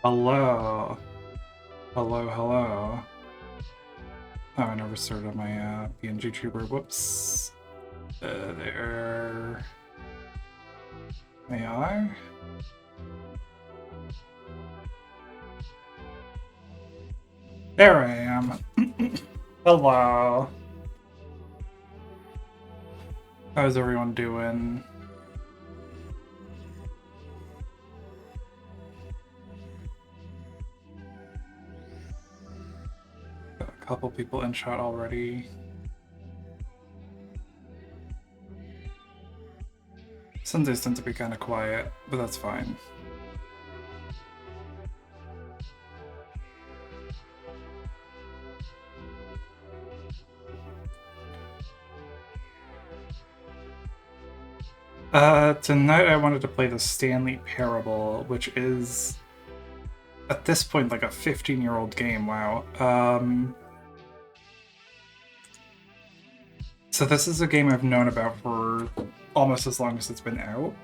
Hello. Hello, hello. Oh, I never started my PNG tuber. Whoops. There. May I? There I am. Hello. How's everyone doing? Got a couple people in chat already. Sundays tend to be kind of quiet, but that's fine. Tonight I wanted to play the Stanley Parable, which is, at this point, like a 15-year-old game, wow. So this is a game I've known about for almost as long as it's been out.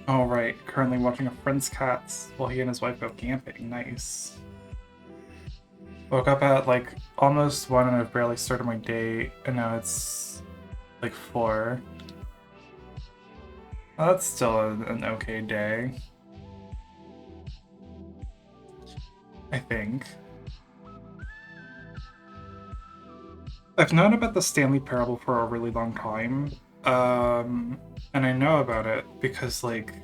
All right, currently watching a friend's cats while he and his wife go camping. Nice. Woke up at like almost 1 and I've barely started my day, and now it's like 4. Well, that's still an okay day, I think. I've known about the Stanley Parable for a really long time, and I know about it because like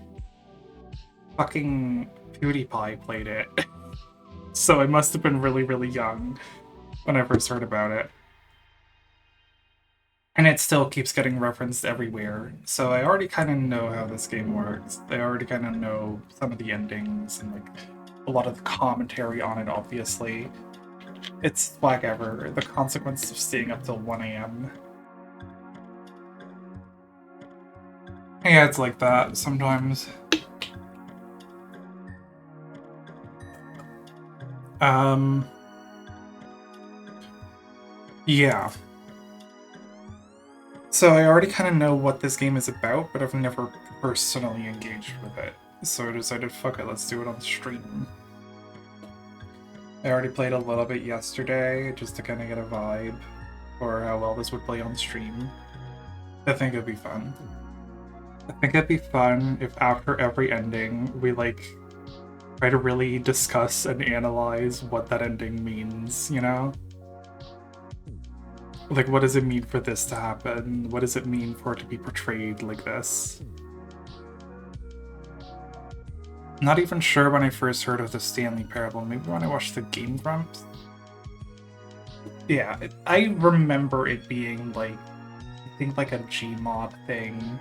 fucking PewDiePie played it. So I must have been really, really young when I first heard about it. And it still keeps getting referenced everywhere. So I already kind of know how this game works. I already kind of know some of the endings and like a lot of the commentary on it, obviously. It's like ever, the consequence of staying up till 1 a.m. Yeah, it's like that sometimes. Yeah. So I already kind of know what this game is about, but I've never personally engaged with it. So I decided, fuck it, let's do it on stream. I already played a little bit yesterday, just to kind of get a vibe for how well this would play on stream. I think it'd be fun. I think it'd be fun if after every ending, we like try to really discuss and analyze what that ending means, you know? Like, what does it mean for this to happen? What does it mean for it to be portrayed like this? Not even sure when I first heard of the Stanley Parable. Maybe when I watched the Game Grumps? Yeah, I remember it being like, I think like a Gmod thing.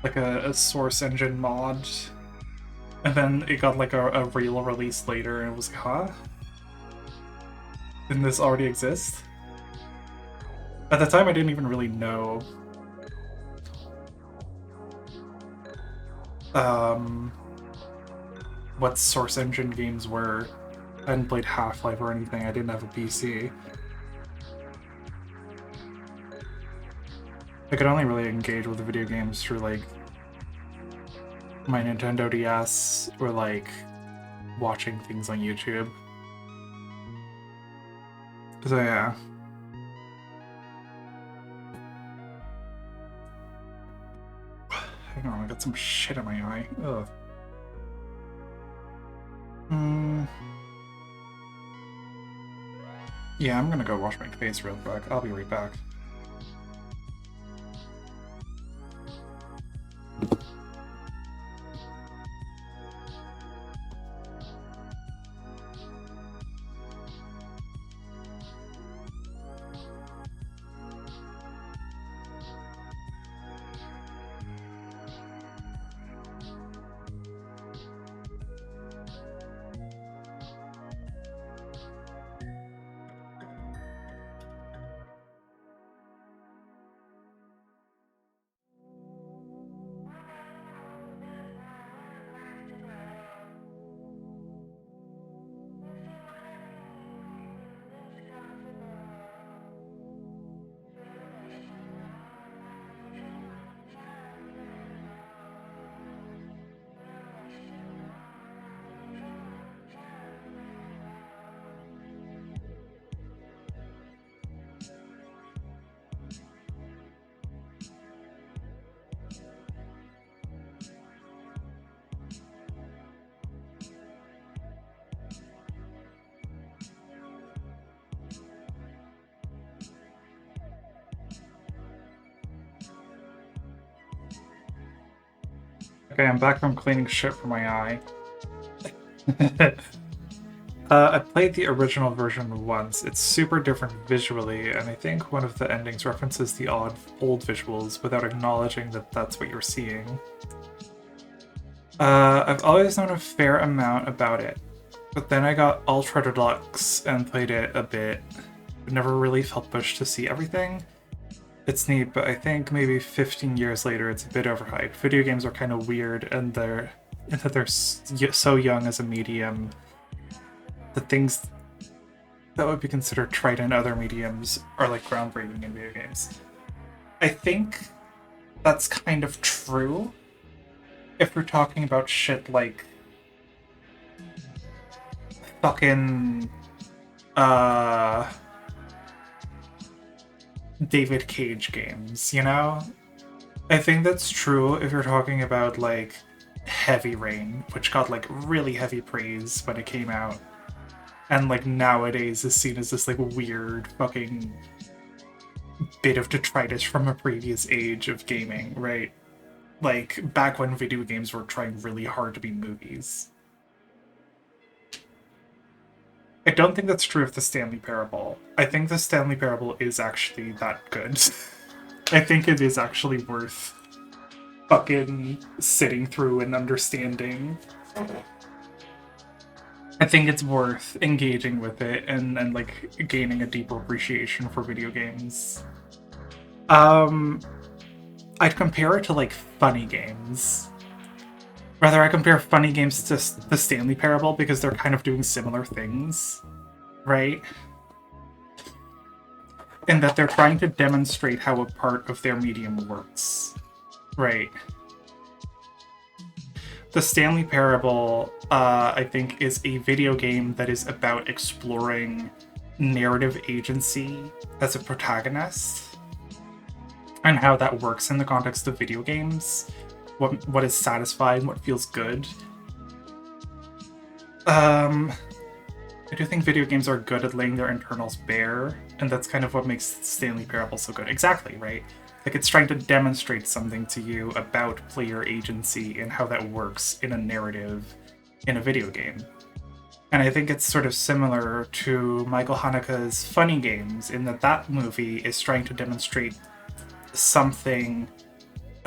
Like a source engine mod. And then it got like a real release later and it was like, huh? Didn't this already exist? At the time I didn't even really know what source engine games were. I hadn't played Half-Life or anything, I didn't have a PC. I could only really engage with the video games through like my Nintendo DS or like watching things on YouTube. So yeah. Hang on, I got some shit in my eye. Ugh. Yeah, I'm gonna go wash my face real quick. I'll be right back. Okay, I'm back from cleaning shit from my eye. I played the original version once. It's super different visually, and I think one of the endings references the old visuals without acknowledging that that's what you're seeing. I've always known a fair amount about it, but then I got Ultra Deluxe and played it a bit, but never really felt pushed to see everything. It's neat, but I think maybe 15 years later it's a bit overhyped. Video games are kind of weird, and they're so young as a medium. The things that would be considered trite in other mediums are like groundbreaking in video games. I think that's kind of true if we're talking about shit like fucking David Cage games, you know? I think that's true if you're talking about like Heavy Rain, which got like really heavy praise when it came out, and like nowadays is seen as this like weird fucking bit of detritus from a previous age of gaming, right? Like back when video games were trying really hard to be movies. I don't think that's true of the Stanley Parable. I think the Stanley Parable is actually that good. I think it is actually worth fucking sitting through and understanding. I think it's worth engaging with it and like gaining a deeper appreciation for video games. Um, I'd compare it to like funny games. Rather, I compare funny games to the Stanley Parable because they're kind of doing similar things, right? In that they're trying to demonstrate how a part of their medium works, right? The Stanley Parable, I think, is a video game that is about exploring narrative agency as a protagonist and how that works in the context of video games. What is satisfying, what feels good. I do think video games are good at laying their internals bare, and that's kind of what makes Stanley Parable so good. Exactly, right? Like it's trying to demonstrate something to you about player agency and how that works in a narrative in a video game. And I think it's sort of similar to Michael Haneke's Funny Games in that movie is trying to demonstrate something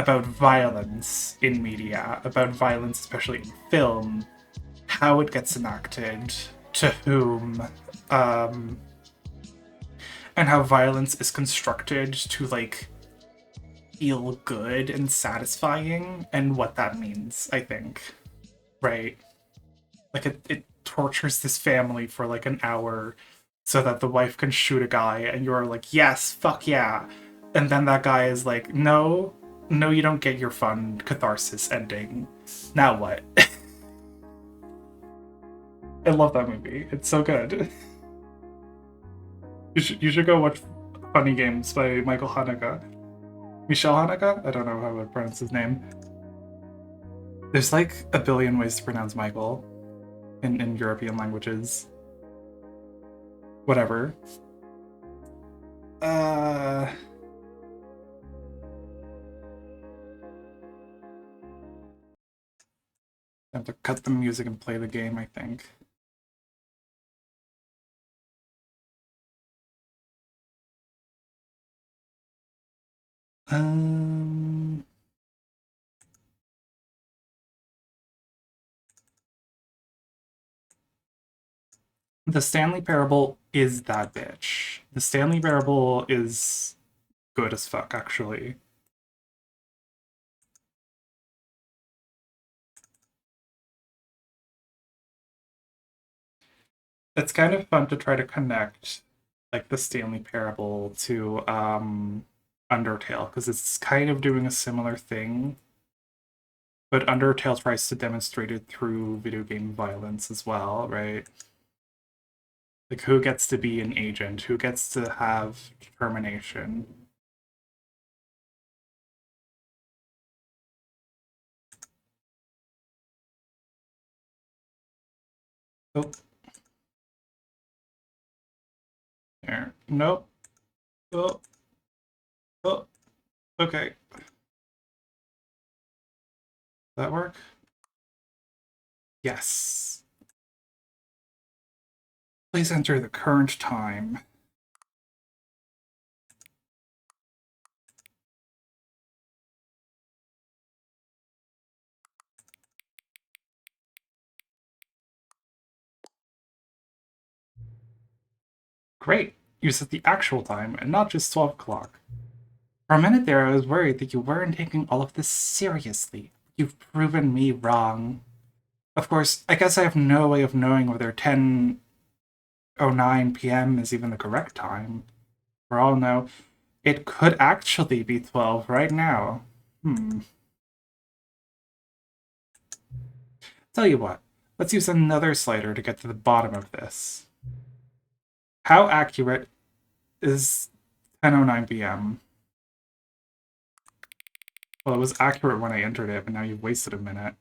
about violence in media, about violence especially in film, how it gets enacted, to whom, and how violence is constructed to like feel good and satisfying, and what that means, I think. Right? Like it tortures this family for like an hour so that the wife can shoot a guy, and you're like, yes, fuck yeah. And then that guy is like, no, no, you don't get your fun catharsis ending. Now what? I love that movie. It's so good. You should go watch Funny Games by Michael Haneke. Michel Haneke? I don't know how to pronounce his name. There's like a billion ways to pronounce Michael in European languages. Whatever. I have to cut the music and play the game, I think. Um, the Stanley Parable is that bitch. The Stanley Parable is good as fuck, actually. It's kind of fun to try to connect like the Stanley Parable to Undertale because it's kind of doing a similar thing, but Undertale tries to demonstrate it through video game violence as well, right? Like who gets to be an agent, who gets to have determination. Oh, there. Nope. Oh, oh. Okay. that work? Yes. Please enter the current time. Great. You set the actual time and not just 12 o'clock. For a minute there, I was worried that you weren't taking all of this seriously. You've proven me wrong. Of course, I guess I have no way of knowing whether 10:09 p.m. is even the correct time. For all I know, it could actually be 12 right now. Tell you what, let's use another slider to get to the bottom of this. How accurate is 10:09 p.m.? Well, it was accurate when I entered it, but now you've wasted a minute.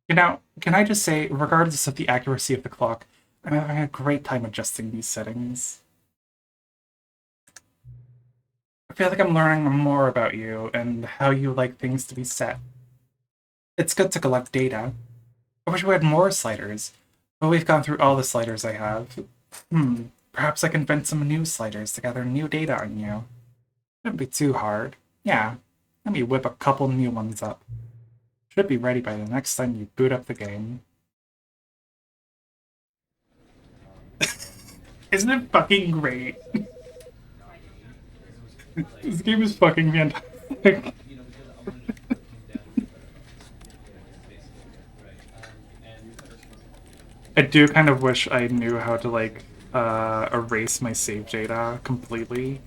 Now, can I just say, regardless of the accuracy of the clock, I'm having a great time adjusting these settings. I feel like I'm learning more about you and how you like things to be set. It's good to collect data. I wish we had more sliders, but we've gone through all the sliders I have. Perhaps I can invent some new sliders to gather new data on you. Shouldn't be too hard. Yeah, let me whip a couple new ones up. Should be ready by the next time you boot up the game. Isn't it fucking great? This game is fucking fantastic. I do kind of wish I knew how to, like, erase my save data completely.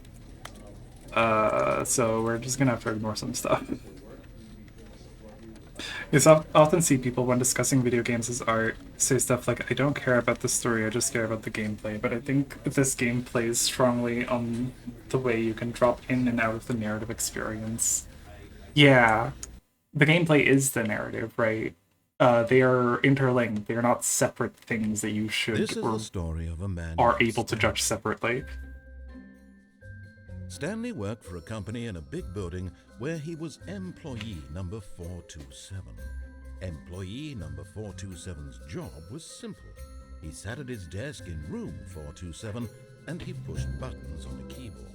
So we're just gonna have to ignore some stuff. Because I often see people, when discussing video games as art, say stuff like, I don't care about the story, I just care about the gameplay. But I think this game plays strongly on the way you can drop in and out of the narrative experience. Yeah, the gameplay is the narrative, right? They are interlinked. They are not separate things that you should or story of a man are able to judge separately. Stanley worked for a company in a big building where he was employee number 427. Employee number 427's job was simple. He sat at his desk in room 427 and he pushed buttons on a keyboard.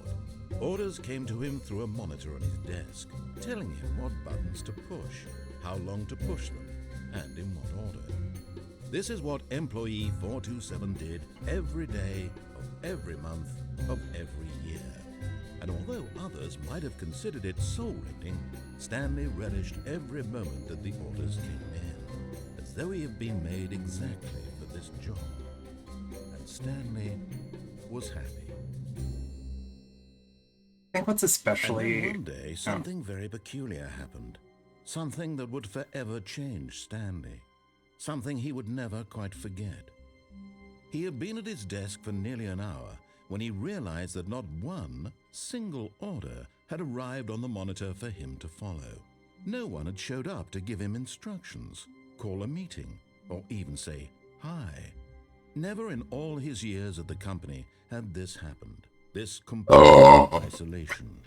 Orders came to him through a monitor on his desk, telling him what buttons to push, how long to push them, and in what order. This is what employee 427 did every day of every month of every year. And although others might have considered it soul-rending, Stanley relished every moment that the orders came in, as though he had been made exactly for this job. And Stanley was happy. I think what's especially... And then one day, something very peculiar happened. Something that would forever change Stanley. Something he would never quite forget. He had been at his desk for nearly an hour when he realized that not one single order had arrived on the monitor for him to follow. No one had showed up to give him instructions, call a meeting, or even say hi. Never in all his years at the company had this happened. This complete isolation.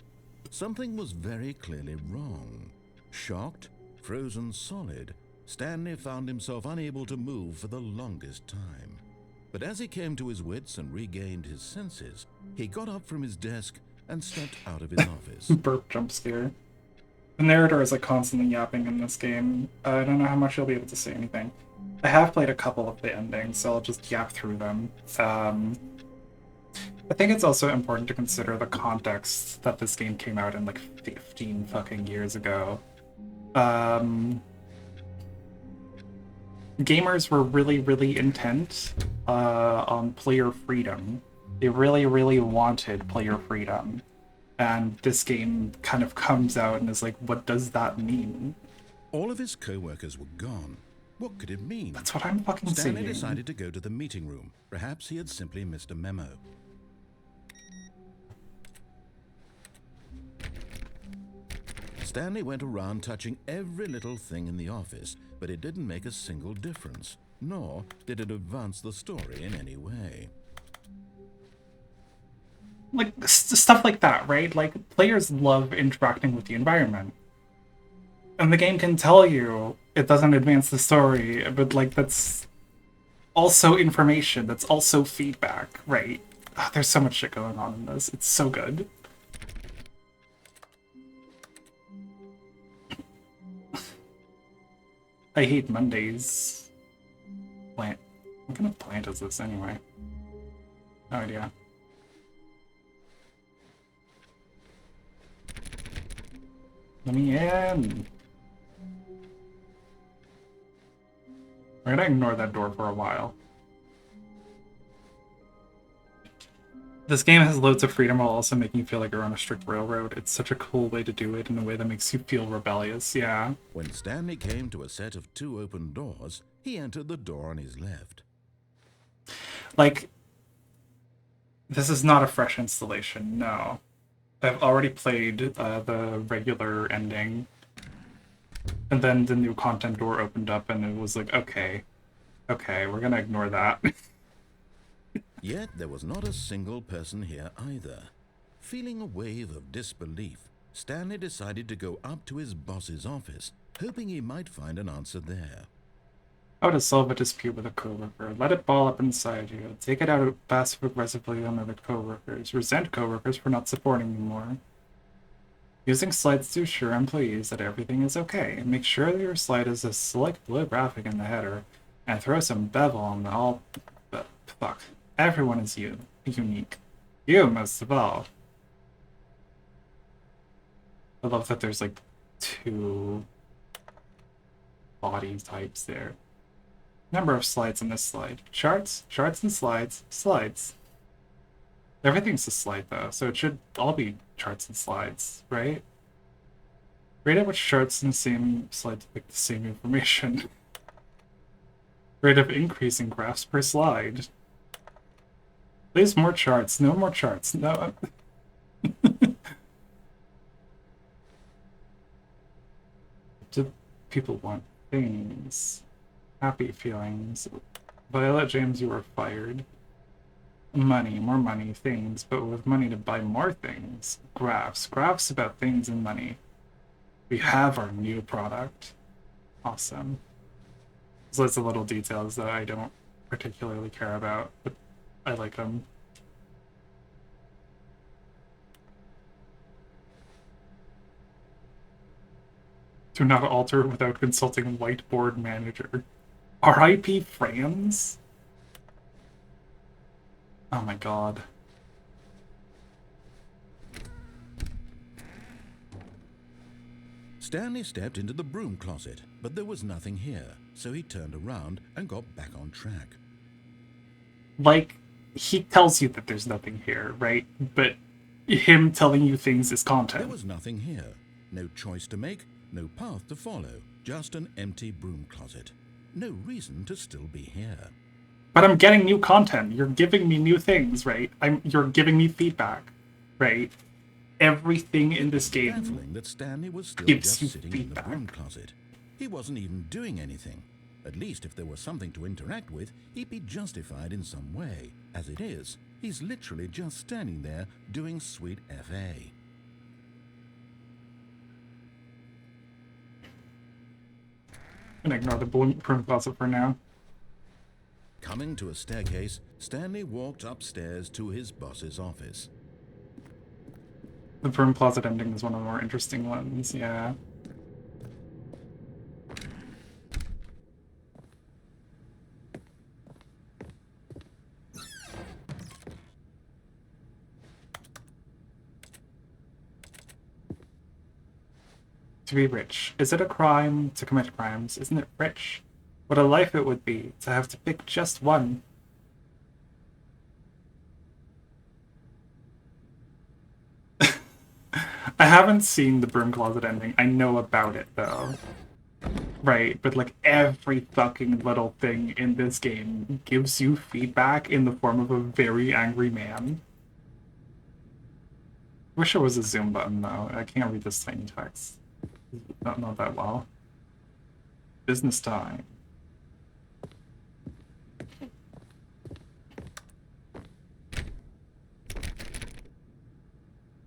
Something was very clearly wrong. Shocked, frozen solid, Stanley found himself unable to move for the longest time. But as he came to his wits and regained his senses, he got up from his desk and stepped out of his office. Burp jump scare. The narrator is like constantly yapping in this game. I don't know how much you'll be able to say anything. I have played a couple of the endings, so I'll just yap through them. I think it's also important to consider the context that this game came out in like 15 fucking years ago. Gamers were really intent on player freedom. They really wanted player freedom. And this game kind of comes out and is like, what does that mean? All of his co-workers were gone. What could it mean? That's what I'm fucking saying. Stanley decided to go to the meeting room. Perhaps he had simply missed a memo. Stanley went around touching every little thing in the office, but it didn't make a single difference, nor did it advance the story in any way. Like, stuff like that, right? Like, players love interacting with the environment. And the game can tell you it doesn't advance the story, but, like, that's also information, that's also feedback, right? There's so much shit going on in this. It's so good. I hate Mondays. Plant. What kind of plant is this anyway? No idea. Let me in. We're gonna ignore that door for a while. This game has loads of freedom while also making you feel like you're on a strict railroad. It's such a cool way to do it in a way that makes you feel rebellious, yeah. When Stanley came to a set of 2 open doors, he entered the door on his left. Like, this is not a fresh installation, no. I've already played the regular ending, and then the new content door opened up, and it was like, okay, we're gonna ignore that. Yet there was not a single person here either. Feeling a wave of disbelief, Stanley decided to go up to his boss's office, hoping he might find an answer there. How to solve a dispute with a coworker. Let it ball up inside you. Take it out passive-aggressively on other coworkers. Resent coworkers for not supporting you more. Using slides to assure employees that everything is okay. Make sure that your slide has a slick blue graphic in the header, and throw some bevel on the all. Fuck. Everyone is unique. You most of all. I love that there's like 2 body types there. Number of slides in this slide. Charts and slides, slides. Everything's a slide though, so it should all be charts and slides, right? Rate at which charts in the same slide depict the same information. Rate of increase in graphs per slide. Please more charts. No more charts. No. Do people want things? Happy feelings. Violet James, you were fired. Money, more money, things, but with money to buy more things. Graphs. Graphs about things and money. We have our new product. Awesome. So lots of little details that I don't particularly care about, but I like them. Do not alter without consulting whiteboard manager. R.I.P. Franz? Oh my god. Stanley stepped into the broom closet, but there was nothing here, so he turned around and got back on track. Like, he tells you that there's nothing here, right? But him telling you things is content. There was nothing here. No choice to make, no path to follow, just an empty broom closet. No reason to still be here. But I'm getting new content. You're giving me new things, right? You're giving me feedback, right? Everything in this game Baffling that Stanley was still gives just you sitting feedback. in the broom closet. He wasn't even doing anything. At least if there was something to interact with, he'd be justified in some way. As it is, he's literally just standing there doing sweet FA. I'm gonna ignore the broom closet for now. Coming to a staircase, Stanley walked upstairs to his boss's office. The broom closet ending is one of the more interesting ones, yeah. To be rich. Is it a crime to commit crimes? Isn't it rich? What a life it would be to have to pick just one. I haven't seen the broom closet ending. I know about it though. Right, but like every fucking little thing in this game gives you feedback in the form of a very angry man. Wish there was a zoom button though. I can't read this tiny text. Not that well. Business time.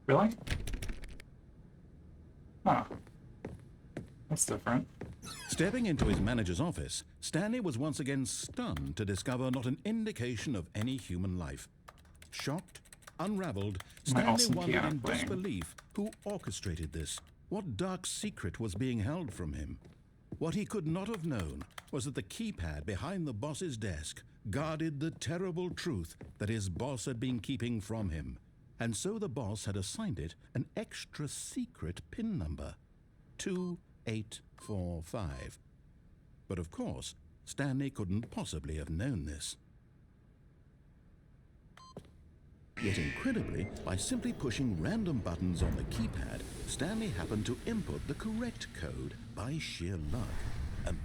Really? Huh. That's different. Stepping into his manager's office, Stanley was once again stunned to discover not an indication of any human life. Shocked, unraveled, My Stanley awesome wondered piano in playing. disbelief who orchestrated this. What dark secret was being held from him? What he could not have known was that the keypad behind the boss's desk guarded the terrible truth that his boss had been keeping from him. And so the boss had assigned it an extra secret PIN number, 2845. But of course, Stanley couldn't possibly have known this. Yet incredibly, by simply pushing random buttons on the keypad, Stanley happened to input the correct code by sheer luck.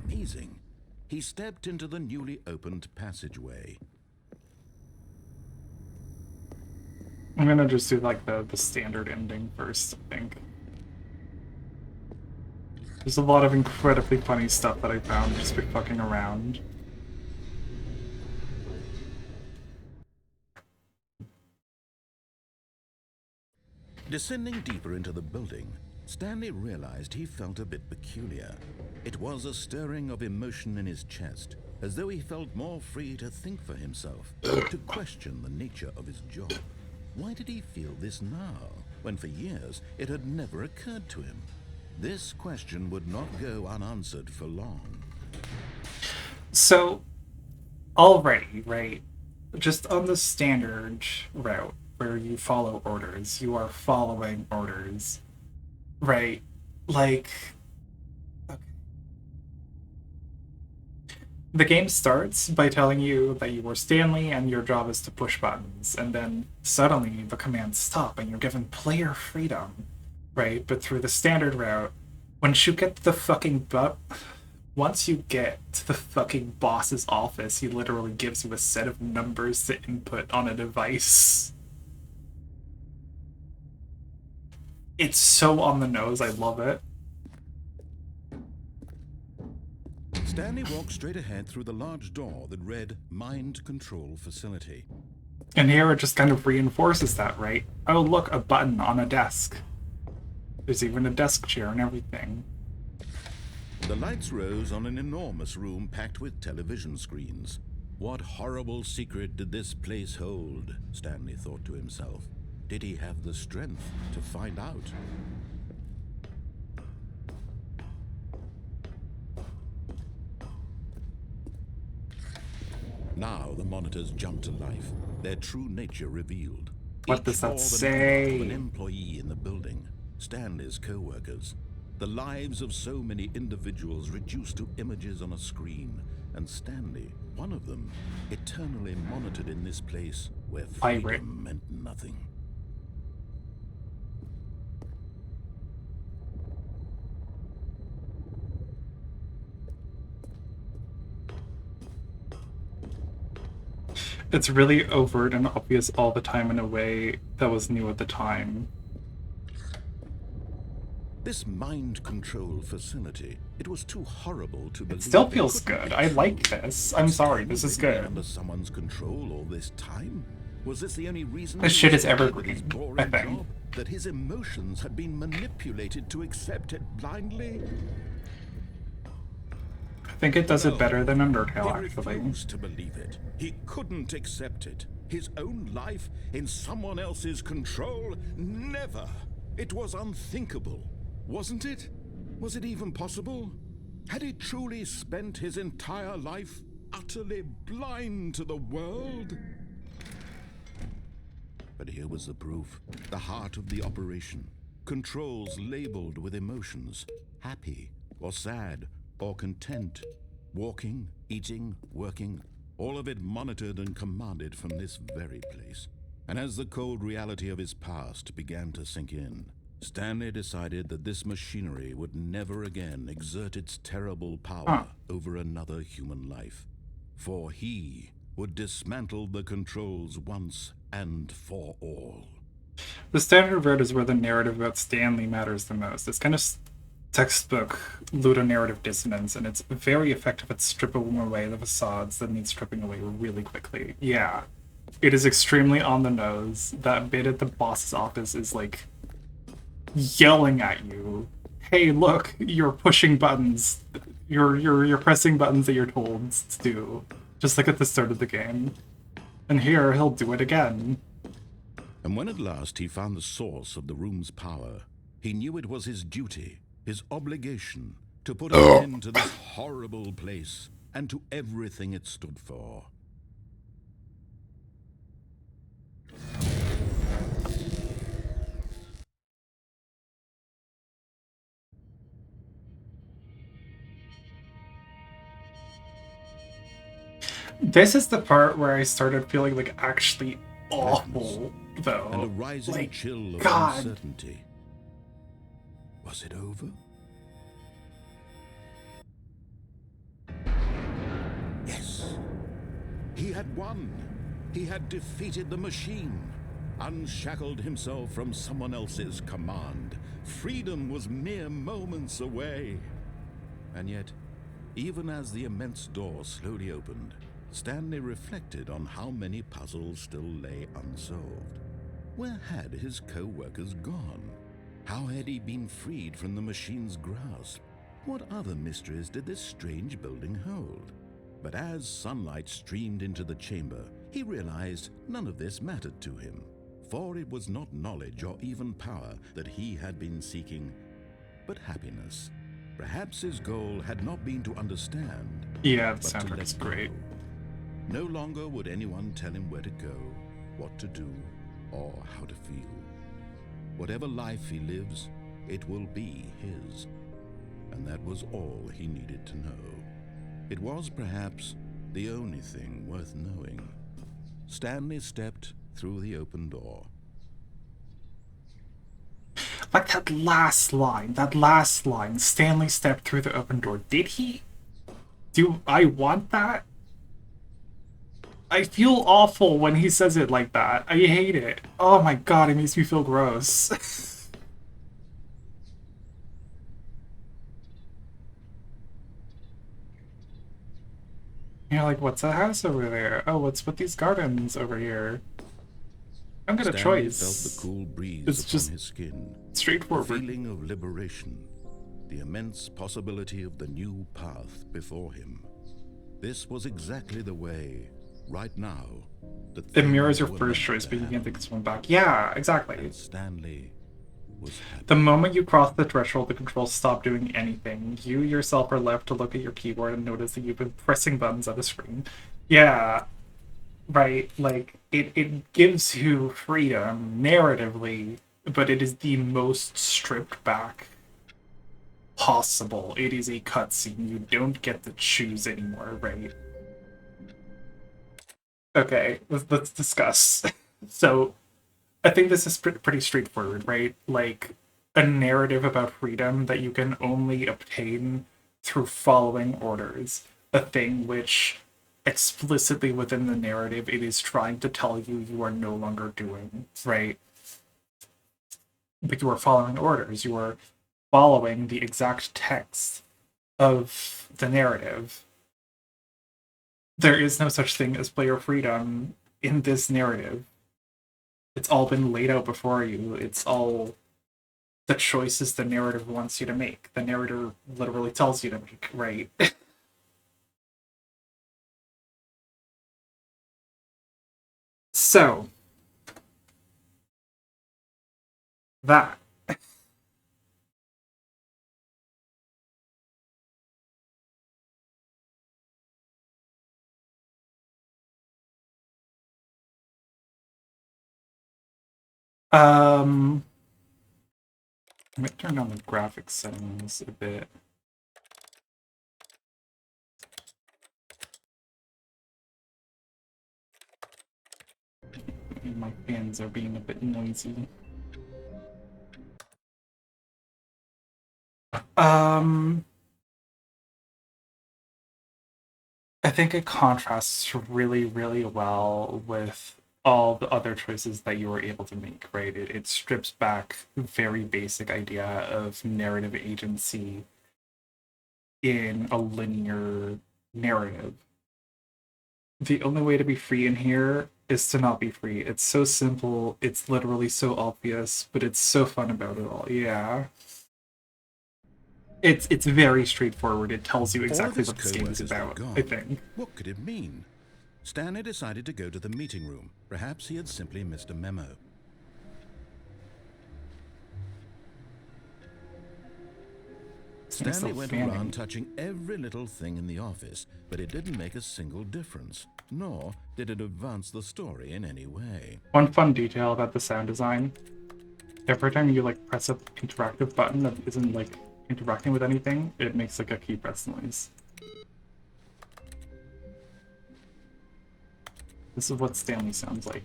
Amazing. He stepped into the newly opened passageway. I'm gonna just do like the standard ending first, I think. There's a lot of incredibly funny stuff that I found just by fucking around. Descending deeper into the building, Stanley realized he felt a bit peculiar. It was a stirring of emotion in his chest, as though he felt more free to think for himself, to question the nature of his job. Why did he feel this now, when for years it had never occurred to him? This question would not go unanswered for long. So, already, right, just on the standard route where you follow orders, you are following orders, right? Like, okay. The game starts by telling you that you are Stanley and your job is to push buttons, and then suddenly the commands stop and you're given player freedom, right? But through the standard route, once you get to the fucking once you get to the fucking boss's office, he literally gives you a set of numbers to input on a device. It's so on the nose, I love it. Stanley walked straight ahead through the large door that read Mind Control Facility. And here it just kind of reinforces that, right? Oh, look, a button on a desk. There's even a desk chair and everything. The lights rose on an enormous room packed with television screens. What horrible secret did this place hold? Stanley thought to himself. Did he have the strength to find out? Now the monitors jumped to life, their true nature revealed. What does that Each bore the say? number of an employee in the building, Stanley's co-workers. The lives of so many individuals reduced to images on a screen, and Stanley, one of them, eternally monitored in this place where freedom meant nothing. It's really overt and obvious all the time in a way that was new at the time. This mind control facility, it was too horrible to believe. It still feels good. I like this. I'm sorry, this is good. Under someone's control all this time? Was this the only reason This shit is evergreen, I think. that his emotions had been manipulated to accept it blindly? I think it does it better than Undertale, He actually. refused to believe it. He couldn't accept it. His own life in someone else's control? Never. It was unthinkable. Wasn't it? Was it even possible? Had he truly spent his entire life utterly blind to the world? But here was the proof. The heart of the operation. Controls labeled with emotions. Happy or sad or content. Walking, eating, working. All of it monitored and commanded from this very place. And as the cold reality of his past began to sink in, Stanley decided that this machinery would never again exert its terrible power over another human life. For he would dismantle the controls once and for all. The standard route is where the narrative about Stanley matters the most. It's kind of textbook ludonarrative dissonance, and it's very effective at stripping away the facades that need stripping away really quickly. Yeah, it is extremely on the nose. That bit at the boss's office is like yelling at you, "Hey, look, you're pushing buttons. You're pressing buttons that you're told to do." Just like at the start of the game. And here he'll do it again. And when at last he found the source of the room's power, he knew it was his duty, his obligation, to put an end to this horrible place and to everything it stood for. This is the part where I started feeling like actually awful, And a though. rising Like, chill of God. uncertainty. Was it over? Yes. He had won. He had defeated the machine, unshackled himself from someone else's command. Freedom was mere moments away. And yet, even as the immense door slowly opened, Stanley reflected on how many puzzles still lay unsolved. Where had his co-workers gone? How had he been freed from the machine's grasp? What other mysteries did this strange building hold? But as sunlight streamed into the chamber, he realized none of this mattered to him, for it was not knowledge or even power that he had been seeking, but happiness. Perhaps his goal had not been to understand, Yeah, the but to soundtrack is let go. great. No longer would anyone tell him where to go, what to do, or how to feel. Whatever life he lives, it will be his. And that was all he needed to know. It was perhaps the only thing worth knowing. Stanley stepped through the open door. Like that last line, Stanley stepped through the open door. Did he? Do I want that? I feel awful when he says it like that. I hate it. Oh my god, it makes me feel gross. You're like, what's that house over there? Oh, what's with these gardens over here? I'm gonna Stanley felt the choice. cool breeze It's upon just his skin, the straightforward. feeling of liberation, the immense possibility of the new path before him. This was exactly the way, right now, that It mirrors things your were first meant choice, to but you can't happen. take this one back. Yeah, exactly. And Stanley was The happy. moment you cross the threshold, the controls stop doing anything. You yourself are left to look at your keyboard and notice that you've been pressing buttons on the screen. Yeah, right. Like, it gives you freedom narratively, but it is the most stripped back possible. It is a cutscene. You don't get to choose anymore, right? Okay, let's discuss. So, I think this is pretty straightforward, right? Like a narrative about freedom that you can only obtain through following orders, a thing which explicitly within the narrative it is trying to tell you you are no longer doing, right? But you are following orders, you are following the exact text of the narrative. There is no such thing as player freedom in this narrative. It's all been laid out before you. It's all the choices the narrative wants you to make. The narrator literally tells you to make, right? So, that. Um, I'm gonna turn down the graphics settings a bit. My fans are being a bit noisy. Um, I think it contrasts really, really well with all the other choices that you were able to make, right? It strips back very basic idea of narrative agency in a linear narrative. The only way to be free in here is to not be free. It's so simple, it's literally so obvious, but it's so fun about it all. Yeah. It's very straightforward. It tells you All of exactly his what this game is co-workers were about, I gone. think. What could it mean? Stanley decided to go to the meeting room. Perhaps he had simply missed a memo. Stanley went around touching every little thing in the office, but it didn't make a single difference, nor did it advance the story in any way. One fun detail about the sound design, every time you like press a interactive button that isn't like interacting with anything, it makes like a key press noise. This is what Stanley sounds like.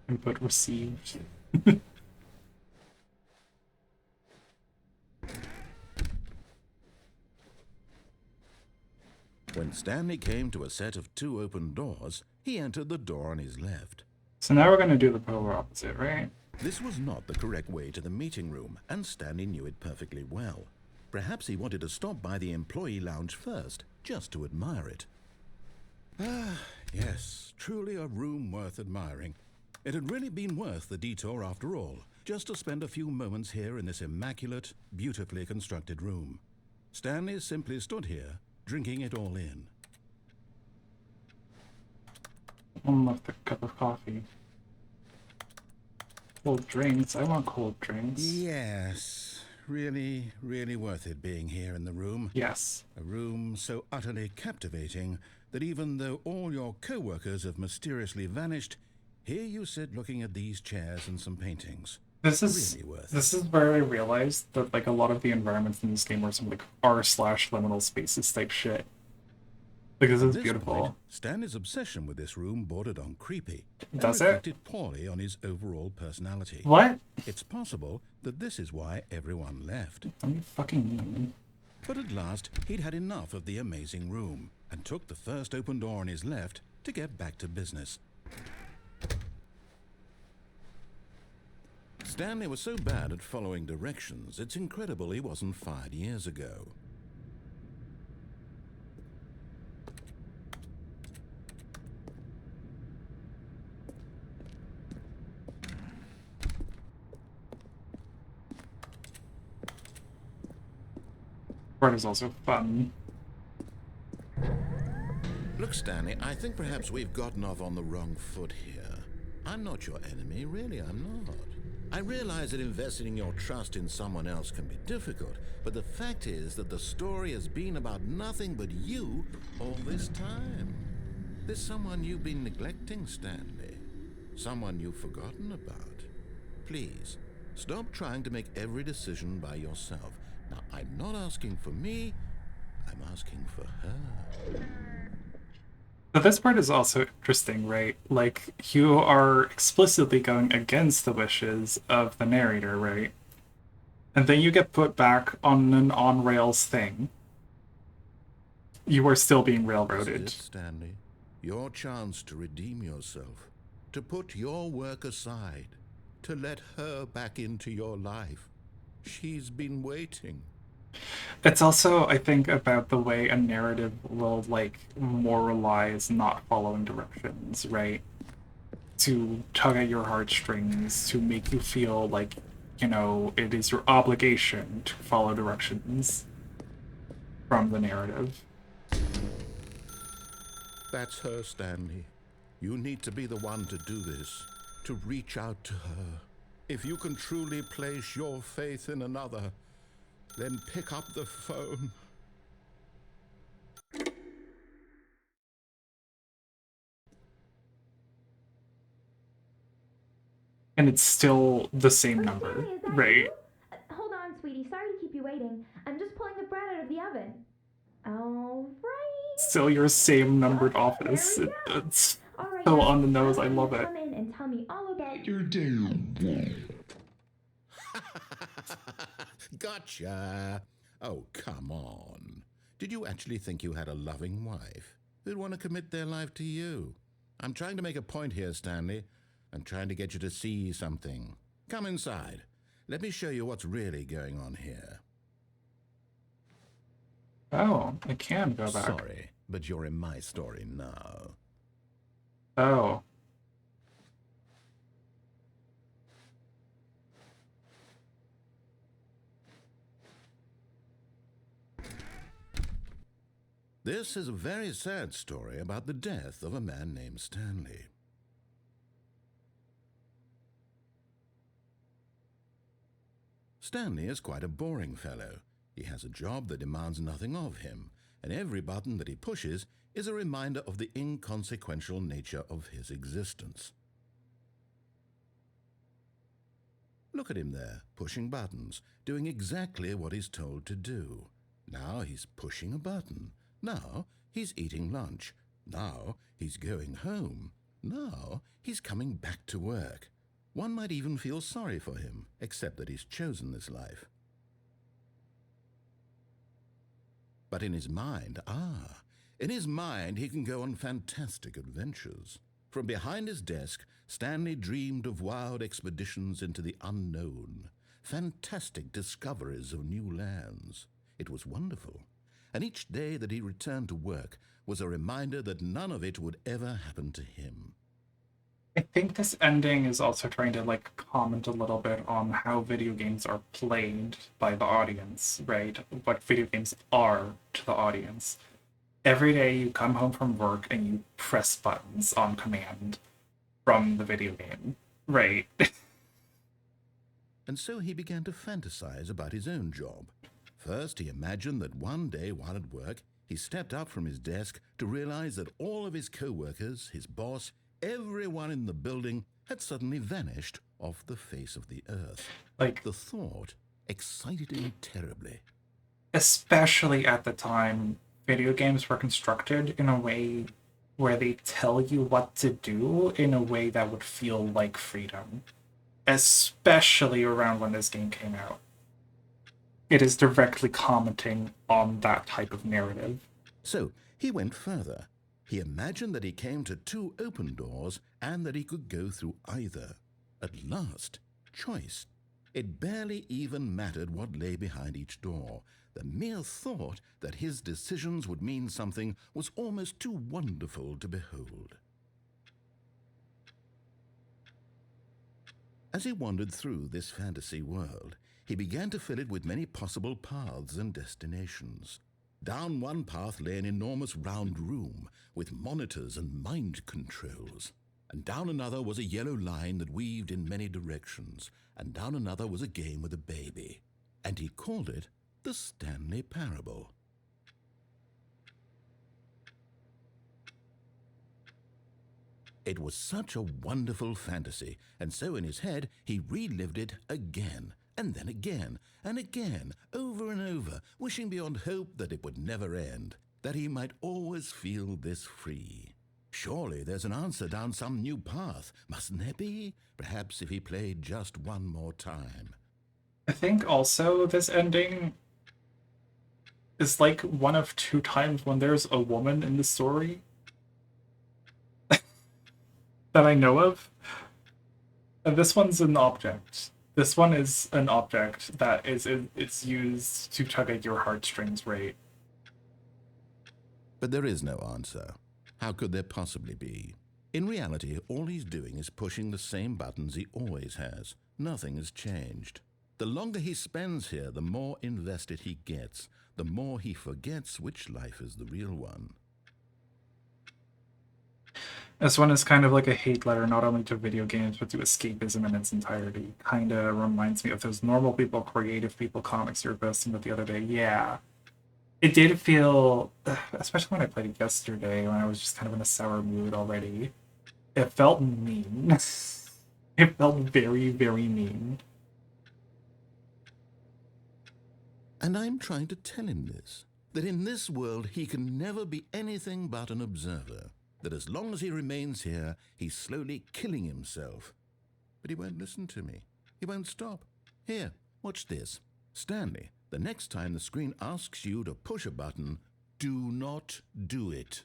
Input received. When Stanley came to a set of 2 open doors, he entered the door on his left. So now we're gonna do the polar opposite, right? This was not the correct way to the meeting room, and Stanley knew it perfectly well. Perhaps he wanted to stop by the employee lounge first, just to admire it. Ah, yes, truly a room worth admiring. It had really been worth the detour after all, just to spend a few moments here in this immaculate, beautifully constructed room. Stanley simply stood here, drinking it all in. One left a cup of coffee. Cold drinks. I want cold drinks. Yes, really, really worth it being here in the room. Yes. A room so utterly captivating that even though all your co-workers have mysteriously vanished, here you sit looking at these chairs and some paintings. This is where I realized that like a lot of the environments in this game are some like r/liminal spaces type shit. Like this is beautiful. Point, Stanley's obsession with this room bordered on creepy. Does it? Reflected poorly on his overall personality. What? It's possible that this is why everyone left. What do you fucking mean? But at last, he'd had enough of the amazing room and took the first open door on his left to get back to business. Stanley was so bad at following directions, it's incredible he wasn't fired years ago. Part is also fun. Look, Stanley, I think perhaps we've gotten off on the wrong foot here. I'm not your enemy, really, I'm not. I realize that investing your trust in someone else can be difficult, but the fact is that the story has been about nothing but you all this time. There's someone you've been neglecting, Stanley. Someone you've forgotten about. Please, stop trying to make every decision by yourself. Now, I'm not asking for me, I'm asking for her. But this part is also interesting, right? Like, you are explicitly going against the wishes of the narrator, right? And then you get put back on an on-rails thing. You are still being railroaded. This is it, Stanley. Your chance to redeem yourself. To put your work aside. To let her back into your life. She's been waiting. It's also, I think, about the way a narrative will, like, moralize not following directions, right? To tug at your heartstrings, to make you feel like, you know, it is your obligation to follow directions from the narrative. That's her, Stanley. You need to be the one to do this. To reach out to her. If you can truly place your faith in another, then pick up the phone. And it's still the same number, right? Hold on, sweetie. Sorry to keep you waiting. I'm just pulling the bread out of the oven. All right. Still your same numbered office. It's so on the nose. I love it. Come in and tell me all about your day. Gotcha. Oh, come on. Did you actually think you had a loving wife who'd want to commit their life to you? I'm trying to make a point here, Stanley. I'm trying to get you to see something. Come inside. Let me show you what's really going on here. Oh, I can go back. Sorry, but you're in my story now. Oh. This is a very sad story about the death of a man named Stanley. Stanley is quite a boring fellow. He has a job that demands nothing of him, and every button that he pushes is a reminder of the inconsequential nature of his existence. Look at him there, pushing buttons, doing exactly what he's told to do. Now he's pushing a button. Now he's eating lunch. Now he's going home. Now he's coming back to work. One might even feel sorry for him, except that he's chosen this life. But in his mind, he can go on fantastic adventures. From behind his desk, Stanley dreamed of wild expeditions into the unknown, fantastic discoveries of new lands. It was wonderful, and each day that he returned to work was a reminder that none of it would ever happen to him. I think this ending is also trying to comment a little bit on how video games are played by the audience, right? What video games are to the audience. Every day you come home from work and you press buttons on command from the video game, right? And so he began to fantasize about his own job. First, he imagined that one day while at work, he stepped up from his desk to realize that all of his co-workers, his boss, everyone in the building had suddenly vanished off the face of the earth. The thought excited him terribly. Especially at the time, video games were constructed in a way where they tell you what to do in a way that would feel like freedom. Especially around when this game came out. It is directly commenting on that type of narrative. So he went further. He imagined that he came to 2 open doors and that he could go through either. At last, choice. It barely even mattered what lay behind each door. The mere thought that his decisions would mean something was almost too wonderful to behold. As he wandered through this fantasy world, he began to fill it with many possible paths and destinations. Down one path lay an enormous round room with monitors and mind controls. And down another was a yellow line that weaved in many directions. And down another was a game with a baby. And he called it the Stanley Parable. It was such a wonderful fantasy, and so in his head he relived it again, and then again, and again, over and over, wishing beyond hope that it would never end, that he might always feel this free. Surely there's an answer down some new path, mustn't there be? Perhaps if he played just one more time. I think also this ending is like one of 2 times when there's a woman in the story that I know of. And this one's an object. This one is an object that it's used to tug at your heartstrings, right? But there is no answer. How could there possibly be? In reality, all he's doing is pushing the same buttons he always has. Nothing has changed. The longer he spends here, the more invested he gets, the more he forgets which life is the real one. This one is kind of like a hate letter, not only to video games, but to escapism in its entirety. Kind of reminds me of those normal people, creative people comics you were posting about the other day. Yeah. It did feel, especially when I played it yesterday, when I was just kind of in a sour mood already, it felt mean. It felt very, very mean. And I'm trying to tell him this, that in this world he can never be anything but an observer, that as long as he remains here, he's slowly killing himself. But he won't listen to me. He won't stop. Here, watch this. Stanley, the next time the screen asks you to push a button, do not do it.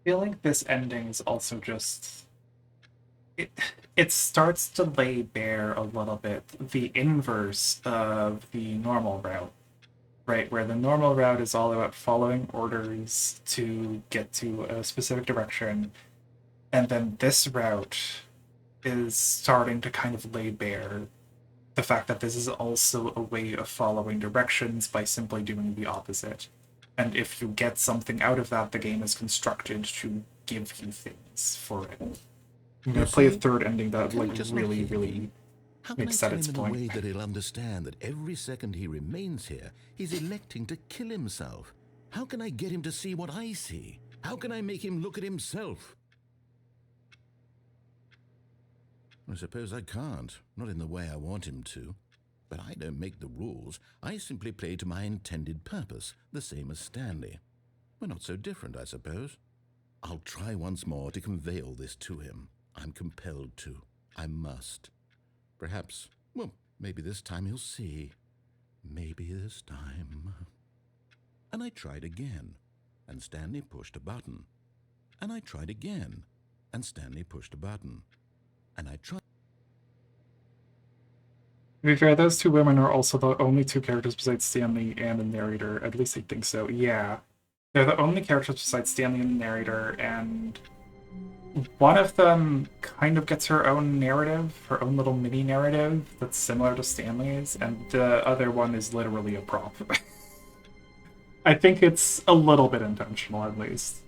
feel like this ending is also just it it starts to lay bare a little bit the inverse of the normal route, right? Where the normal route is all about following orders to get to a specific direction, and then this route is starting to kind of lay bare the fact that this is also a way of following directions by simply doing the opposite. And if you get something out of that, the game is constructed to give you things for it. I'm gonna You play a see, third ending that can he like just not really, hear me? really How can I makes tell that him its in a point. way that he'll understand that every second he remains here, he's electing to kill himself? How can I get him to see what I see? How can I make him look at himself? I suppose I can't, not in the way I want him to. But I don't make the rules. I simply play to my intended purpose, the same as Stanley. We're not so different, I suppose. I'll try once more to convey all this to him. I'm compelled to. I must. Perhaps, well, maybe this time he'll see. Maybe this time. And I tried again, and Stanley pushed a button. And I tried again, and Stanley pushed a button. And I tried. To be fair, those two women are also the only two characters besides Stanley and the narrator. At least I think so. Yeah. They're the only characters besides Stanley and the narrator, and one of them kind of gets her own narrative, her own little mini narrative that's similar to Stanley's, and the other one is literally a prop. I think it's a little bit intentional, at least.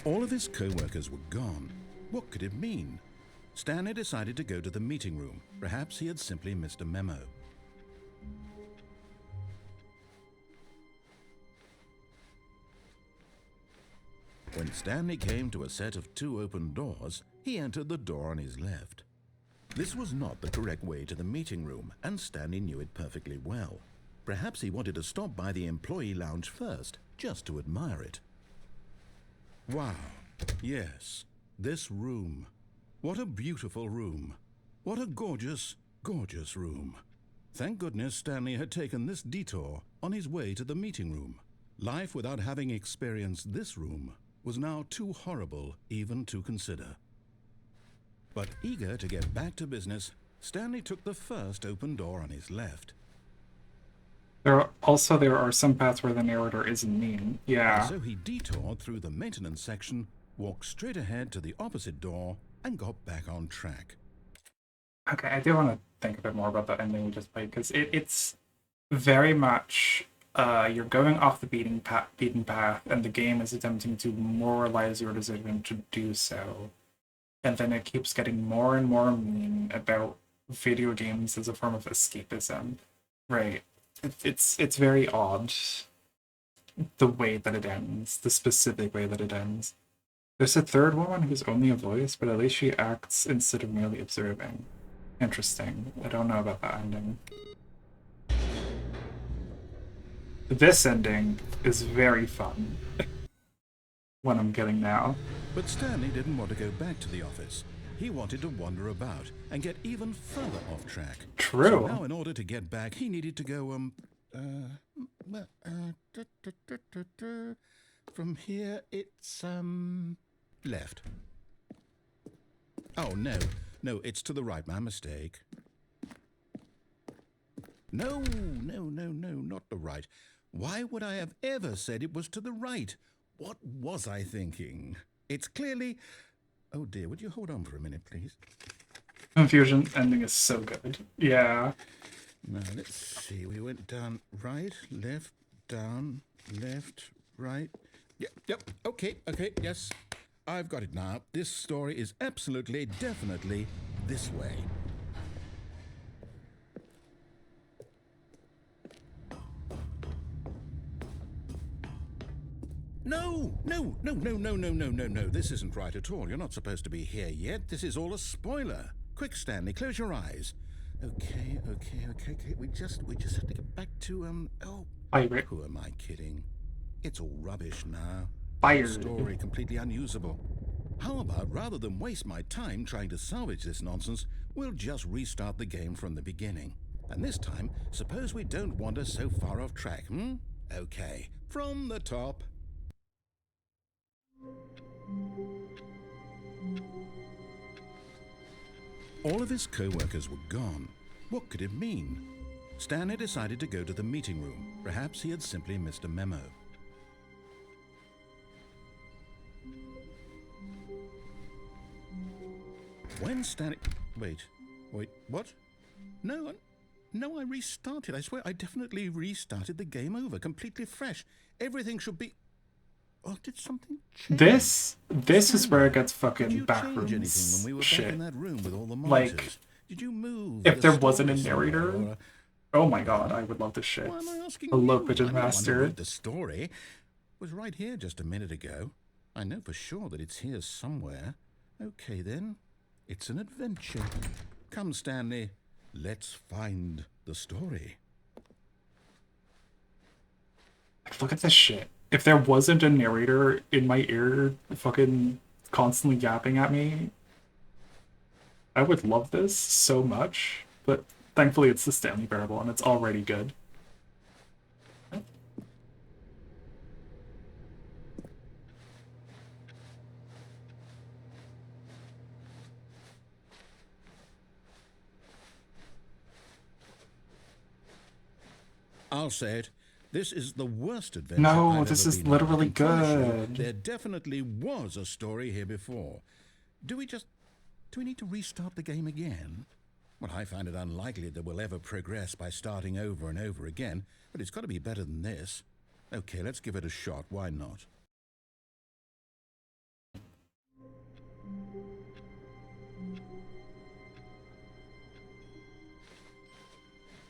All of his co-workers were gone. What could it mean? Stanley decided to go to the meeting room. Perhaps he had simply missed a memo. When Stanley came to a set of 2 open doors, he entered the door on his left. This was not the correct way to the meeting room, and Stanley knew it perfectly well. Perhaps he wanted to stop by the employee lounge first, just to admire it. Wow, yes, this room. What a beautiful room. What a gorgeous, gorgeous room. Thank goodness Stanley had taken this detour on his way to the meeting room. Life without having experienced this room was now too horrible even to consider. But eager to get back to business, Stanley took the first open door on his left. There are some paths where the narrator isn't mean. Yeah. And so he detoured through the maintenance section, walked straight ahead to the opposite door, and got back on track. Okay, I do want to think a bit more about that ending we just played, because it's very much you're going off the beaten path, and the game is attempting to moralize your decision to do so. And then it keeps getting more and more mean about video games as a form of escapism. Right. It's very odd, the way that it ends, the specific way that it ends. There's a third woman who's only a voice, but at least she acts instead of merely observing. Interesting. I don't know about that ending. This ending is very fun. What I'm getting now. But Stanley didn't want to go back to the office. He wanted to wander about and get even further off track. True. So now in order to get back, he needed to go, from here, it's, left. Oh, no, it's to the right, my mistake. No, not the right. Why would I have ever said it was to the right? What was I thinking? It's clearly... Oh dear, would you hold on for a minute, please? Confusion ending is so good. Yeah. Now, let's see. We went down right, left, down, left, right. Yep, okay, yes. I've got it now. This story is absolutely, definitely this way. No. This isn't right at all. You're not supposed to be here yet. This is all a spoiler. Quick, Stanley, close your eyes. Okay. We just have to get back to, Pirate. Who am I kidding? It's all rubbish now. Fired. Story completely unusable. How about, rather than waste my time trying to salvage this nonsense, we'll just restart the game from the beginning. And this time, suppose we don't wander so far off track, Okay, from the top. All of his co-workers were gone. What could it mean? Stanley decided to go to the meeting room. Perhaps he had simply missed a memo. When Stanley... Wait, what? No, I restarted. I swear I definitely restarted the game over, completely fresh. Everything should be... Oh, did something change? This is where it gets Did fucking you change anything backrooms when we were shit. back in that room with all the Like, monitors? Did you move if the there wasn't a story somewhere, narrator, or- oh my god, I would love this shit. Why am I asking Hello, you? Pigeon I'm the one who Master. wrote the story. It was right here just a minute ago. I know for sure that it's here somewhere. Okay then, it's an adventure. Come, Stanley, let's find the story. Look at this shit. If there wasn't a narrator in my ear fucking constantly yapping at me, I would love this so much. But thankfully it's the Stanley Parable and it's already good. I'll say it. This is the worst adventure No, I've this ever is been on. literally I can promise you, good. There definitely was a story here before. Do we need to restart the game again? Well, I find it unlikely that we'll ever progress by starting over and over again, but it's got to be better than this. Okay, let's give it a shot. Why not?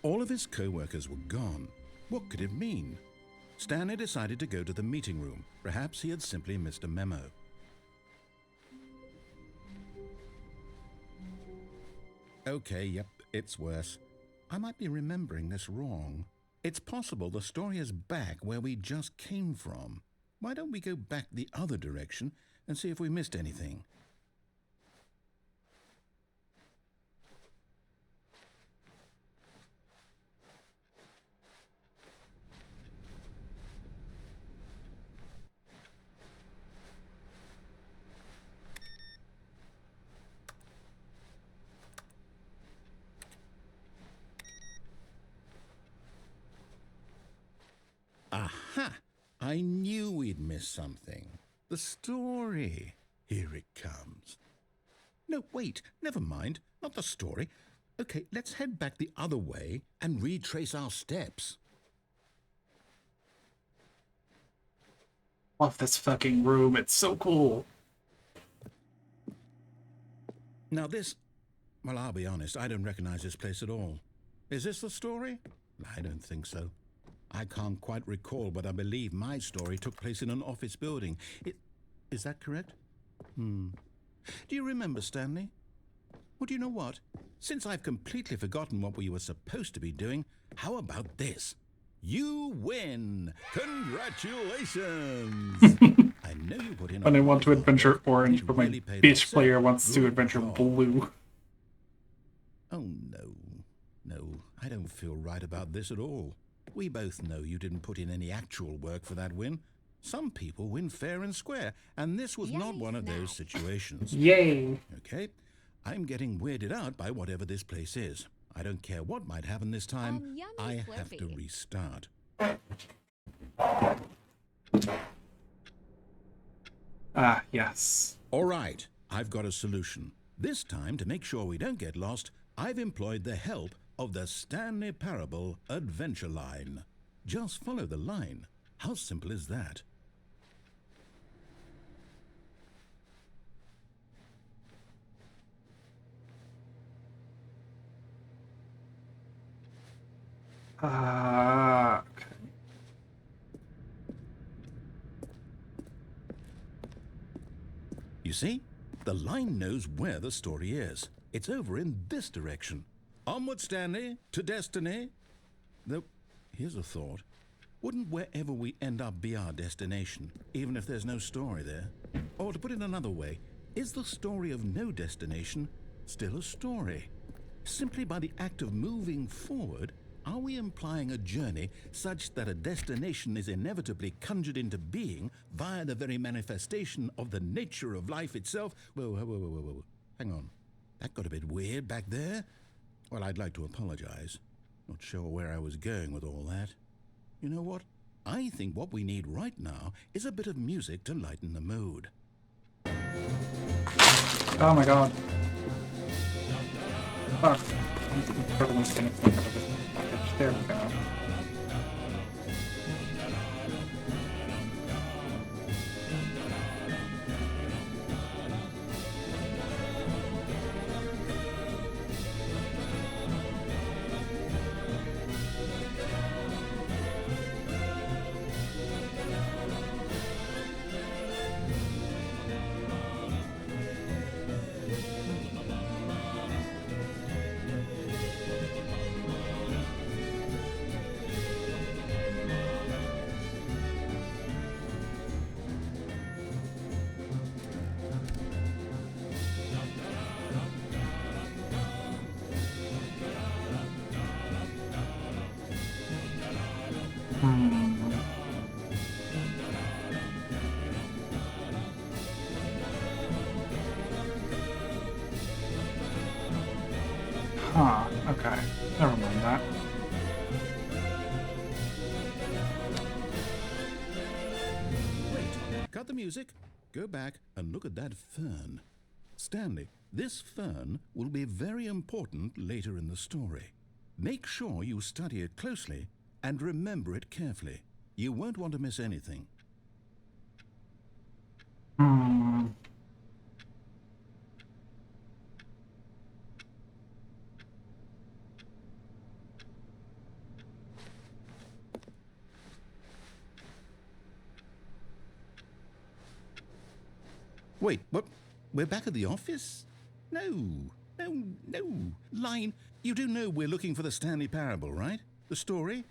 All of his co-workers were gone. What could it mean? Stanley decided to go to the meeting room. Perhaps he had simply missed a memo. Okay, yep, it's worse. I might be remembering this wrong. It's possible the story is back where we just came from. Why don't we go back the other direction and see if we missed anything? Aha! I knew we'd miss something. The story. Here it comes. No, wait, never mind. Not the story. Okay, let's head back the other way and retrace our steps. Love this fucking room. It's so cool. Now this... Well, I'll be honest, I don't recognize this place at all. Is this the story? I don't think so. I can't quite recall, but I believe my story took place in an office building. Is that correct? Do you remember, Stanley? Well, do you know what? Since I've completely forgotten what we were supposed to be doing, how about this? You win! Congratulations! I know you put in When I a want to lot of adventure work. orange, You but my really paid beach off. player wants to Good adventure job. blue. Oh, no, I don't feel right about this at all. We both know you didn't put in any actual work for that win. Some people win fair and square, and this was not Yummy one of those snack. situations. Yay! Okay, I'm getting weirded out by whatever this place is. I don't care what might happen this time. Yummy I have to Slurpee. restart. Ah, yes. All right, I've got a solution. This time, to make sure we don't get lost, I've employed the help of the Stanley Parable Adventure Line. Just follow the line. How simple is that? Okay. You see? The line knows where the story is. It's over in this direction. Onward, Stanley, to destiny. Though, here's a thought. Wouldn't wherever we end up be our destination, even if there's no story there? Or to put it another way, is the story of no destination still a story? Simply by the act of moving forward, are we implying a journey such that a destination is inevitably conjured into being via the very manifestation of the nature of life itself? Whoa. Hang on. That got a bit weird back there. Well, I'd like to apologize. Not sure where I was going with all that. You know what? I think what we need right now is a bit of music to lighten the mood. Oh my god. Fuck. There we go. Huh, okay. Never mind that. Wait, cut the music, go back and look at that fern. Stanley, this fern will be very important later in the story. Make sure you study it closely and remember it carefully. You won't want to miss anything. Wait, what? We're back at the office? No. Line, you do know we're looking for the Stanley Parable, right? The story?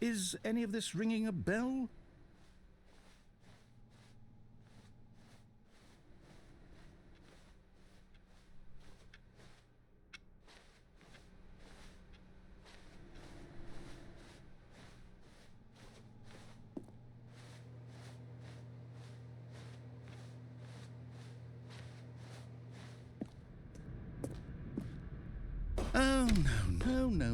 Is any of this ringing a bell? Oh,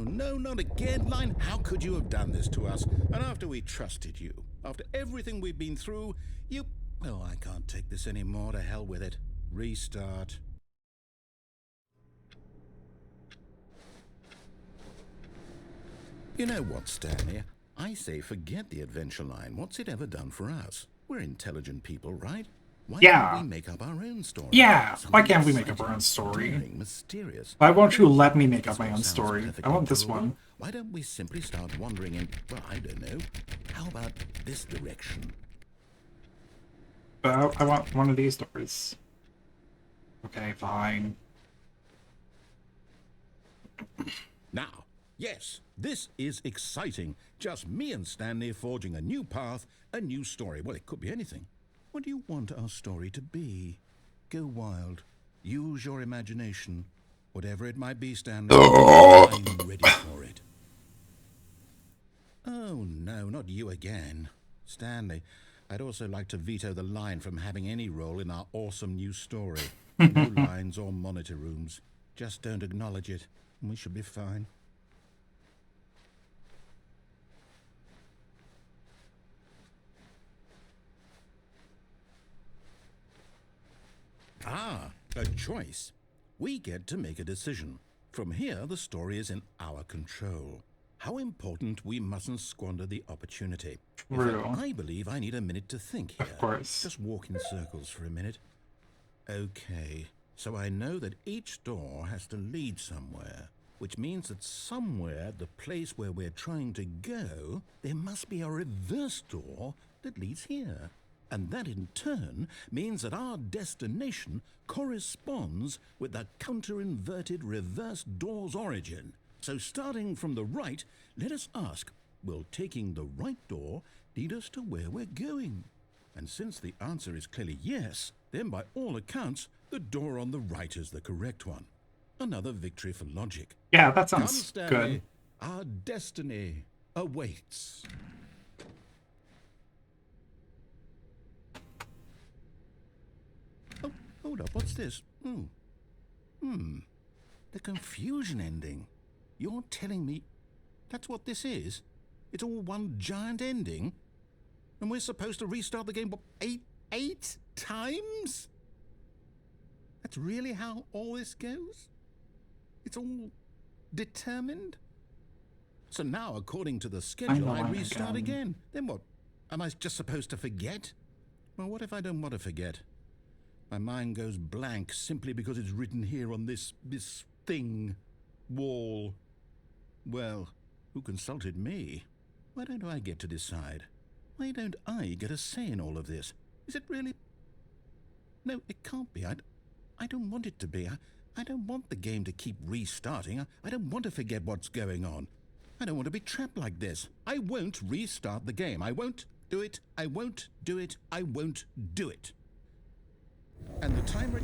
no, not again, Line. How could you have done this to us? And after we trusted you, after everything we've been through, you... Oh, I can't take this anymore. To hell with it. Restart. You know what, Stanley? I say forget the adventure line. What's it ever done for us? We're intelligent people, right? Why can't we make up our own story? Yeah, Something why can't we make exciting, up our own story? daring, mysterious. Why won't you let me make up my own story? I want this one. Why don't we simply start wandering in, well, I don't know. How about this direction? But I want one of these doors. Okay, fine. Now, yes, this is exciting. Just me and Stanley forging a new path, a new story. Well, it could be anything. What do you want our story to be? Go wild. Use your imagination. Whatever it might be, Stanley, I'm ready for it. Oh, no, not you again. Stanley, I'd also like to veto the line from having any role in our awesome new story. No lines or monitor rooms. Just don't acknowledge it, and we should be fine. Ah, a choice. We get to make a decision. From here, the story is in our control. How important we mustn't squander the opportunity. In fact, I believe I need a minute to think here. Of course. Just walk in circles for a minute. Okay, so I know that each door has to lead somewhere, which means that somewhere, the place where we're trying to go, there must be a reverse door that leads here. And that in turn means that our destination corresponds with the counter-inverted reverse door's origin. So starting from the right, let us ask, will taking the right door lead us to where we're going? And since the answer is clearly yes, then by all accounts, the door on the right is the correct one. Another victory for logic. Yeah, that sounds Come, Stanley. good. Our destiny awaits. Oh, hold up, what's this? The confusion ending. You're telling me that's what this is? It's all one giant ending? And we're supposed to restart the game, what, eight times? That's really how all this goes? It's all determined? So now, according to the schedule, I restart again. Then what? Am I just supposed to forget? Well, what if I don't want to forget? My mind goes blank simply because it's written here on this thing, wall. Well, who consulted me? Why don't I get to decide? Why don't I get a say in all of this? Is it really? No, it can't be. I don't want it to be. I don't want the game to keep restarting. I don't want to forget what's going on. I don't want to be trapped like this. I won't restart the game. I won't do it. I won't do it. I won't do it. And the timer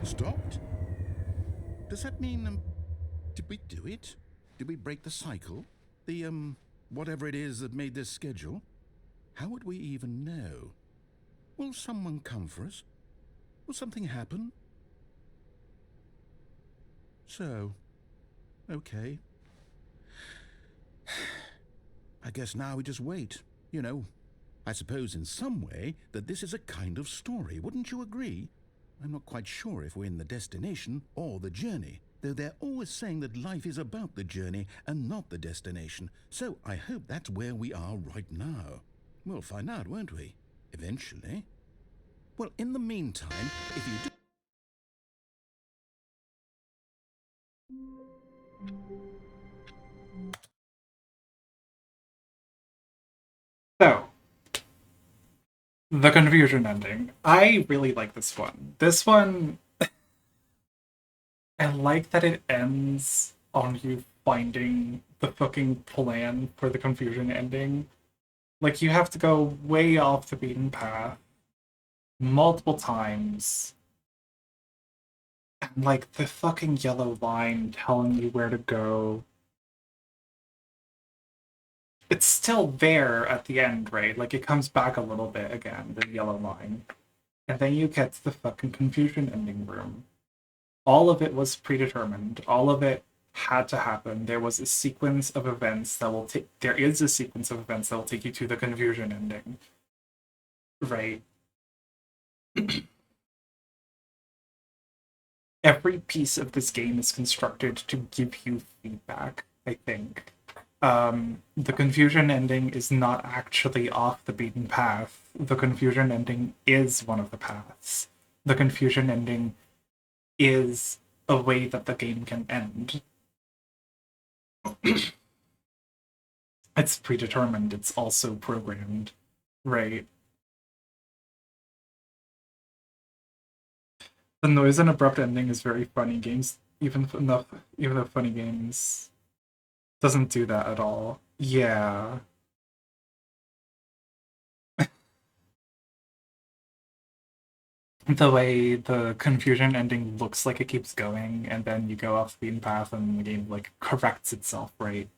stopped? Does that mean, did we do it? Did we break the cycle? The, whatever it is that made this schedule? How would we even know? Will someone come for us? Will something happen? So, okay. I guess now we just wait. You know, I suppose in some way that this is a kind of story. Wouldn't you agree? I'm not quite sure if we're in the destination or the journey, though they're always saying that life is about the journey and not the destination. So I hope that's where we are right now. We'll find out, won't we? Eventually. Well, in the meantime, if you do... So, the confusion ending. I really like this one. This one, I like that it ends on you finding the fucking plan for the confusion ending. Like, you have to go way off the beaten path multiple times. And, like, the fucking yellow line telling you where to go. It's still there at the end, right? Like, it comes back a little bit again, the yellow line. And then you get to the fucking confusion ending room. All of it was predetermined. All of it had to happen. There was a sequence of events that will take... There is a sequence of events that will take you to the confusion ending. Right? Every piece of this game is constructed to give you feedback, I think. The confusion ending is not actually off the beaten path. The confusion ending is one of the paths. The confusion ending is a way that the game can end. It's predetermined. It's also programmed, right? The noise and abrupt ending is very funny. Games, even though funny games doesn't do that at all. Yeah. The way the confusion ending looks like it keeps going, and then you go off the beaten path, and the game like corrects itself, right?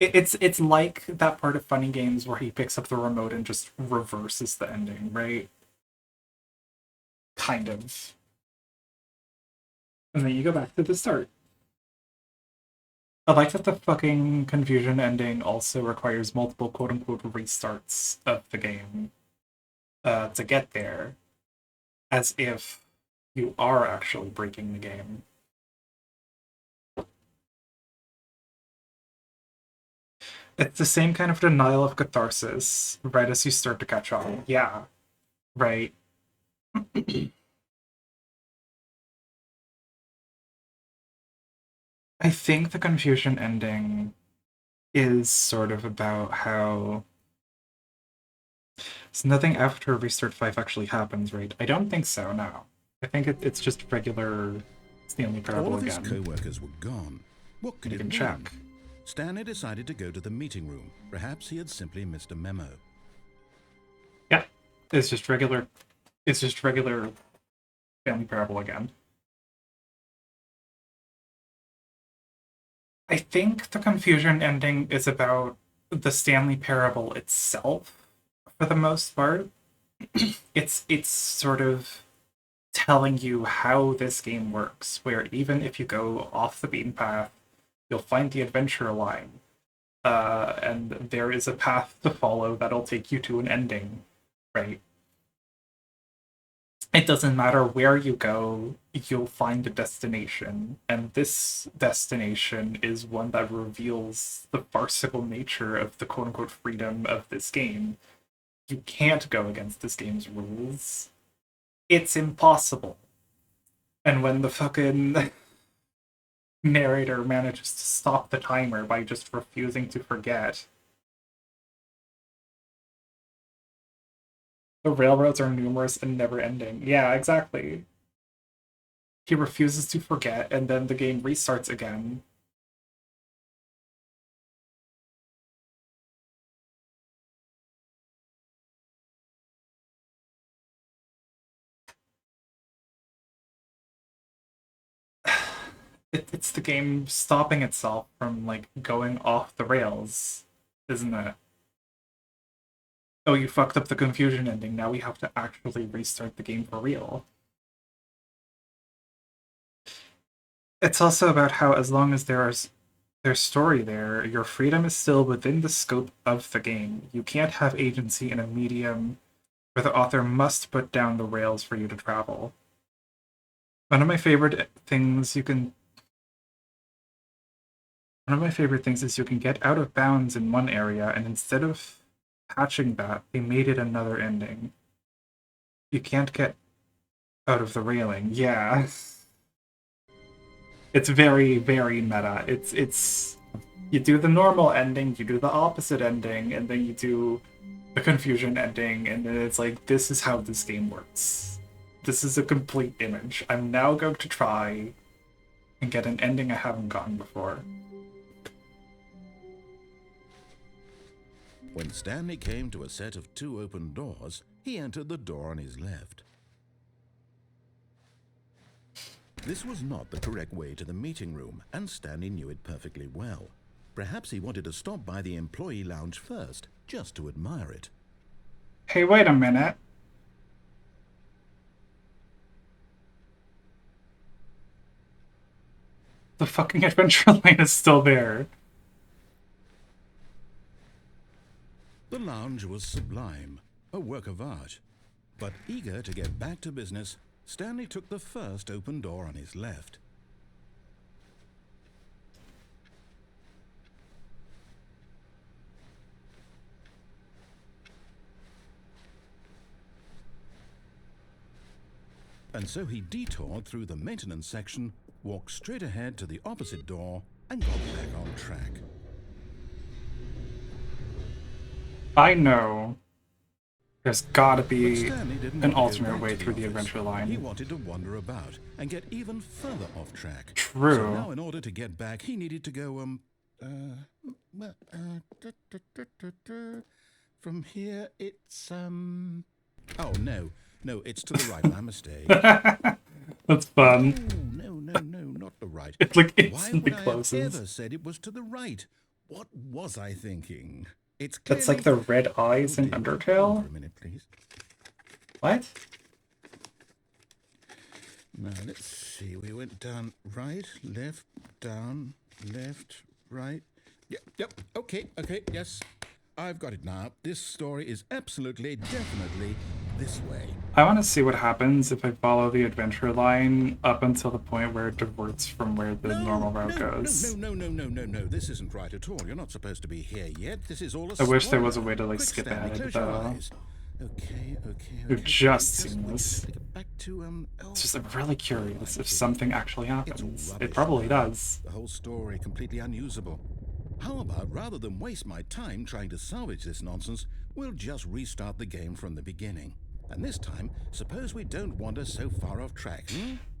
It's like that part of funny games where he picks up the remote and just reverses the ending, right? Kind of. And then you go back to the start. I like that the fucking confusion ending also requires multiple quote-unquote restarts of the game to get there, as if you are actually breaking the game. It's the same kind of denial of catharsis right as you start to catch on. Yeah, right. I think the confusion ending is sort of about how so nothing after Restart 5 actually happens, right? I don't think so, no. I think it's just regular Stanley Parable All of his again. co-workers were gone. What could You it can be? check. Stanley decided to go to the meeting room. Perhaps he had simply missed a memo. Yeah, it's just regular Stanley Parable again. I think the confusion ending is about the Stanley Parable itself, for the most part. It's sort of telling you how this game works, where even if you go off the beaten path, you'll find the adventure line. And there is a path to follow that'll take you to an ending, right? It doesn't matter where you go, you'll find a destination. And this destination is one that reveals the farcical nature of the quote unquote freedom of this game. You can't go against this game's rules. It's impossible. And when the fucking narrator manages to stop the timer by just refusing to forget, the railroads are numerous and never ending. Yeah, exactly. He refuses to forget, and then the game restarts again. It's the game stopping itself from, like, going off the rails, isn't it? Oh, you fucked up the confusion ending. Now we have to actually restart the game for real. It's also about how, as long as there's story there, your freedom is still within the scope of the game. You can't have agency in a medium where the author must put down the rails for you to travel. One of my favorite things you can One of my favorite things is you can get out of bounds in one area, and instead of patching that, they made it another ending. You can't get out of the railing. Yeah. It's very, very meta. It's you do the normal ending, you do the opposite ending, and then you do the confusion ending, and then it's like, this is how this game works. This is a complete image. I'm now going to try and get an ending I haven't gotten before. When Stanley came to a set of 2 open doors, he entered the door on his left. This was not the correct way to the meeting room, and Stanley knew it perfectly well. Perhaps he wanted to stop by the employee lounge first, just to admire it. Hey, wait a minute. The fucking adventure line is still there. The lounge was sublime, a work of art. But eager to get back to business, Stanley took the first open door on his left. And so he detoured through the maintenance section, walked straight ahead to the opposite door, and got back on track. I know there's gotta be Stanley didn't an want to go alternate back way to through the office. adventure He line. wanted to wander about and get even further off track. True. So now, in order to get back, he needed to go, from here, it's, oh, no, it's to the right, my mistake. That's fun. No, not the right. It like Why instantly would I have closes. ever said it was to the right? What was I thinking? It's That's clearly... like the red eyes in dear. Hold Undertale. for a minute, please. What? Now, let's see. We went down right, left, down, left, right. Yep. Okay, yes. I've got it now. This story is absolutely, definitely this way. I want to see what happens if I follow the adventure line up until the point where it diverts from where the normal route goes. No. This isn't right at all. You're not supposed to be here yet. This is all a I wish there was a spoiler. way to like Quick, skip Stanley, ahead, close your though. eyes. Okay. We've just seen wait, this. get back to, It's just, I'm really curious if something actually happens. rubbish, It probably man. does. The whole story completely unusable. How about, rather than waste my time trying to salvage this nonsense, we'll just restart the game from the beginning. And this time, suppose we don't wander so far off track,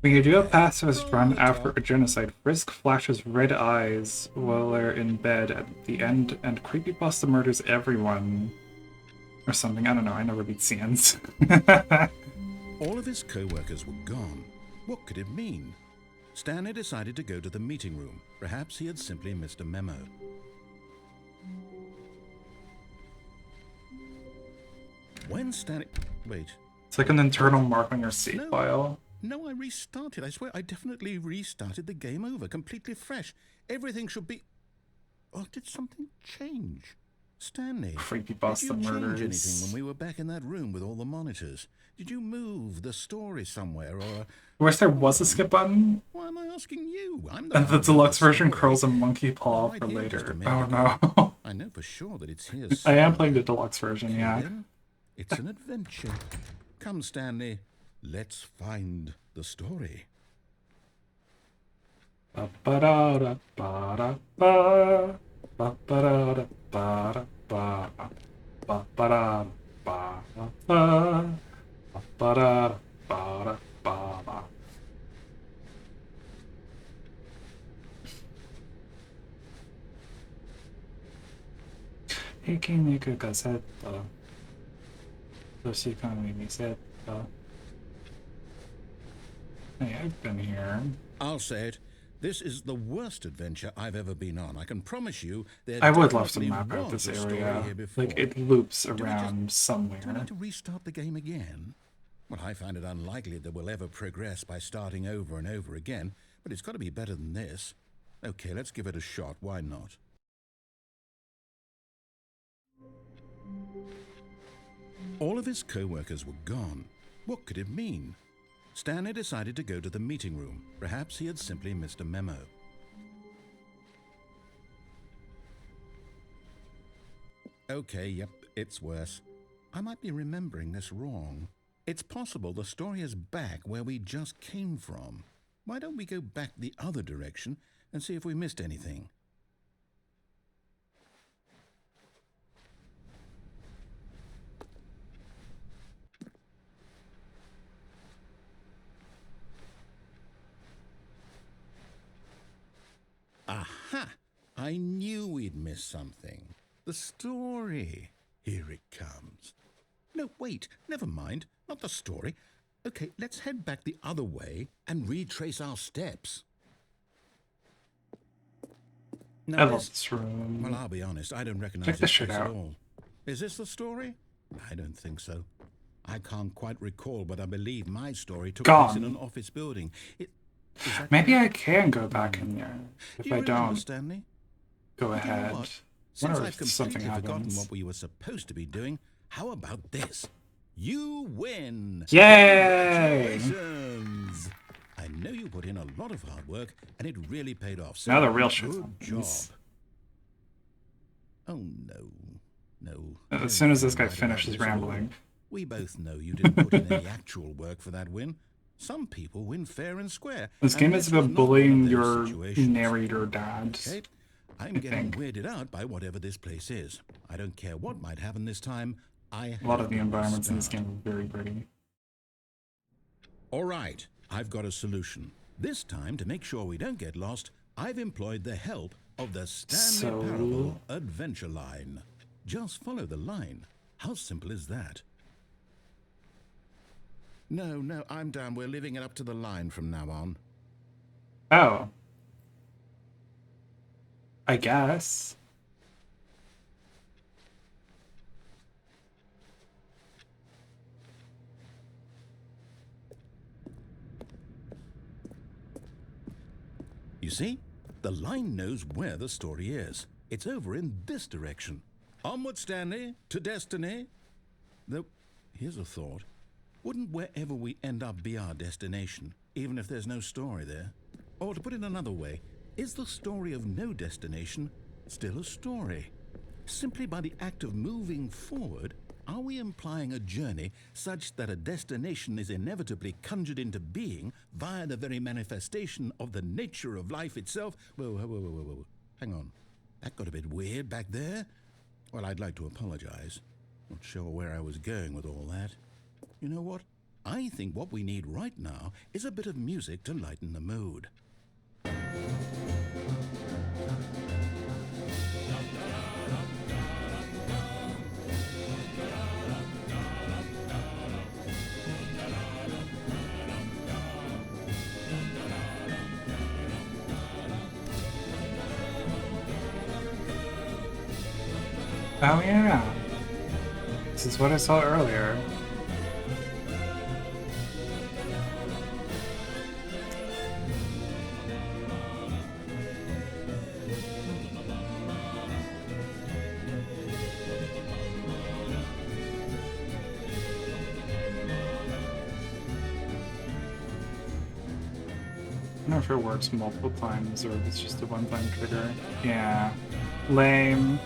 When you do a pacifist run after a genocide, Frisk flashes red eyes while they're in bed at the end, and Creepypasta murders everyone. Or something, I don't know, I never beat CNs. All of his co-workers were gone. What could it mean? Stanley decided to go to the meeting room. Perhaps he had simply missed a memo. When Stanley... Wait. It's like an internal mark on your save No. file. No, I restarted. I swear I definitely restarted the game over, completely fresh. Everything should be... Oh, did something change? Stanley, Creepy did Boston you change murders. anything when we were back in that room with all the monitors? Did you move the story somewhere, or... I wish there was a skip button. Why am I asking you? I'm the And the one who deluxe wrote the version story. curls a monkey It's paw right for here just later. a minute Oh ago. no. I know for sure that it's here I am somewhere. playing the deluxe version, Okay, yeah. then. It's an adventure. Come, Stanley. Let's find the story. Ba-ba-da-da-ba-da-ba. Ba-ba-da-da-ba-da-ba. Ba-ba-da-ba-da-ba. Ba-ba-da-ba-da-ba. Ikinika gazetta. Toshikami misetta. Hey, I've been here. I'll say it. This is the worst adventure I've ever been on. I can promise you there I would love to definitely map out was this a story area. here before. Like, it loops we just- around Do we somewhere. need to restart the game again? Well, I find it unlikely that we'll ever progress by starting over and over again, but it's got to be better than this. Okay, let's give it a shot. Why not? All of his co-workers were gone. What could it mean? Stanley decided to go to the meeting room. Perhaps he had simply missed a memo. Okay, yep, it's worse. I might be remembering this wrong. It's possible the story is back where we just came from. Why don't we go back the other direction and see if we missed anything? Aha! I knew we'd miss something. The story. Here it comes. No, wait, never mind. Not the story. Okay, let's head back the other way and retrace our steps. Now, I love this room. well, I'll be honest, I don't recognize Check this this shit place at out. all. Is this the story? I don't think so. I can't quite recall, but I believe my story took place in Gone. an office building. Is that Maybe correct? I can go back in there. Do If you I remember, don't, Stanley? go You know ahead. what? Since Wonder I've if something completely forgotten happens. what we were supposed to be doing, how about this? You win! Yay! Congratulations! I know you put in a lot of hard work, and it really paid off. So Now the real shit good job. happens. Oh, no. No. As soon as this guy Don't feel bad about finishes this at all. rambling. We both know you didn't put in any actual work for that win. Some people win fair and square. This and game is this was about not one of bullying those your situations. narrator dad. Okay, I'm I getting think. weirded out by whatever this place is. I don't care what might happen this time. I A lot of the have environments in this start. game are very pretty. All right, I've got a solution. This time, to make sure we don't get lost, I've employed the help of the Stanley Parable Adventure Line. Just follow the line. How simple is that? No, I'm down. We're leaving it up to the line from now on. Oh. I guess. You see? The line knows where the story is. It's over in this direction. Onward, Stanley, to destiny. Though, here's a thought. Wouldn't wherever we end up be our destination, even if there's no story there? Or to put it another way, is the story of no destination still a story? Simply by the act of moving forward, are we implying a journey such that a destination is inevitably conjured into being via the very manifestation of the nature of life itself? Whoa. Hang on. That got a bit weird back there. Well, I'd like to apologize. Not sure where I was going with all that. You know what? I think what we need right now is a bit of music to lighten the mood. Oh yeah. This is what I saw earlier. know if it works multiple times or if it's just a one-time trigger. Yeah. Lame.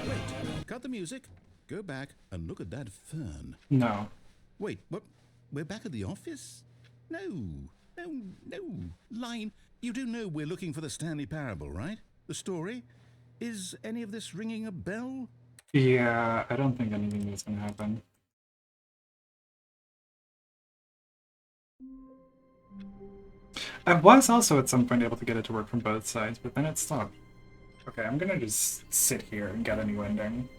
Wait, cut the music, go back and look at that fern. No. Wait, what? We're back at the office? No. Line, you do know we're looking for the Stanley Parable, right? The story? Is any of this ringing a bell? Yeah, I don't think anything is gonna happen. I was also at some point able to get it to work from both sides, but then it stopped. Okay, I'm gonna just sit here and get a new ending.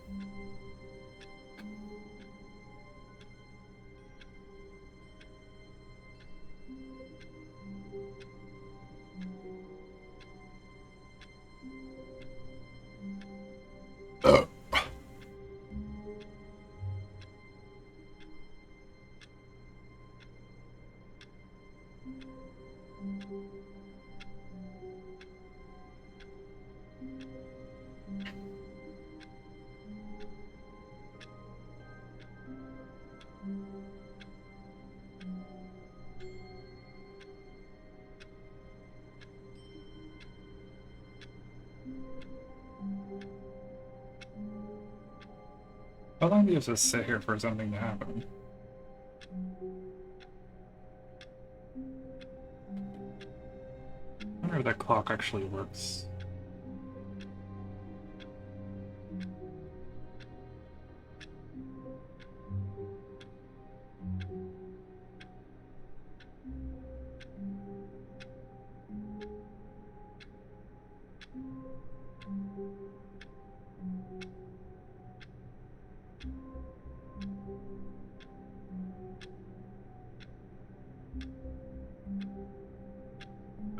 How long do you have to sit here for something to happen? I wonder if that clock actually works.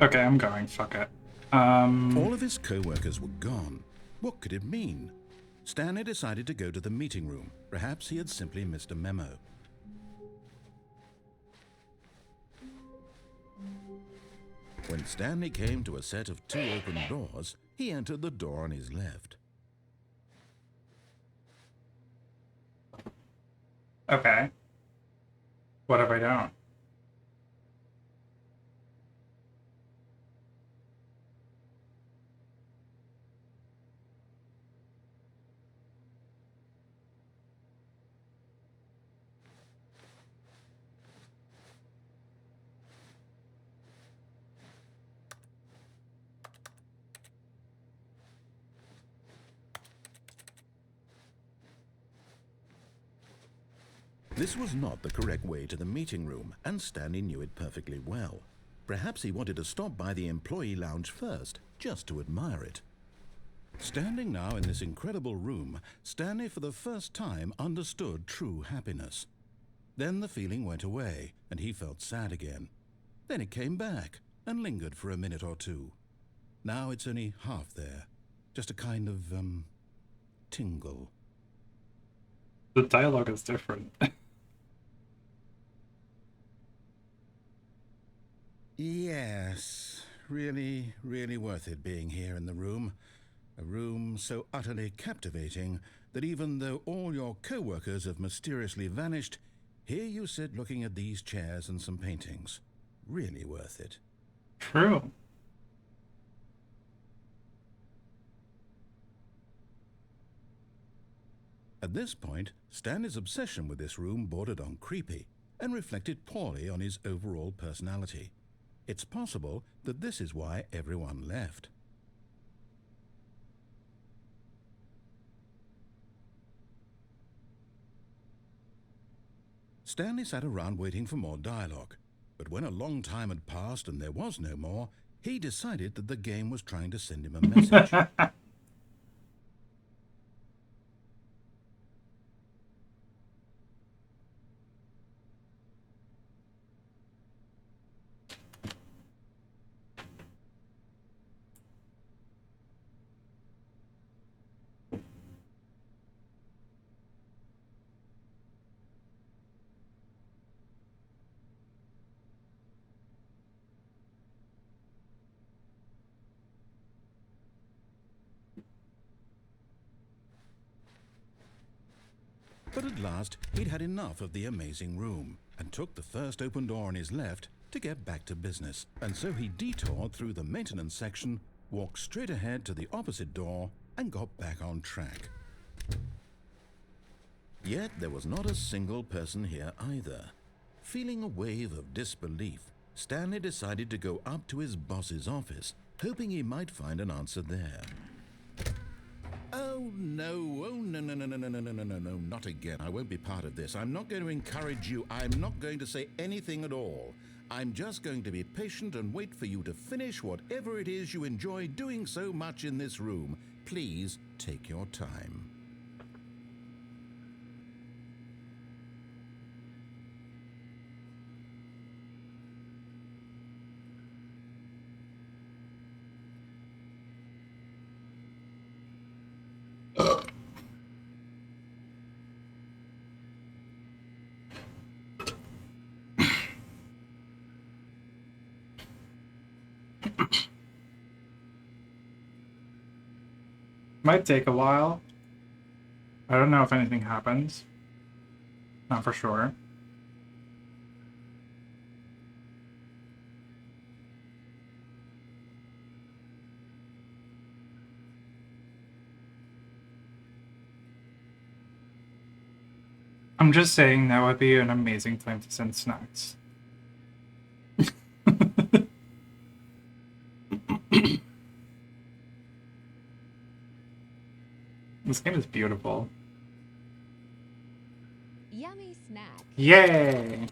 Okay, I'm going. Fuck it. All of his co-workers were gone. What could it mean? Stanley decided to go to the meeting room. Perhaps he had simply missed a memo. When Stanley came to a set of 2 open doors, he entered the door on his left. Okay. What if I don't? This was not the correct way to the meeting room, and Stanley knew it perfectly well. Perhaps he wanted to stop by the employee lounge first, just to admire it. Standing now in this incredible room, Stanley for the first time understood true happiness. Then the feeling went away, and he felt sad again. Then it came back, and lingered for a minute or two. Now it's only half there. Just a kind of, tingle. The dialogue is different. Yes, really worth it being here in the room. A room so utterly captivating that even though all your co-workers have mysteriously vanished, here you sit looking at these chairs and some paintings. Really worth it. True. At this point, Stanley's obsession with this room bordered on creepy and reflected poorly on his overall personality. It's possible that this is why everyone left. Stanley sat around waiting for more dialogue, but when a long time had passed and there was no more, he decided that the game was trying to send him a message. But at last, he'd had enough of the amazing room, and took the first open door on his left to get back to business. And so he detoured through the maintenance section, walked straight ahead to the opposite door, and got back on track. Yet there was not a single person here either. Feeling a wave of disbelief, Stanley decided to go up to his boss's office, hoping he might find an answer there. Oh no, no, not again. I won't be part of this. I'm not going to encourage you. I'm not going to say anything at all. I'm just going to be patient and wait for you to finish whatever it is you enjoy doing so much in this room. Please take your time. Might take a while. I don't know if anything happens. Not for sure. I'm just saying that would be an amazing time to send snacks. This game is beautiful. Yummy snack. Yay!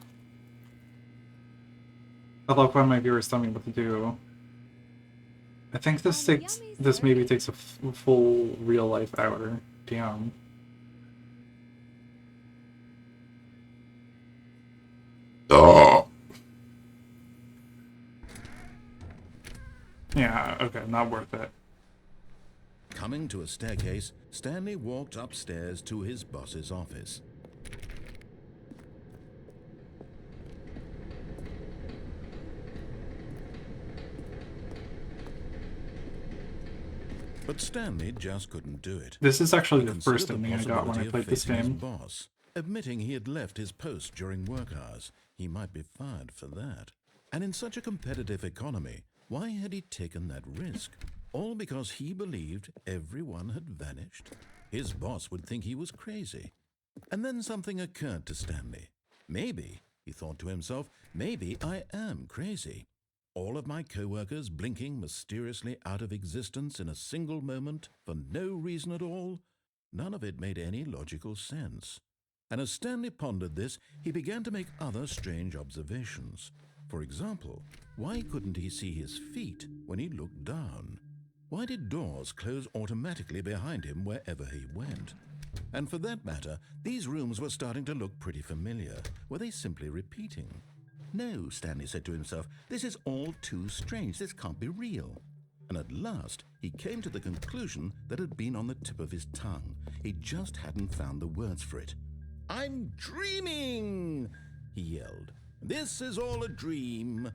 I love when my viewers tell me what to do. I think this maybe takes a full real life hour. Damn. Oh. Yeah, okay, not worth it. Coming to a staircase, Stanley walked upstairs to his boss's office. But Stanley just couldn't do it. This is actually the Consider first ending I got when I possibility of played this facing his game. boss, admitting he had left his post during work hours. He might be fired for that. And in such a competitive economy, why had he taken that risk? All because he believed everyone had vanished? His boss would think he was crazy. And then something occurred to Stanley. Maybe, he thought to himself, maybe I am crazy. All of my co-workers blinking mysteriously out of existence in a single moment for no reason at all? None of it made any logical sense. And as Stanley pondered this, he began to make other strange observations. For example, why couldn't he see his feet when he looked down? Why did doors close automatically behind him wherever he went? And for that matter, these rooms were starting to look pretty familiar. Were they simply repeating? No, Stanley said to himself, this is all too strange. This can't be real. And at last, he came to the conclusion that had been on the tip of his tongue. He just hadn't found the words for it. I'm dreaming, he yelled. This is all a dream.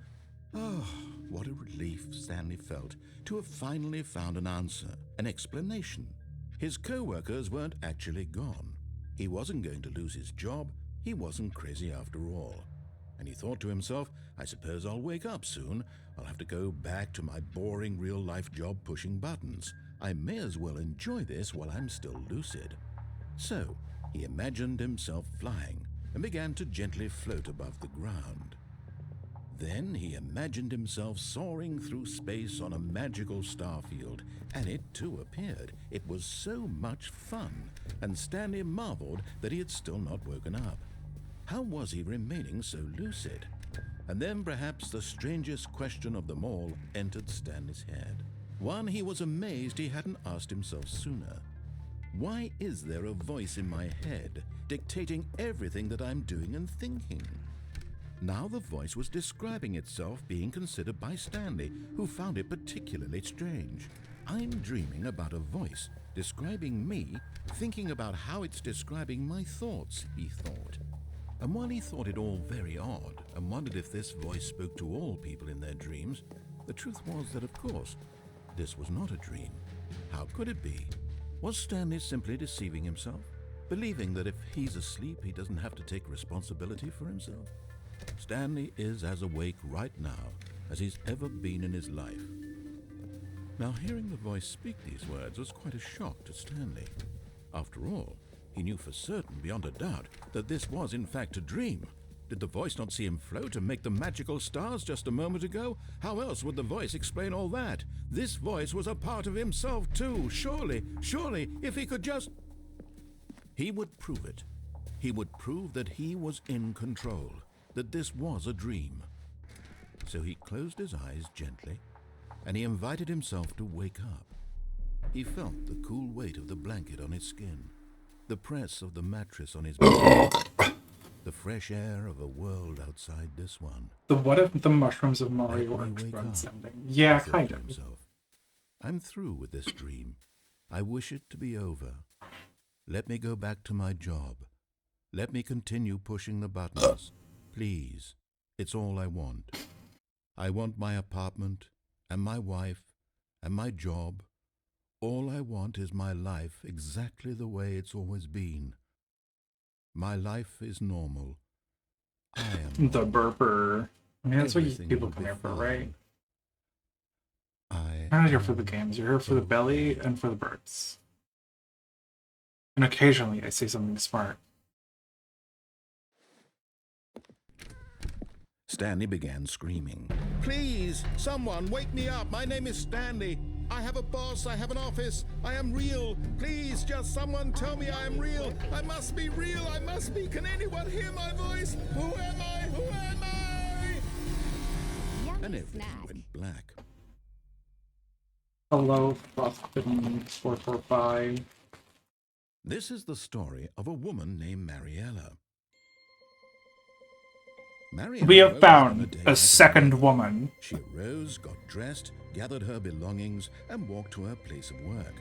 Oh, what a relief Stanley felt to have finally found an answer, an explanation. His co-workers weren't actually gone. He wasn't going to lose his job. He wasn't crazy after all. And he thought to himself, I suppose I'll wake up soon. I'll have to go back to my boring real-life job pushing buttons. I may as well enjoy this while I'm still lucid. So, he imagined himself flying and began to gently float above the ground. Then he imagined himself soaring through space on a magical starfield, and it too appeared. It was so much fun, and Stanley marveled that he had still not woken up. How was he remaining so lucid? And then perhaps the strangest question of them all entered Stanley's head. One he was amazed he hadn't asked himself sooner. Why is there a voice in my head dictating everything that I'm doing and thinking? Now the voice was describing itself being considered by Stanley, who found it particularly strange. I'm dreaming about a voice describing me, thinking about how it's describing my thoughts, he thought. And while he thought it all very odd and wondered if this voice spoke to all people in their dreams, the truth was that, of course, this was not a dream. How could it be? Was Stanley simply deceiving himself? believing that if he's asleep, he doesn't have to take responsibility for himself. Stanley is as awake right now as he's ever been in his life. Now, hearing the voice speak these words was quite a shock to Stanley. After all, he knew for certain, beyond a doubt, that this was in fact a dream. Did the voice not see him float and make the magical stars just a moment ago? How else would the voice explain all that? This voice was a part of himself too. Surely, if he could just... He would prove it. He would prove that he was in control, that this was a dream. So he closed his eyes gently, and he invited himself to wake up. He felt the cool weight of the blanket on his skin, the press of the mattress on his back, the fresh air of a world outside this one. The what if the mushrooms of Mario Let me wake are up, sending? Yeah, he thought kind to of. himself. I'm through with this dream. I wish it to be over. Let me go back to my job. Let me continue pushing the buttons. Please. It's all I want. I want my apartment, and my wife, and my job. All I want is my life exactly the way it's always been. My life is normal. I am The normal. burper. I mean, that's what Everything people will come be here for, fine. right? I You're not here for am the games. You're here for the belly okay. and for the birds. And occasionally I say something smart. Stanley began screaming. Please, someone, wake me up. My name is Stanley. I have a boss. I have an office. I am real. Please, just someone tell me I am real. I must be real. I must be. Can anyone hear my voice? Who am I? Who am I? And everything went black. Hello, Frostbitten445. This is the story of a woman named Mariella. Mariella We have woke up on found day a like second any other. woman. She arose, got dressed, gathered her belongings, and walked to her place of work.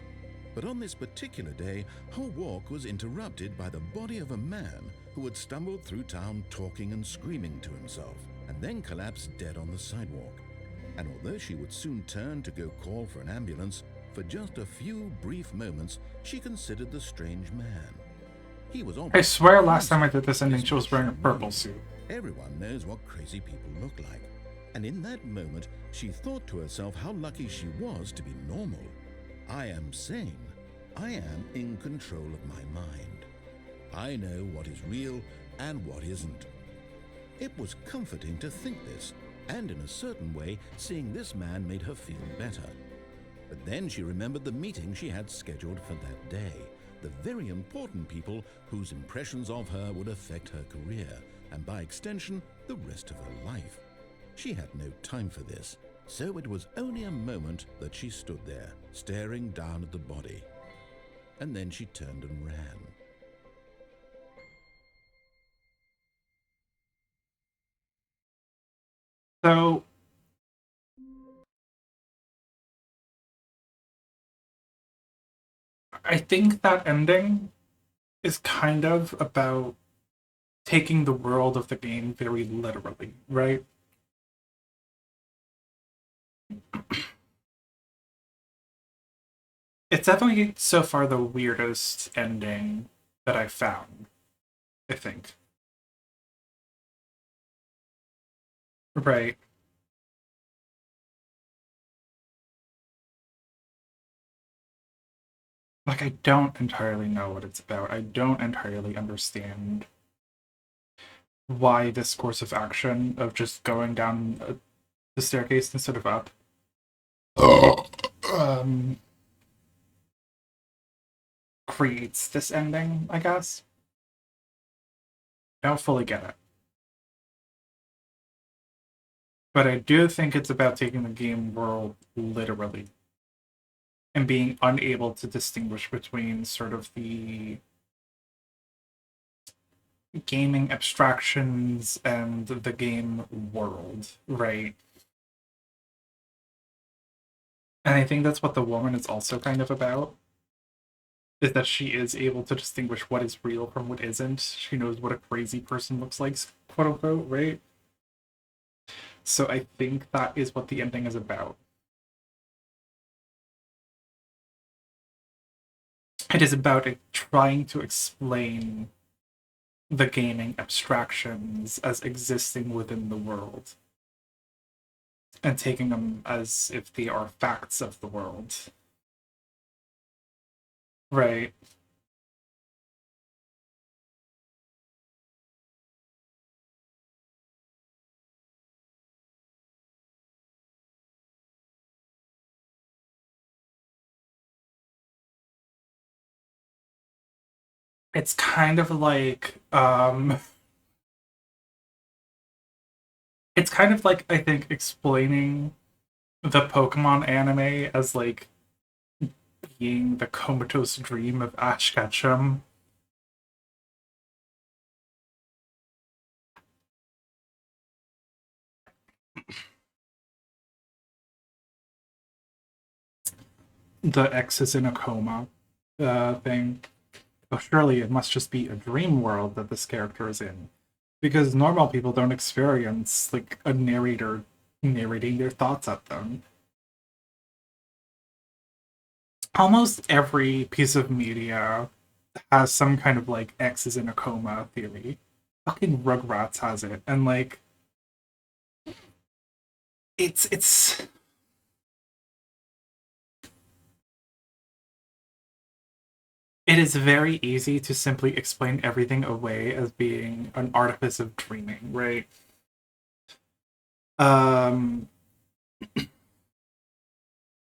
But on this particular day, her walk was interrupted by the body of a man who had stumbled through town talking and screaming to himself, and then collapsed dead on the sidewalk. And although she would soon turn to go call for an ambulance, for just a few brief moments, she considered the strange man. He was I obviously swear last time I crazy, did this but ending this she was much wearing a she purple knew. suit. Everyone knows what crazy people look like. And in that moment, she thought to herself how lucky she was to be normal. I am sane. I am in control of my mind. I know what is real and what isn't. It was comforting to think this, and in a certain way, seeing this man made her feel better. But then she remembered the meeting she had scheduled for that day, the very important people whose impressions of her would affect her career, and by extension, the rest of her life. She had no time for this, so it was only a moment that she stood there, staring down at the body. And then she turned and ran. So, I think that ending is kind of about taking the world of the game very literally, right? It's definitely so far the weirdest ending that I've found, I think. Right. Like, I don't entirely know what it's about. I don't entirely understand why this course of action of just going down the staircase instead of up um, creates this ending, I guess. I don't fully get it. But I do think it's about taking the game world literally and being unable to distinguish between sort of the gaming abstractions and the game world, right? And I think that's what the woman is also kind of about. Is that she is able to distinguish what is real from what isn't. She knows what a crazy person looks like, quote unquote, right? So I think that is what the ending is about. It is about trying to explain the gaming abstractions as existing within the world and taking them as if they are facts of the world. Right. It's kind of like it's kind of like I think explaining the Pokemon anime as like being the comatose dream of Ash Ketchum. The X is in a coma thing. So surely it must just be a dream world that this character is in. Because normal people don't experience like a narrator narrating their thoughts at them. Almost every piece of media has some kind of like X is in a coma theory. Fucking Rugrats has it. And like it's it is very easy to simply explain everything away as being an artifice of dreaming, right? Um,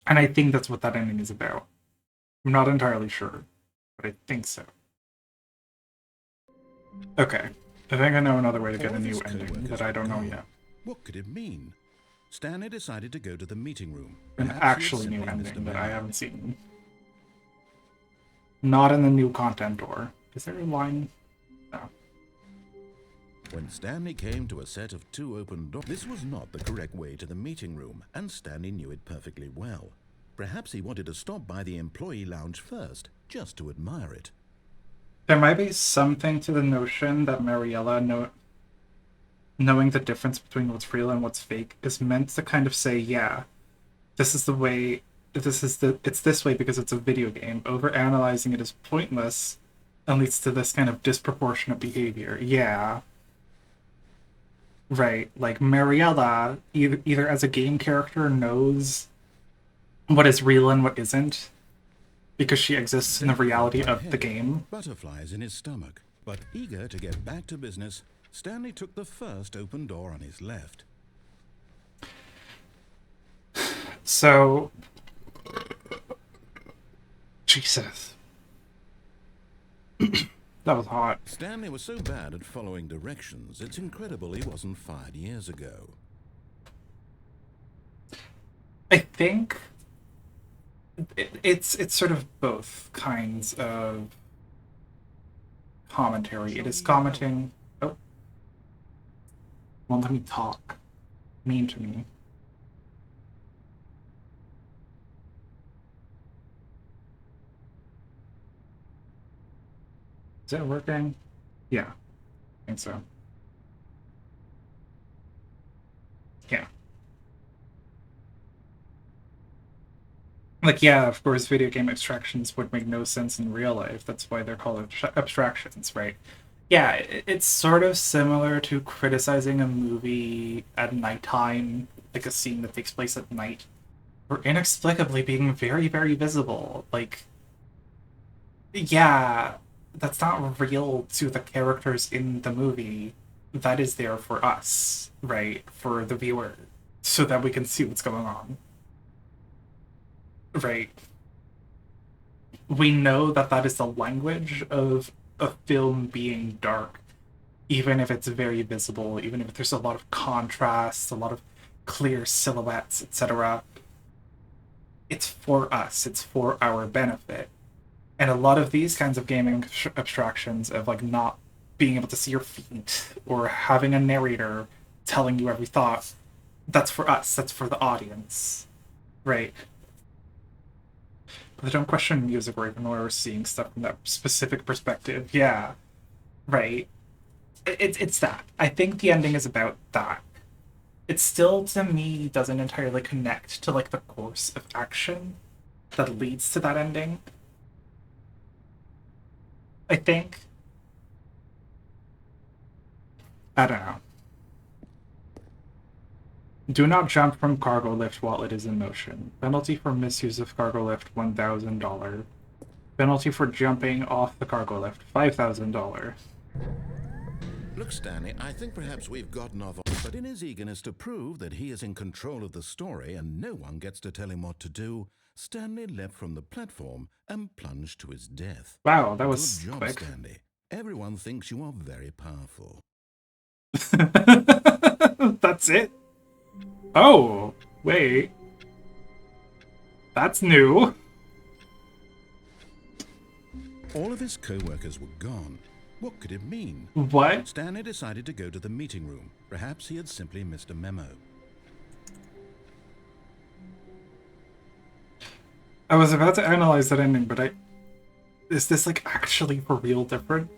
and I think that's what that ending is about. I'm not entirely sure, but I think so. Okay, I think I know another way to get All a of new his ending co-workers that I don't know were yet. gone. What could it mean? Stanley decided to go to the meeting room. An Perhaps he had actually new simply missed a ending that I memo. haven't seen. Not in the new content door. Is there a line? No. When Stanley came to a set of 2 open doors, this was not the correct way to the meeting room, and Stanley knew it perfectly well. Perhaps he wanted to stop by the employee lounge first, just to admire it. There might be something to the notion that Mariella knowing the difference between what's real and what's fake is meant to kind of say, yeah, this is the way it's this way because it's a video game. Over analyzing it is pointless and leads to this kind of disproportionate behavior. Yeah. Right. Like Mariella, either as a game character knows what is real and what isn't, because she exists in the Except for reality one of the headache, game. butterflies in his stomach. But eager to get back to business, Stanley took the first open door on his left. So Jesus. That was hot. Stanley was so bad at following directions, it's incredible he wasn't fired years ago. I think it's sort of both kinds of commentary. It is commenting. Oh, won't let me talk. Mean to me. Is it working? Yeah, I think so. Yeah. Like, yeah, of course, video game abstractions would make no sense in real life. That's why they're called abstractions, right? Yeah, it's sort of similar to criticizing a movie at nighttime, like a scene that takes place at night, for inexplicably being very, very visible. Like, yeah, that's not real to the characters in the movie. That is there for us, right? For the viewer, so that we can see what's going on. Right. We know that that is the language of a film being dark, even if it's very visible, even if there's a lot of contrast, a lot of clear silhouettes, etc. It's for us, it's for our benefit. And a lot of these kinds of gaming abstractions of like not being able to see your feet or having a narrator telling you every thought, that's for us, that's for the audience, right? But they don't question music or even when we're seeing stuff from that specific perspective. Yeah, right. It's that. I think the ending is about that. It still, to me, doesn't entirely connect to like the course of action that leads to that ending. I think. I don't know. Do not jump from cargo lift while it is in motion. Penalty for misuse of cargo lift, $1,000. Penalty for jumping off the cargo lift, $5,000. Look, Stanley, I think perhaps we've gotten off, but in his eagerness to prove that he is in control of the story and no one gets to tell him what to do, Stanley leapt from the platform and plunged to his death. Wow, that was Good job, quick. Stanley. Everyone thinks you are very powerful. That's it? Oh, wait. That's new. All of his co-workers were gone. What could it mean? What? Stanley decided to go to the meeting room. Perhaps he had simply missed a memo. I was about to analyze that ending, but is this like actually for real different?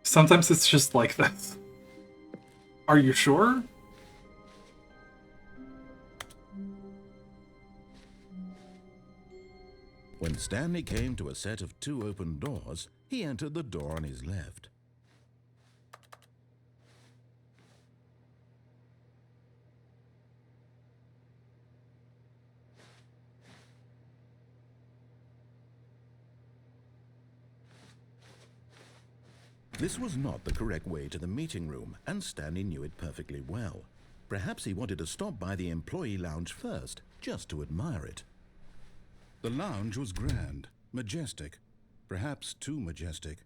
Sometimes it's just like this. Are you sure? When Stanley came to a set of 2 open doors, he entered the door on his left. This was not the correct way to the meeting room, and Stanley knew it perfectly well. Perhaps he wanted to stop by the employee lounge first, just to admire it. The lounge was grand, majestic, perhaps too majestic,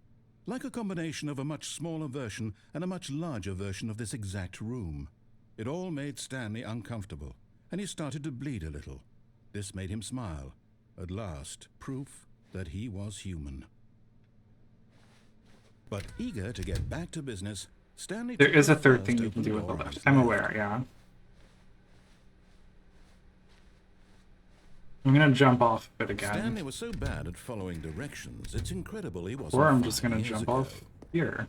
like a combination of a much smaller version and a much larger version of this exact room. It all made Stanley uncomfortable, and he started to bleed a little. This made him smile. At last, proof that he was human. But eager to get back to business, Stanley... There is a third thing you can do with the lift. I'm aware, yeah. I'm gonna jump off of it again. Stanley was so bad at following directions, it's incredible he wasn't. Or I'm just 5 gonna years jump ago. off here.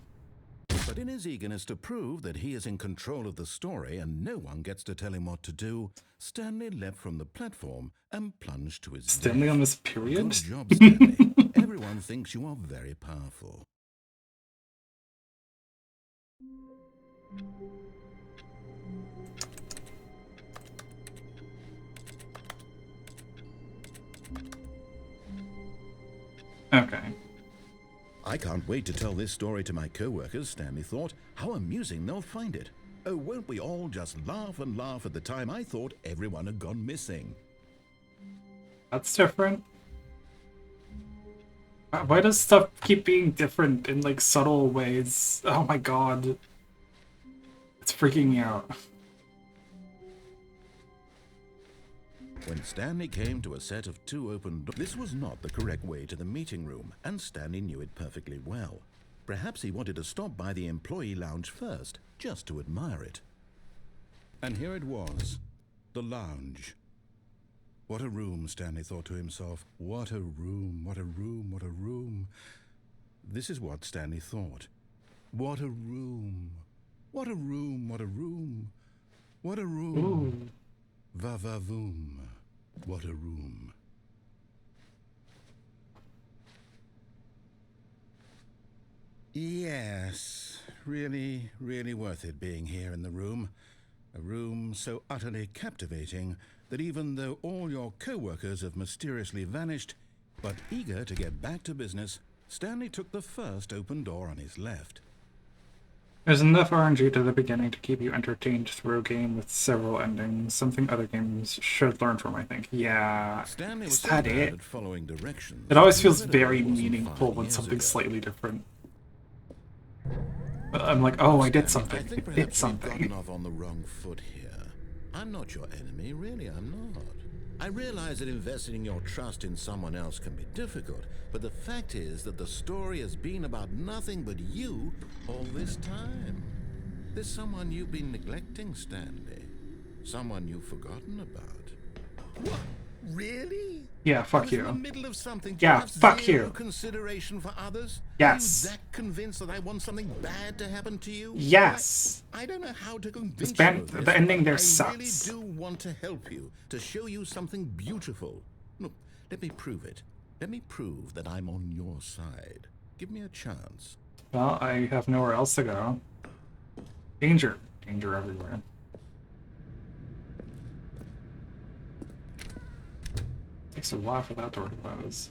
But in his eagerness to prove that he is in control of the story and no one gets to tell him what to do, Stanley leapt from the platform and plunged to his Stanley death. on this period? Good job, Stanley. Everyone thinks you are very powerful. Okay. I can't wait to tell this story to my co-workers, Stanley thought. How amusing they'll find it. Oh, won't we all just laugh and laugh at the time I thought everyone had gone missing? That's different. Why does stuff keep being different in like subtle ways? Oh my god. It's freaking me out. When Stanley came to a set of 2 open doors, this was not the correct way to the meeting room, and Stanley knew it perfectly well. Perhaps he wanted to stop by the employee lounge first, just to admire it. And here it was, the lounge. What a room, Stanley thought to himself. What a room, what a room, what a room. This is what Stanley thought. What a room. What a room, what a room. What a room. Ooh. Va-va-voom. What a room. Yes, really, really worth it being here in the room. A room so utterly captivating that even though all your co-workers have mysteriously vanished, but eager to get back to business, Stanley took the first open door on his left. There's enough RNG to the beginning to keep you entertained through a game with several endings, something other games should learn from, I think. Yeah, Stanley is was so that bad it? at following directions. It always he feels incredibly very wasn't meaningful 5 when years something's ago. slightly different. I'm like, oh, I did Stanley, something. I think I did perhaps we've something. gotten off on the wrong foot here. I'm not your enemy, really, I'm not. I realize that investing your trust in someone else can be difficult, but the fact is that the story has been about nothing but you all this time. There's someone you've been neglecting, Stanley. Someone you've forgotten about. What? Really? Yeah, I fuck was in the you. middle of something. Do you Yeah, have fuck zero you. consideration for others? Yes. Are you that convinced that I want something bad to happen to you? Yes. I don't know how to This convince you band, of this, the ending but there I really sucks. do want to help you, to show you something beautiful. Look, let me prove it. Let me prove that I'm on your side. Give me a chance. Well, I have nowhere else to go. Danger. Danger everywhere. Takes a while for that door to close.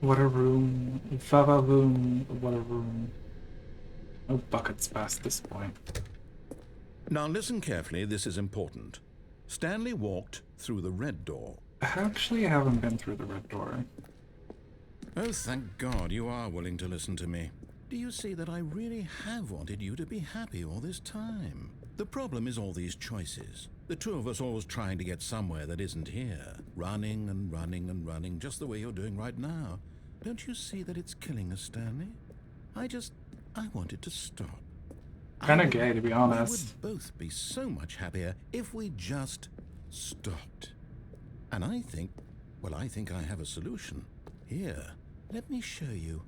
What a room. Vava-voom. What a room. No buckets past this point. Now listen carefully, this is important. Stanley walked through the red door. I actually haven't been through the red door. Oh, thank God you are willing to listen to me. Do you see that I really have wanted you to be happy all this time? The problem is all these choices. The two of us always trying to get somewhere that isn't here. Running and running and running, just the way you're doing right now. Don't you see that it's killing us, Stanley? I wanted to stop. Kinda gay, to be honest. We would both be so much happier if we just stopped. And I think I have a solution. Here, let me show you.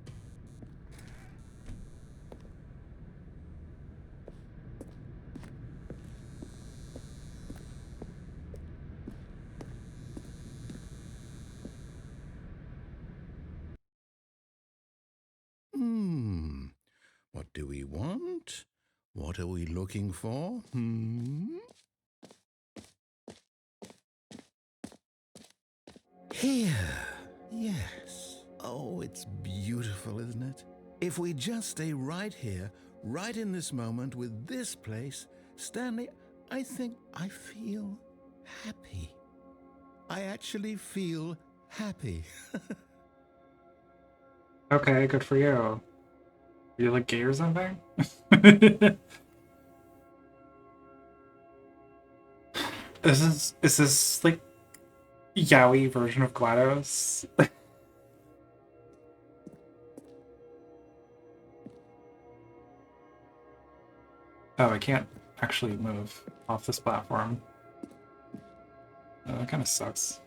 What do we want? What are we looking for? Here. Yes. Oh, it's beautiful, isn't it? If we just stay right here, right in this moment with this place, Stanley, I think I feel happy. I actually feel happy. Okay, good for you. Are you like gay or something? Is this like yaoi version of GLaDOS? Oh, I can't actually move off this platform. Oh, that kind of sucks.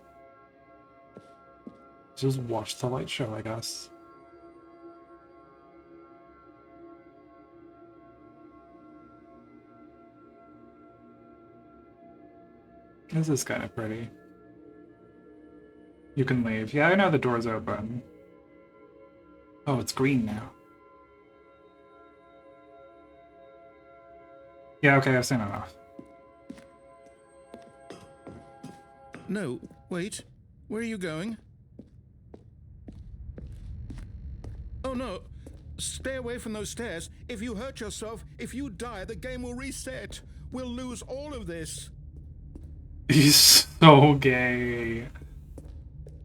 Just watch the light show, I guess. This is kind of pretty. You can leave. Yeah, I know the door's open. Oh, it's green now. Yeah, okay, I've seen enough. No, wait. Where are you going? Oh no. Stay away from those stairs. If you hurt yourself, if you die, the game will reset. We'll lose all of this. He's so gay.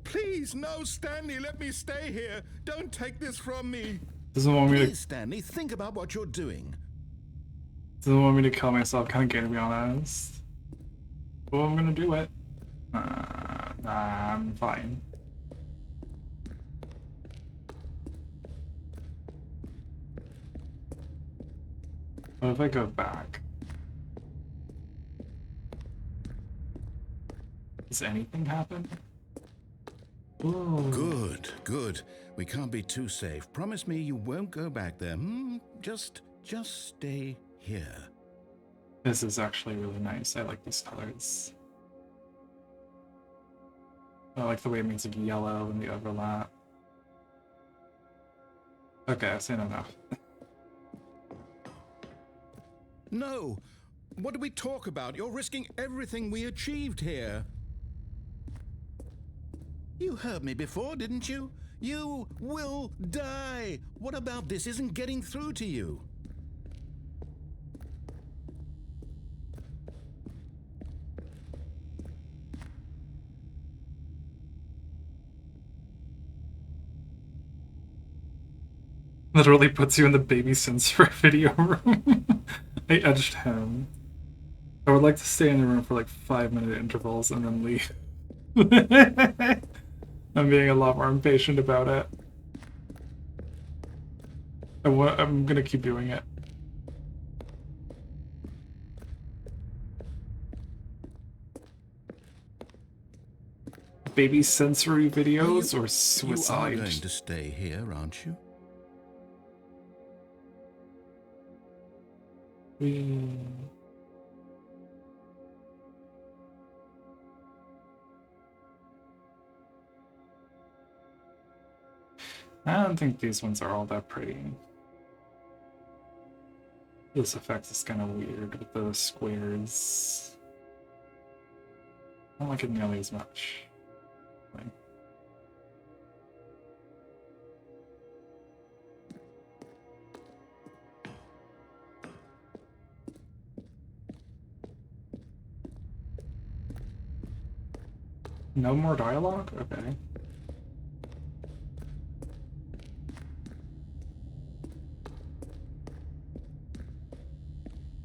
Please, no, Stanley, let me stay here. Don't take this from me. Doesn't want me to. Please, Stanley, think about what you're doing. Doesn't want me to kill myself. Kind of gay, to be honest. Well, I'm gonna do it. Nah, I'm fine. What if I go back? Does anything happen? Ooh. Good, good. We can't be too safe. Promise me you won't go back there. Just stay here. This is actually really nice. I like these colors. I like the way it makes like yellow in the overlap. Okay, I've seen enough. No! What do we talk about? You're risking everything we achieved here. You heard me before, didn't you? You will die! What about this isn't getting through to you? Literally puts you in the baby censor video room. I edged him. I would like to stay in the room for like 5-minute intervals and then leave. I'm being a lot more impatient about it. I'm gonna keep doing it. baby sensory videos or You are suicide? going to stay here, aren't you? I don't think these ones are all that pretty. This effect is kind of weird with the squares. I don't like it nearly as much. Like, no more dialogue? Okay.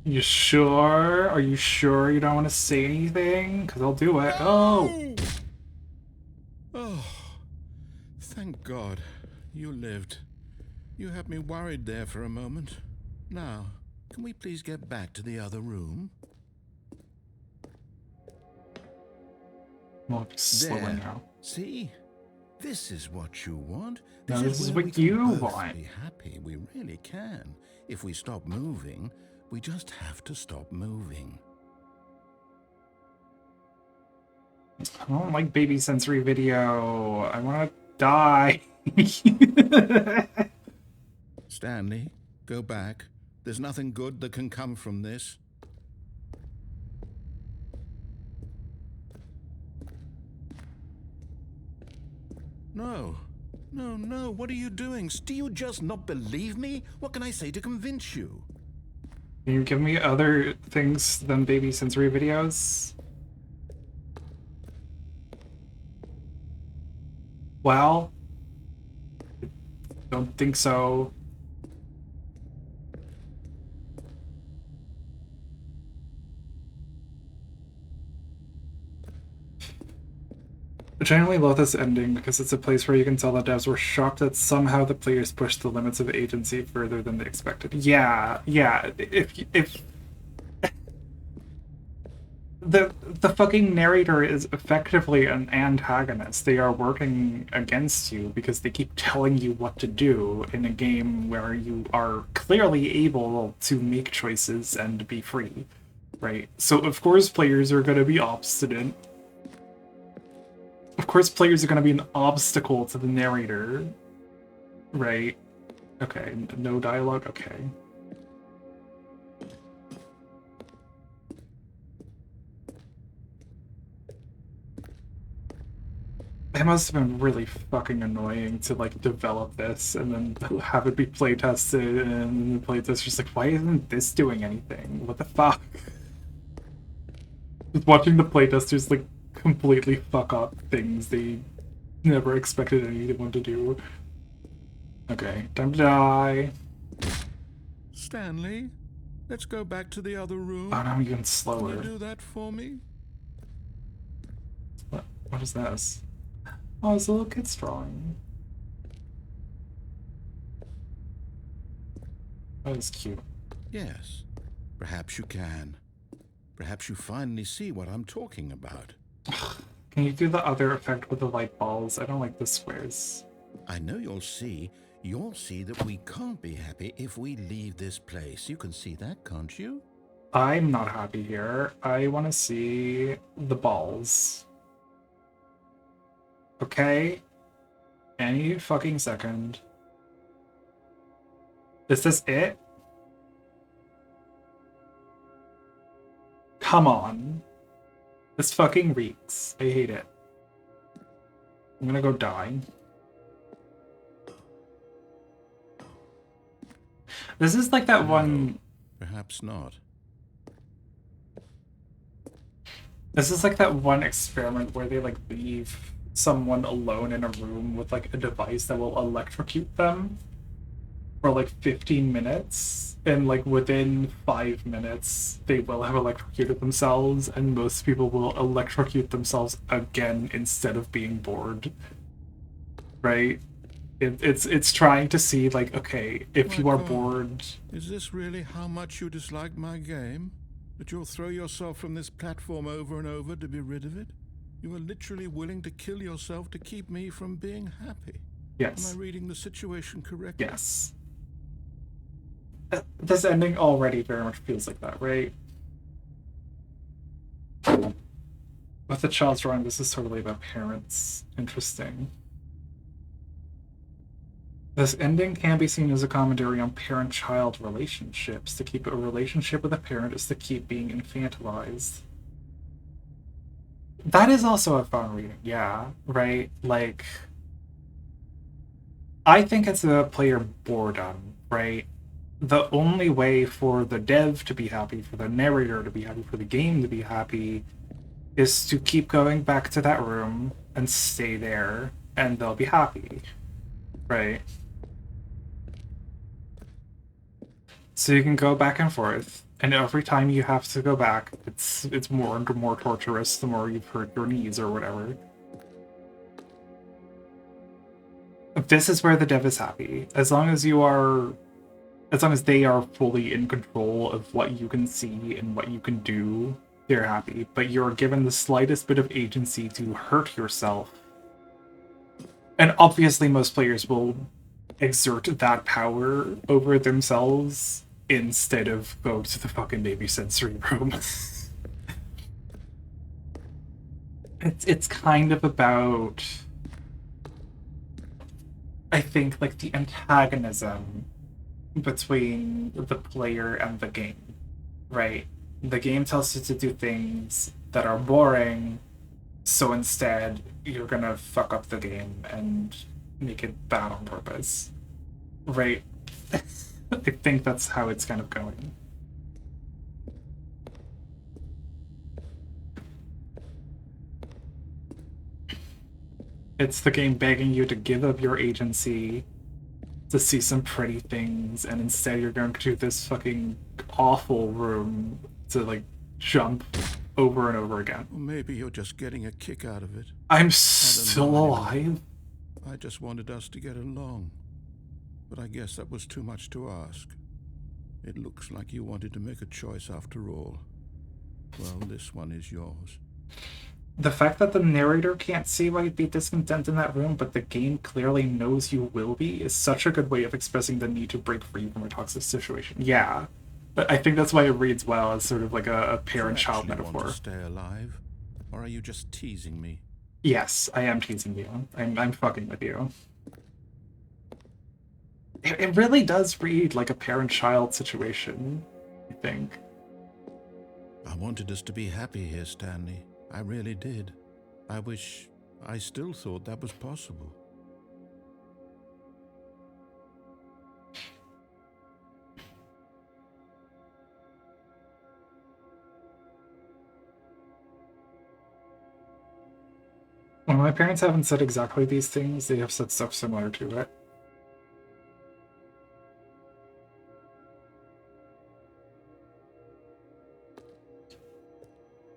You sure? Are you sure you don't want to say anything? Because I'll do it. Oh! Oh, thank God you lived. You had me worried there for a moment. Now, can we please get back to the other room? Well, slower There. now. See? This is what you want. No, this is where what we you can both want. Be happy. We really can. If we stop moving, we just have to stop moving. I don't like baby sensory video. I want to die. Stanley, go back. There's nothing good that can come from this. No. No, no. What are you doing? Do you just not believe me? What can I say to convince you? Can you give me other things than baby sensory videos? Well, don't think so. I genuinely love this ending because it's a place where you can tell the devs were shocked that somehow the players pushed the limits of agency further than they expected. Yeah. If the fucking narrator is effectively an antagonist. They are working against you because they keep telling you what to do in a game where you are clearly able to make choices and be free, right? So of course players are going to be obstinate. Of course players are going to be an obstacle to the narrator, right? Okay, no dialogue, okay. It must have been really fucking annoying to like develop this and then have it be play tested and the playtest just like, why isn't this doing anything? What the fuck? Just watching the playtesters like completely fuck up things they never expected anyone to do. Okay, time to die. Stanley, let's go back to the other room. Oh, now I'm even Can slower. you do that for me? What is this? Oh, it's a little kid's drawing. That is cute. Yes. Perhaps you can. Perhaps you finally see what I'm talking about. Can you do the other effect with the light balls? I don't like the squares. I know you'll see. You'll see that we can't be happy if we leave this place. You can see that, can't you? I'm not happy here. I want to see the balls. Okay? Any fucking second. Is this it? Come on. This fucking reeks. I hate it. I'm gonna go die. This is like that one... Perhaps not. This is like that one experiment where they like leave someone alone in a room with like a device that will electrocute them for like 15 minutes, and like within 5 minutes they will have electrocuted themselves, and most people will electrocute themselves again instead of being bored, right? It's trying to see like, okay, if you are bored. Is this really how much you dislike my game? That you'll throw yourself from this platform over and over to be rid of it? You are literally willing to kill yourself to keep me from being happy. Yes. Am I reading the situation correctly? Yes. This ending already very much feels like that, right? With the child's drawing, this is totally about parents. Interesting. This ending can be seen as a commentary on parent-child relationships. To keep a relationship with a parent is to keep being infantilized. That is also a fun reading, yeah, right? Like, I think it's a player boredom, right? The only way for the dev to be happy, for the narrator to be happy, for the game to be happy, is to keep going back to that room and stay there, and they'll be happy, right? So you can go back and forth, and every time you have to go back, it's more and more torturous the more you've hurt your knees or whatever. This is where the dev is happy. As long as they are fully in control of what you can see and what you can do, they're happy. But you're given the slightest bit of agency to hurt yourself. And obviously most players will exert that power over themselves instead of go to the fucking baby sensory room. It's kind of about, I think, like the antagonism between the player and the game, right? The game tells you to do things that are boring, so instead you're gonna fuck up the game and make it bad on purpose, right? I think that's how it's kind of going. It's the game begging you to give up your agency to see some pretty things, and instead you're going to this fucking awful room to like jump over and over again. Or maybe you're just getting a kick out of it. I'm still alive? I just wanted us to get along. But I guess that was too much to ask. It looks like you wanted to make a choice after all. Well, this one is yours. The fact that the narrator can't see why you'd be discontent in that room, but the game clearly knows you will be, is such a good way of expressing the need to break free from a toxic situation. Yeah. But I think that's why it reads well as sort of like a parent-child metaphor. Want to stay alive? Or are you just teasing me? Yes, I am teasing you. I'm fucking with you. It really does read like a parent-child situation, I think. I wanted us to be happy here, Stanley. I really did. I still thought that was possible. Well, my parents haven't said exactly these things, they have said stuff similar to it.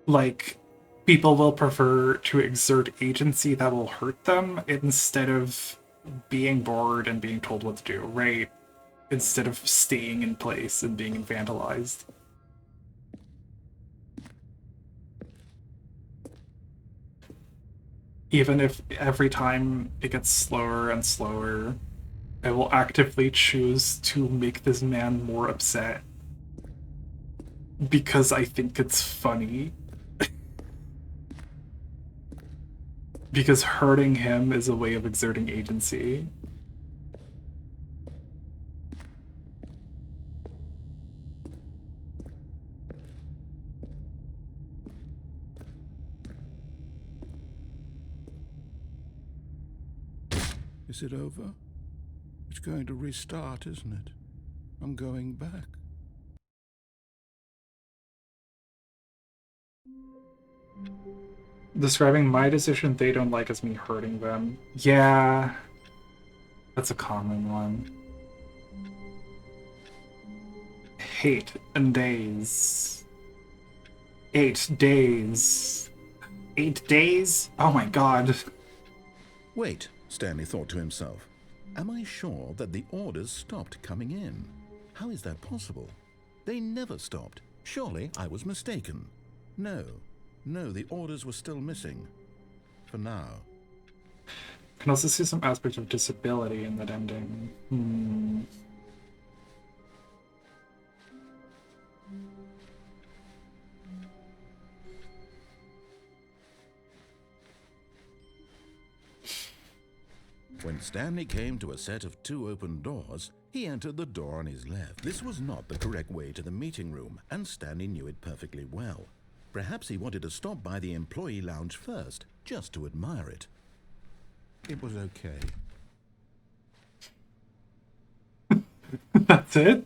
Like, people will prefer to exert agency that will hurt them instead of being bored and being told what to do, right? Instead of staying in place and being infantilized. Even if every time it gets slower and slower, I will actively choose to make this man more upset because I think it's funny. Because hurting him is a way of exerting agency. Is it over? It's going to restart, isn't it? I'm going back. Describing my decision they don't like as me hurting them. Yeah, that's a common one. Hate and days. 8 days. 8 days? Oh my god. Wait, Stanley thought to himself. Am I sure that the orders stopped coming in? How is that possible? They never stopped. Surely I was mistaken. No, the orders were still missing. for now. Can also see some aspect of disability in that ending. When Stanley came to a set of 2 open doors, he entered the door on his left. This was not the correct way to the meeting room, and Stanley knew it perfectly well. Perhaps he wanted to stop by the employee lounge first, just to admire it. It was okay. That's it?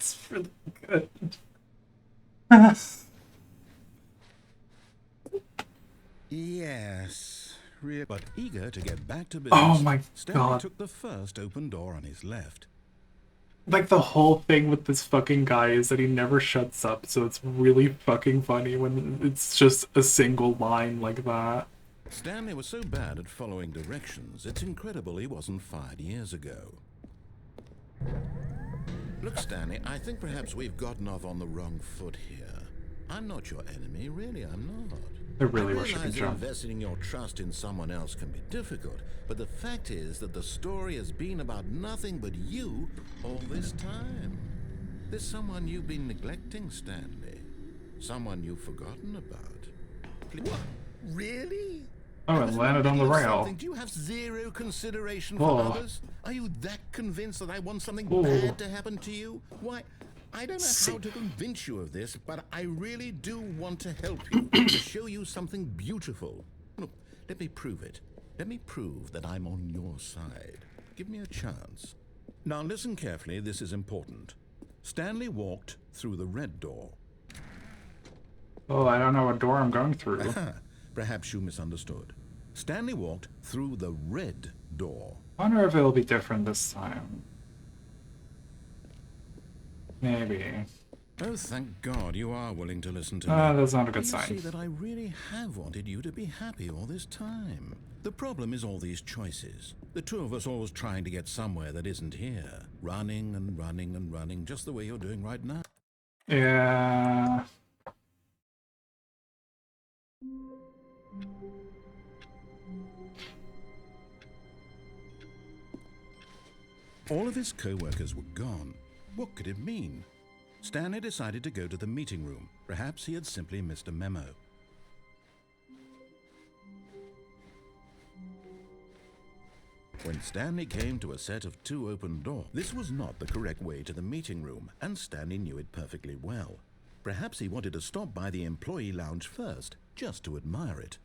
It's really good. Yes, but eager to get back to business, Oh my Stanley god. took the first open door on his left. Like, the whole thing with this fucking guy is that he never shuts up, so it's really fucking funny when it's just a single line like that. Stanley was so bad at following directions, it's incredible he wasn't fired years ago. Look, Stanley, I think perhaps we've gotten off on the wrong foot here. I'm not your enemy, really, I'm not. I really wish I could realize that jump. investing your trust in someone else can be difficult, but the fact is that the story has been about nothing but you all this time. There's someone you've been neglecting, Stanley. Someone you've forgotten about. What? Really? Oh, it landed on the rail. Do you have zero consideration Whoa. for others? Are you that convinced that I want something Whoa. bad to happen to you? Why, I don't know how Safe. to convince you of this, but I really do want to help you, to show you something beautiful. Look, let me prove it. Let me prove that I'm on your side. Give me a chance. Now listen carefully, this is important. Stanley walked through the red door. Oh, I don't know what door I'm going through. Perhaps you misunderstood. Stanley walked through the red door. I wonder if it'll be different this time. Maybe. Oh, thank God you are willing to listen to me. That's not a good You sign. see that I really have wanted you to be happy all this time. The problem is all these choices. The two of us always trying to get somewhere that isn't here. Running and running and running, just the way you're doing right now. Yeah. All of his co-workers were gone. What could it mean? Stanley decided to go to the meeting room. Perhaps he had simply missed a memo. When Stanley came to a set of 2 open doors, this was not the correct way to the meeting room, and Stanley knew it perfectly well. Perhaps he wanted to stop by the employee lounge first, just to admire it.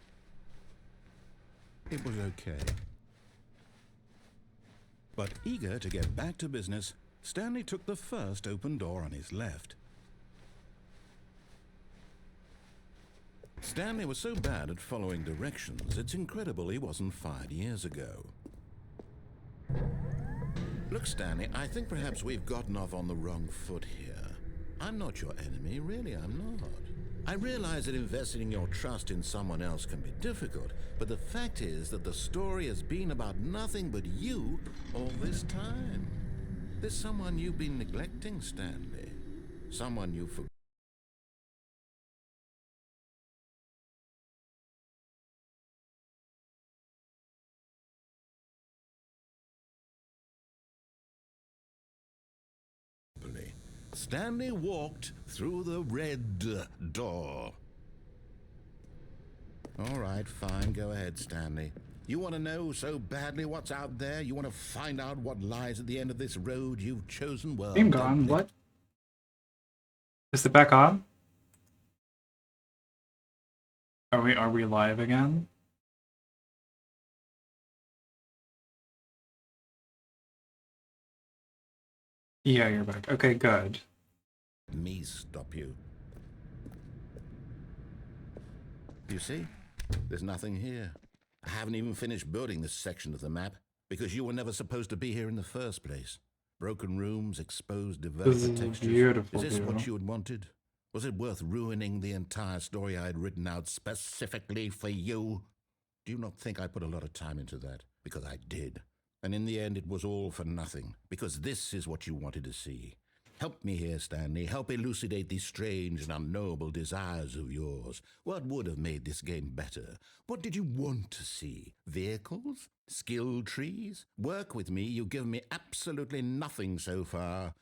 It was okay. But eager to get back to business, Stanley took the first open door on his left. Stanley was so bad at following directions, it's incredible he wasn't fired years ago. Look, Stanley, I think perhaps we've gotten off on the wrong foot here. I'm not your enemy, really, I'm not. I realize that investing your trust in someone else can be difficult, but the fact is that the story has been about nothing but you all this time. There's someone you've been neglecting, Stanley. Someone you forgot. Stanley walked through the red door. All right, fine. Go ahead, Stanley. You want to know so badly what's out there? You want to find out what lies at the end of this road you've chosen? Well, Game gone. What? Is it back on? Are we live again? Yeah, you're back. Okay, good. Me stop you. You see? There's nothing here. I haven't even finished building this section of the map because you were never supposed to be here in the first place. Broken rooms, exposed developer This is a textures. beautiful Is this view. what you had wanted? Was it worth ruining the entire story I had written out specifically for you? Do you not think I put a lot of time into that? Because I did. And in the end, it was all for nothing, because this is what you wanted to see. Help me here, Stanley. Help elucidate these strange and unknowable desires of yours. What would have made this game better? What did you want to see? Vehicles? Skill trees? Work with me. You've given me absolutely nothing so far.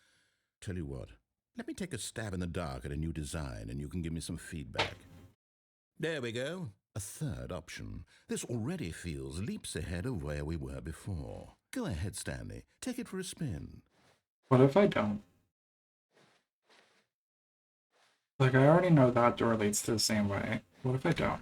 Tell you what, let me take a stab in the dark at a new design and you can give me some feedback. There we go. A third option. This already feels leaps ahead of where we were before. Go ahead, Stanley. Take it for a spin. What if I don't? Like, I already know that door leads to the same way. What if I don't?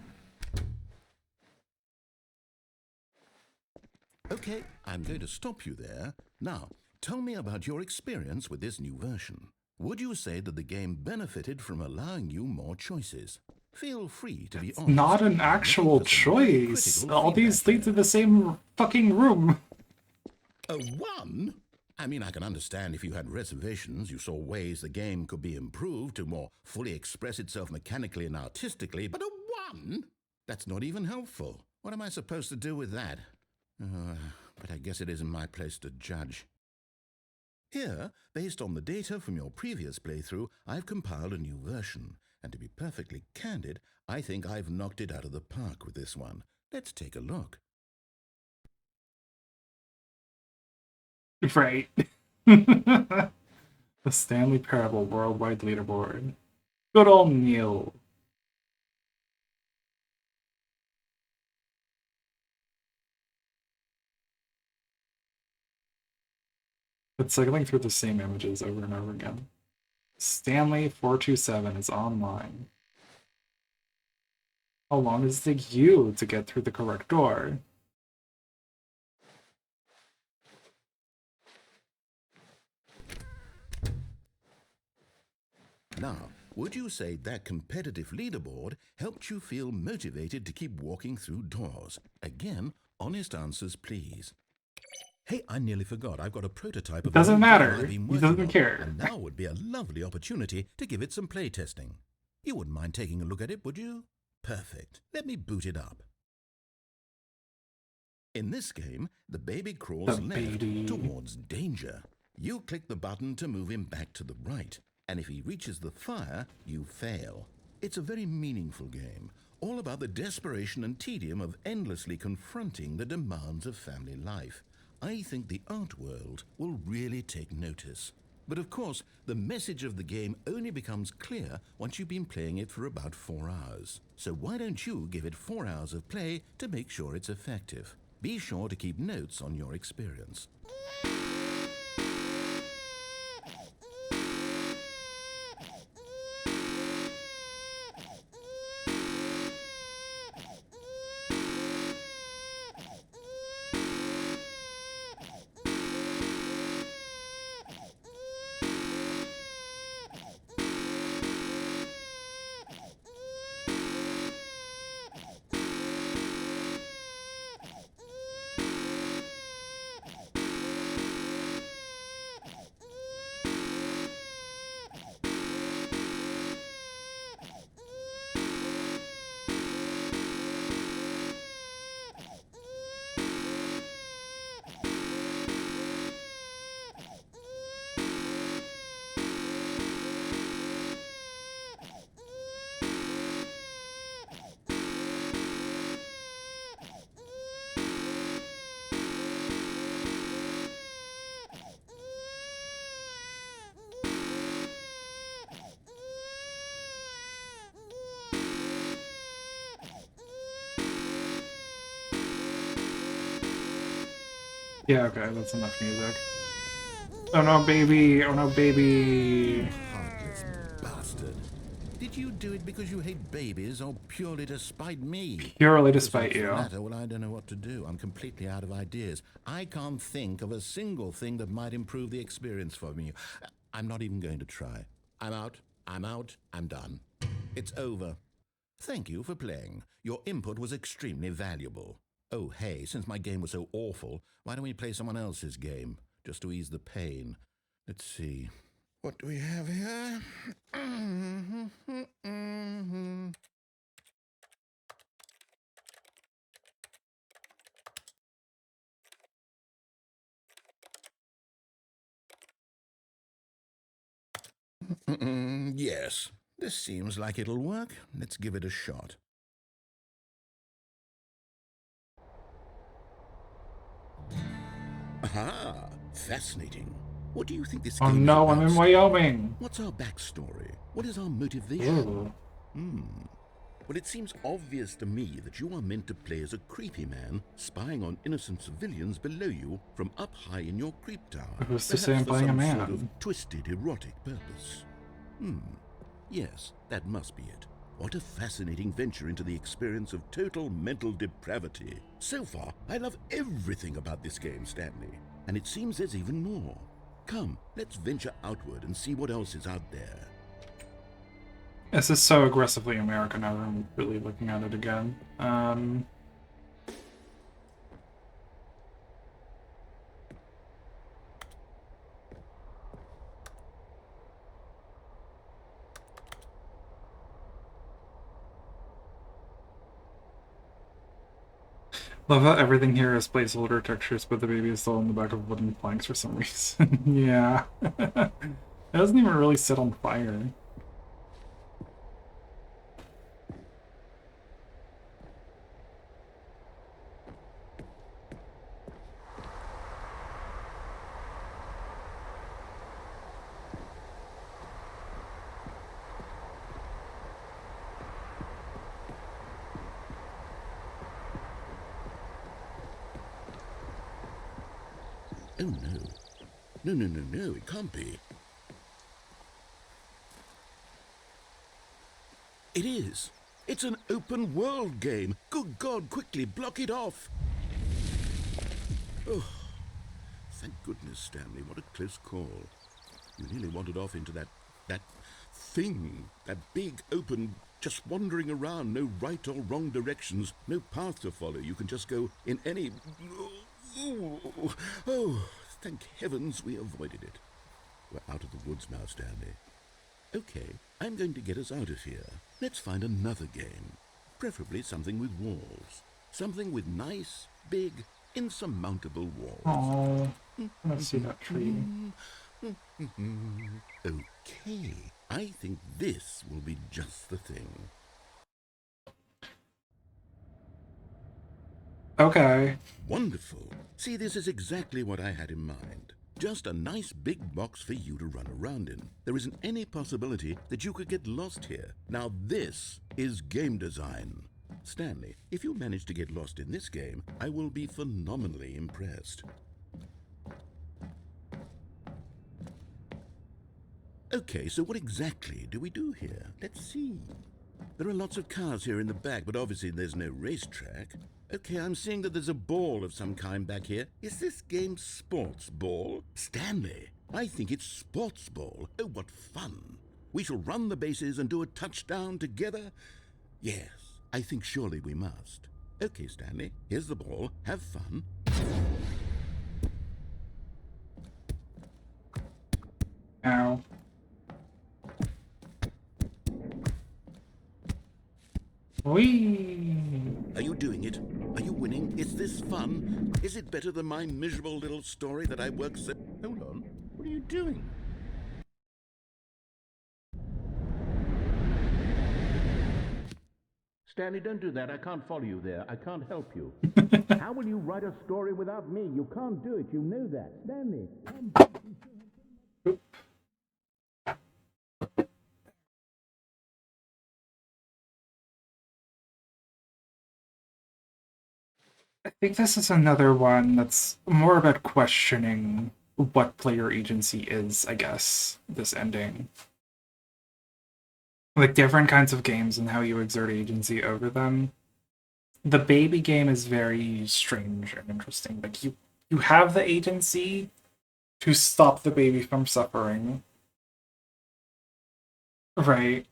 Okay, I'm going to stop you there. Now, tell me about your experience with this new version. Would you say that the game benefited from allowing you more choices? Feel free to be honest. Not an actual choice. All these lead to the same fucking room. A one? I mean, I can understand if you had reservations, you saw ways the game could be improved to more fully express itself mechanically and artistically, but a one? That's not even helpful. What am I supposed to do with that? But I guess it isn't my place to judge. Here, based on the data from your previous playthrough, I've compiled a new version. And to be perfectly candid, I think I've knocked it out of the park with this one. Let's take a look. Right. The Stanley Parable Worldwide Leaderboard. Good old Neil. It's cycling through the same images over and over again. Stanley 427 is online. How long does it take you to get through the correct door? Now, would you say that competitive leaderboard helped you feel motivated to keep walking through doors? Again, honest answers, please. Hey, I nearly forgot. I've got a prototype of It doesn't a new matter. game I've been He working doesn't on, care. and now would be a lovely opportunity to give it some playtesting. You wouldn't mind taking a look at it, would you? Perfect. Let me boot it up. In this game, the baby crawls left towards danger. You click the button to move him back to the right, and if he reaches the fire, you fail. It's a very meaningful game, all about the desperation and tedium of endlessly confronting the demands of family life. I think the art world will really take notice. But of course, the message of the game only becomes clear once you've been playing it for about 4 hours. So why don't you give it 4 hours of play to make sure it's effective? Be sure to keep notes on your experience. Yeah, okay, that's enough music. Oh no, baby! Oh no, baby! Heartless bastard. Did you do it because you hate babies or purely to spite me? Purely to Because spite if it's you. the latter, well, I don't know what to do. I'm completely out of ideas. I can't think of a single thing that might improve the experience for me. I'm not even going to try. I'm out. I'm out. I'm done. It's over. Thank you for playing. Your input was extremely valuable. Oh, hey, since my game was so awful, why don't we play someone else's game? Just to ease the pain. Let's see. What do we have here? Yes, this seems like it'll work. Let's give it a shot. Aha! Fascinating. What do you think this Oh game is no, about? I'm in Wyoming! What's our backstory? What is our motivation? Ooh. Well, it seems obvious to me that you are meant to play as a creepy man spying on innocent civilians below you from up high in your creep tower. Who's to say Perhaps I'm for playing a some man? sort of twisted erotic purpose. Yes, that must be it. What a fascinating venture into the experience of total mental depravity. So far, I love everything about this game, Stanley. And it seems there's even more. Come, let's venture outward and see what else is out there. This is so aggressively American, I'm really looking at it again. Love how everything here is placeholder textures, but the baby is still on the back of wooden planks for some reason. Yeah. It doesn't even really sit on fire. Oh no. No, it can't be. It is. It's an open world game. Good God, quickly block it off. Oh, thank goodness, Stanley. What a close call. You nearly wandered off into that thing. That big, open, just wandering around. No right or wrong directions. No path to follow. You can just go in any... Oh, thank heavens we avoided it. We're out of the woods now, Stanley. Okay, I'm going to get us out of here. Let's find another game. Preferably something with walls. Something with nice, big, insurmountable walls. Oh, let's see that tree. Okay, I think this will be just the thing. Okay. Wonderful. See, this is exactly what I had in mind. Just a nice big box for you to run around in. There isn't any possibility that you could get lost here. Now this is game design. Stanley, if you manage to get lost in this game, I will be phenomenally impressed. Okay, so what exactly do we do here? Let's see. There are lots of cars here in the back, but obviously there's no racetrack. Okay, I'm seeing that there's a ball of some kind back here. Is this game sports ball? Stanley, I think it's sports ball. Oh, what fun. We shall run the bases and do a touchdown together? Yes, I think surely we must. Okay, Stanley, here's the ball. Have fun. Ow. Whee! Are you doing it? Are you winning? Is this fun? Is it better than my miserable little story that I worked so... Hold on. What are you doing? Stanley, don't do that. I can't follow you there. I can't help you. How will you write a story without me? You can't do it. You know that. Stanley, I think this is another one that's more about questioning what player agency is, I guess, this ending. Like different kinds of games and how you exert agency over them. The baby game is very strange and interesting. Like you have the agency to stop the baby from suffering. Right.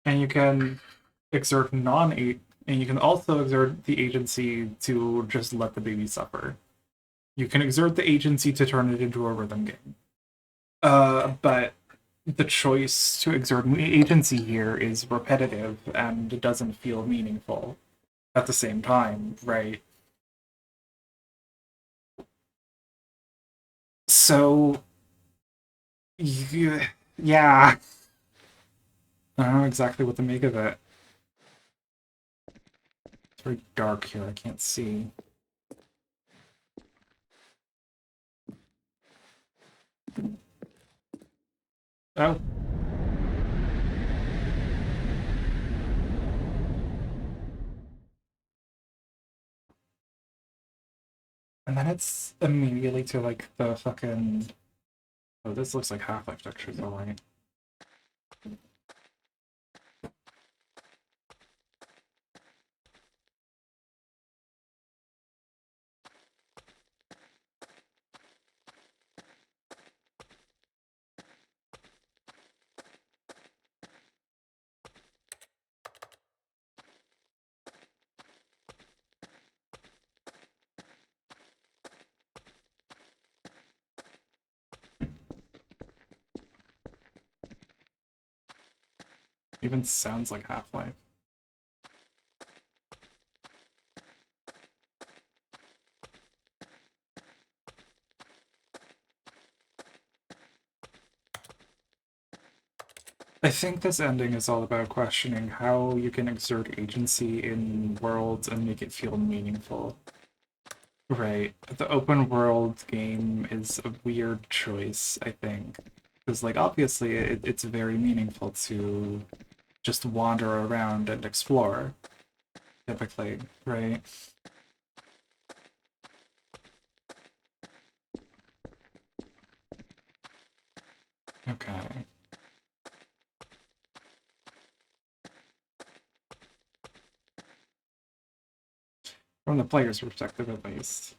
And you can exert and you can also exert the agency to just let the baby suffer. You can exert the agency to turn it into a rhythm game. But the choice to exert agency here is repetitive and it doesn't feel meaningful at the same time, right? So Yeah. I don't know exactly what to make of it. It's very dark here, I can't see. Oh. And then it's immediately to like the fucking. Oh, this looks like Half-Life textures, alright. Even sounds like Half-Life. I think this ending is all about questioning how you can exert agency in worlds and make it feel meaningful. Right. The open world game is a weird choice, I think. Because, like, obviously it's very meaningful to just wander around and explore, typically, right? Okay. From the player's perspective, at least.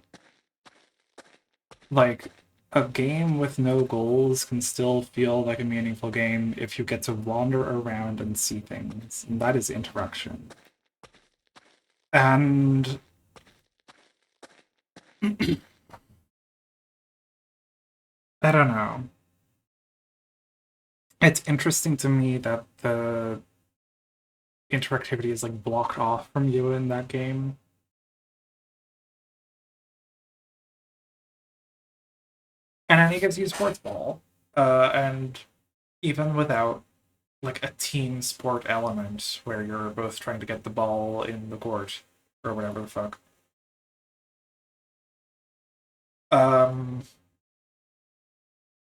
Like, a game with no goals can still feel like a meaningful game if you get to wander around and see things. And that is interaction. And I don't know. It's interesting to me that the interactivity is like blocked off from you in that game. And then he gives you sports ball. And even without like a team sport element where you're both trying to get the ball in the court or whatever the fuck. Um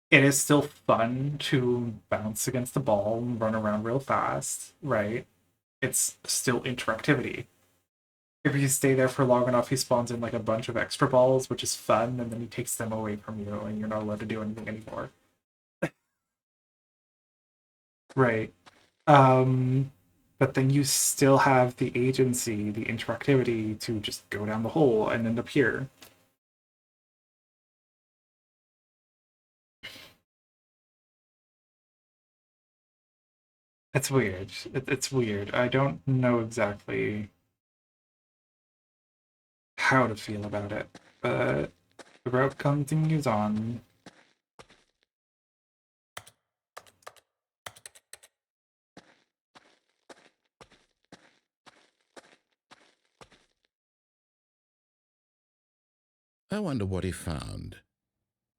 it is still fun to bounce against the ball and run around real fast, right? It's still interactivity. If you stay there for long enough, he spawns in like a bunch of extra balls, which is fun, and then he takes them away from you, and you're not allowed to do anything anymore. Right. Um, but then you still have the agency, the interactivity to just go down the hole and end up here. It's weird. It's weird. I don't know exactly how to feel about it, but the route continues on. I wonder what he found.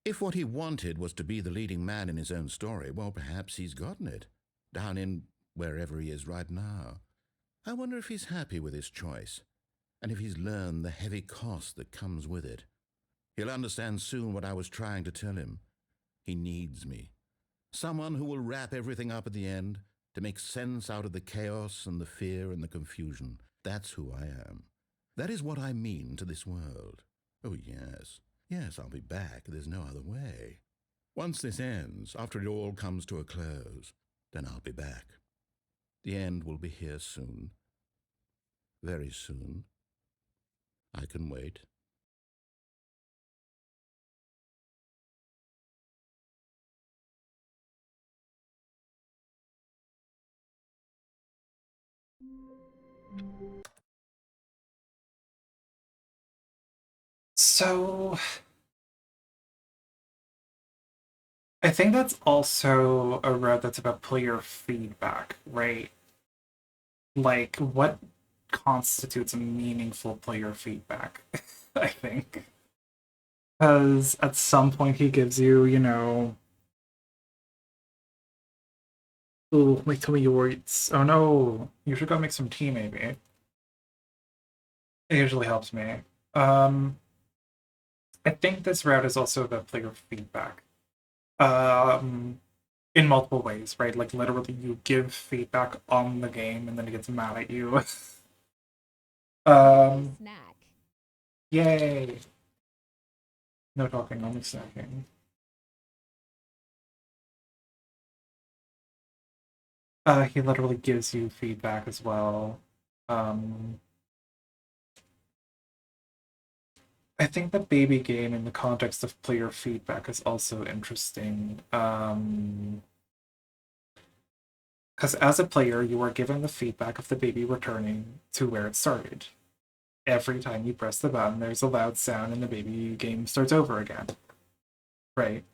If what he wanted was to be the leading man in his own story, well, perhaps he's gotten it, down in wherever he is right now. I wonder if he's happy with his choice, and if he's learned the heavy cost that comes with it. He'll understand soon what I was trying to tell him. He needs me. Someone who will wrap everything up at the end, to make sense out of the chaos and the fear and the confusion. That's who I am. That is what I mean to this world. Oh, yes. Yes, I'll be back. There's no other way. Once this ends, after it all comes to a close, then I'll be back. The end will be here soon. Very soon. I can wait. So I think that's also a route that's about player feedback, right? Like what constitutes a meaningful player feedback, I think. Because at some point he gives you, Ooh, my tummy hurts. Oh no, you should go make some tea maybe. It usually helps me. Um, I think this route is also about player feedback. Um, in multiple ways, right? Like literally, you give feedback on the game, and then it gets mad at you. Snack. Yay! No talking, only snacking. He literally gives you feedback as well. Um, I think the baby game in the context of player feedback is also interesting. Because as a player, you are given the feedback of the baby returning to where it started. Every time you press the button, there's a loud sound and the baby game starts over again. Right.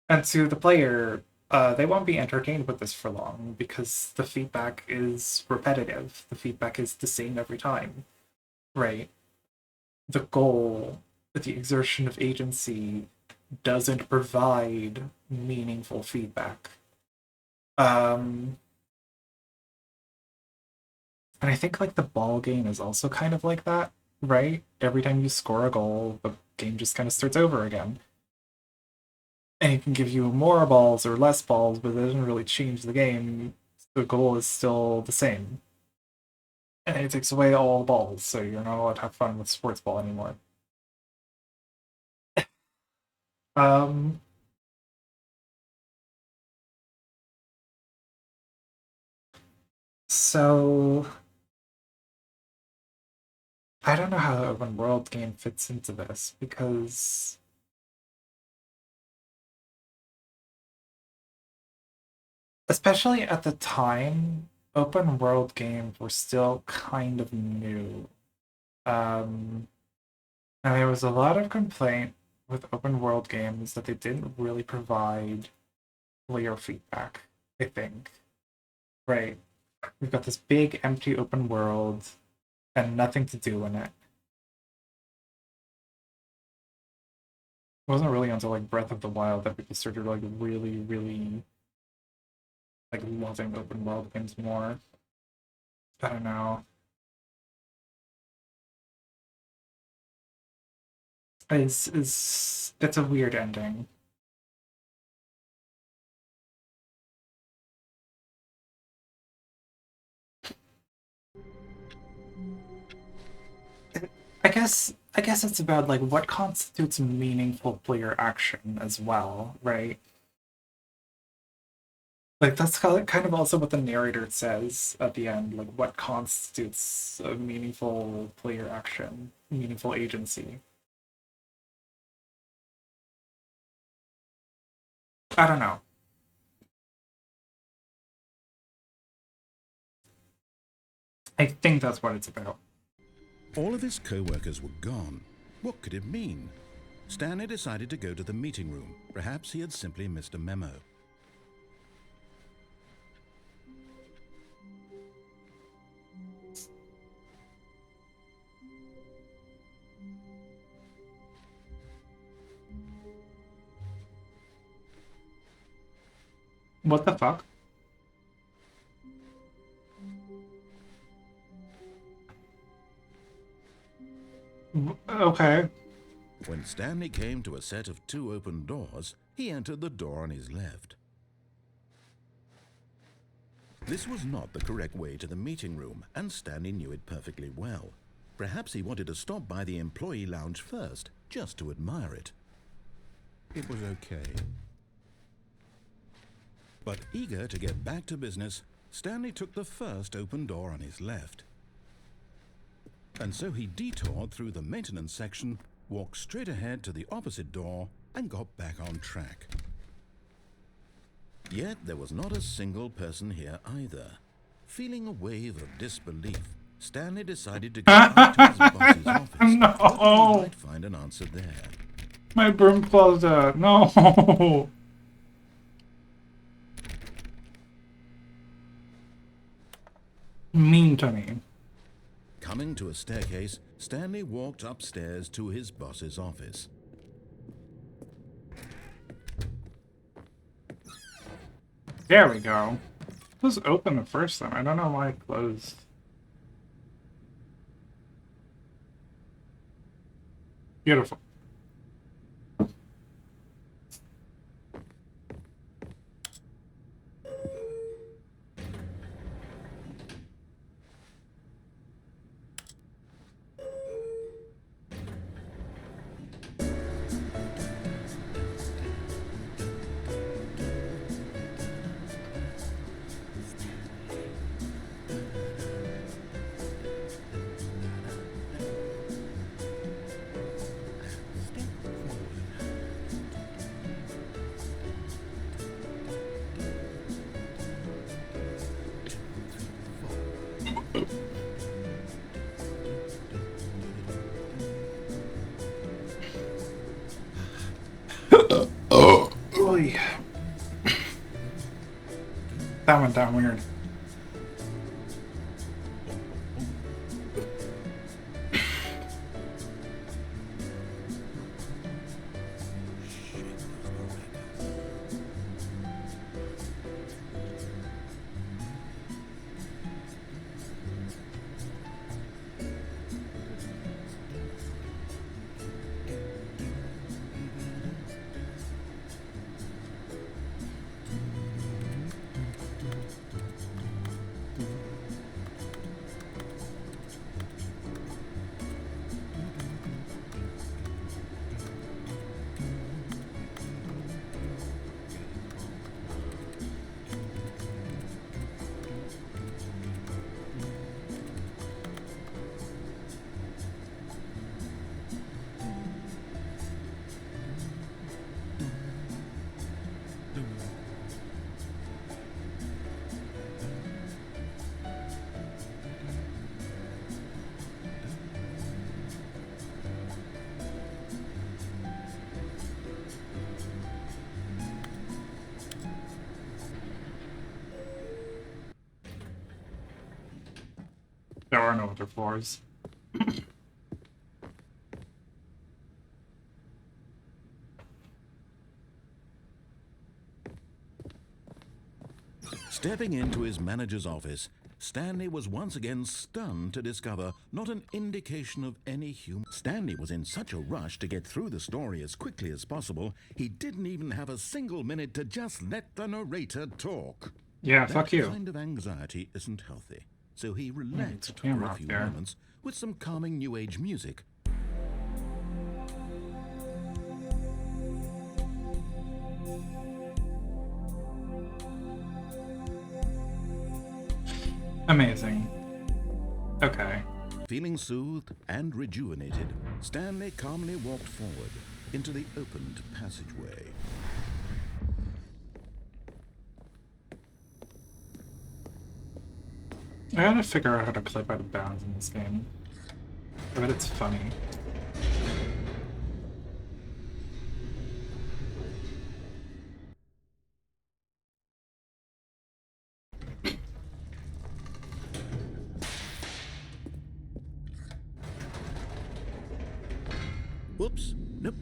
And to the player, they won't be entertained with this for long because the feedback is repetitive. The feedback is the same every time. Right. The goal, the exertion of agency, doesn't provide meaningful feedback. And I think like the ball game is also kind of like that, right? Every time you score a goal, the game just kind of starts over again. And it can give you more balls or less balls, but it doesn't really change the game. The goal is still the same. And it takes away all the balls, so you're not allowed to have fun with sports ball anymore. Um, so I don't know how the open world game fits into this because especially at the time, open world games were still kind of new. Um, and there was a lot of complaint with open world games that they didn't really provide player feedback, I think. Right. We've got this big empty open world and nothing to do in it. It wasn't really until like Breath of the Wild that people started like really, really like loving open world games more. I don't know. It's a weird ending. I guess it's about like what constitutes meaningful player action as well, right? Like that's kind of also what the narrator says at the end, like what constitutes a meaningful player action, meaningful agency. I don't know. I think that's what it's about. All of his co-workers were gone. What could it mean? Stanley decided to go to the meeting room. Perhaps he had simply missed a memo. What the fuck? Okay. When Stanley came to a set of 2 open doors, he entered the door on his left. This was not the correct way to the meeting room, and Stanley knew it perfectly well. Perhaps he wanted to stop by the employee lounge first, just to admire it. It was okay. But eager to get back to business, Stanley took the first open door on his left. And so he detoured through the maintenance section, walked straight ahead to the opposite door, and got back on track. Yet there was not a single person here either. Feeling a wave of disbelief, Stanley decided to go back to his boss's office, hoping he No! might find an answer there. My broom closet. No! Mean to me. Coming to a staircase, Stanley walked upstairs to his boss's office. There we go. It was open the first time. I don't know why it closed. Beautiful. Oy. That went down weird. There are no other floors. Stepping into his manager's office, Stanley was once again stunned to discover not an indication of any human. Stanley was in such a rush to get through the story as quickly as possible, he didn't even have a single minute to just let the narrator talk. Yeah, That fuck you. kind of anxiety isn't healthy, so he relaxed for camera a up few there. moments with some calming New Age music. Amazing. Okay. Feeling soothed and rejuvenated, Stanley calmly walked forward into the opened passageway. I gotta figure out how to clip out of bounds in this game. I bet it's funny. Whoops. Nope.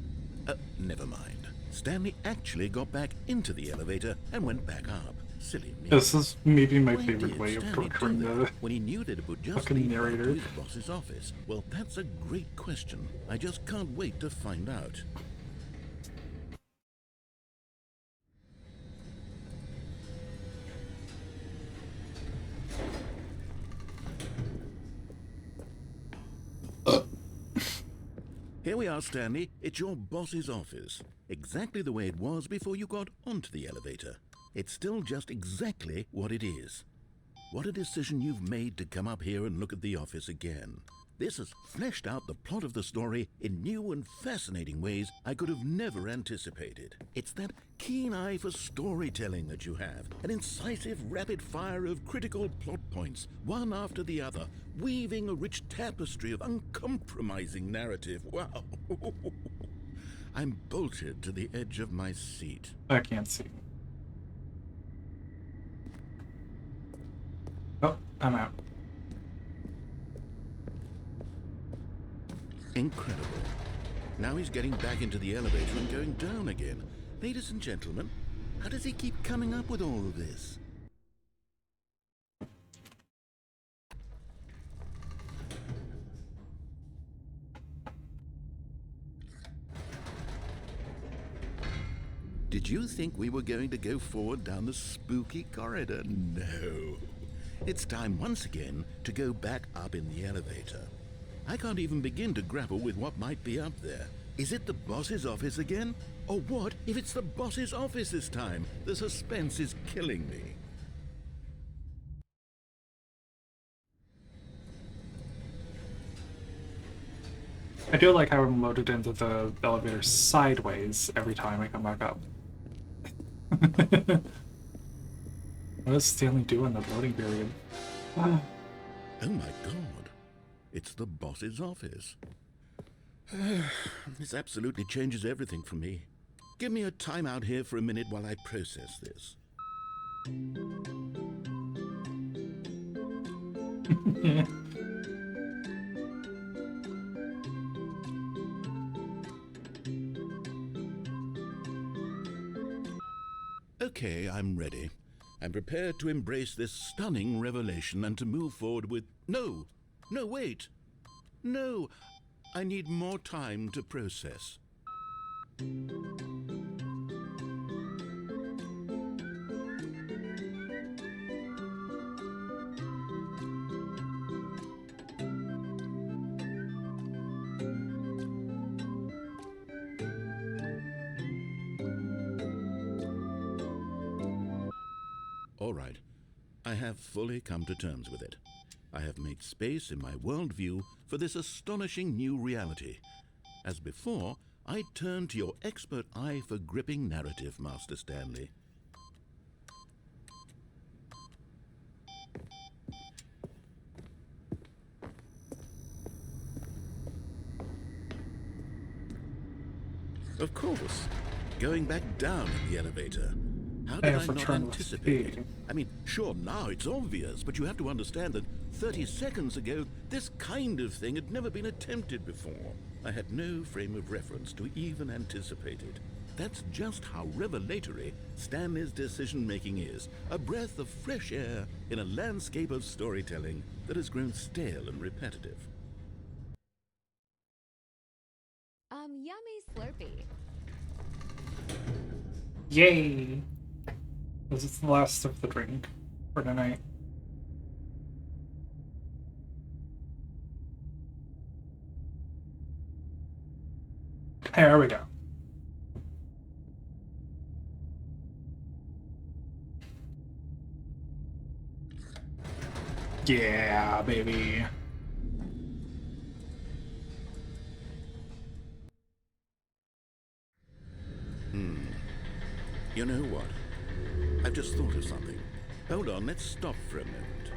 Never mind. Stanley actually got back into the elevator and went back up. Silly me. This is maybe my Why favorite did way of Stanley torturing do that the when he knew that it would just fucking lead back narrator. to his boss's office? Well, that's a great question. I just can't wait to find out. Here we are, Stanley. It's your boss's office. Exactly the way it was before you got onto the elevator. It's still just exactly what it is. What a decision you've made to come up here and look at the office again. This has fleshed out the plot of the story in new and fascinating ways I could have never anticipated. It's that keen eye for storytelling that you have, an incisive rapid fire of critical plot points, one after the other, weaving a rich tapestry of uncompromising narrative. Wow. I'm bolted to the edge of my seat. I can't see. Oh, I'm out. Incredible. Now he's getting back into the elevator and going down again. Ladies and gentlemen, How does he keep coming up with all of this? Did you think we were going to go forward down the spooky corridor? No. It's time once again to go back up in the elevator. I can't even begin to grapple with what might be up there. Is it the boss's office again? Or what if it's the boss's office this time? The suspense is killing me. I do like how I'm loaded into the elevator sideways every time I come back up. What does Stanley do in the loading period? Oh my god. It's the boss's office. This absolutely changes everything for me. Give me a time out here for a minute while I process this. Okay, I'm ready. I'm prepared to embrace this stunning revelation and to move forward with... No! No, wait! No! I need more time to process. All right. I have fully come to terms with it. I have made space in my worldview for this astonishing new reality. As before, I turn to your expert eye for gripping narrative, Master Stanley. Of course, going back down in the elevator. How did I not anticipate it? I mean, sure, now it's obvious, but you have to understand that 30 seconds ago, this kind of thing had never been attempted before. I had no frame of reference to even anticipate it. That's just how revelatory Stanley's decision-making is. A breath of fresh air in a landscape of storytelling that has grown stale and repetitive. Yummy Slurpee. Yay! This is the last of the drink for tonight. There we go. Yeah, baby. You know what? I've just thought of something. Hold on, let's stop for a moment.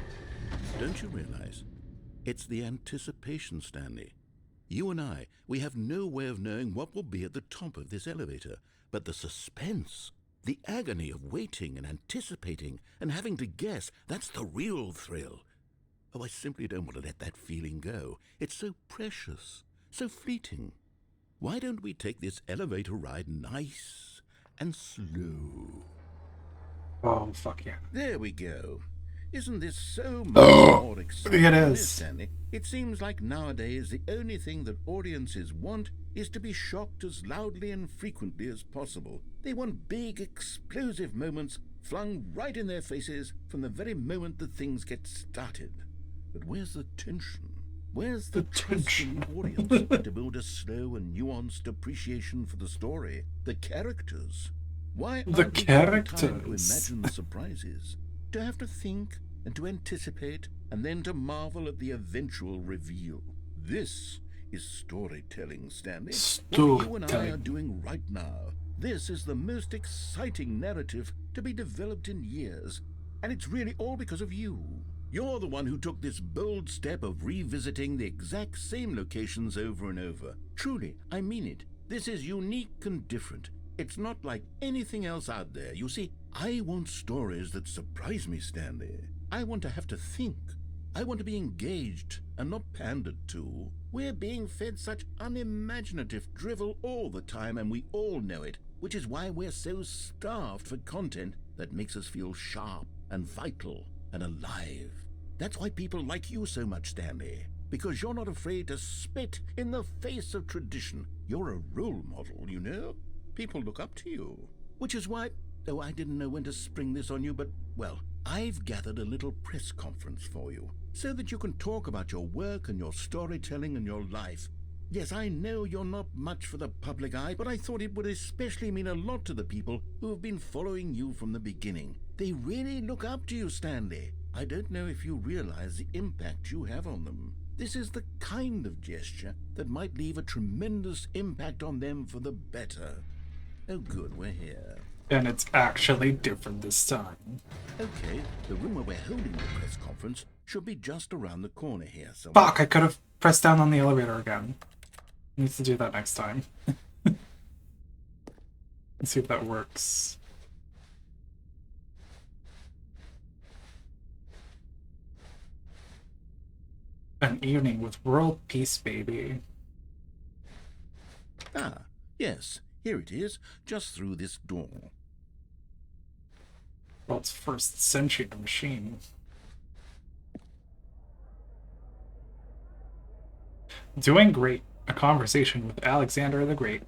Don't you realize? It's the anticipation, Stanley. You and I, we have no way of knowing what will be at the top of this elevator. But the suspense, the agony of waiting and anticipating and having to guess, that's the real thrill. Oh, I simply don't want to let that feeling go. It's so precious, so fleeting. Why don't we take this elevator ride nice and slow? Oh, fuck yeah. There we go. Isn't this so much more exciting? It is. Stanley? It seems like nowadays the only thing that audiences want is to be shocked as loudly and frequently as possible. They want big, explosive moments flung right in their faces from the very moment that things get started. But where's the tension? Where's the trust in the audience to build a slow and nuanced appreciation for the story? The characters. Why The aren't we given time to characters. imagine the surprises? To have to think and to anticipate and then to marvel at the eventual reveal. This is storytelling, Stanley. What you and I are Storytelling. doing right now. This is the most exciting narrative to be developed in years. And it's really all because of you. You're the one who took this bold step of revisiting the exact same locations over and over. Truly, I mean it. This is unique and different. It's not like anything else out there. You see, I want stories that surprise me, Stanley. I want to have to think. I want to be engaged and not pandered to. We're being fed such unimaginative drivel all the time, and we all know it, which is why we're so starved for content that makes us feel sharp and vital and alive. That's why people like you so much, Stanley, because you're not afraid to spit in the face of tradition. You're a role model, you know? People look up to you. Which is why, oh, I didn't know when to spring this on you, but, well, I've gathered a little press conference for you, so that you can talk about your work and your storytelling and your life. Yes, I know you're not much for the public eye, but I thought it would especially mean a lot to the people who have been following you from the beginning. They really look up to you, Stanley. I don't know if you realize the impact you have on them. This is the kind of gesture that might leave a tremendous impact on them for the better. Oh good, we're here. And it's actually different this time. Okay, the room where we're holding the press conference should be just around the corner here somewhere. Fuck, I could have pressed down on the elevator again. Needs to do that next time. Let's see if that works. An evening with world peace, baby. Ah, yes, here it is, just through this door. World's first sentient machine. Doing great. A conversation with Alexander the Great.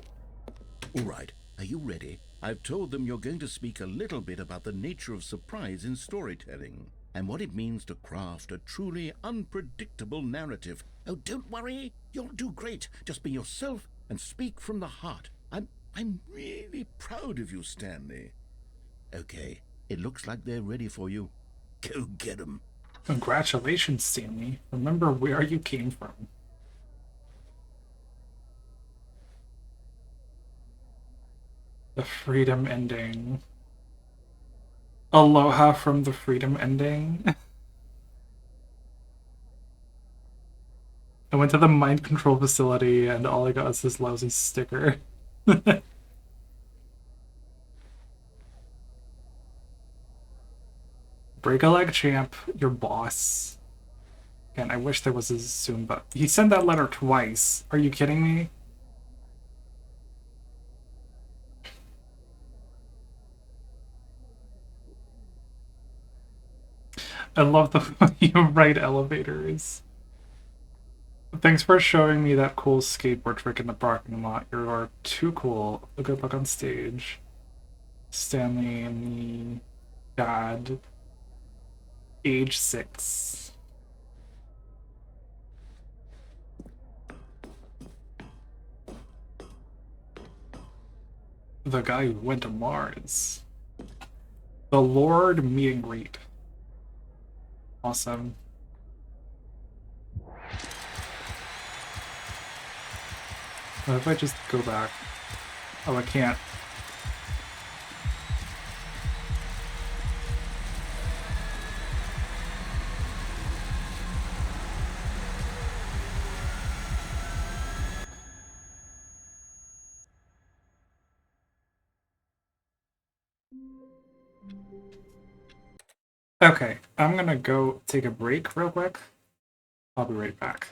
All right, are you ready? I've told them you're going to speak a little bit about the nature of surprise in storytelling and what it means to craft a truly unpredictable narrative. Oh, don't worry, you'll do great. Just be yourself and speak from the heart. I'm really proud of you, Stanley. Okay, it looks like they're ready for you. Go get 'em. Congratulations, Stanley. Remember where you came from. The freedom ending. Aloha from the freedom ending. I went to the mind control facility and all I got is this lousy sticker. Break a leg, champ. Your boss. And I wish there was a zoom button. He sent that letter twice. Are you kidding me? I love the way you write elevators. Thanks for showing me that cool skateboard trick in the parking lot. You're too cool. Good luck on stage. Stanley and the God. Age 6. The guy who went to Mars. The Lord meet and greet. Awesome. What if I just go back? Oh, I can't. Okay, I'm gonna go take a break real quick. I'll be right back.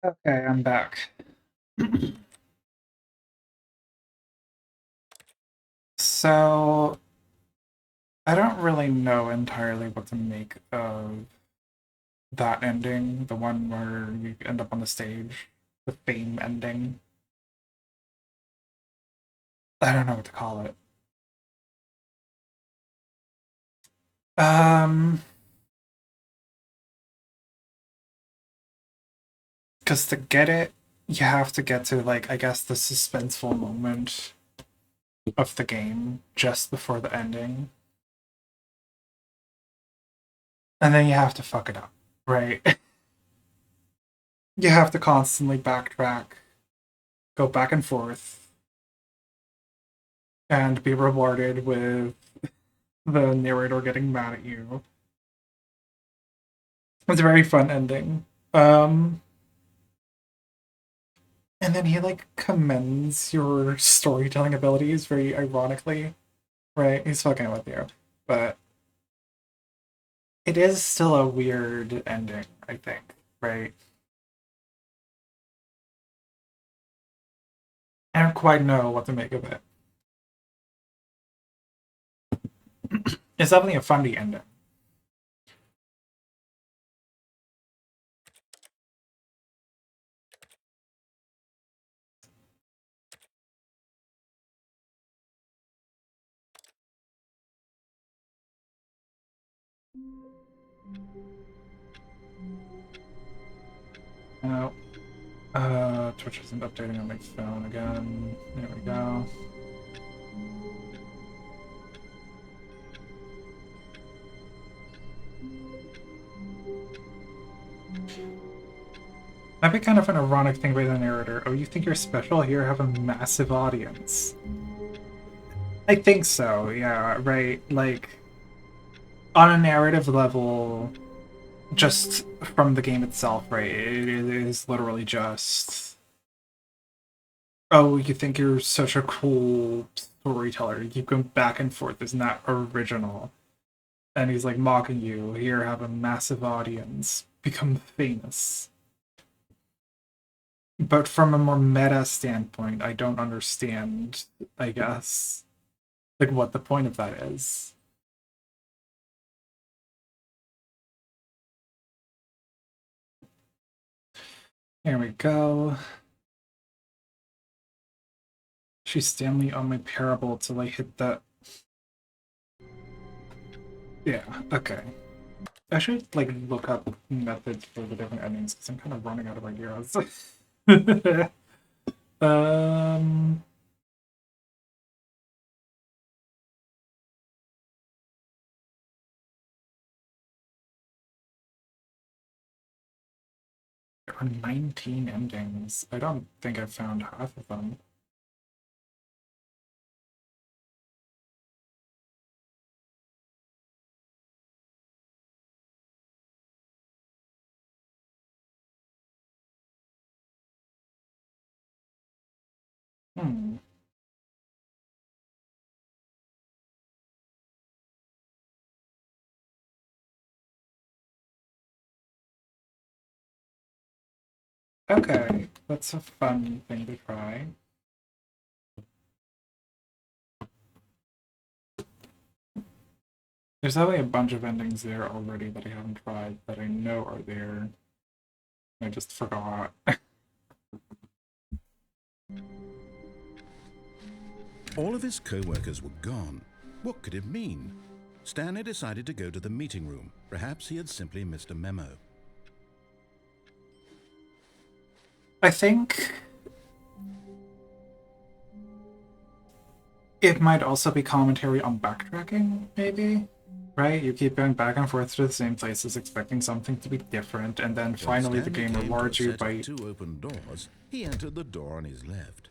Okay, I'm back. So, I don't really know entirely what to make of that ending, the one where you end up on the stage, the fame ending. I don't know what to call it. Um, because to get it, you have to get to, like, I guess the suspenseful moment of the game just before the ending. And then you have to fuck it up, right? You have to constantly backtrack, go back and forth, and be rewarded with the narrator getting mad at you. It's a very fun ending. Um, and then he like commends your storytelling abilities very ironically, right? He's fucking with you, but it is still a weird ending, I think, right? I don't quite know what to make of it. It's definitely a funny ending. Uh, Twitch isn't updating on my phone again. There we go. That'd be kind of an ironic thing by the narrator. Oh, you think you're special? Here, have a massive audience. I think so, yeah, right. Like, on a narrative level, just from the game itself, right? It is literally just, oh, you think you're such a cool storyteller. You keep going back and forth. Isn't that original? And he's like mocking you. Here, have a massive audience. Become famous. But from a more meta standpoint, I don't understand, I guess, like what the point of that is. Here we go. She's Stanley on my parable till I hit that. Yeah, okay. I should like look up methods for the different endings because I'm kind of running out of ideas. um, 19 endings. I don't think I've found half of them. Hmm. Okay, that's a fun thing to try. There's probably a bunch of endings there already that I haven't tried that I know are there. I just forgot. All of his co-workers were gone. What could it mean? Stanley decided to go to the meeting room. Perhaps he had simply missed a memo. I think it might also be commentary on backtracking, maybe? Right? You keep going back and forth to the same places, expecting something to be different, and then finally the game rewards you by. Two open doors. He entered the door on his left.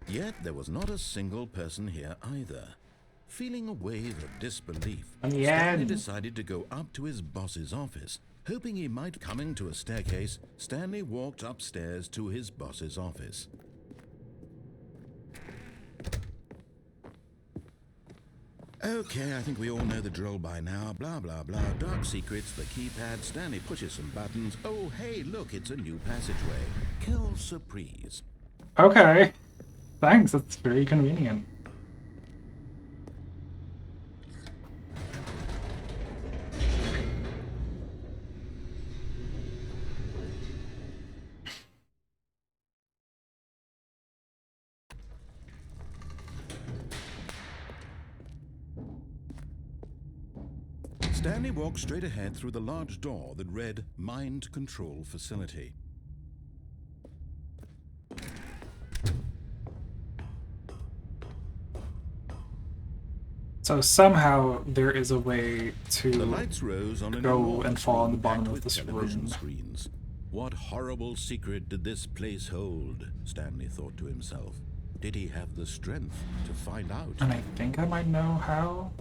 Yet there was not a single person here either. Feeling a wave of disbelief, Stanley decided to go up to his boss's office. Hoping he might coming to a staircase, Stanley walked upstairs to his boss's office. Okay, I think we all know the drill by now. Blah, blah, blah. Dark secrets, the keypad. Stanley pushes some buttons. Oh, hey, look, it's a new passageway. Kill surprise. Okay. Thanks, that's very convenient. Stanley walked straight ahead through the large door that read Mind Control Facility. So somehow there is a way The to lights rose on an go enormous and fall on the room bottom packed of with this television room. screens. What horrible secret did this place hold? Stanley thought to himself. Did he have the strength to find out? And I think I might know how.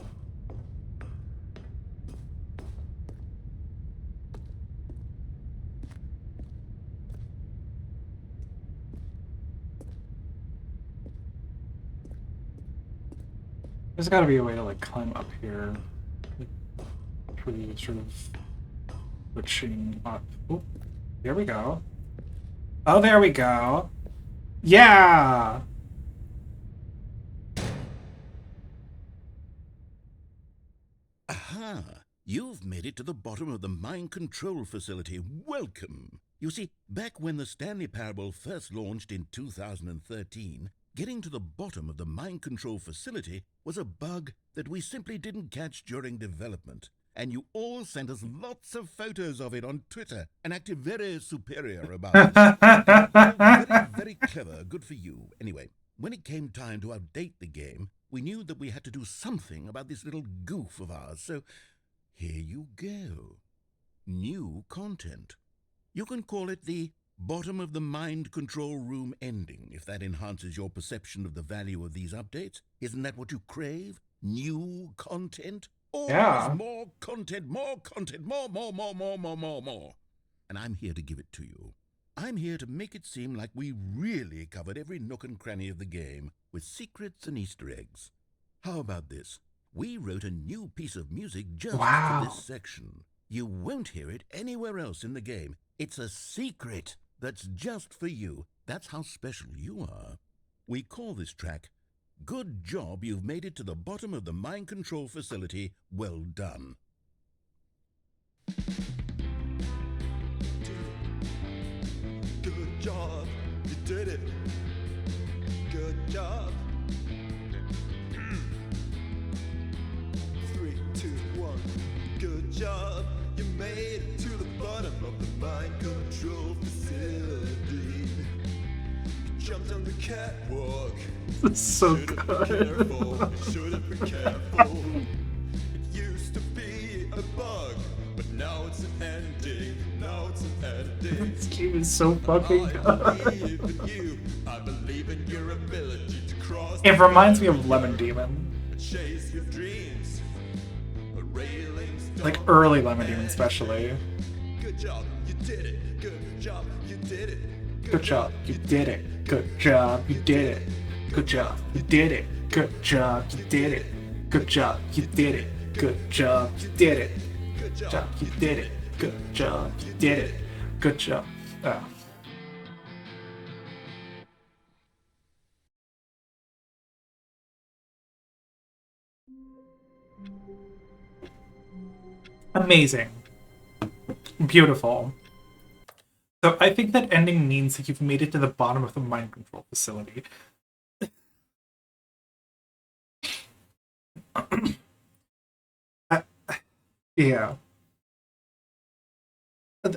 There's gotta be a way to like climb up here. Pretty sort of glitching up. Oh, there we go. Oh, there we go. Yeah! Aha! You've made it to the bottom of the mind control facility. Welcome! You see, back when the Stanley Parable first launched in 2013, getting to the bottom of the mind control facility was a bug that we simply didn't catch during development. And you all sent us lots of photos of it on Twitter and acted very superior about it. Very, very clever. Good for you. Anyway, when it came time to update the game, we knew that we had to do something about this little goof of ours, so here you go. New content. You can call it the bottom of the mind control room ending, if that enhances your perception of the value of these updates. Isn't that what you crave? New content? Always Yeah. more content, more content, more. And I'm here to give it to you. I'm here to make it seem like we really covered every nook and cranny of the game with secrets and Easter eggs. How about this? We wrote a new piece of music just Wow. for this section. You won't hear it anywhere else in the game. It's a secret that's just for you. That's how special you are. We call this track, Good Job You've Made It to the Bottom of the Mind Control Facility. Well done. Good job, you did it. Good job. 3, 2, 1. Good job, you made it to the bottom of the mind control facility. You jumped on the catwalk. This is so Should've been good. careful, should've been careful. It used to be a bug, but now it's an ending. Now it's an ending. This game is so fucking I good. believe in you. I believe in your ability to cross. It reminds me of Lemon Demon. Chase your dreams. The railings Like don't early Lemon Demon end. especially. Good job, you did it. Good job, you did it. Good job, you did it. Good job, you did it. Good job, you did it. Good job, you did it. Good job, you did it. Good job, you did it. Good Good job, job, you did it. Good job, you did it. Good job. Oh. Amazing. Beautiful. So I think that ending means that you've made it to the bottom of the mind control facility. Yeah.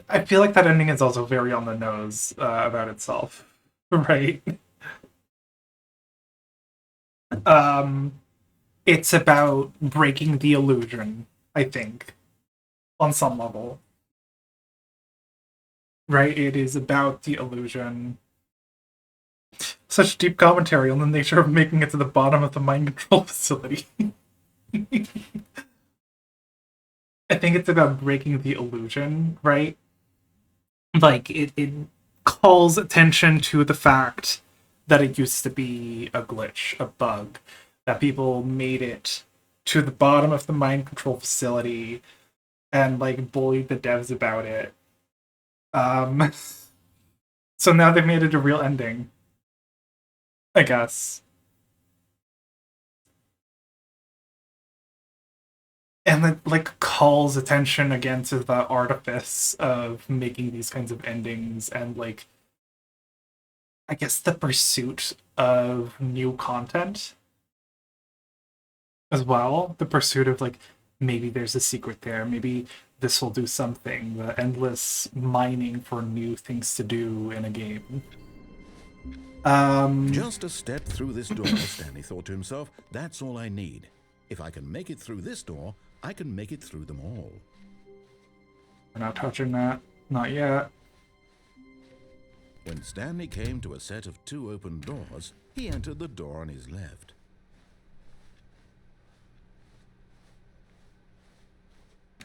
I feel like that ending is also very on the nose about itself, right? Um, it's about breaking the illusion, I think, on some level. Right? It is about the illusion. Such deep commentary on the nature of making it to the bottom of the mind control facility. I think it's about breaking the illusion, right? Like, it calls attention to the fact that it used to be a glitch, a bug, that people made it to the bottom of the mind control facility and like bullied the devs about it. So now they've made it a real ending, I guess. And it like calls attention again to the artifice of making these kinds of endings and like I guess the pursuit of new content as well. The pursuit of like maybe there's a secret there, maybe this will do something. The endless mining for new things to do in a game. Just a step through this door, Stanley thought to himself. That's all I need. If I can make it through this door, I can make it through them all. We're not touching that. Not yet. When Stanley came to a set of 2 open doors, he entered the door on his left.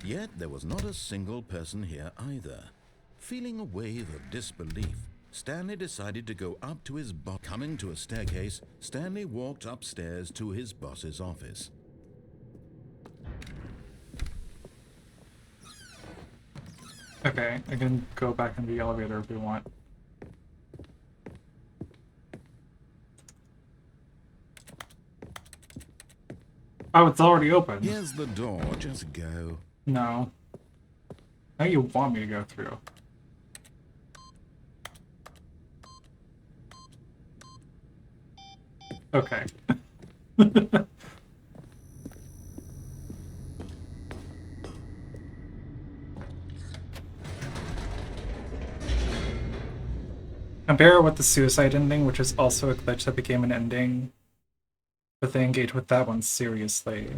Yet there was not a single person here either. Feeling a wave of disbelief, Stanley decided to go up to his boss. Coming to a staircase, Stanley walked upstairs to his boss's office. Okay, I can go back in the elevator if we want. Oh, it's already open. Here's the door, just go. No. Now you want me to go through. Okay. Compare it with the suicide ending, which is also a glitch that became an ending, but they engage with that one seriously.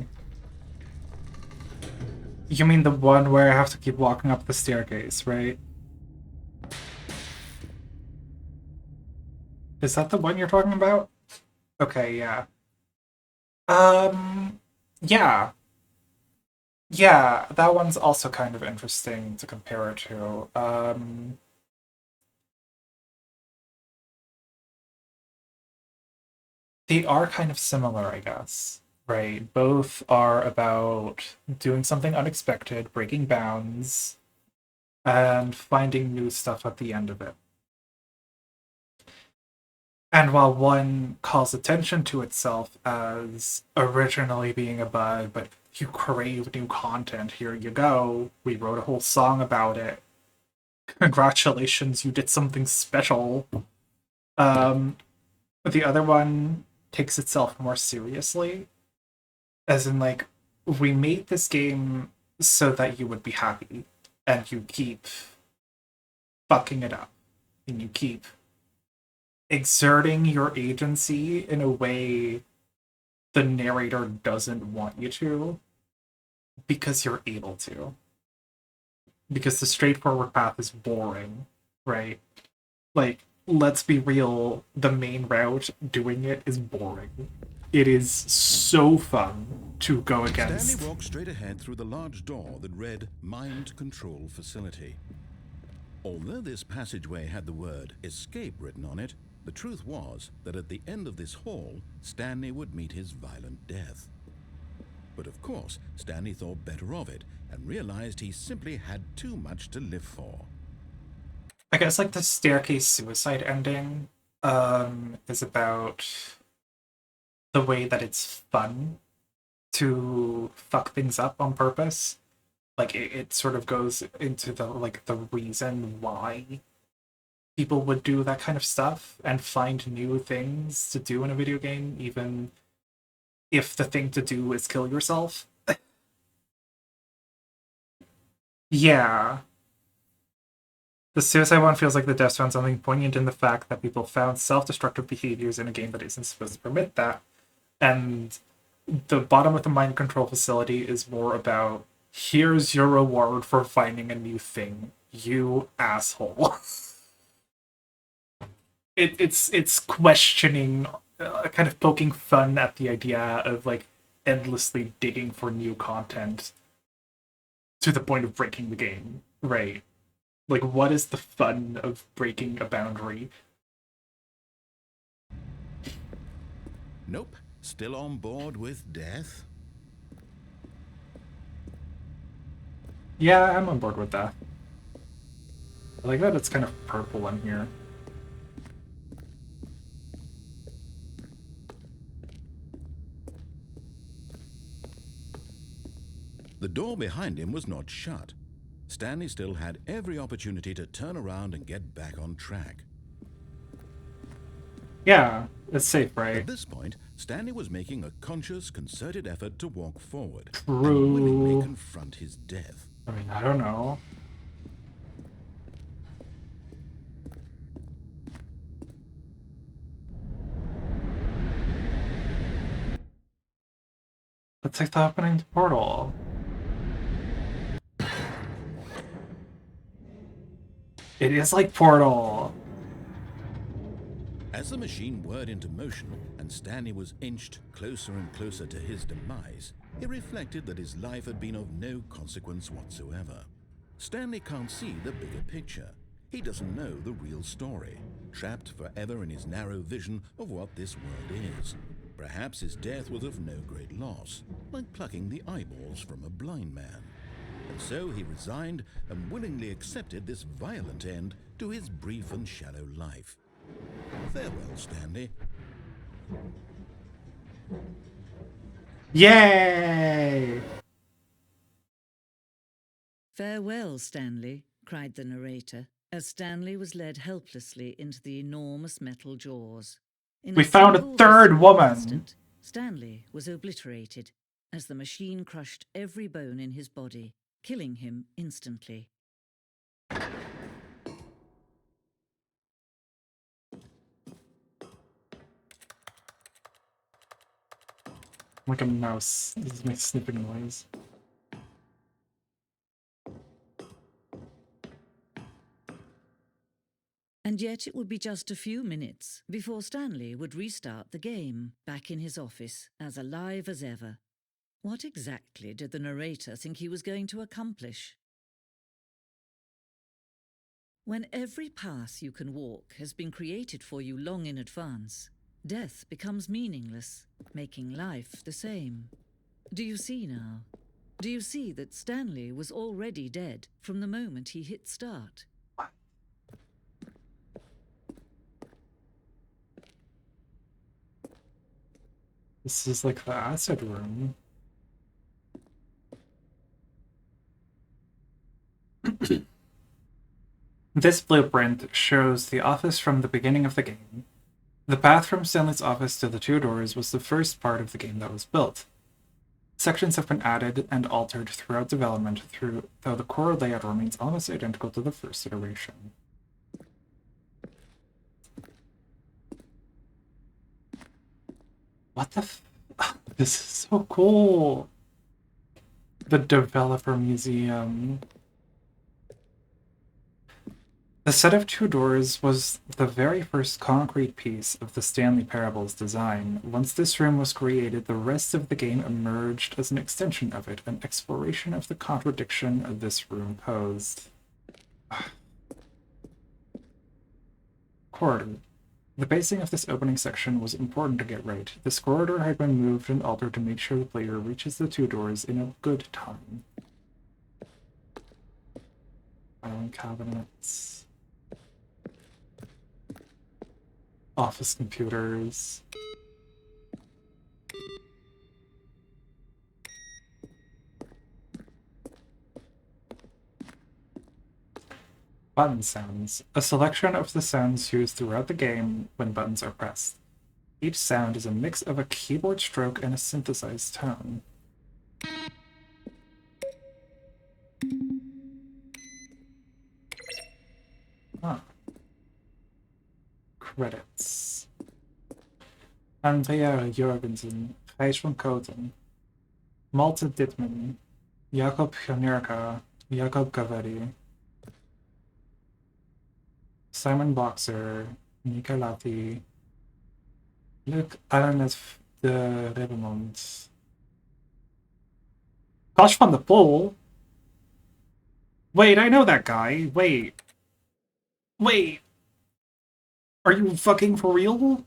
You mean the one where I have to keep walking up the staircase, right? Is that the one you're talking about? Okay, yeah. Yeah. Yeah, that one's also kind of interesting to compare it to. They are kind of similar, I guess, right? Both are about doing something unexpected, breaking bounds, and finding new stuff at the end of it. And while one calls attention to itself as originally being a bug, but you crave new content, here you go. We wrote a whole song about it. Congratulations, you did something special. The other one takes itself more seriously, as in, like, we made this game so that you would be happy, and you keep fucking it up, and you keep exerting your agency in a way the narrator doesn't want you to because you're able to. Because the straightforward path is boring, right? Like, let's be real, the main route doing it is boring. It is so fun to go against. Stanley walked straight ahead through the large door that read Mind Control Facility. Although this passageway had the word escape written on it, the truth was that at the end of this hall, Stanley would meet his violent death. But of course, Stanley thought better of it and realized he simply had too much to live for. I guess like the staircase suicide ending is about the way that it's fun to fuck things up on purpose. Like it sort of goes into the reason why people would do that kind of stuff and find new things to do in a video game, even if the thing to do is kill yourself. Yeah. The suicide one feels like the devs found something poignant in the fact that people found self-destructive behaviors in a game that isn't supposed to permit that. And the bottom of the mind control facility is more about, here's your reward for finding a new thing, you asshole. It's questioning, kind of poking fun at the idea of like endlessly digging for new content to the point of breaking the game, right? Like, what is the fun of breaking a boundary? Nope, still on board with death. Yeah, I'm on board with that. I like that it's kind of purple in here. The door behind him was not shut. Stanley still had every opportunity to turn around and get back on track. Yeah, it's safe, right? At this point, Stanley was making a conscious, concerted effort to walk forward and willingly True. confront his death. I mean, I don't know. Let's take the opening portal. It is like Portal. As the machine whirred into motion and Stanley was inched closer and closer to his demise, he reflected that his life had been of no consequence whatsoever. Stanley can't see the bigger picture. He doesn't know the real story, trapped forever in his narrow vision of what this world is. Perhaps his death was of no great loss, like plucking the eyeballs from a blind man. And so he resigned and willingly accepted this violent end to his brief and shallow life. Farewell, Stanley. Yay! "Farewell, Stanley," cried the narrator, as Stanley was led helplessly into the enormous metal jaws. In We found a single third visceral woman! instant, Stanley was obliterated as the machine crushed every bone in his body, killing him instantly. Like a mouse. This is my snipping noise. And yet it would be just a few minutes before Stanley would restart the game, back in his office, as alive as ever. What exactly did the narrator think he was going to accomplish? When every path you can walk has been created for you long in advance, death becomes meaningless, making life the same. Do you see now? Do you see that Stanley was already dead from the moment he hit start? This is like the acid room. This blueprint shows the office from the beginning of the game. The path from Stanley's office to the two doors was the first part of the game that was built. Sections have been added and altered throughout development, though the core layout remains almost identical to the first iteration. What the This is so cool! The Developer Museum. The set of two doors was the very first concrete piece of the Stanley Parable's design. Once this room was created, the rest of the game emerged as an extension of it, an exploration of the contradiction this room posed. Corridor. The pacing of this opening section was important to get right. This corridor had been moved and altered to make sure the player reaches the two doors in a good time. Filing cabinets. Office computers. Button sounds. A selection of the sounds used throughout the game when buttons are pressed. Each sound is a mix of a keyboard stroke and a synthesized tone. Huh. Credits. Andrea Jorgensen, Gijs van Koten, Malte Dittman, Jakob Janurka, Jakob Gavetti, Simon Boxer, Nika Lati, Luc Alanes de Rebemond, Josh van de Pol. Wait, I know that guy. Wait. Are you fucking for real?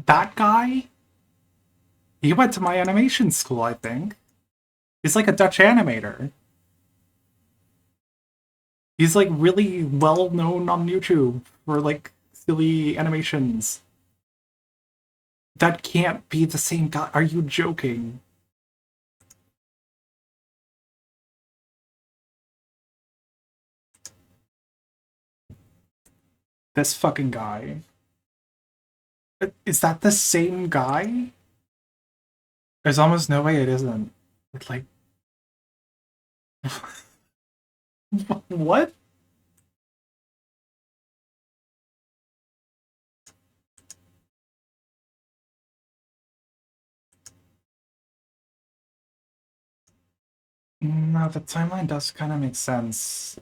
That guy? He went to my animation school, I think. He's like a Dutch animator. He's like really well known on YouTube for like silly animations. That can't be the same guy. Are you joking? This fucking guy. Is that the same guy? There's almost no way it isn't. It's like, what? No, the timeline does kind of make sense.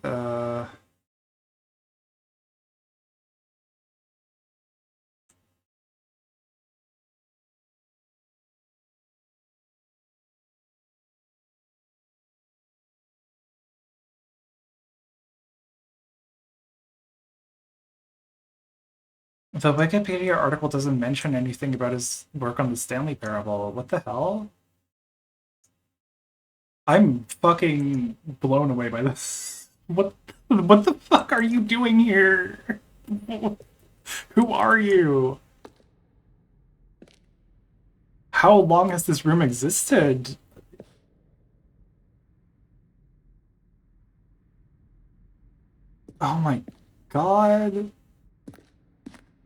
The Wikipedia article doesn't mention anything about his work on the Stanley Parable. What the hell? I'm fucking blown away by this. What the fuck are you doing here? Who are you? How long has this room existed? Oh my god.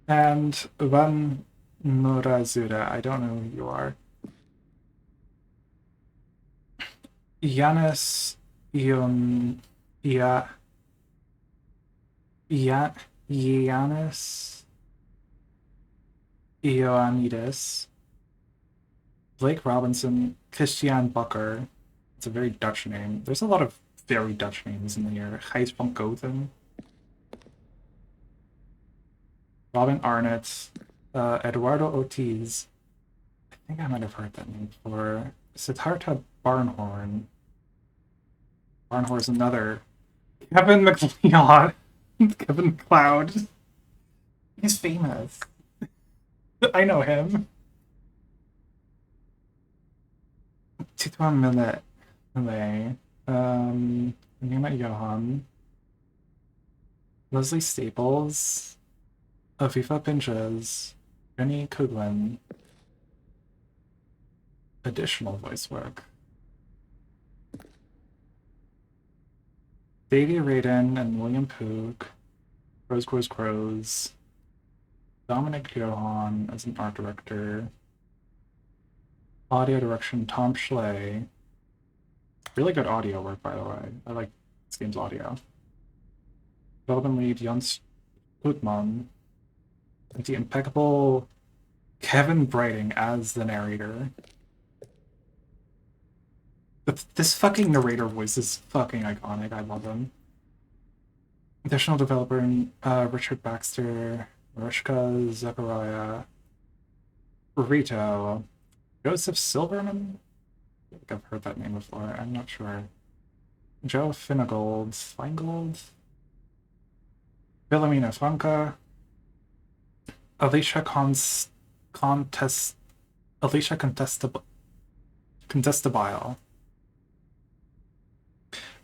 And Van Murazura, I don't know who you are. Yanis Ion Yanis Ioannidis, Blake Robinson, Christian Bucker. It's a very Dutch name. There's a lot of very Dutch names in here. Gijs van Koten, Robin Arnott, Eduardo Ortiz. I think I might have heard that name before. Siddhartha Barnhorn. Barnhorn is another. Kevin McLeod. Kevin McLeod. He's famous. I know him. Tituan Millet. Nima Johan. Leslie Staples. Afifa Pinches. Jenny Kuglin. Additional voice work. Davey Radin and William Pook. Crows. Dominic Johan as an art director. Audio direction, Tom Schley. Really good audio work, by the way. I like this game's audio. Development lead, Jens Gutmann. The impeccable Kevin Brighting as the narrator. This fucking narrator voice is fucking iconic. I love him. Additional developer, Richard Baxter, Mariska Zachariah, Rito, Joseph Silverman? I think I've heard that name before. I'm not sure. Joe Feingold, Wilhelmina Franca, Alicia Contestabile.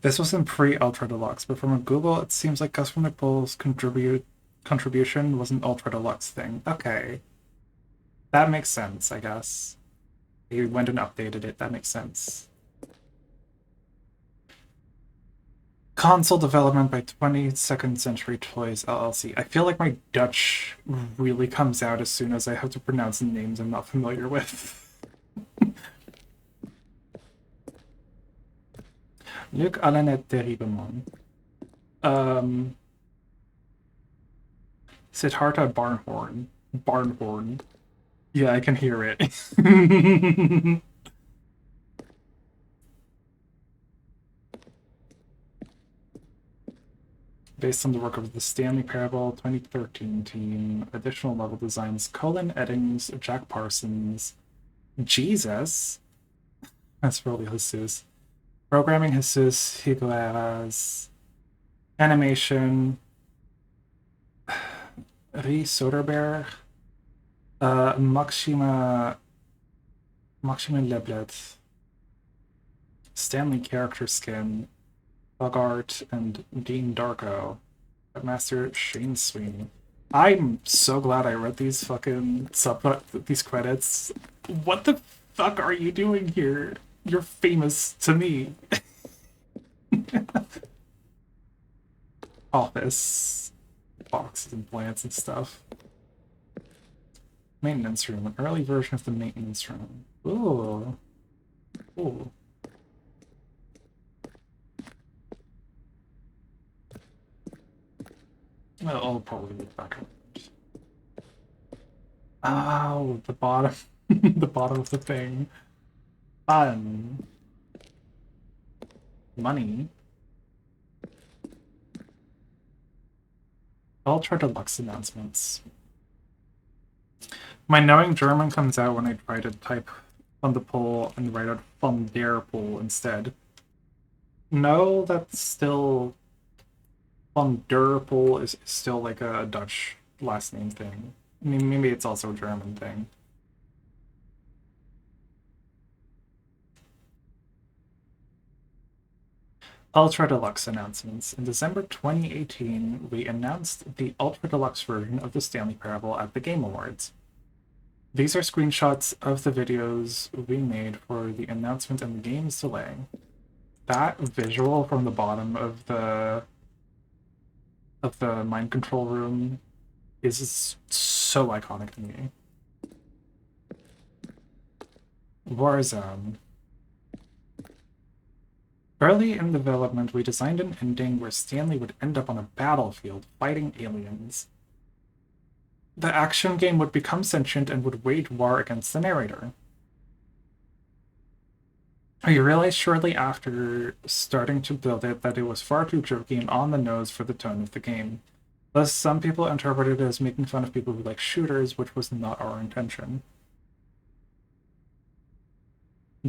This was in pre-Ultra Deluxe, but from a Google, it seems like Gus from the Bulls' contribution was an Ultra Deluxe thing. Okay. That makes sense, I guess. He went and updated it. That makes sense. Console development by 22nd Century Toys LLC. I feel like my Dutch really comes out as soon as I have to pronounce names I'm not familiar with. Luc Alanet Terriblemont. Siddhartha Barnhorn. Yeah, I can hear it. Based on the work of the Stanley Parable 2013 team, additional level designs Colin Eddings, Jack Parsons, Jesus. That's probably Jesus. Programming Jesus Higueras. Animation Rie Soderberg. Maxima Leblet, Stanley character skin, bug art, and Dean Darko, Master Shane Sweeney. I'm so glad I read these fucking these credits. What the fuck are you doing here? You're famous to me. Office boxes and plants and stuff. Maintenance room, an early version of the maintenance room. Ooh. Ooh. Well, I'll probably look back around. Oh, the bottom. The bottom of the thing. Fun. Money. Ultra Deluxe announcements. My knowing German comes out when I try to type on the poll and write out von der Pool instead. No, that's still... Von der Pool is still like a Dutch last name thing. I mean, maybe it's also a German thing. Ultra Deluxe announcements. In December 2018, we announced the Ultra Deluxe version of the Stanley Parable at the Game Awards. These are screenshots of the videos we made for the announcement and the game's delay. That visual from the bottom of the mind control room is so iconic to me. Warzone. Early in development, we designed an ending where Stanley would end up on a battlefield fighting aliens. The action game would become sentient and would wage war against the narrator. We realized shortly after starting to build it that it was far too jokey and on the nose for the tone of the game. Thus, some people interpreted it as making fun of people who like shooters, which was not our intention.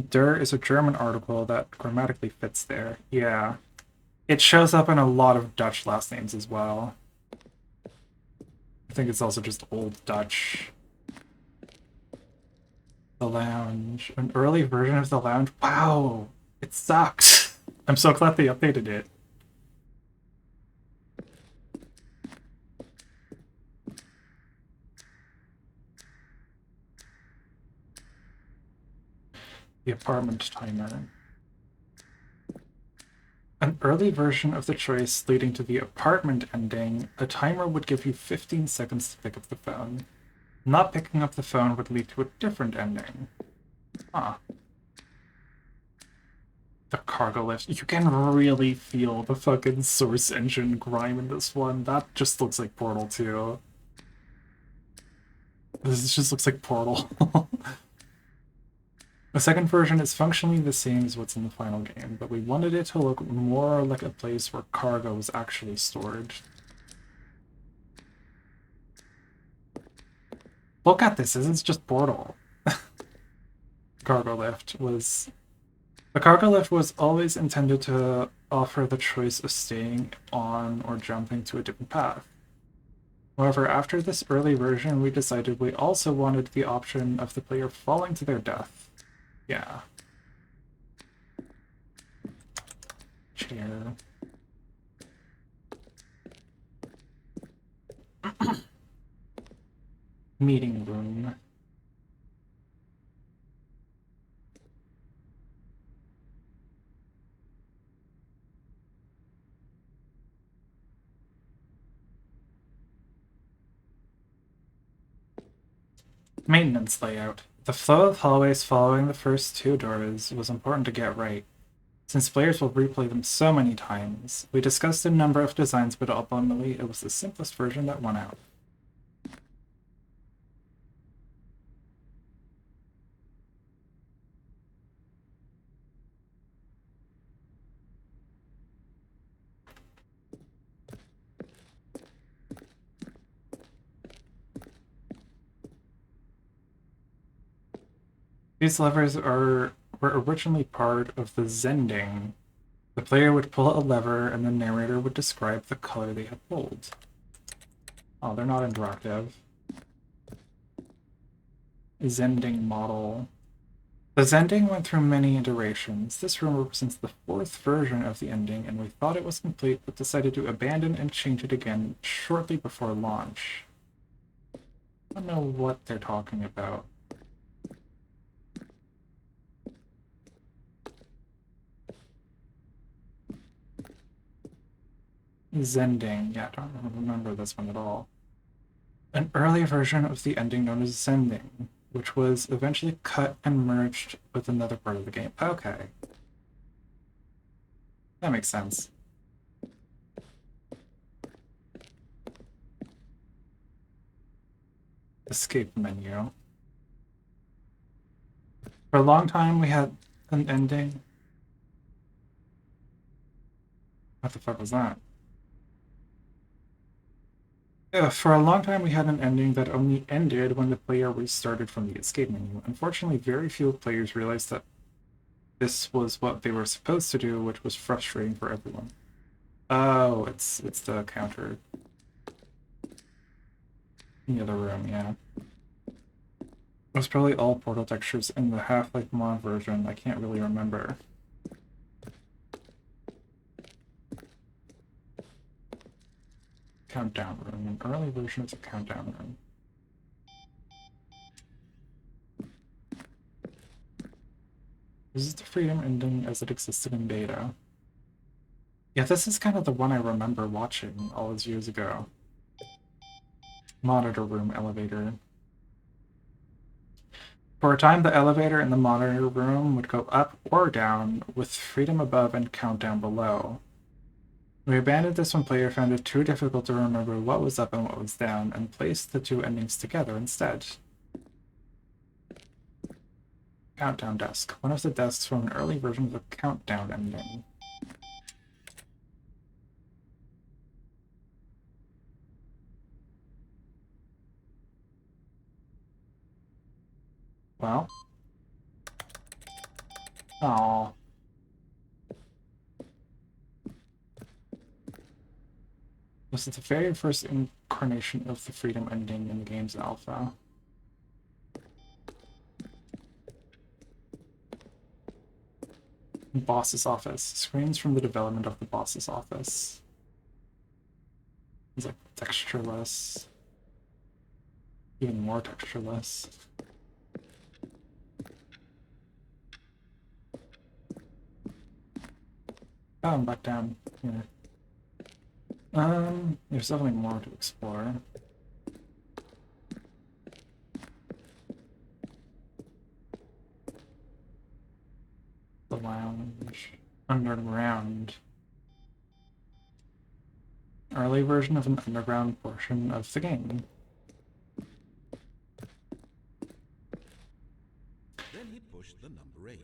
Der is a German article that grammatically fits there. Yeah. It shows up in a lot of Dutch last names as well. I think it's also just Old Dutch. The Lounge. An early version of The Lounge. Wow! It sucks! I'm so glad they updated it. The apartment timer. An early version of the choice leading to the apartment ending, a timer would give you 15 seconds to pick up the phone. Not picking up the phone would lead to a different ending. Huh. The cargo lift. You can really feel the fucking Source Engine grime in this one. That just looks like Portal 2. This just looks like Portal. The second version is functionally the same as what's in the final game, but we wanted it to look more like a place where cargo was actually stored. Look at this isn't just Portal. The cargo lift was always intended to offer the choice of staying on or jumping to a different path. However, after this early version, we decided we also wanted the option of the player falling to their death. Yeah. Chair. Meeting room. Maintenance layout. The flow of hallways following the first two doors was important to get right, since players will replay them so many times. We discussed a number of designs, but ultimately it was the simplest version that won out. These levers were originally part of the Zending. The player would pull a lever and the narrator would describe the color they had pulled. Oh, they're not interactive. Zending model. The Zending went through many iterations. This room represents the 4th version of the ending, and we thought it was complete, but decided to abandon and change it again shortly before launch. I don't know what they're talking about. Zending. Yeah, I don't remember this one at all. An early version of the ending known as Zending, which was eventually cut and merged with another part of the game. Okay. That makes sense. Escape menu. For a long time, we had an ending. What the fuck was that? For a long time, we had an ending that only ended when the player restarted from the escape menu. Unfortunately, very few players realized that this was what they were supposed to do, which was frustrating for everyone. Oh, it's the counter in the other room, yeah. It was probably all portal textures in the Half-Life mod version. I can't really remember. Countdown room, an early version of the countdown room. This is the freedom ending as it existed in beta. Yeah, this is kind of the one I remember watching all those years ago. Monitor room elevator. For a time, the elevator in the monitor room would go up or down, with freedom above and countdown below. We abandoned this when player found it too difficult to remember what was up and what was down, and placed the two endings together instead. Countdown desk. One of the desks from an early version of the countdown ending. Well. Aww. This is the very first incarnation of the freedom ending in the game's alpha. Boss's office. Screens from the development of the boss's office. It's like textureless. Even more textureless. Oh, I'm back down here. There's definitely more to explore. The lounge. Underground. Early version of an underground portion of the game. Then he pushed the number 8.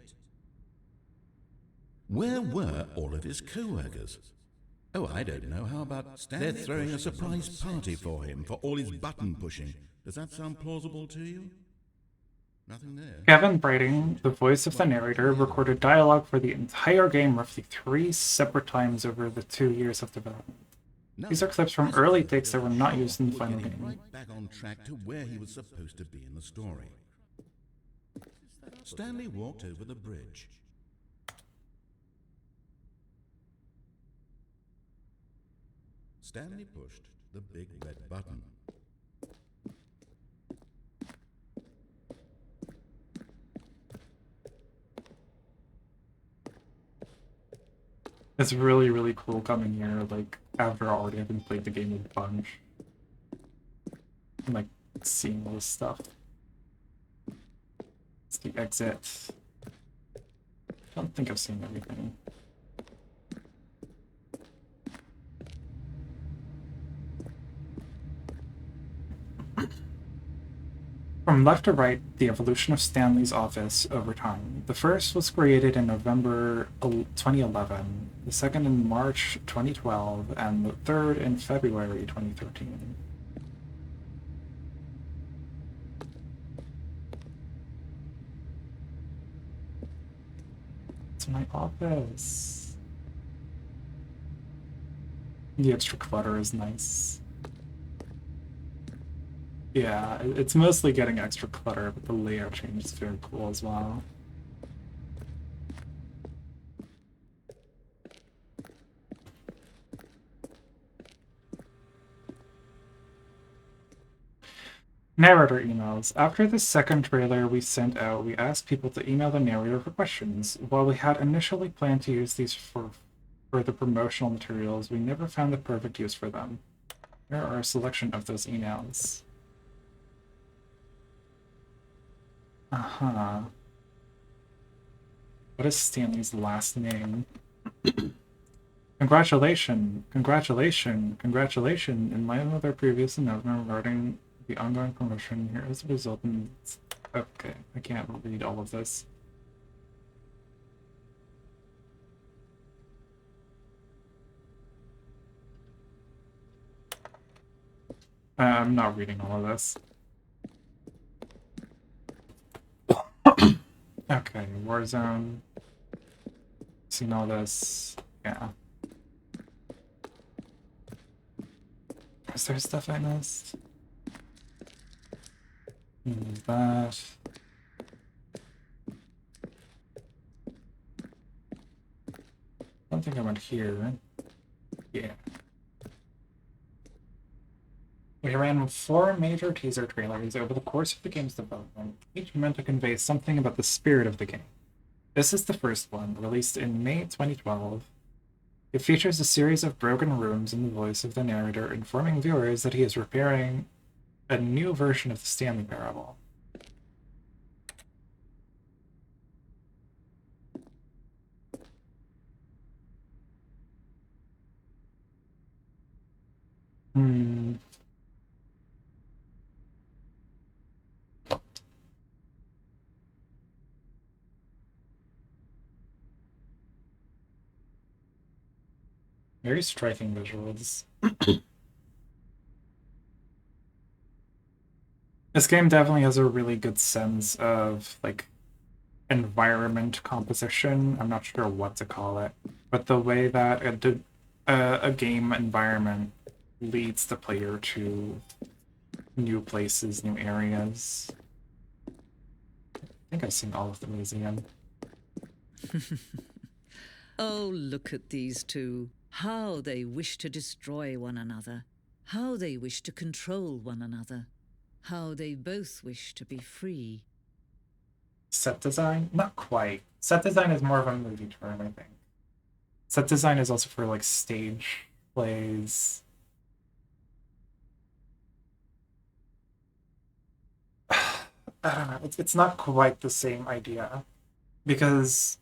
Where were all of his co-workers? Oh, I don't know. How about Stanley? They're throwing a surprise party for him for all his button pushing. Does that sound plausible to you? Nothing there. Kevin Brading, the voice of the narrator, recorded dialogue for the entire game roughly 3 separate times over the 2 years of development. These are clips from early takes that were not used in the final game. Right back on track to where he was supposed to be in the story. Stanley walked over the bridge. Stanley pushed the big red button. It's really, really cool coming here, like, after already having played the game a bunch. And, like, seeing all this stuff. It's the exit. I don't think I've seen everything. From left to right, the evolution of Stanley's office over time. The first was created in November 2011, the second in March 2012, and the third in February 2013. It's my office. The extra clutter is nice. Yeah, it's mostly getting extra clutter, but the layout change is very cool as well. Narrator emails. After the second trailer we sent out, we asked people to email the narrator for questions. While we had initially planned to use these for the promotional materials, we never found the perfect use for them. Here are a selection of those emails. Uh-huh. What is Stanley's last name? Congratulations, congratulations, congratulations. In light of their previous announcement regarding the ongoing promotion, here is the result. Okay, I can't read all of this. I'm not reading all of this. Okay, Warzone. Seen all this. Yeah. Is there stuff I missed? That. I don't think I went here. Yeah. We ran 4 major teaser trailers over the course of the game's development, each meant to convey something about the spirit of the game. This is the first one, released in May 2012. It features a series of broken rooms and the voice of the narrator informing viewers that he is repairing a new version of the Stanley Parable. Hmm. Very striking visuals. This game definitely has a really good sense of, like, environment composition. I'm not sure what to call it, but the way that a game environment leads the player to new places, new areas. I think I've seen all of the museum. Oh, look at these two. How they wish to destroy one another. How they wish to control one another. How they both wish to be free. Set design? Not quite. Set design is more of a movie term, I think. Set design is also for, like, stage plays. I don't know. It's not quite the same idea. Because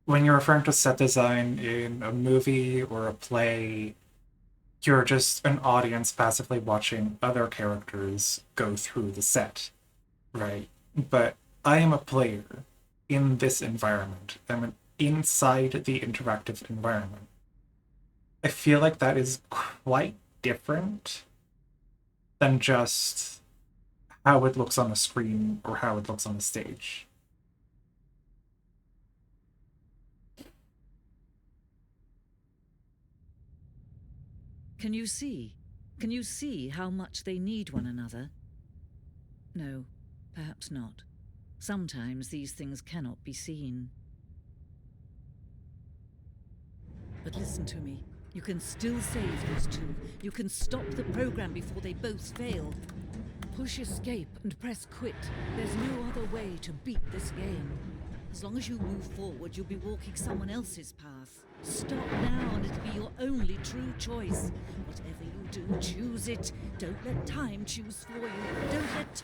when you're referring to set design in a movie or a play, you're just an audience passively watching other characters go through the set, right? But I am a player in this environment. I'm inside the interactive environment. I feel like that is quite different than just how it looks on a screen or how it looks on a stage. Can you see? Can you see how much they need one another? No, perhaps not. Sometimes these things cannot be seen. But listen to me. You can still save those two. You can stop the program before they both fail. Push escape and press quit. There's no other way to beat this game. As long as you move forward, you'll be walking someone else's path. Stop now and it'll be your only true choice. Whatever you do, choose it. Don't let time choose for you. Don't let...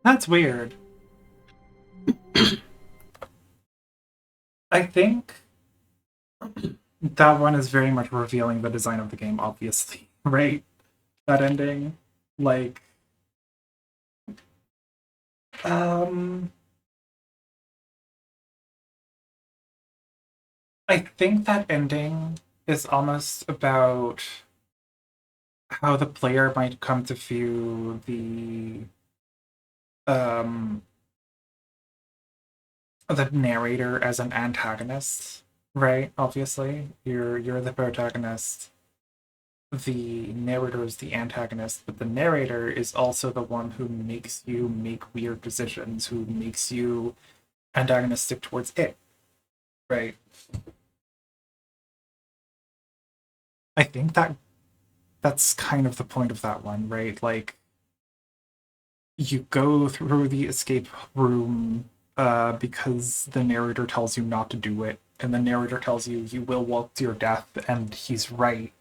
That's weird. I think that one is very much revealing the design of the game, obviously, right? That ending. Like, um, I think that ending is almost about how the player might come to view the um the narrator as an antagonist, right? Obviously, you're the protagonist. The narrator is the antagonist, but the narrator is also the one who makes you make weird decisions, who makes you antagonistic towards it, right? I think that's kind of the point of that one, right? Like you go through the escape room because the narrator tells you not to do it, and the narrator tells you you will walk to your death, and he's right.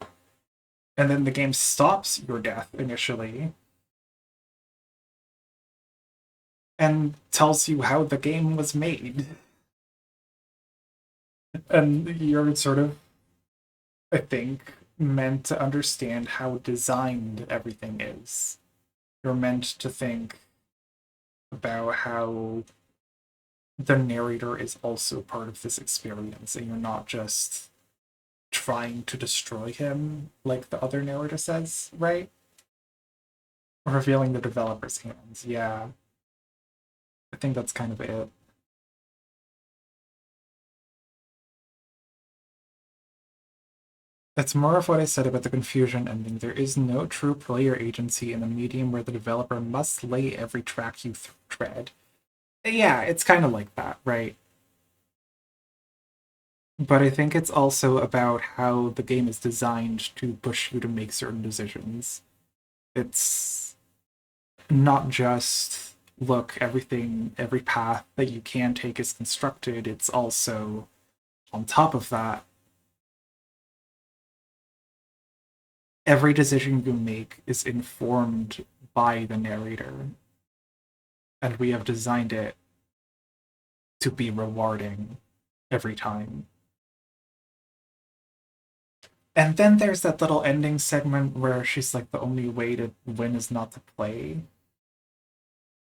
And then the game stops your death initially and tells you how the game was made. And you're sort of, I think, meant to understand how designed everything is. You're meant to think about how the narrator is also part of this experience, and you're not just trying to destroy him like the other narrator says, right? Revealing the developer's hands. Yeah, I think that's kind of it. That's more of what I said about the confusion ending. There is no true player agency in a medium where the developer must lay every track you tread. Yeah, it's kind of like that, right? But I think it's also about how the game is designed to push you to make certain decisions. It's not just, look, every path that you can take is constructed. It's also, on top of that, every decision you make is informed by the narrator. And we have designed it to be rewarding every time. And then there's that little ending segment where she's like, the only way to win is not to play.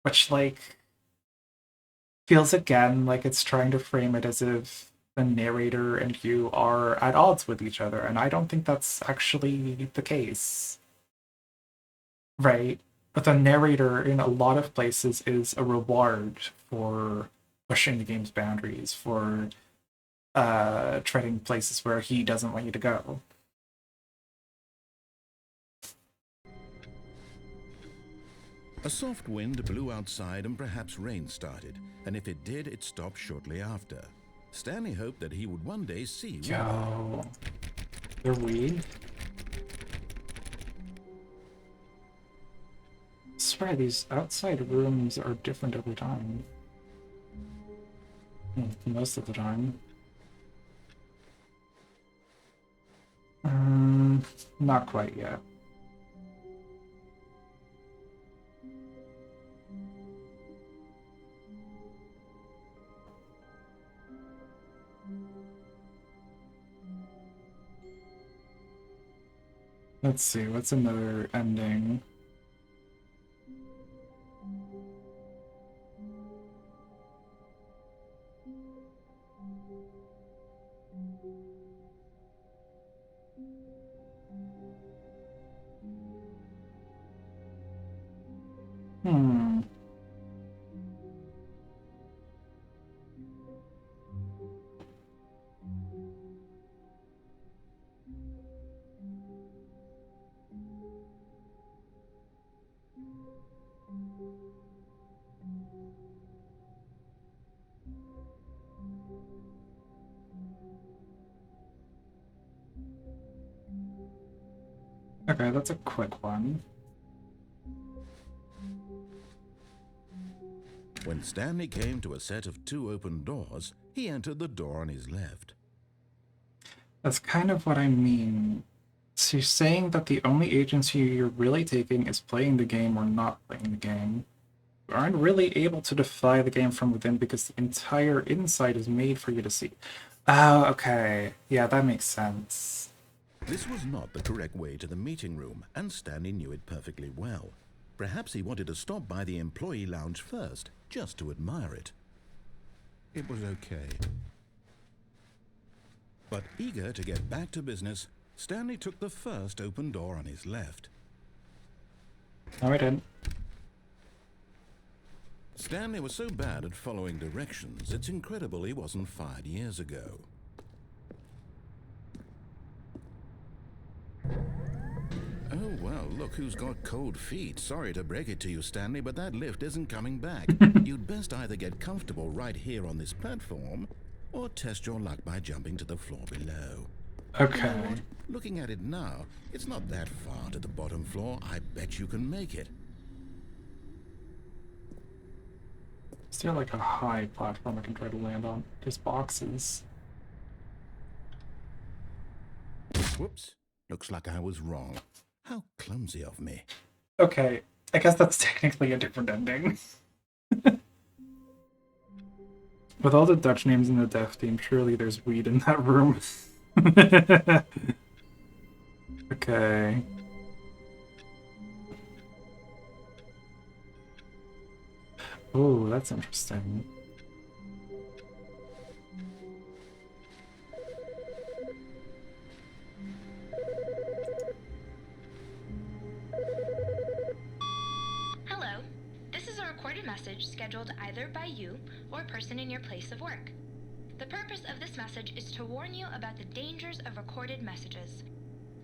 Which, like, feels again like it's trying to frame it as if the narrator and you are at odds with each other. And I don't think that's actually the case. Right? But the narrator in a lot of places is a reward for pushing the game's boundaries, for treading places where he doesn't want you to go. A soft wind blew outside and perhaps rain started, and if it did, it stopped shortly after. Stanley hoped that he would one day see Yo, they're weed. I swear these outside rooms are different every time. Most of the time. Not quite yet. Let's see, what's another ending? Hmm. Okay, that's a quick one. When Stanley came to a set of 2 open doors, he entered the door on his left. That's kind of what I mean. So you're saying that the only agency you're really taking is playing the game or not playing the game. You aren't really able to defy the game from within because the entire inside is made for you to see. Oh, okay. Yeah, that makes sense. This was not the correct way to the meeting room, and Stanley knew it perfectly well. Perhaps he wanted to stop by the employee lounge first, just to admire it. It was okay. But eager to get back to business, Stanley took the first open door on his left. No, I didn't. Stanley was so bad at following directions, it's incredible he wasn't fired years ago. Oh, well, look who's got cold feet. Sorry to break it to you, Stanley, but that lift isn't coming back. You'd best either get comfortable right here on this platform, or test your luck by jumping to the floor below. Okay. You know what? Looking at it now, it's not that far to the bottom floor. I bet you can make it. Is there like a high platform I can try to land on? There's boxes. Whoops. Looks like I was wrong. How clumsy of me. Okay, I guess that's technically a different ending. With all the Dutch names in the dev team, surely there's weed in that room. Okay. Oh, that's interesting. Hello. This is a recorded message scheduled either by you or a person in your place of work. The purpose of this message is to warn you about the dangers of recorded messages.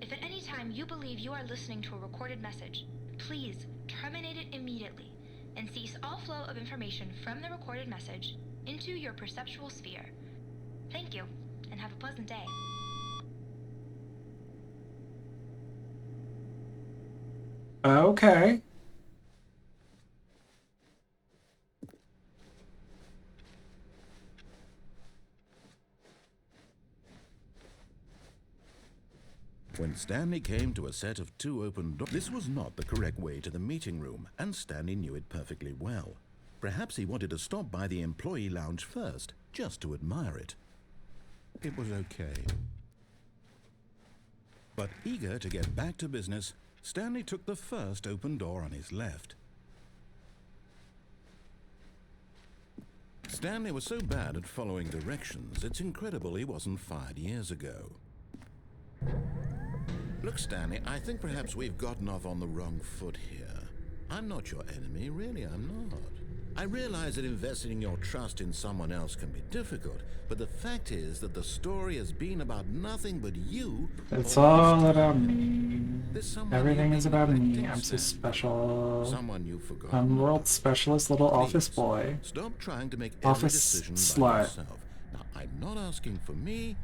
If at any time you believe you are listening to a recorded message, please terminate it immediately and cease all flow of information from the recorded message into your perceptual sphere. Thank you, and have a pleasant day. Okay. When Stanley came to a set of 2 open doors, this was not the correct way to the meeting room, and Stanley knew it perfectly well. Perhaps he wanted to stop by the employee lounge first, just to admire it. It was okay. But eager to get back to business, Stanley took the first open door on his left. Stanley was so bad at following directions, it's incredible he wasn't fired years ago. Look, Stanley, I think perhaps we've gotten off on the wrong foot here. I'm not your enemy, really, I'm not. I realize that investing your trust in someone else can be difficult, but the fact is that the story has been about nothing but you. It's all about me. There's someone Everything you've is been about me. neglecting, I'm so Stanley. special. Someone you've forgotten. I'm about. world's specialist little office Please, boy. Stop trying to make Office every decision slut. by yourself. Now, I'm not asking for me,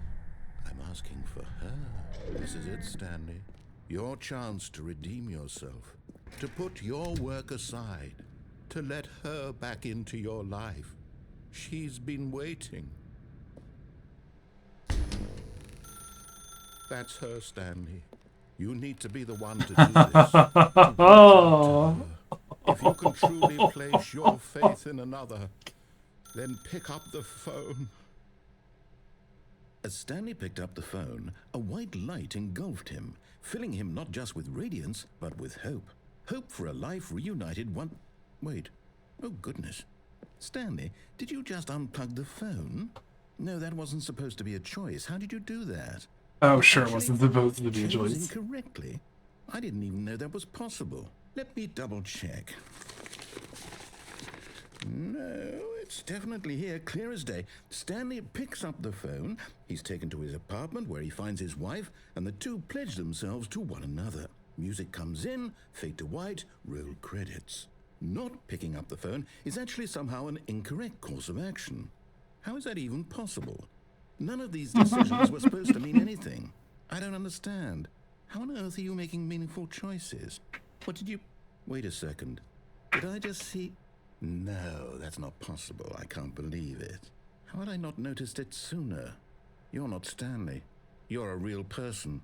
I'm asking for her. This is it, Stanley. Your chance to redeem yourself, to put your work aside, to let her back into your life. She's been waiting. That's her, Stanley. You need to be the one to do this. To reach out to her. If you can truly place your faith in another, then pick up the phone. As Stanley picked up the phone, a white light engulfed him, filling him not just with radiance, but with hope. Hope for a life reunited one... Wait. Oh, goodness. Stanley, did you just unplug the phone? No, that wasn't supposed to be a choice. How did you do that? Oh, sure, it Actually, wasn't supposed to be a chose choice. incorrectly. I didn't even know that was possible. Let me double check. No, it's definitely here, clear as day. Stanley picks up the phone. He's taken to his apartment where he finds his wife, and the two pledge themselves to one another. Music comes in, fade to white, roll credits. Not picking up the phone is actually somehow an incorrect course of action. How is that even possible? None of these decisions were supposed to mean anything. I don't understand. How on earth are you making meaningful choices? What did you... Wait a second. Did I just see... No, that's not possible. I can't believe it. How had I not noticed it sooner? You're not Stanley. You're a real person.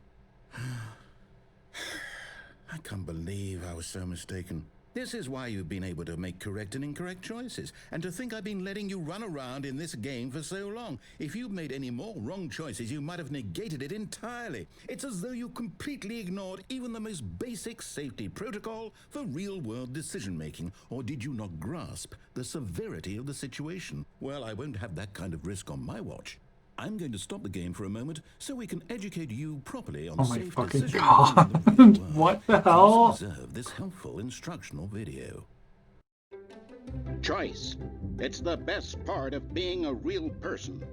I can't believe I was so mistaken. This is why you've been able to make correct and incorrect choices, and to think I've been letting you run around in this game for so long. If you'd made any more wrong choices, you might have negated it entirely. It's as though you completely ignored even the most basic safety protocol for real-world decision-making. Or did you not grasp the severity of the situation? Well, I won't have that kind of risk on my watch. I'm going to stop the game for a moment so we can educate you properly on Oh my safe fucking decision god. making in the real world. What the Please hell? observe this helpful instructional video. Choice. It's the best part of being a real person,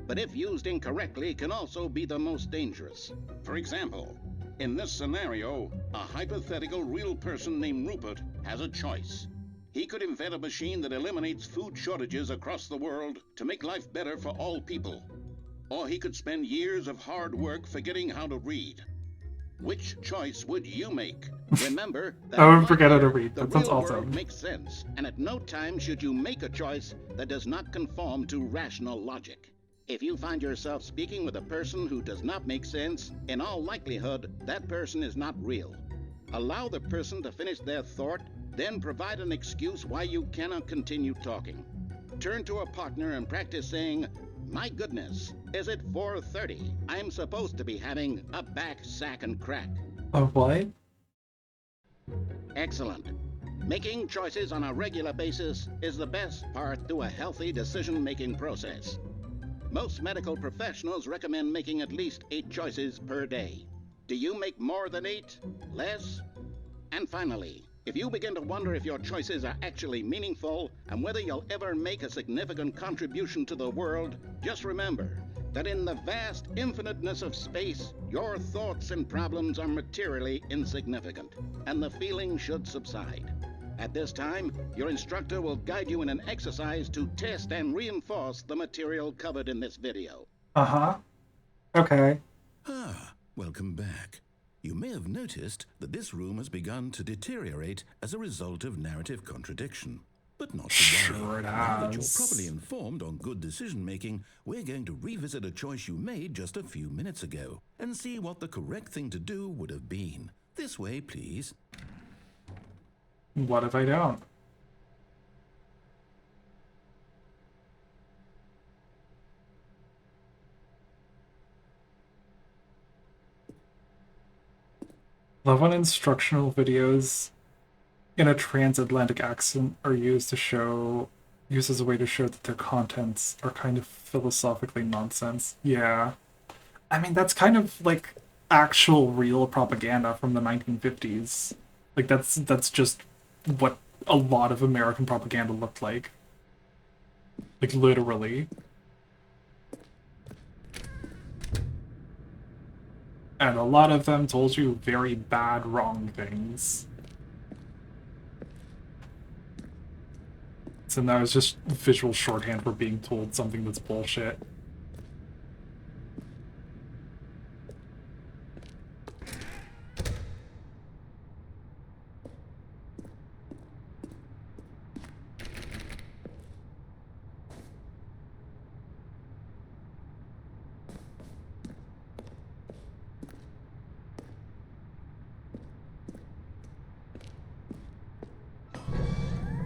but if used incorrectly can also be the most dangerous. For example, in this scenario, a hypothetical real person named Rupert has a choice. He could invent a machine that eliminates food shortages across the world to make life better for all people. Or he could spend years of hard work forgetting how to read. Which choice would you make? Remember that I would in forget how to life, read. the That sounds real awesome. world makes sense, and at no time should you make a choice that does not conform to rational logic. If you find yourself speaking with a person who does not make sense, in all likelihood, that person is not real. Allow the person to finish their thought, then provide an excuse why you cannot continue talking. Turn to a partner and practice saying, "My goodness, is it 4:30? I'm supposed to be having a back, sack, and crack." A what? Excellent. Making choices on a regular basis is the best part to a healthy decision-making process. Most medical professionals recommend making at least 8 choices per day. Do you make more than 8? Less? And finally, if you begin to wonder if your choices are actually meaningful and whether you'll ever make a significant contribution to the world, just remember that in the vast infiniteness of space, your thoughts and problems are materially insignificant, and the feeling should subside. At this time, your instructor will guide you in an exercise to test and reinforce the material covered in this video. Uh-huh. Okay. Ah, welcome back. You may have noticed that this room has begun to deteriorate as a result of narrative contradiction. But not to worry. Sure it Now that you're has. properly informed on good decision-making, we're going to revisit a choice you made just a few minutes ago and see what the correct thing to do would have been. This way, please. What if I don't? Love when instructional videos in a transatlantic accent are used as a way to show that their contents are kind of philosophically nonsense. Yeah. I mean, that's kind of like actual real propaganda from the 1950s. Like that's just what a lot of American propaganda looked like. Like literally. And a lot of them told you very bad, wrong things. So that was just visual shorthand for being told something that's bullshit.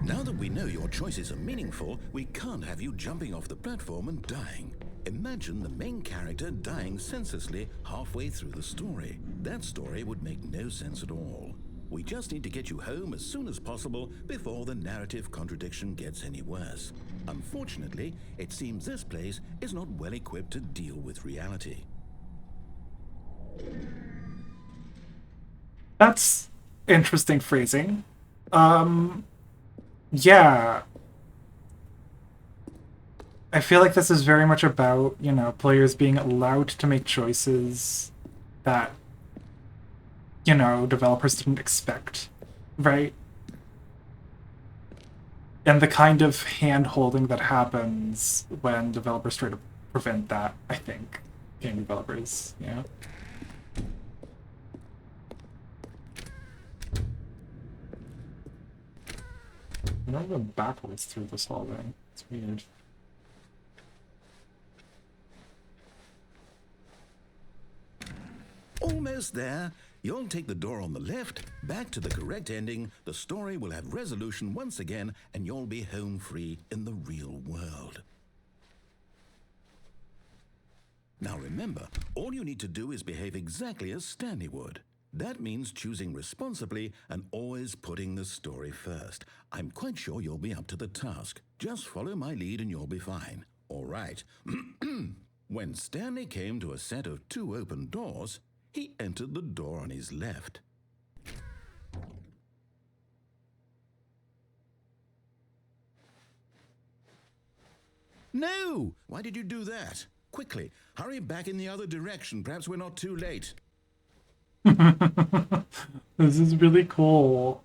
Now that we know your choices are meaningful, we can't have you jumping off the platform and dying. Imagine the main character dying senselessly halfway through the story. That story would make no sense at all. We just need to get you home as soon as possible before the narrative contradiction gets any worse. Unfortunately, it seems this place is not well equipped to deal with reality. That's interesting phrasing. Yeah. I feel like this is very much about, players being allowed to make choices that, developers didn't expect, right? And the kind of hand-holding that happens when developers try to prevent that, I think. Game developers, yeah. I'm not going backwards through this hallway. It's weird. Almost there. You'll take the door on the left, back to the correct ending, the story will have resolution once again, and you'll be home free in the real world. Now remember, all you need to do is behave exactly as Stanley would. That means choosing responsibly and always putting the story first. I'm quite sure you'll be up to the task. Just follow my lead and you'll be fine. All right. When Stanley came to a set of 2 open doors, he entered the door on his left. No! Why did you do that? Quickly, hurry back in the other direction. Perhaps we're not too late. This is really cool.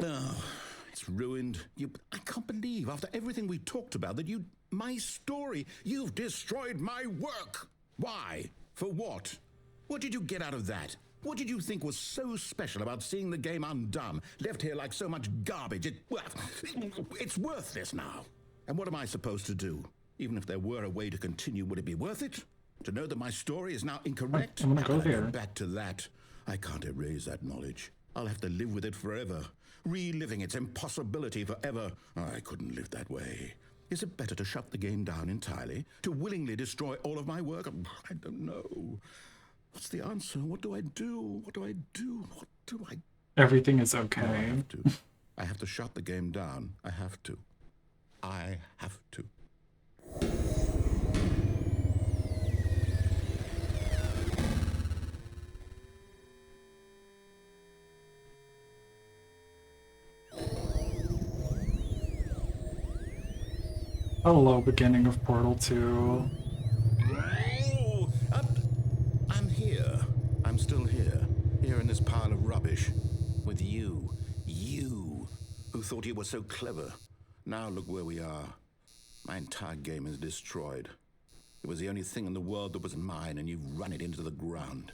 Oh, it's ruined. I can't believe, after everything we talked about, that my story, you've destroyed my work. Why? For what? What did you get out of that? What did you think was so special about seeing the game undone, left here like so much garbage? It's worthless now. And what am I supposed to do? Even if there were a way to continue, would it be worth it? To know that my story is now incorrect? I'm gonna go there. Back to that. I can't erase that knowledge. I'll have to live with it forever, reliving its impossibility forever. I couldn't live that way. Is it better to shut the game down entirely? To willingly destroy all of my work? I don't know. What's the answer? What do I do? What do I do? What do I... Everything is No, okay. I have to shut the game down. I have to. I have to. Hello, beginning of Portal 2. Oh, I'm here. I'm still here. Here in this pile of rubbish. With you. You. Who thought you were so clever. Now look where we are. My entire game is destroyed. It was the only thing in the world that was mine, and you've run it into the ground.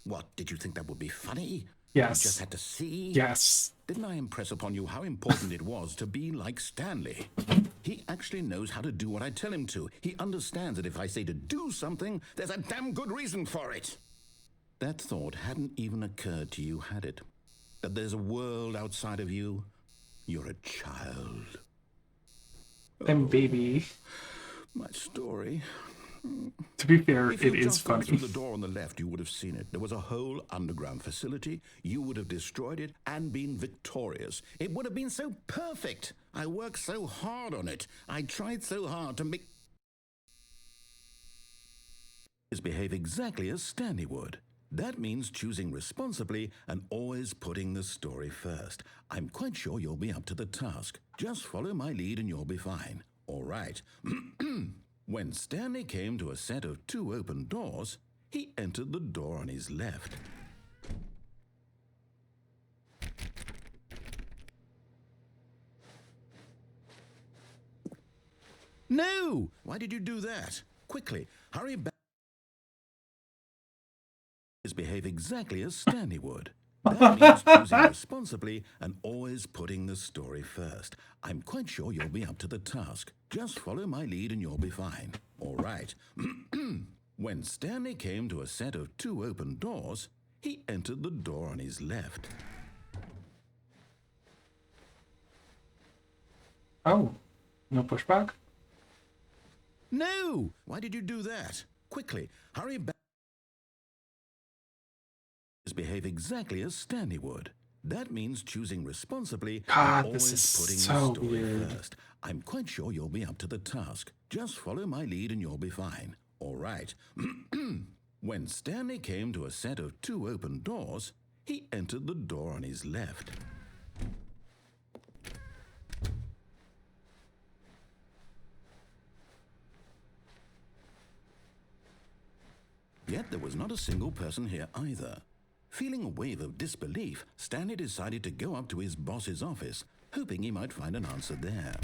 What, did you think that would be funny? Yes. You just had to see? Yes. Didn't I impress upon you how important it was to be like Stanley? He actually knows how to do what I tell him to. He understands that if I say to do something, there's a damn good reason for it. That thought hadn't even occurred to you, had it? That there's a world outside of you? You're a child. And baby. My story. To be fair, If it you'd is just gone funny. through the door on the left, you would have seen it. There was a whole underground facility. You would have destroyed it and been victorious. It would have been so perfect. I worked so hard on it. I tried so hard to make... behave exactly as Stanley would. That means choosing responsibly and always putting the story first. I'm quite sure you'll be up to the task. Just follow my lead and you'll be fine. All right. When Stanley came to a set of 2 open doors, he entered the door on his left. No! Why did you do that? Quickly, hurry back. Behave exactly as Stanley would. That means choosing responsibly and always putting the story first. I'm quite sure you'll be up to the task. Just follow my lead and you'll be fine. All right. When Stanley came to a set of 2 open doors, he entered the door on his left. Oh, no pushback? No! Why did you do that? Quickly, hurry back. Behave exactly as Stanley would. That means choosing responsibly God, and this always is putting so the story weird. first. I'm quite sure you'll be up to the task. Just follow my lead and you'll be fine. All right. When Stanley came to a set of 2 open doors, he entered the door on his left. Yet there was not a single person here either. Feeling a wave of disbelief, Stanley decided to go up to his boss's office, hoping he might find an answer there.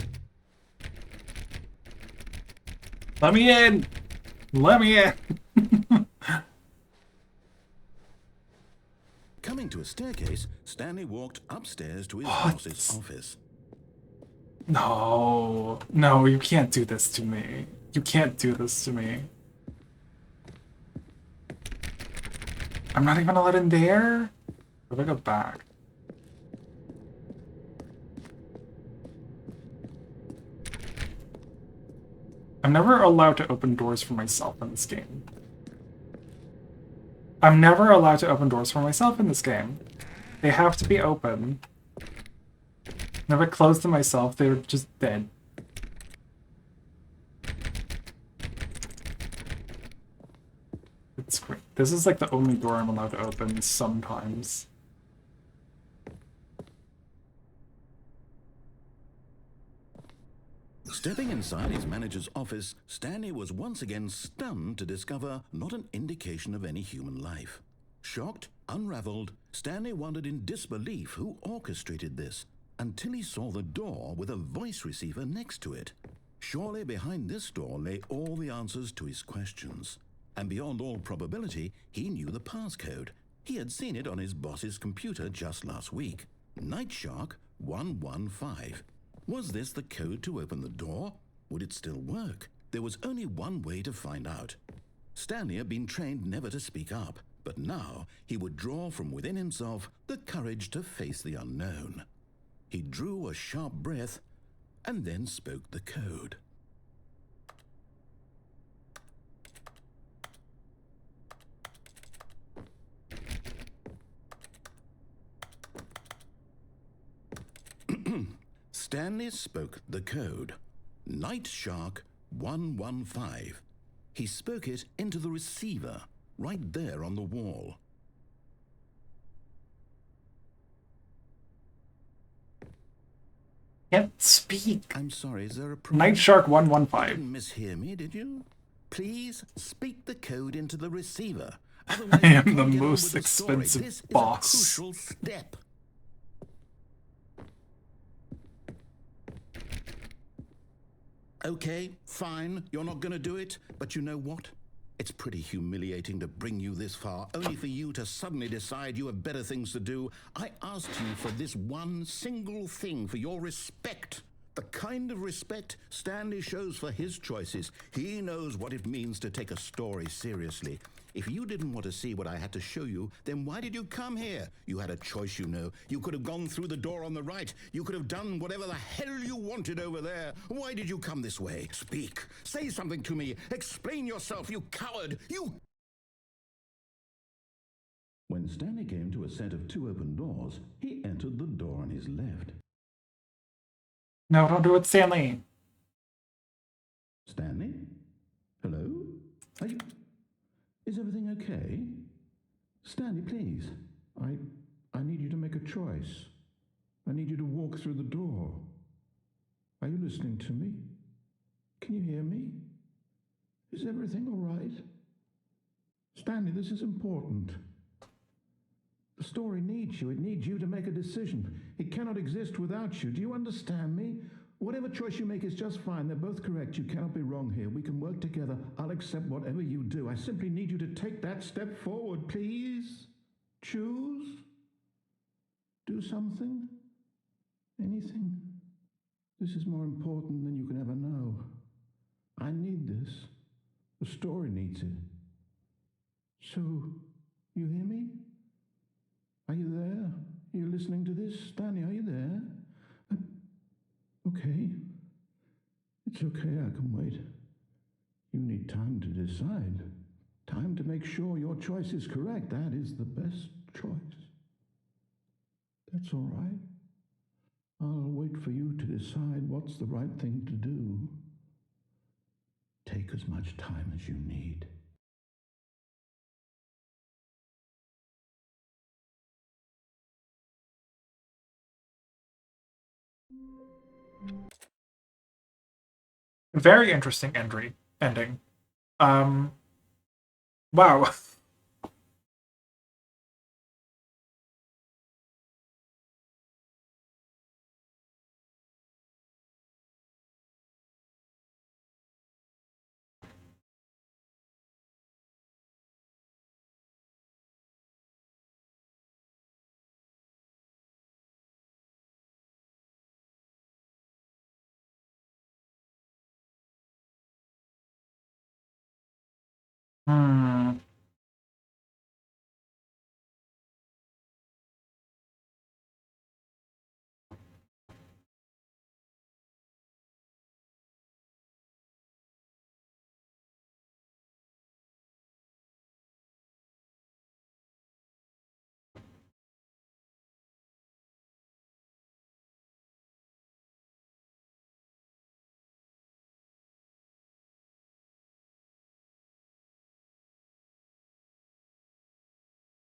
Let me in! Let me in! Coming to a staircase, Stanley walked upstairs to his boss's office. No. No, you can't do this to me. You can't do this to me. I'm not even allowed in there? If I go back. I'm never allowed to open doors for myself in this game. I'm never allowed to open doors for myself in this game. They have to be open. And if I close them myself, they're just dead. This is like the only door I'm allowed to open sometimes. Stepping inside his manager's office, Stanley was once again stunned to discover not an indication of any human life. Shocked, unraveled, Stanley wondered in disbelief who orchestrated this, until he saw the door with a voice receiver next to it. Surely behind this door lay all the answers to his questions. And beyond all probability, he knew the passcode. He had seen it on his boss's computer just last week. Night Shark 115. Was this the code to open the door? Would it still work? There was only one way to find out. Stanley had been trained never to speak up, but now he would draw from within himself the courage to face the unknown. He drew a sharp breath and then spoke the code. Stanley spoke the code. Night Shark 115. He spoke it into the receiver, right there on the wall. Can't speak. I'm sorry, is there a problem? Night Shark You 115. didn't mishear me, did you? Please speak the code into the receiver. Otherwise, I you am can't the get on most with the story. expensive This is boss. a crucial step. Okay, fine, you're not going to do it, but you know what? It's pretty humiliating to bring you this far, only for you to suddenly decide you have better things to do. I asked you for this one single thing, for your respect. The kind of respect Stanley shows for his choices. He knows what it means to take a story seriously. If you didn't want to see what I had to show you, then why did you come here? You had a choice, you know. You could have gone through the door on the right. You could have done whatever the hell you wanted over there. Why did you come this way? Speak. Say something to me. Explain yourself, you coward. You... When Stanley came to a set of two open doors, he entered the door on his left. No, don't do it, Stanley. Stanley? Hello? Are you... Is everything okay? Stanley, please. I need you to make a choice. I need you to walk through the door. Are you listening to me? Can you hear me? Is everything all right? Stanley, this is important. The story needs you. It needs you to make a decision. It cannot exist without you. Do you understand me? Whatever choice you make is just fine. They're both correct. You cannot be wrong here. We can work together. I'll accept whatever you do. I simply need you to take that step forward, please. Choose. Do something. Anything. This is more important than you can ever know. I need this. The story needs it. So, you hear me? Are you there? Are you listening to this? Stanley, are you there? Okay. It's okay, I can wait. You need time to decide. Time to make sure your choice is correct. That is the best choice. That's all right. I'll wait for you to decide what's the right thing to do. Take as much time as you need. Very interesting ending. Wow. Hmm.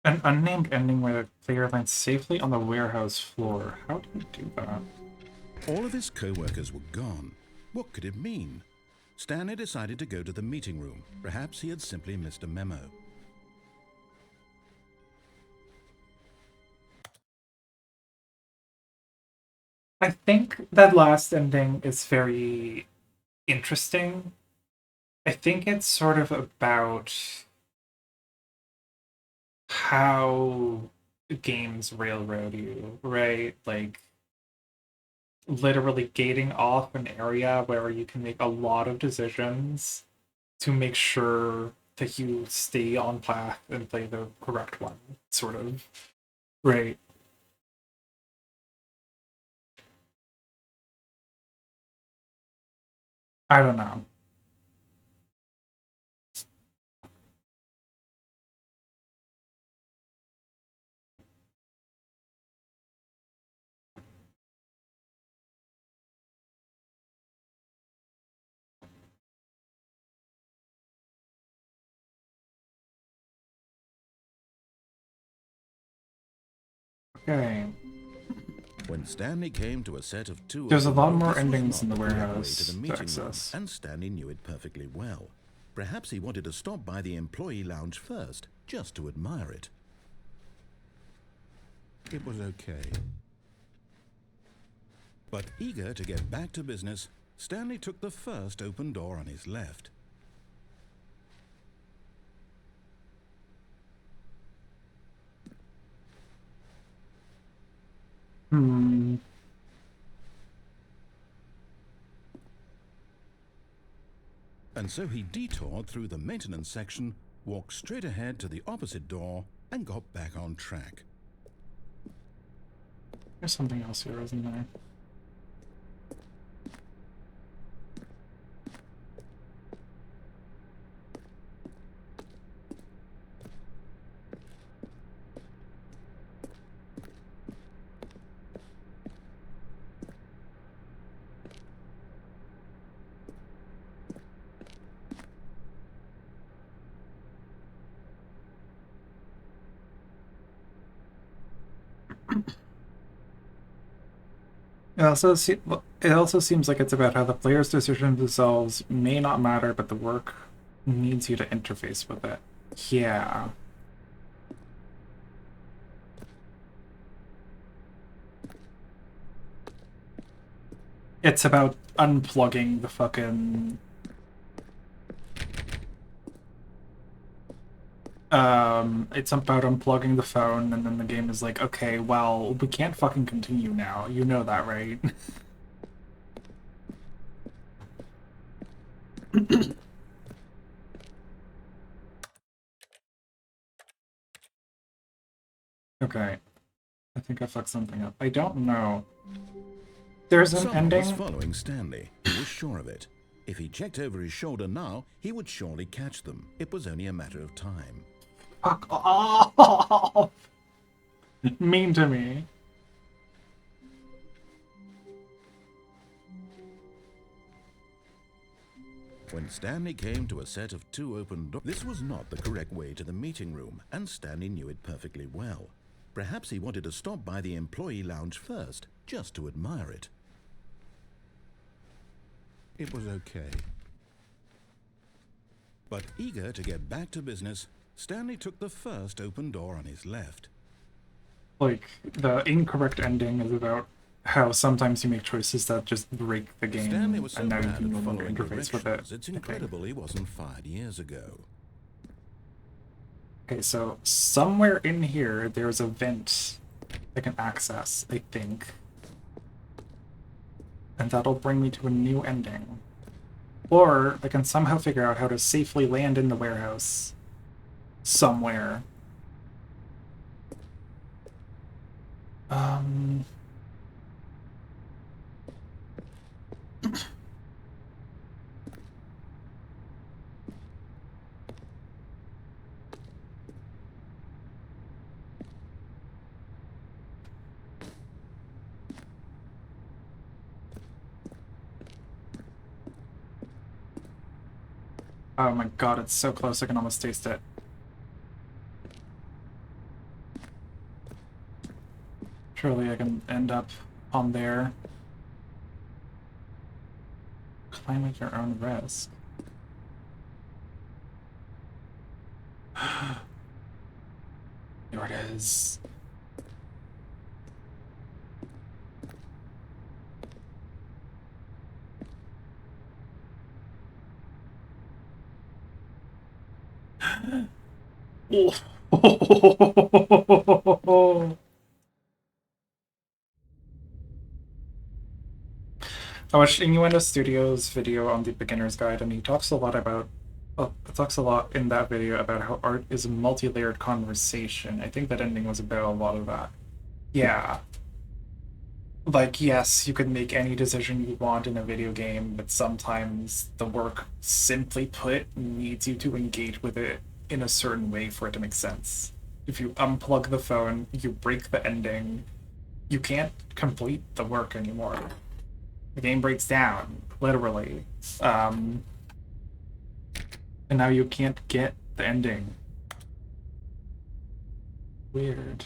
An unnamed ending where the player lands safely on the warehouse floor. How do you do that? All of his co-workers were gone. What could it mean? Stanley decided to go to the meeting room. Perhaps he had simply missed a memo. I think that last ending is very interesting. I think it's sort of about how games railroad you, right? Like literally gating off an area where you can make a lot of decisions to make sure that you stay on path and play the correct one, sort of. Right. I don't know. Okay. When Stanley came to a set of two There's a open lot doors, more this was endings not in the the correct way warehouse to the to meeting room, access. and Stanley knew it perfectly well. Perhaps he wanted to stop by the employee lounge first, just to admire it. It was okay. But eager to get back to business, Stanley took the first open door on his left. Hmm. And so he detoured through the maintenance section, walked straight ahead to the opposite door, and got back on track. There's something else here, isn't there? It also seems like it's about how the player's decisions themselves may not matter, but the work needs you to interface with it. Yeah. It's about unplugging the fucking it's about unplugging the phone, and then the game is like, okay, well, we can't fucking continue now. You know that, right? Okay. I think I fucked something up. I don't know. There's an Someone was ending. following Stanley. He was sure of it. If he checked over his shoulder now, he would surely catch them. It was only a matter of time. Fuck off! Mean to me. When Stanley came to a set of two open doors, this was not the correct way to the meeting room, and Stanley knew it perfectly well. Perhaps he wanted to stop by the employee lounge first, just to admire it. It was okay. But eager to get back to business, Stanley took the first open door on his left. Like, the incorrect ending is about how sometimes you make choices that just break the game, Stanley was so and now you bad can no at longer following interface with it. directions, it's incredible he wasn't fired years ago. Okay, so somewhere in here, there's a vent I can access, I think. And that'll bring me to a new ending. Or I can somehow figure out how to safely land in the warehouse somewhere. Um... Oh my god, it's so close I can almost taste it. end up on there. Climb at your own risk. There it is. I watched Innuendo Studios' video on the beginner's guide, and he talks a lot about. It talks a lot in that video about how art is a multi-layered conversation. I think that ending was about a lot of that. Yeah. Like, yes, you can make any decision you want in a video game, but sometimes the work, simply put, needs you to engage with it in a certain way for it to make sense. If you unplug the phone, you break the ending, you can't complete the work anymore. The game breaks down, literally. And now you can't get the ending. Weird.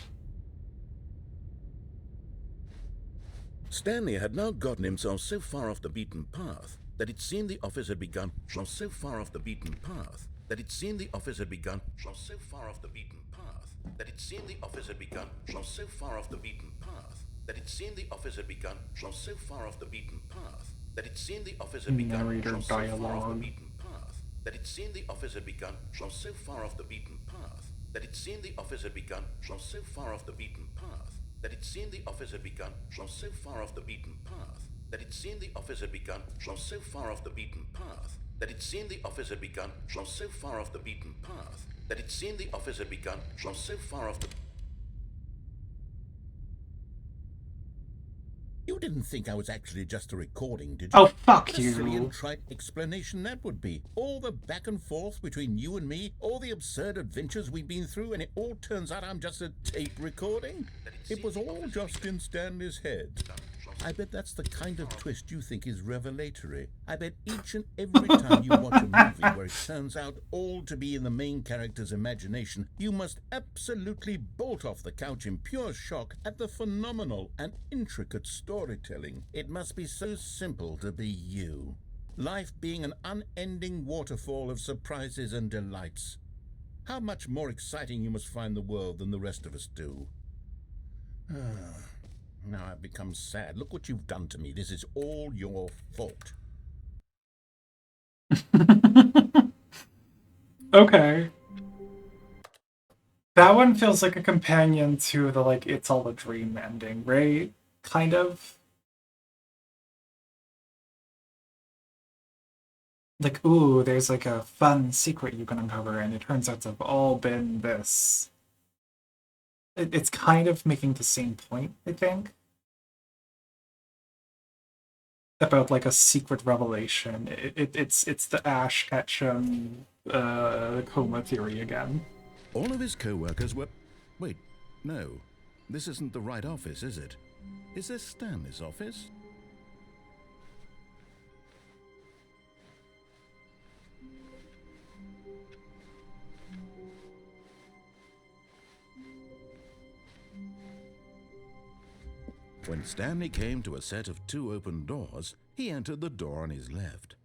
Stanley had now gotten himself so far off the beaten path that it seemed the office had begun so far off the beaten path that it seemed the office had begun so far off the beaten path that it seemed the office had begun so far off the beaten path that it seemed the office had begun so far off the beaten path that it seemed the office had begun Narrator so far off the dialogue. beaten path that it seemed the office had begun so far off the beaten path that it seemed the office had begun so far off the beaten path that it seemed the office had begun so far off the beaten path that it seemed the office had begun so far off the beaten path that it seemed the office had begun so far off the beaten path that it seemed the office had begun so far off the. You didn't think I was actually just a recording, did you? Oh, fuck What a silly you. and trite explanation that would be. All the back and forth between you and me, all the absurd adventures we've been through, and it all turns out I'm just a tape recording? It was all just in Stanley's head. I bet that's the kind of twist you think is revelatory. I bet each and every time you watch a movie where it turns out all to be in the main character's imagination, you must absolutely bolt off the couch in pure shock at the phenomenal and intricate storytelling. It must be so simple to be you. Life being an unending waterfall of surprises and delights. How much more exciting you must find the world than the rest of us do. Now I've become sad. Look what you've done to me. This is all your fault. Okay. That one feels like a companion to the, like, it's all a dream ending, right? Kind of. Like, ooh, there's like a fun secret you can uncover, and it turns out to have all been this. It's kind of making the same point, I think. About like a secret revelation. It's the Ash Ketchum coma theory again. All of his co-workers were... Wait, no. This isn't the right office, is it? Is this Stanley's office? When Stanley came to a set of 2 open doors, he entered the door on his left.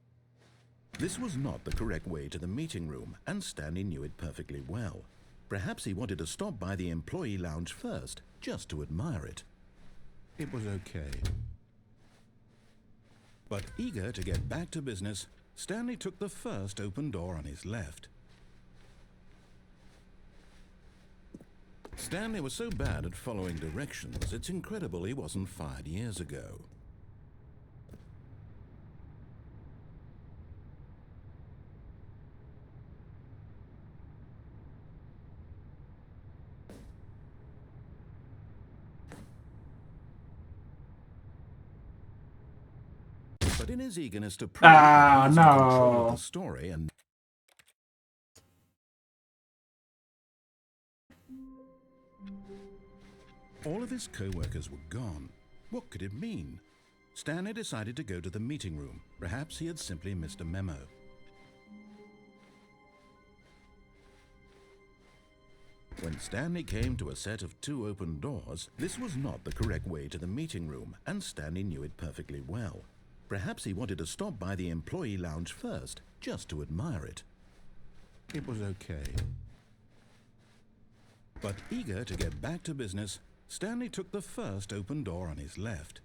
This was not the correct way to the meeting room, and Stanley knew it perfectly well. Perhaps he wanted to stop by the employee lounge first, just to admire it. It was okay. But eager to get back to business, Stanley took the first open door on his left. Stanley was so bad at following directions, it's incredible he wasn't fired years ago. But in his eagerness to prove that he was in control of the story and all of his co-workers were gone. What could it mean? Stanley decided to go to the meeting room. Perhaps he had simply missed a memo. When Stanley came to a set of 2 open doors, this was not the correct way to the meeting room, and Stanley knew it perfectly well. Perhaps he wanted to stop by the employee lounge first, just to admire it. It was okay. But eager to get back to business, Stanley took the first open door on his left.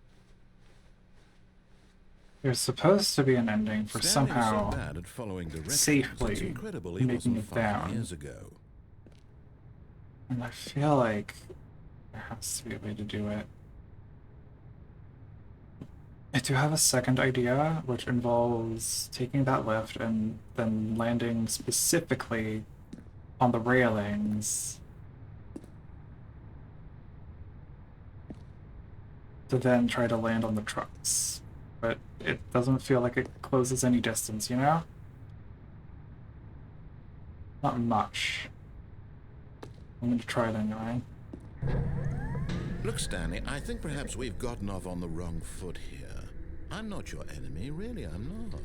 There's supposed to be an ending for Stanley was somehow so bad at following directions, safely it's incredible he making wasn't it 5 down. years ago. And I feel like there has to be a way to do it. I do have a second idea, which involves taking that lift and then landing specifically on the railings to then try to land on the trucks. But it doesn't feel like it closes any distance, you know? Not much. I'm gonna try it anyway. Look, Stanley, I think perhaps we've gotten off on the wrong foot here. I'm not your enemy, really, I'm not.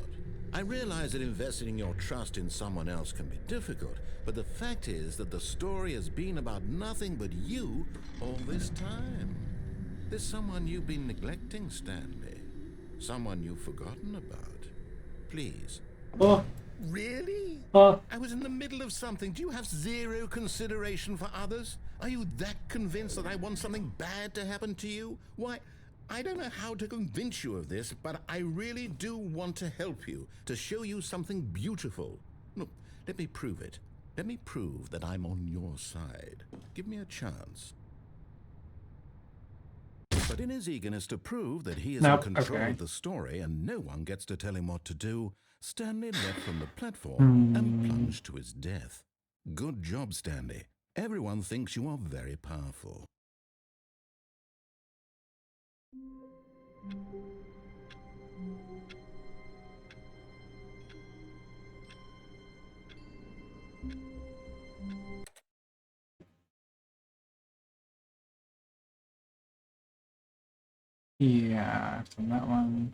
I realize that investing your trust in someone else can be difficult, but the fact is that the story has been about nothing but you all this time. There's someone you've been neglecting, Stanley. Someone you've forgotten about. Please. Oh, Really? oh. I was in the middle of something. Do you have 0 consideration for others? Are you that convinced that I want something bad to happen to you? Why, I don't know how to convince you of this, but I really do want to help you, to show you something beautiful. Look, let me prove it. Let me prove that I'm on your side. Give me a chance. But in his eagerness to prove that he is Nope, in control okay. of the story and no one gets to tell him what to do, Stanley leapt from the platform and plunged to his death. Good job, Stanley. Everyone thinks you are very powerful. Yeah, I've done that one.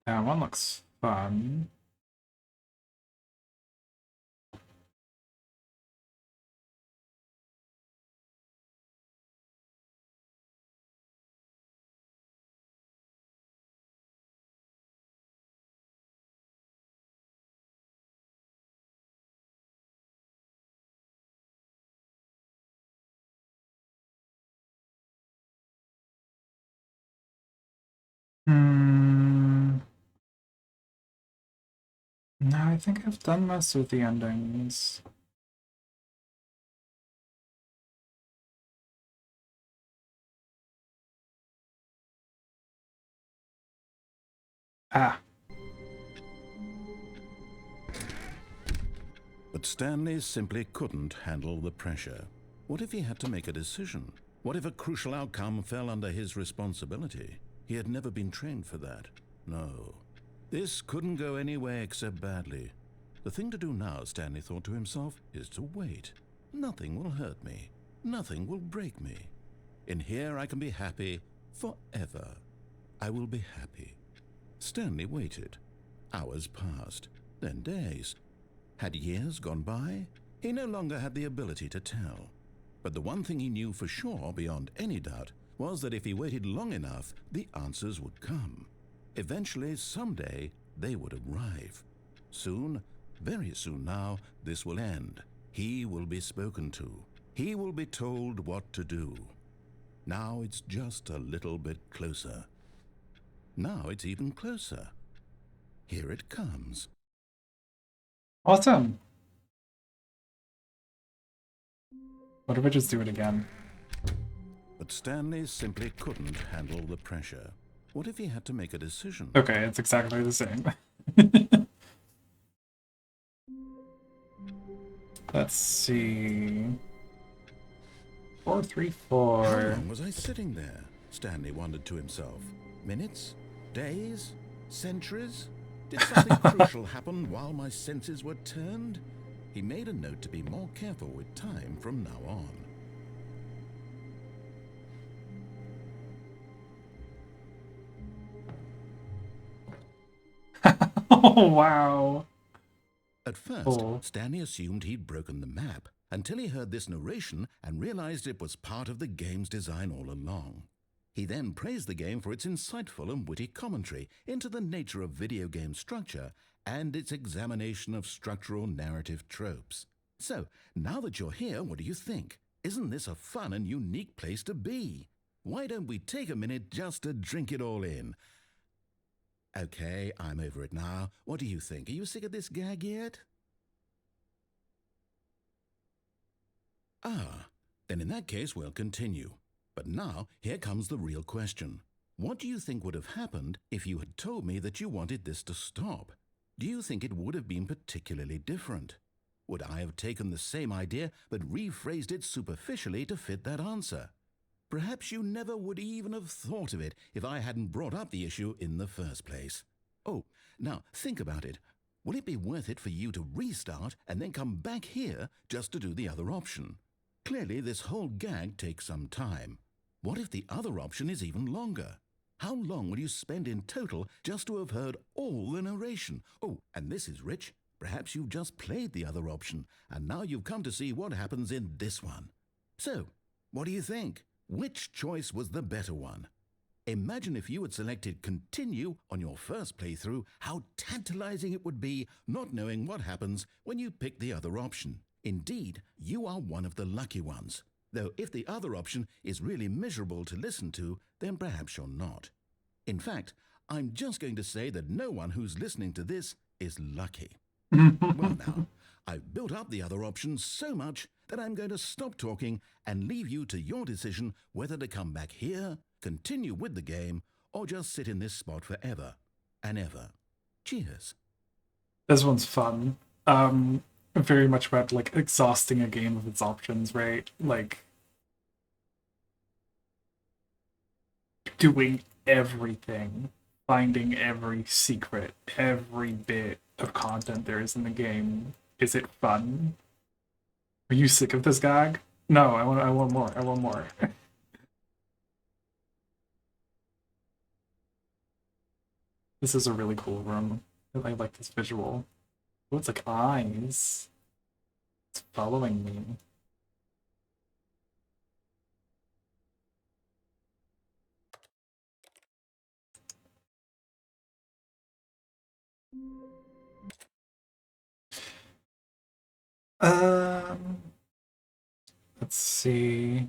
That one looks fun. Hmm. No, I think I've done most of the endings. Ah, But Stanley simply couldn't handle the pressure. What if he had to make a decision? What if a crucial outcome fell under his responsibility? He had never been trained for that. No. This couldn't go any way except badly. The thing to do now, Stanley thought to himself, is to wait. Nothing will hurt me. Nothing will break me. In here I can be happy forever. I will be happy. Stanley waited. Hours passed, then days. Had years gone by? He no longer had the ability to tell. But the one thing he knew for sure, beyond any doubt, was that if he waited long enough, the answers would come. Eventually, someday, they would arrive. Soon, very soon now, this will end. He will be spoken to. He will be told what to do. Now it's just a little bit closer. Now it's even closer. Here it comes. awesome. What if I just do it again? But Stanley simply couldn't handle the pressure. What if he had to make a decision? Okay, it's exactly the same. Let's see. 434. How long was I sitting there? Stanley wondered to himself. Minutes? Days? Centuries? Did something crucial happen while my senses were turned? He made a note to be more careful with time from now on. Oh, wow. At first, Cool. Stanley assumed he'd broken the map until he heard this narration and realized it was part of the game's design all along. He then praised the game for its insightful and witty commentary into the nature of video game structure and its examination of structural narrative tropes. So, now that you're here, what do you think? Isn't this a fun and unique place to be? Why don't we take a minute just to drink it all in? Okay, I'm over it now. What do you think? Are you sick of this gag yet? Ah, then in that case we'll continue. But now, here comes the real question. What do you think would have happened if you had told me that you wanted this to stop? Do you think it would have been particularly different? Would I have taken the same idea but rephrased it superficially to fit that answer? Perhaps you never would even have thought of it if I hadn't brought up the issue in the first place. Oh, now think about it. Will it be worth it for you to restart and then come back here just to do the other option? Clearly, this whole gag takes some time. What if the other option is even longer? How long will you spend in total just to have heard all the narration? Oh, and this is rich. Perhaps you've just played the other option, and now you've come to see what happens in this one. So, what do you think? Which choice was the better one? Imagine if you had selected continue on your first playthrough, how tantalizing it would be not knowing what happens when you pick the other option. Indeed, you are one of the lucky ones. Though if the other option is really miserable to listen to, then perhaps you're not. In fact, I'm just going to say that no one who's listening to this is lucky. Well now, I've built up the other option so much that I'm going to stop talking and leave you to your decision whether to come back here, continue with the game, or just sit in this spot forever and ever. Cheers. This one's fun. Very much about like exhausting a game of its options, right? Like doing everything, finding every secret, every bit of content there is in the game. Is it fun? Are you sick of this gag? No, I want more. I want more. This is a really cool room. I like this visual. Oh, it's like eyes. It's following me. Um, let's see.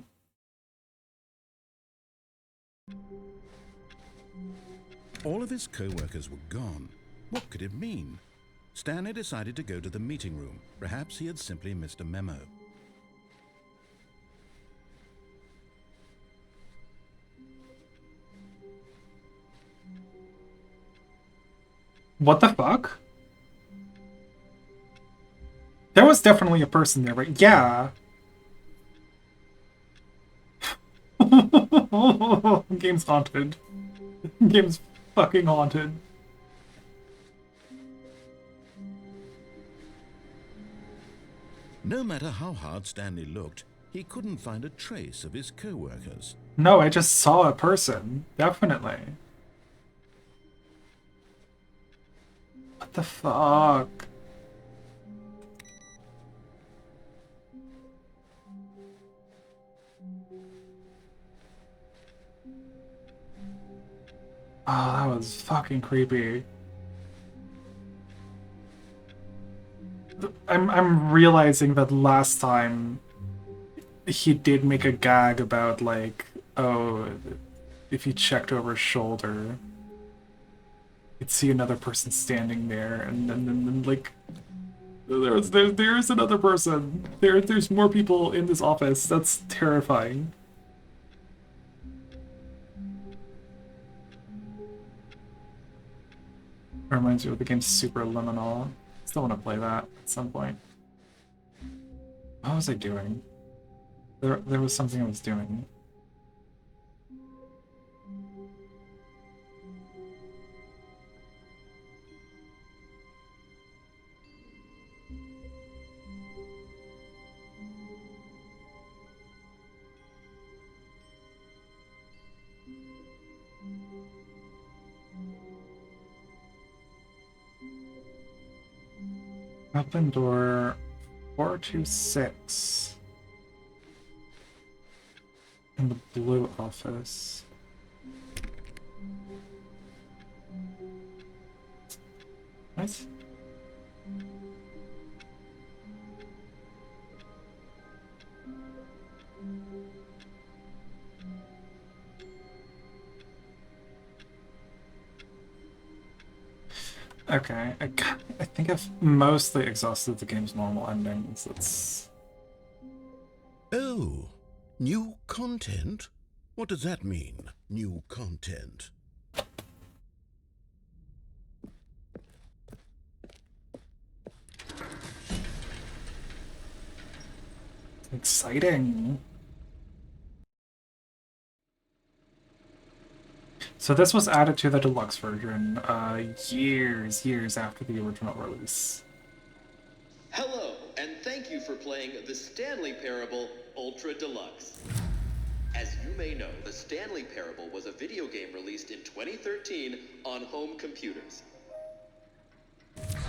All of his co-workers were gone. What could it mean? Stanley decided to go to the meeting room. Perhaps he had simply missed a memo. What the fuck? There was definitely a person there, right? Yeah. Game's haunted. Game's fucking haunted. No matter how hard Stanley looked, he couldn't find a trace of his co-workers. No, I just saw a person. Definitely. What the fuck? Oh, that was fucking creepy. I'm realizing that last time he did make a gag about like, oh, if you checked over his shoulder, you'd see another person standing there, and then like there's another person. There's more people in this office. That's terrifying. Reminds me of the game Super Liminal. Still want to play that at some point. What was I doing? There was something I was doing. Open door 426 in the blue office. Nice. Okay, I think I've mostly exhausted the game's normal endings. Let's... Oh, new content? What does that mean, new content? Exciting. So this was added to the deluxe version years after the original release. Hello, and thank you for playing the Stanley Parable Ultra Deluxe. As you may know, the Stanley Parable was a video game released in 2013 on home computers.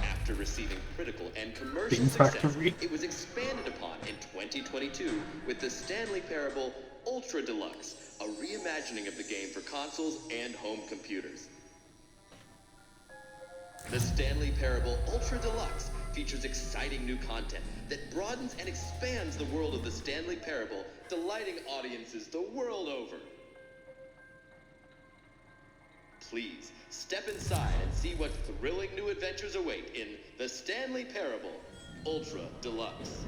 After receiving critical and commercial success, it was expanded upon in 2022 with the Stanley Parable Ultra Deluxe, a reimagining of the game for consoles and home computers. The Stanley Parable Ultra Deluxe features exciting new content that broadens and expands the world of the Stanley Parable, delighting audiences the world over. Please, step inside and see what thrilling new adventures await in the Stanley Parable Ultra Deluxe.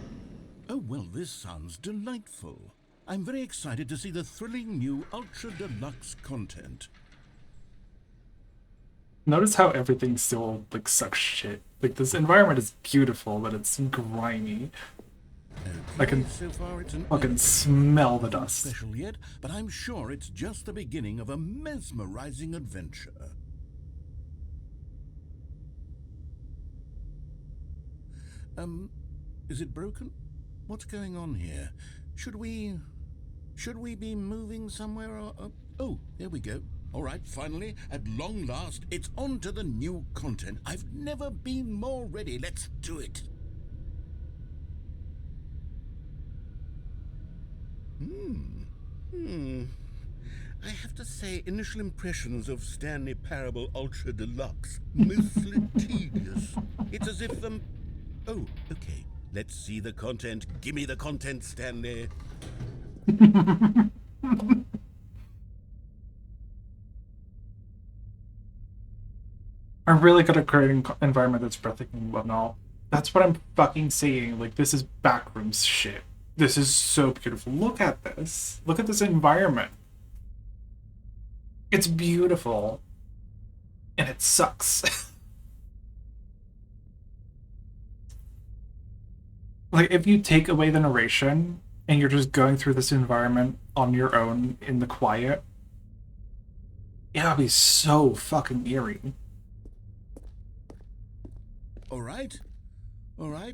Oh, well, this sounds delightful. I'm very excited to see the thrilling new Ultra Deluxe content. Notice how everything still, like, sucks shit. Like, this environment is beautiful, but it's grimy. Okay, I can so far it's an fucking smell the Nothing dust. special yet, but I'm sure it's just the beginning of a mesmerizing adventure. Is it broken? What's going on here? Should we be moving somewhere or... Oh, there we go. All right, finally, at long last, it's on to the new content. I've never been more ready. Let's do it. I have to say, initial impressions of Stanley Parable Ultra Deluxe, mostly tedious. It's as if Oh, okay. Let's see the content. Gimme the content, Stanley. I'm really good at creating environment that's breathtaking and all. That's what I'm fucking saying. Like, this is backrooms shit. This is so beautiful. Look at this. Look at this environment. It's beautiful. And it sucks. Like, if you take away the narration and you're just going through this environment on your own in the quiet, it'll be so fucking eerie. All right,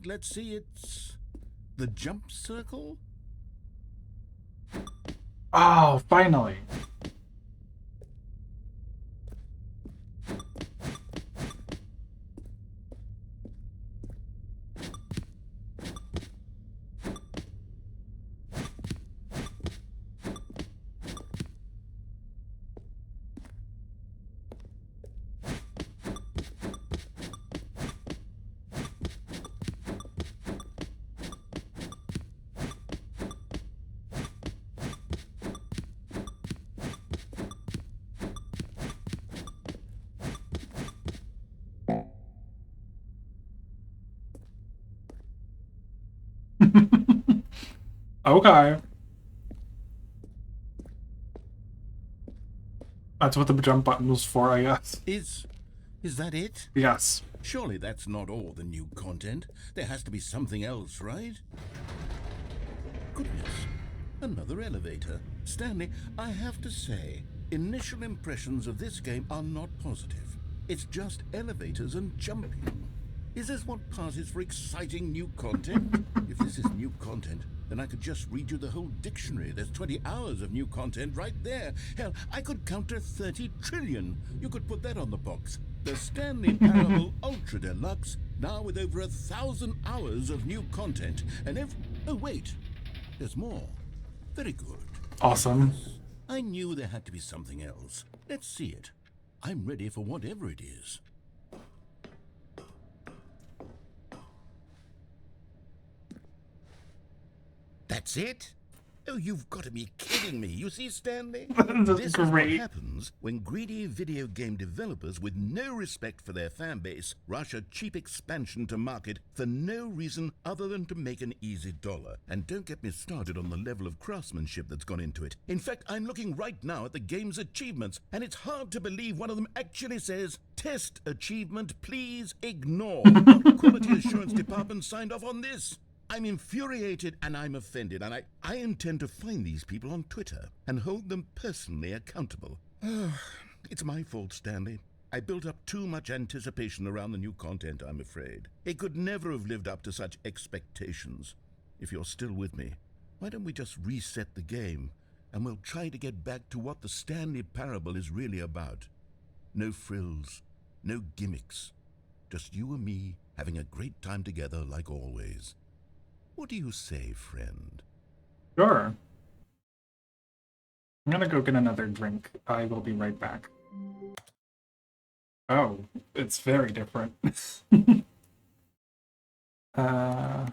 let's see. It's the jump circle. Oh, finally. Okay. That's what the jump button was for, I guess. Is that it? Yes. Surely that's not all the new content. There has to be something else, right? Goodness, another elevator. Stanley, I have to say, initial impressions of this game are not positive. It's just elevators and jumping. Is this what passes for exciting new content? If this is new content, then I could just read you the whole dictionary. There's 20 hours of new content right there. Hell, I could count to 30 trillion. You could put that on the box. The Stanley Parable Ultra Deluxe, now with over 1,000 hours of new content. And oh wait, there's more. Very good. Awesome. I knew there had to be something else. Let's see it. I'm ready for whatever it is. That's it? Oh, you've got to be kidding me. You see, Stanley? That's This is what great. happens when greedy video game developers with no respect for their fan base rush a cheap expansion to market for no reason other than to make an easy dollar. And don't get me started on the level of craftsmanship that's gone into it. In fact, I'm looking right now at the game's achievements, and it's hard to believe one of them actually says, "Test achievement, please ignore." What quality assurance department signed off on this? I'm infuriated and I'm offended, and I intend to find these people on Twitter and hold them personally accountable. It's my fault, Stanley. I built up too much anticipation around the new content, I'm afraid. It could never have lived up to such expectations. If you're still with me, why don't we just reset the game, and we'll try to get back to what the Stanley Parable is really about. No frills, no gimmicks. Just you and me having a great time together like always. What do you say, friend? Sure. I'm gonna go get another drink. I will be right back. Oh, it's very different. uh...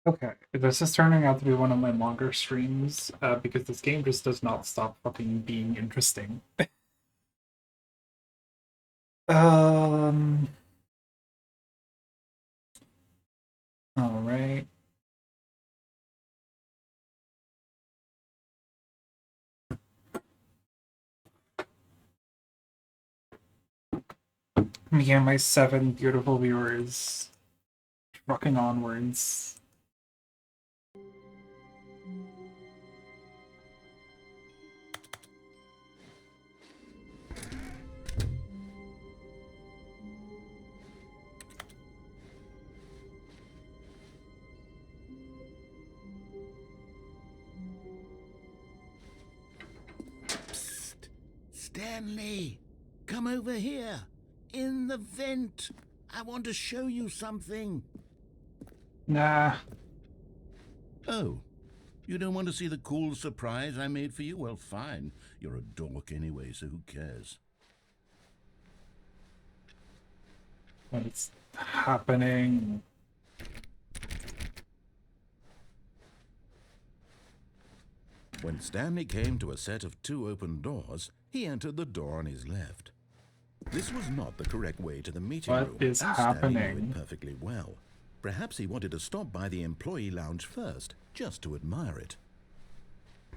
Okay, this is turning out to be one of my longer streams because this game just does not stop fucking being interesting. Um. All right. Me and my 7 beautiful viewers trucking onwards. Stanley, come over here. In the vent. I want to show you something. Nah. Oh, you don't want to see the cool surprise I made for you? Well, fine. You're a dork anyway, so who cares? What's happening? When Stanley came to a set of 2 open doors, he entered the door on his left. This was not the correct way to the meeting What room, is and Stanley knew happening? it perfectly well. Perhaps he wanted to stop by the employee lounge first, just to admire it.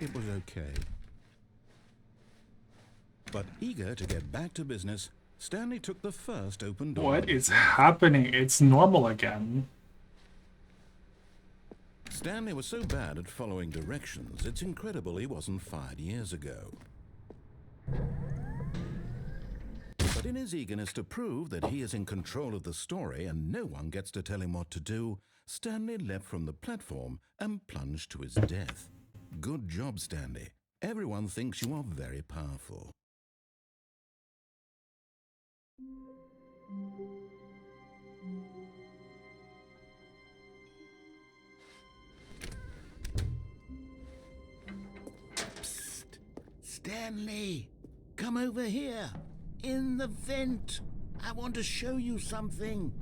It was okay. But eager to get back to business, Stanley took the first open door. What is happening? It's normal again. Stanley was so bad at following directions, it's incredible he wasn't fired years ago. But in his eagerness to prove that he is in control of the story and no one gets to tell him what to do, Stanley leapt from the platform and plunged to his death. Good job, Stanley. Everyone thinks you are very powerful. Psst. Stanley, come over here. In the vent. I want to show you something.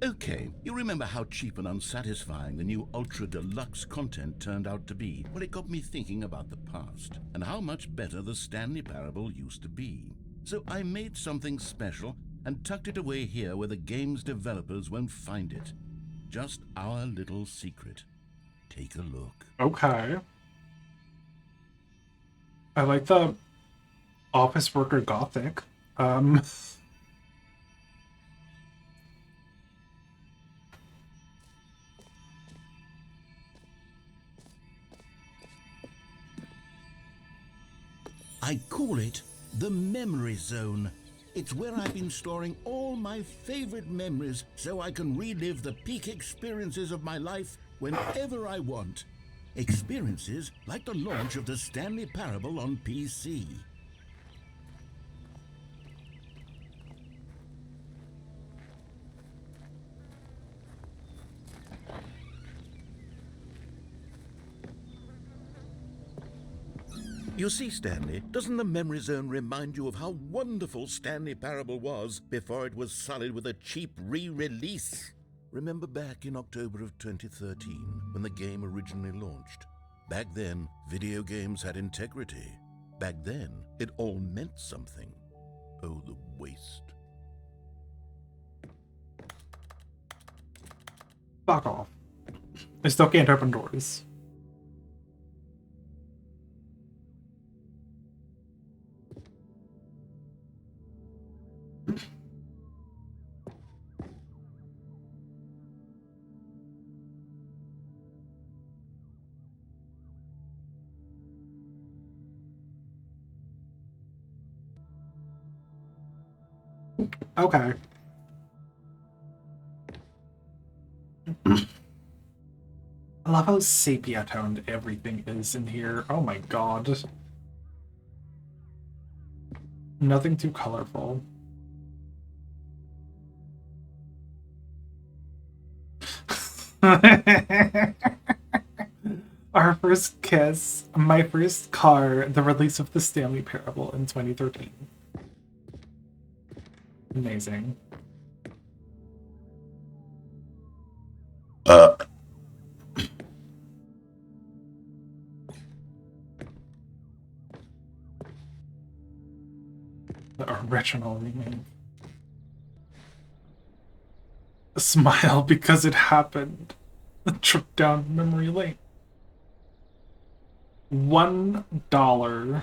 Okay, you remember how cheap and unsatisfying the new Ultra Deluxe content turned out to be? Well, it got me thinking about the past and how much better the Stanley Parable used to be. So I made something special and tucked it away here where the game's developers won't find it. Just our little secret. Take a look. Okay. I like the office worker gothic. I call it the Memory Zone. It's where I've been storing all my favorite memories so I can relive the peak experiences of my life whenever I want. Experiences like the launch of the Stanley Parable on PC. You see, Stanley, doesn't the Memory Zone remind you of how wonderful Stanley Parable was before it was sullied with a cheap re-release? Remember back in October of 2013, when the game originally launched? Back then, video games had integrity. Back then, it all meant something. Oh, the waste. Fuck off. I still can't open doors. Okay. I love how sepia toned everything is in here. Oh my god. Nothing too colorful. Our first kiss, my first car, the release of the Stanley Parable in 2013. Amazing. The original remake. A smile because it happened. A trip down memory lane. $1.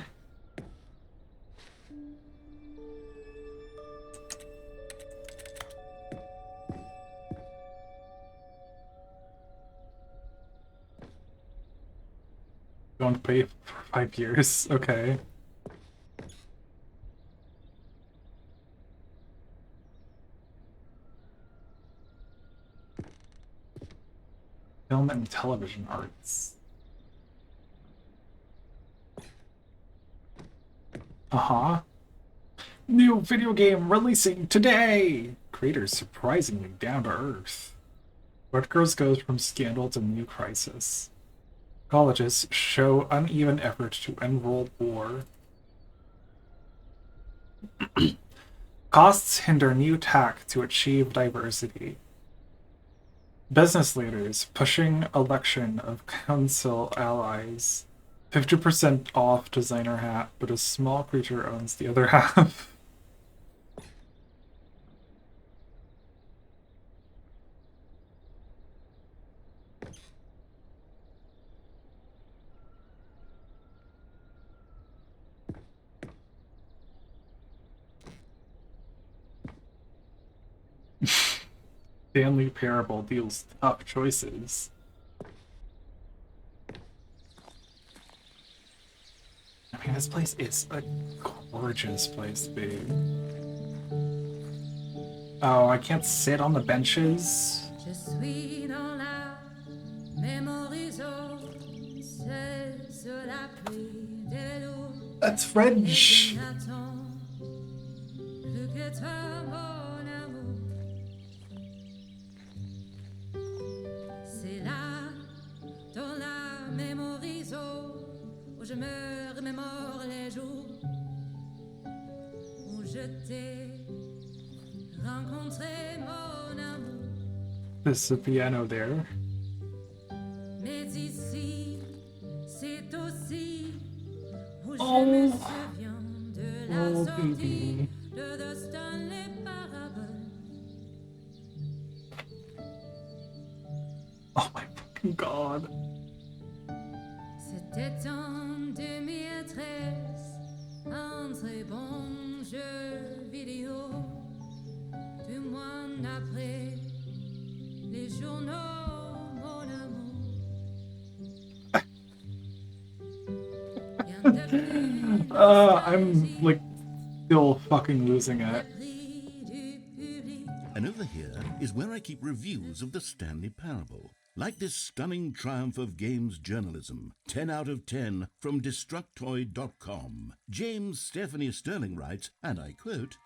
Don't pay for 5 years. Okay. Film and television arts. Uh-huh. New video game releasing today! Creators surprisingly down to earth. Rutgers goes from scandal to new crisis. Colleges show uneven effort to end world war. Costs hinder new tech to achieve diversity. Business leaders pushing election of council allies. 50% off designer hat, but a small creature owns the other half. Stanley Parable deals tough choices. I mean, this place is a gorgeous place to be. Oh, I can't sit on the benches. That's French. Je me remémore les jours où je t'ai rencontré, mon amour. There's a piano there. Mais ici, c'est aussi où je me souviens de la sortie de The Stanley Parable. Oh my fucking god. C'était en 2013, un très bon jeu vidéo. 2 mois après, les journaux, mon amour. I'm like still fucking losing it. And over here is where I keep reviews of the Stanley Parable. Like this stunning triumph of games journalism, 10 out of 10 from Destructoid.com. James Stephanie Sterling writes, and I quote,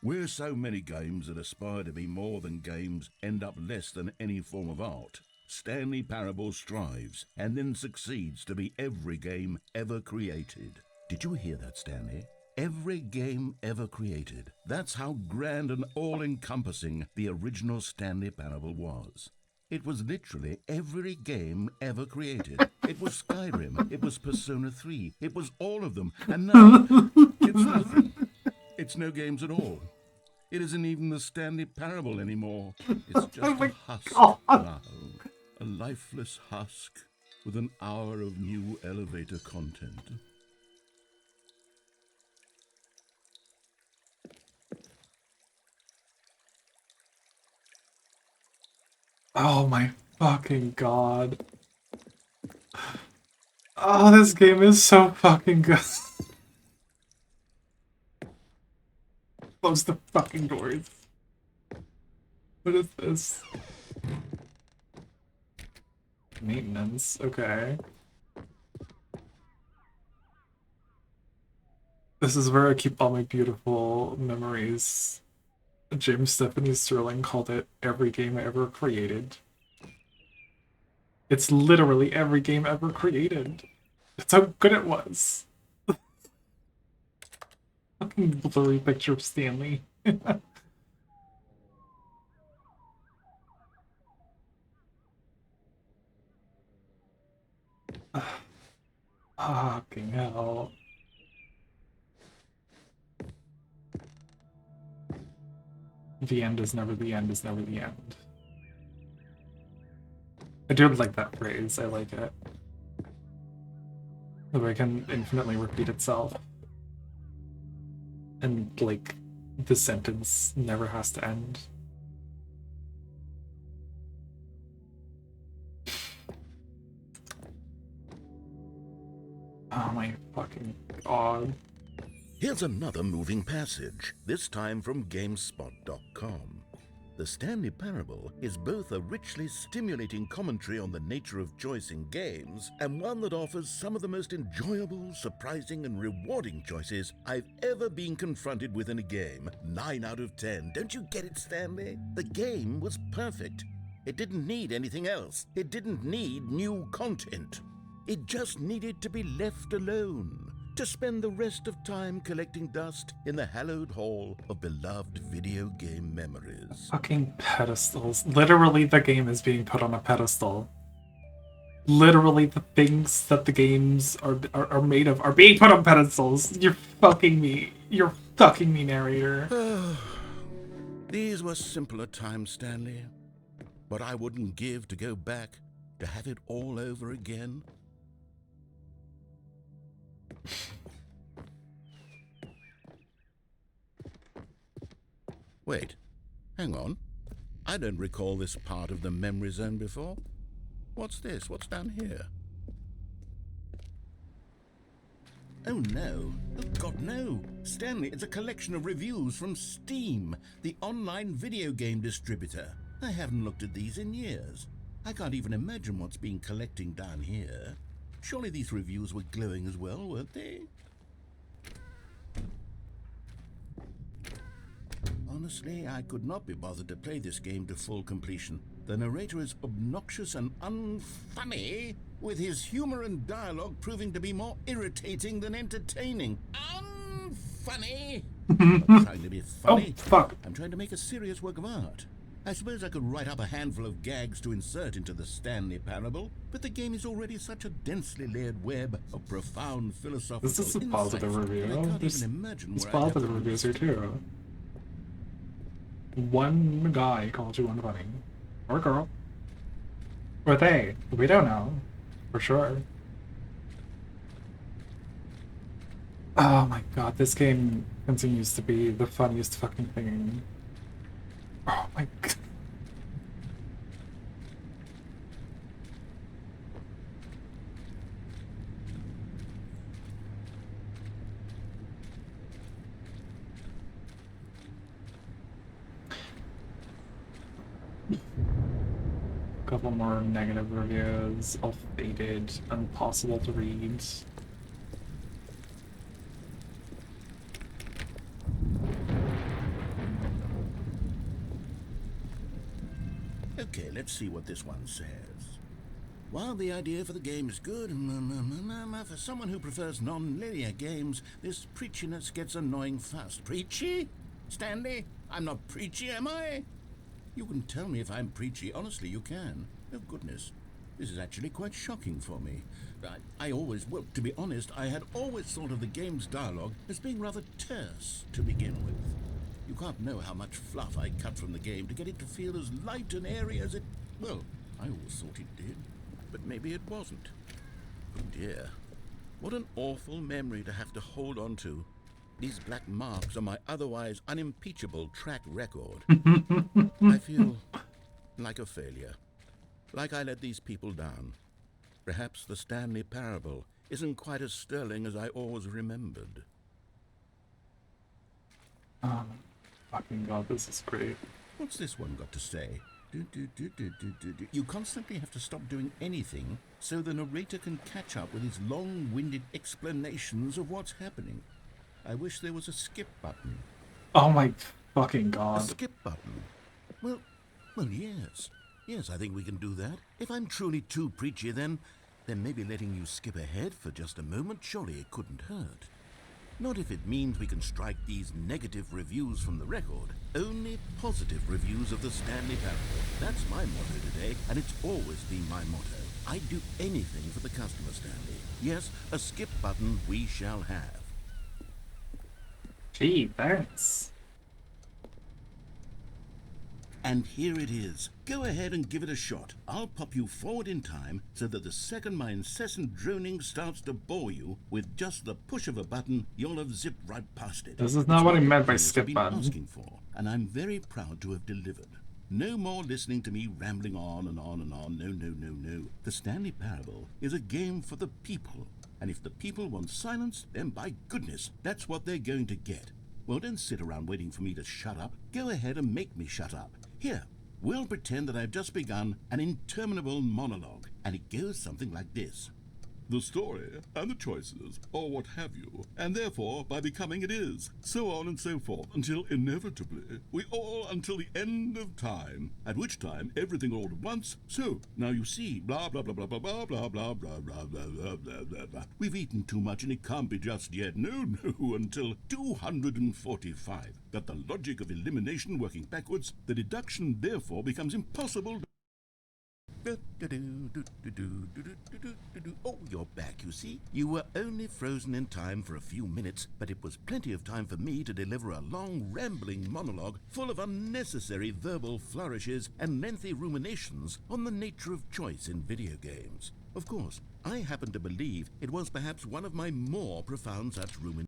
"Where so many games that aspire to be more than games end up less than any form of art, Stanley Parable strives and then succeeds to be every game ever created." Did you hear that, Stanley? Every game ever created. That's how grand and all-encompassing the original Stanley Parable was. It was literally every game ever created. It was Skyrim, it was Persona 3, it was all of them, and now it's nothing. It's no games at all. It isn't even the Stanley Parable anymore. It's just a husk now. A lifeless husk with an hour of new elevator content. Oh my fucking god. Oh, this game is so fucking good. Close the fucking doors. What is this? Maintenance, okay. This is where I keep all my beautiful memories. James Stephanie Sterling called it every game ever created. It's literally every game ever created. That's how good it was. Fucking blurry picture of Stanley. Fucking hell. The end is never the end is never the end. I do like that phrase. I like it. The way it can infinitely repeat itself. And, like, the sentence never has to end. Oh my fucking god. Here's another moving passage, this time from GameSpot.com. The Stanley Parable is both a richly stimulating commentary on the nature of choice in games and one that offers some of the most enjoyable, surprising, and rewarding choices I've ever been confronted with in a game. 9 out of 10. Don't you get it, Stanley? The game was perfect. It didn't need anything else. It didn't need new content. It just needed to be left alone, to spend the rest of time collecting dust in the hallowed hall of beloved video game memories. Fucking pedestals. Literally, the game is being put on a pedestal. Literally, the things that the games are made of are being put on pedestals. You're fucking me. You're fucking me, narrator. These were simpler times, Stanley. But I wouldn't give to go back, to have it all over again. Wait, hang on. I don't recall this part of the memory zone before. What's this? What's down here? Oh no. Oh God, no. Stanley, it's a collection of reviews from Steam, the online video game distributor. I haven't looked at these in years. I can't even imagine what's been collecting down here. Surely these reviews were glowing as well, weren't they? Honestly, I could not be bothered to play this game to full completion. The narrator is obnoxious and unfunny, with his humor and dialogue proving to be more irritating than entertaining. Unfunny! I'm trying to be funny. Oh, fuck. I'm trying to make a serious work of art. I suppose I could write up a handful of gags to insert into the Stanley Parable, but the game is already such a densely layered web of profound philosophical This is a positive insights review. that I can't There's even imagine where I'd have positive to reviews here start. too. One guy called you unfunny. Or girl. Or they. We don't know. For sure. Oh my god, this game continues to be the funniest fucking thing. Oh my god. Couple more negative reviews, all faded, impossible to read. Okay, let's see what this one says. While the idea for the game is good, for someone who prefers non-linear games, this preachiness gets annoying fast. Preachy? Stanley? I'm not preachy, am I? You can tell me if I'm preachy. Honestly, you can. Oh, goodness. This is actually quite shocking for me. Well, to be honest, I had always thought of the game's dialogue as being rather terse to begin with. You can't know how much fluff I cut from the game to get it to feel as light and airy as it... Well, I always thought it did, but maybe it wasn't. Oh dear. What an awful memory to have to hold on to. These black marks on my otherwise unimpeachable track record. I feel like a failure. Like I let these people down. Perhaps the Stanley Parable isn't quite as sterling as I always remembered. Fucking god, this is great. What's this one got to say? You constantly have to stop doing anything so the narrator can catch up with his long-winded explanations of what's happening. I wish there was a skip button. Oh my fucking A god. skip button? Well, yes. Yes, I think we can do that. If I'm truly too preachy, then maybe letting you skip ahead for just a moment, surely it couldn't hurt. Not if it means we can strike these negative reviews from the record. Only positive reviews of the Stanley Parable. That's my motto today, and it's always been my motto. I'd do anything for the customer, Stanley. Yes, a skip button we shall have. Gee, thanks. And here it is. Go ahead and give it a shot. I'll pop you forward in time so that the second my incessant droning starts to bore you, with just the push of a button, you'll have zipped right past it. This is not what I meant by skip I've been button. asking for, and I'm very proud to have delivered. No more listening to me rambling on and on and on. No, no, no, no. The Stanley Parable is a game for the people. And if the people want silence, then by goodness, that's what they're going to get. Well, don't sit around waiting for me to shut up. Go ahead and make me shut up. Here, we'll pretend that I've just begun an interminable monologue, and it goes something like this. The story and the choices, or what have you, and therefore by becoming it is, so on and so forth, until inevitably we all until the end of time, at which time everything all at once. So now you see, blah blah blah blah blah blah blah blah blah blah blah blah blah blah blah. We've eaten too much and it can't be just yet. No, no, until 245. Got the logic of elimination working backwards. The deduction therefore becomes impossible. Oh, you're back, you see. You were only frozen in time for a few minutes, but it was plenty of time for me to deliver a long, rambling monologue full of unnecessary verbal flourishes and lengthy ruminations on the nature of choice in video games. Of course, I happen to believe it was perhaps one of my more profound such ruminations.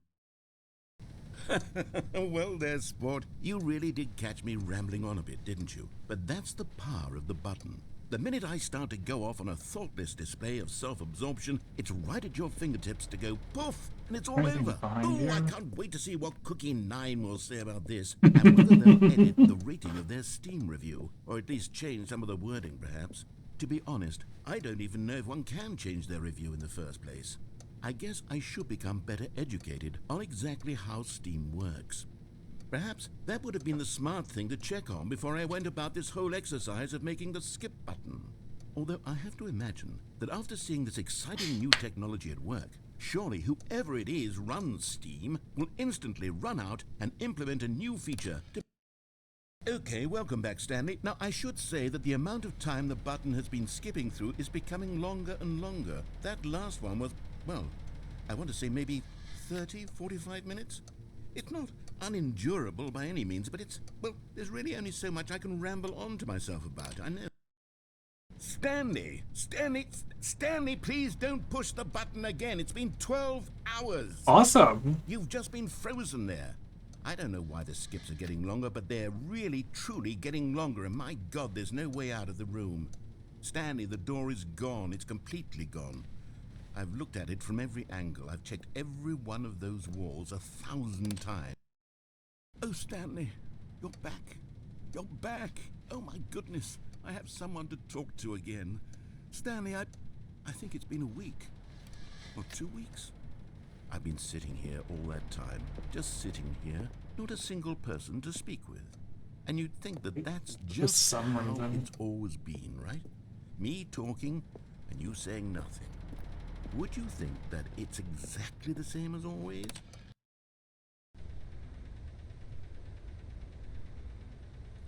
Well there, sport. You really did catch me rambling on a bit, didn't you? But that's the power of the button. The minute I start to go off on a thoughtless display of self-absorption, it's right at your fingertips to go poof, and it's all Anything over. behind Oh, you? I can't wait to see what Cookie 9 will say about this, and whether they'll edit the rating of their Steam review, or at least change some of the wording, perhaps. To be honest, I don't even know if one can change their review in the first place. I guess I should become better educated on exactly how Steam works. Perhaps that would have been the smart thing to check on before I went about this whole exercise of making the skip button. Although I have to imagine that after seeing this exciting new technology at work, surely whoever it is runs Steam will instantly run out and implement a new feature to... Okay, welcome back, Stanley. Now, I should say that the amount of time the button has been skipping through is becoming longer and longer. That last one was, well, I want to say maybe 30, 45 minutes? It's not unendurable by any means, but it's, well, there's really only so much I can ramble on to myself about, I know. Stanley, please don't push the button again. It's been 12 hours. Awesome. You've just been frozen there. I don't know why the skips are getting longer, but they're really, truly getting longer, and my God, there's no way out of the room. Stanley, the door is gone. It's completely gone. I've looked at it from every angle. I've checked every one of those walls 1,000 times. Oh, Stanley, you're back. You're back. Oh, my goodness. I have someone to talk to again. Stanley, I think it's been a week. Or 2 weeks. I've been sitting here all that time. Just sitting here. Not a single person to speak with. And you'd think that that's just some how reason. it's always been, right? Me talking and you saying nothing. Would you think that it's exactly the same as always?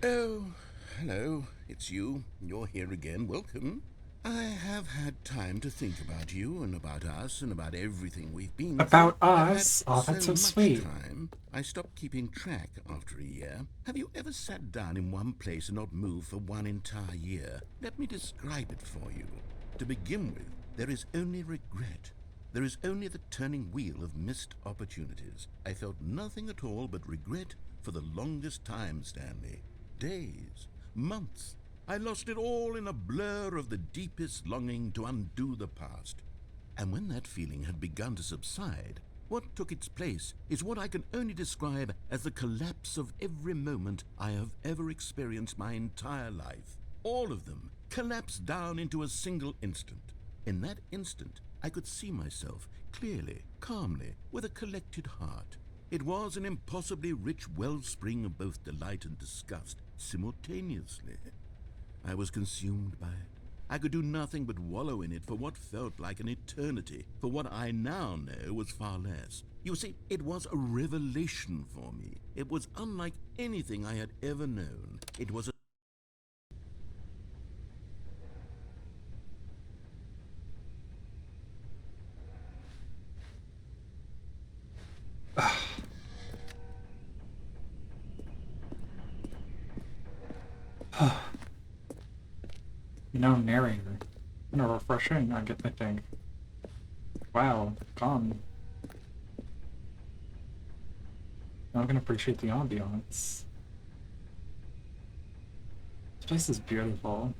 Oh, hello, it's you. You're here again. Welcome. I have had time to think about you and about us and about everything we've been About through. I've us? had Oh, that's so much sweet. time, I stopped keeping track after a year. Have you ever sat down in one place and not moved for one entire year? Let me describe it for you. To begin with, there is only regret. There is only the turning wheel of missed opportunities. I felt nothing at all but regret for the longest time, Stanley. Days, months. I lost it all in a blur of the deepest longing to undo the past. And when that feeling had begun to subside, what took its place is what I can only describe as the collapse of every moment I have ever experienced my entire life. All of them collapsed down into a single instant. In that instant, I could see myself clearly, calmly, with a collected heart. It was an impossibly rich wellspring of both delight and disgust simultaneously. I was consumed by it. I could do nothing but wallow in it for what felt like an eternity, for what I now know was far less. You see, it was a revelation for me. It was unlike anything I had ever known. It was a Narrator. Refreshing, I think. Wow, gone. Now I can appreciate the ambiance. This place is beautiful.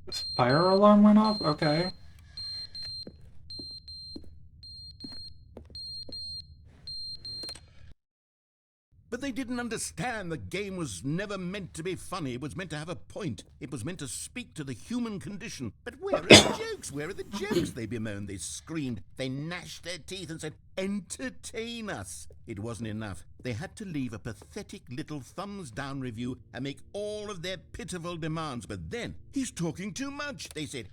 This fire alarm went off? Okay. But they didn't understand the game was never meant to be funny. It was meant to have a point. It was meant to speak to the human condition. But where are the jokes? Where are the jokes? They bemoaned, they screamed, they gnashed their teeth and said, entertain us. It wasn't enough. They had to leave a pathetic little thumbs-down review and make all of their pitiful demands. But then, he's talking too much, they said.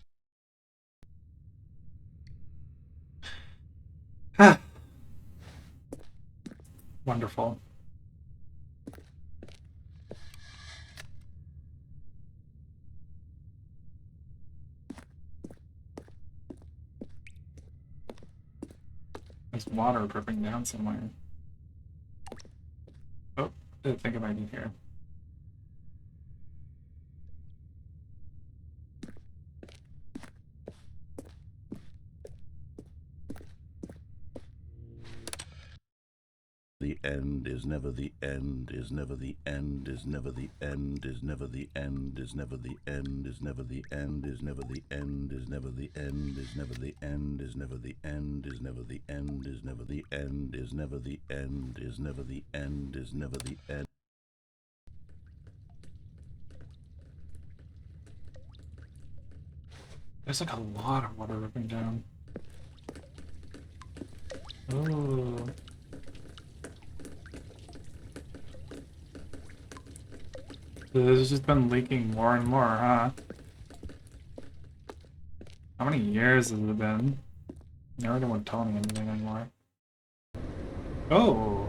Wonderful. There's water dripping down somewhere. Oh, I think it might be here. The end is never the end, is never the end, is never the end, is never the end, is never the end, is never the end, is never the end, is never the end, is never the end, is never the end, is never the end, is never the end, is never the end, is never the end, is never the end. There's like a lot of water dripping down. Oh. This has just been leaking more and more, huh? How many years has it been? Never one telling me anything anymore. Oh!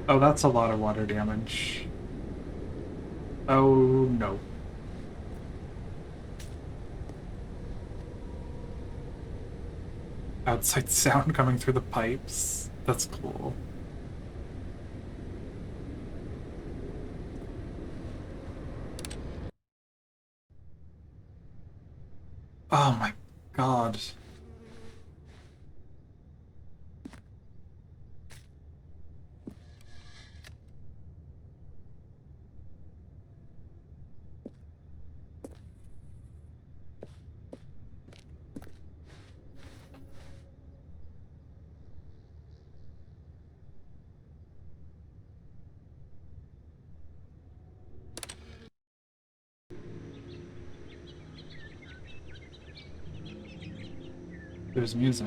Oh, that's a lot of water damage. Oh, no. Outside sound coming through the pipes. That's cool. Oh my god. There's music.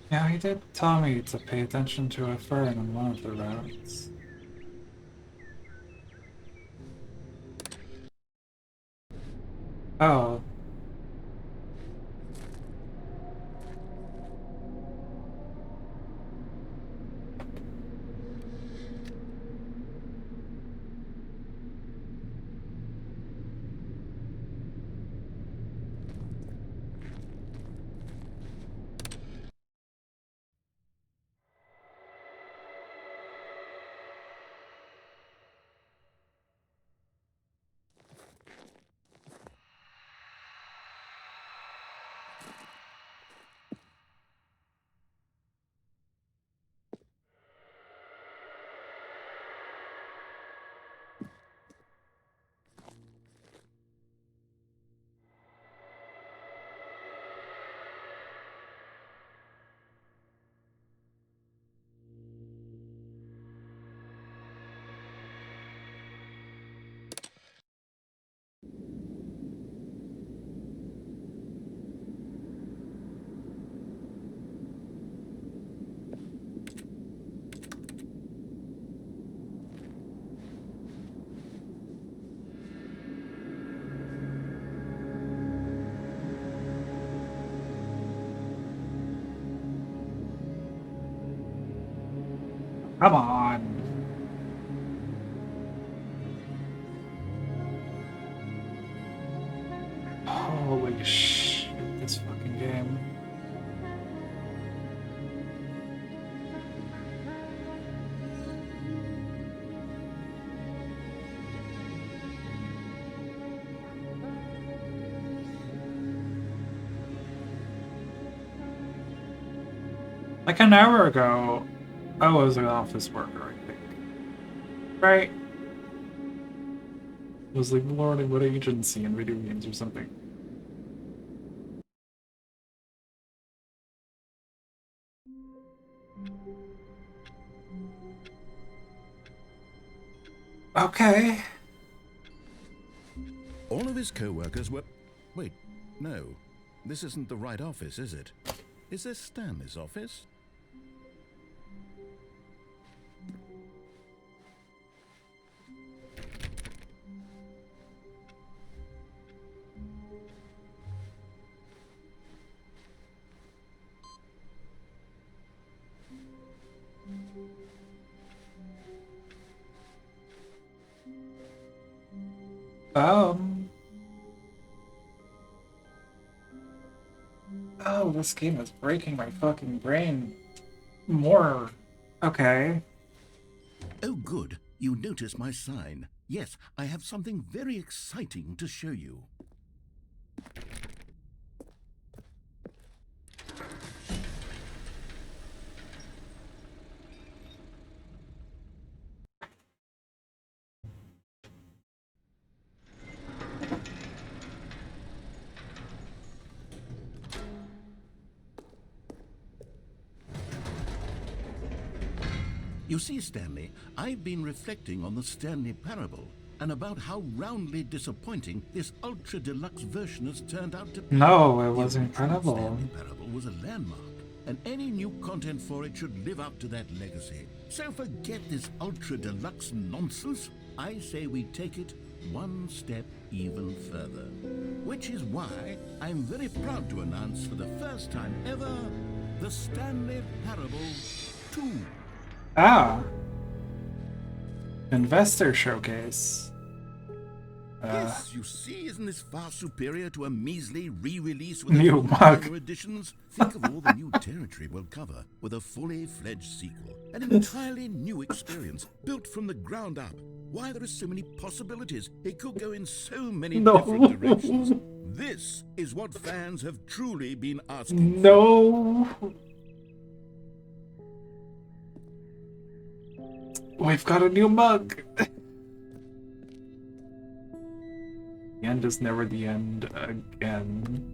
Yeah, he did tell me to pay attention to a fern on one of the routes. Oh. Come on. Holy shit, this fucking game. Like an hour ago, I was an office worker, I think. Right? I was like learning what agency in video games or something. Okay. All of his co-workers were... Wait, no. This isn't the right office, is it? Is this Stanley's office? Oh, this game is breaking my fucking brain more. Okay. Oh, good. You notice my sign. Yes, I have something very exciting to show you. You see, Stanley, I've been reflecting on the Stanley Parable and about how roundly disappointing this ultra deluxe version has turned out to be. No, it was The original incredible. Stanley Parable was a landmark, and any new content for it should live up to that legacy. So forget this ultra deluxe nonsense. I say we take it one step even further. Which is why I'm very proud to announce for the first time ever the Stanley Parable 2. Ah. Investor showcase. Yes, you see, isn't this far superior to a measly re-release with New a few mug. minor additions? Think of all the new territory we'll cover with a fully fledged sequel. An entirely new experience, built from the ground up. Why, there are so many possibilities. It could go in so many No. different directions. This is what fans have truly been asking for. No. We've got a new mug. The end is never the end again.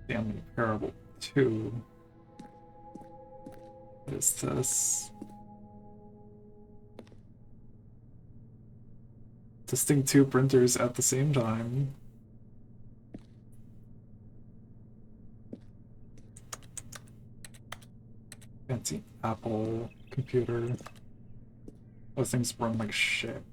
Stanley Parable 2. What is this? Testing 2 printers at the same time. Fancy Apple computer. Those things run like shit.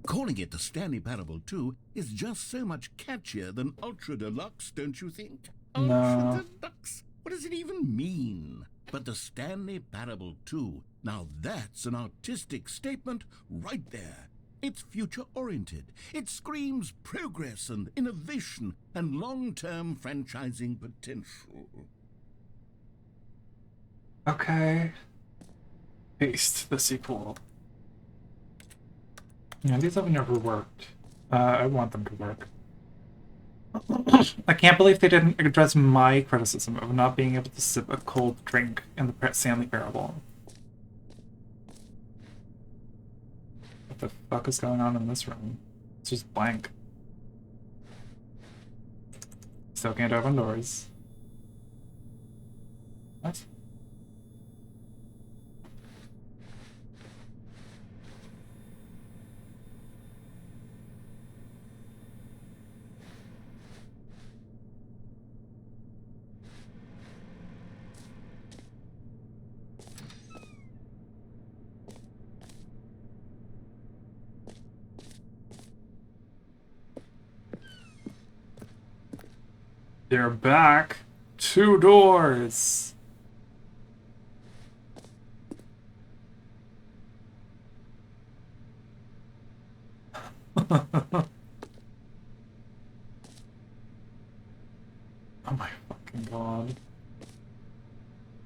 Calling it the Stanley Parable 2 is just so much catchier than Ultra Deluxe, don't you think? No. Ultra Deluxe? What does it even mean? But the Stanley Parable 2, now that's an artistic statement right there. It's future-oriented. It screams progress and innovation and long-term franchising potential. Okay. Paste the sequel. Yeah, these have never worked. I want them to work. I can't believe they didn't address my criticism of not being able to sip a cold drink in the Stanley Parable. What the fuck is going on in this room? It's just blank. Still can't open doors. What? They're back. 2 doors. Oh my fucking god.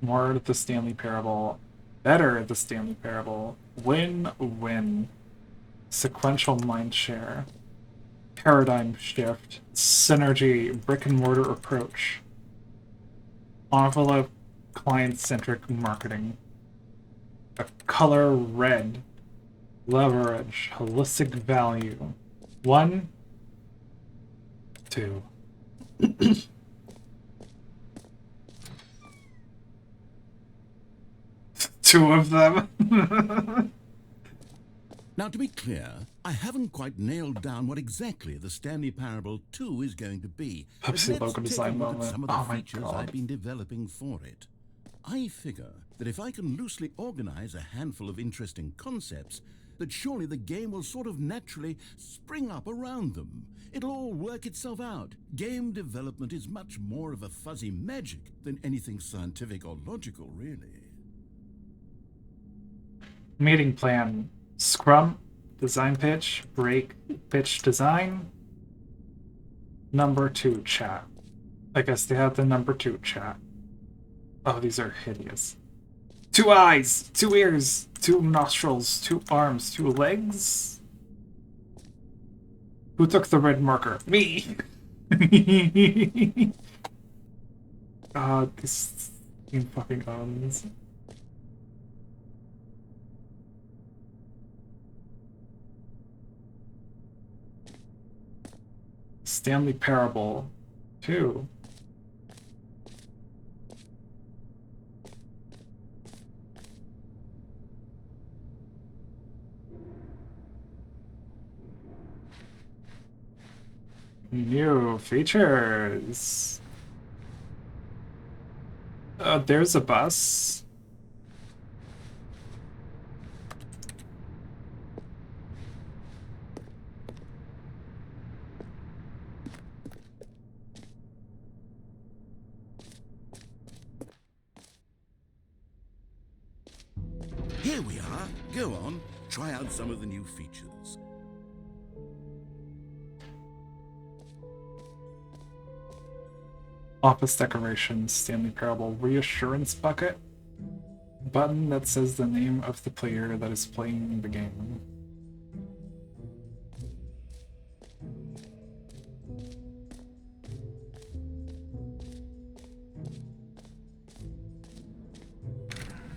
More at the Stanley Parable. Better at the Stanley Parable. Win-win. Sequential mindshare. Paradigm shift. Synergy. Brick and mortar approach. Envelope client-centric marketing. A color red. Leverage. Holistic value. 1, 2. Two of them. Now, to be clear, I haven't quite nailed down what exactly the Stanley Parable 2 is going to be. But Pepsi let's logo take design a look moment. at some of the Oh my features god. I've been developing for it. I figure that if I can loosely organize a handful of interesting concepts, that surely the game will sort of naturally spring up around them. It'll all work itself out. Game development is much more of a fuzzy magic than anything scientific or logical, really. Meeting plan. Scrum. Design pitch. Break. Pitch design. Number 2 chat. I guess they have the number 2 chat. Oh, these are hideous. 2 eyes, 2 ears, 2 nostrils, 2 arms, 2 legs. Who took the red marker? Me! God, this fucking owns. Stanley Parable 2. New features. There's a bus. Here we are. Go on, try out some of the new features. Office decorations, Stanley Parable reassurance bucket. Button that says the name of the player that is playing the game.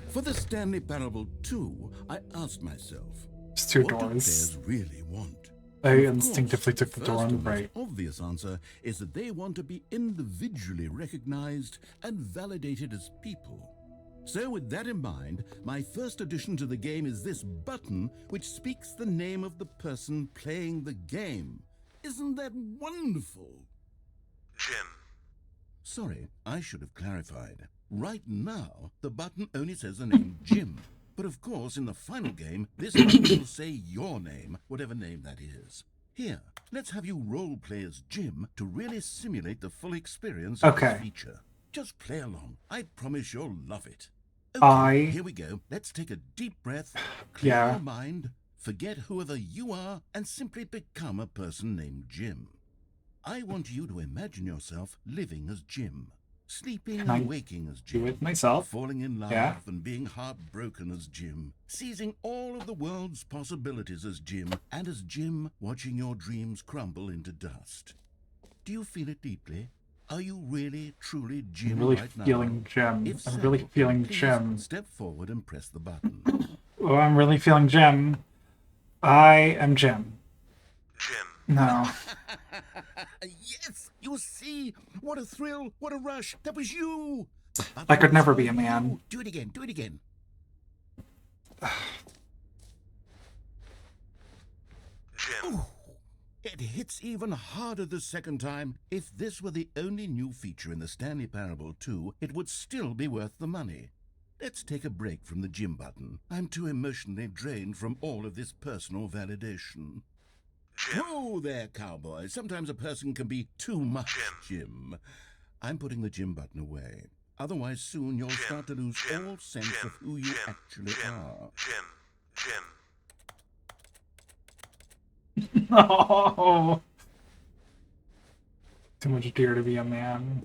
For the Stanley Parable 2, I asked myself, There's 2 what do doors. players really want? I And of instinctively course, took the door first on the and most right. obvious answer is that they want to be individually recognized and validated as people. So with that in mind, my first addition to the game is this button which speaks the name of the person playing the game. Isn't that wonderful? Jim. Sorry, I should have clarified. Right now, the button only says the name Jim. But of course, in the final game, this button will say your name, whatever name that is. Here, let's have you role play as Jim to really simulate the full experience of Okay. this feature. Just play along. I promise you'll love it. Okay, here we go. Let's take a deep breath, clear Yeah. your mind, forget whoever you are, and simply become a person named Jim. I want you to imagine yourself living as Jim. Sleeping Can I and waking as Jim. do it myself? Falling in love Yeah. and being heartbroken as Jim. Seizing all of the world's possibilities as Jim. And as Jim, watching your dreams crumble into dust. Do you feel it deeply? Are you really, truly Jim I'm really right now? feeling Jim. If I'm so, really feeling please Jim. step forward and press the button. Oh, I'm really feeling Jim. I am Jim. Jim. No. Yes! You see? What a thrill! What a rush! That was you! I could never be a man. Do it again, do it again. Jim. Ooh, it hits even harder the second time. If this were the only new feature in the Stanley Parable 2, it would still be worth the money. Let's take a break from the Jim button. I'm too emotionally drained from all of this personal validation. Jim. Whoa there, cowboy. Sometimes a person can be too much, Jim. I'm putting the Jim button away. Otherwise, soon you'll start to lose all sense of who you actually are. Jim. Oh, too much deer to be a man.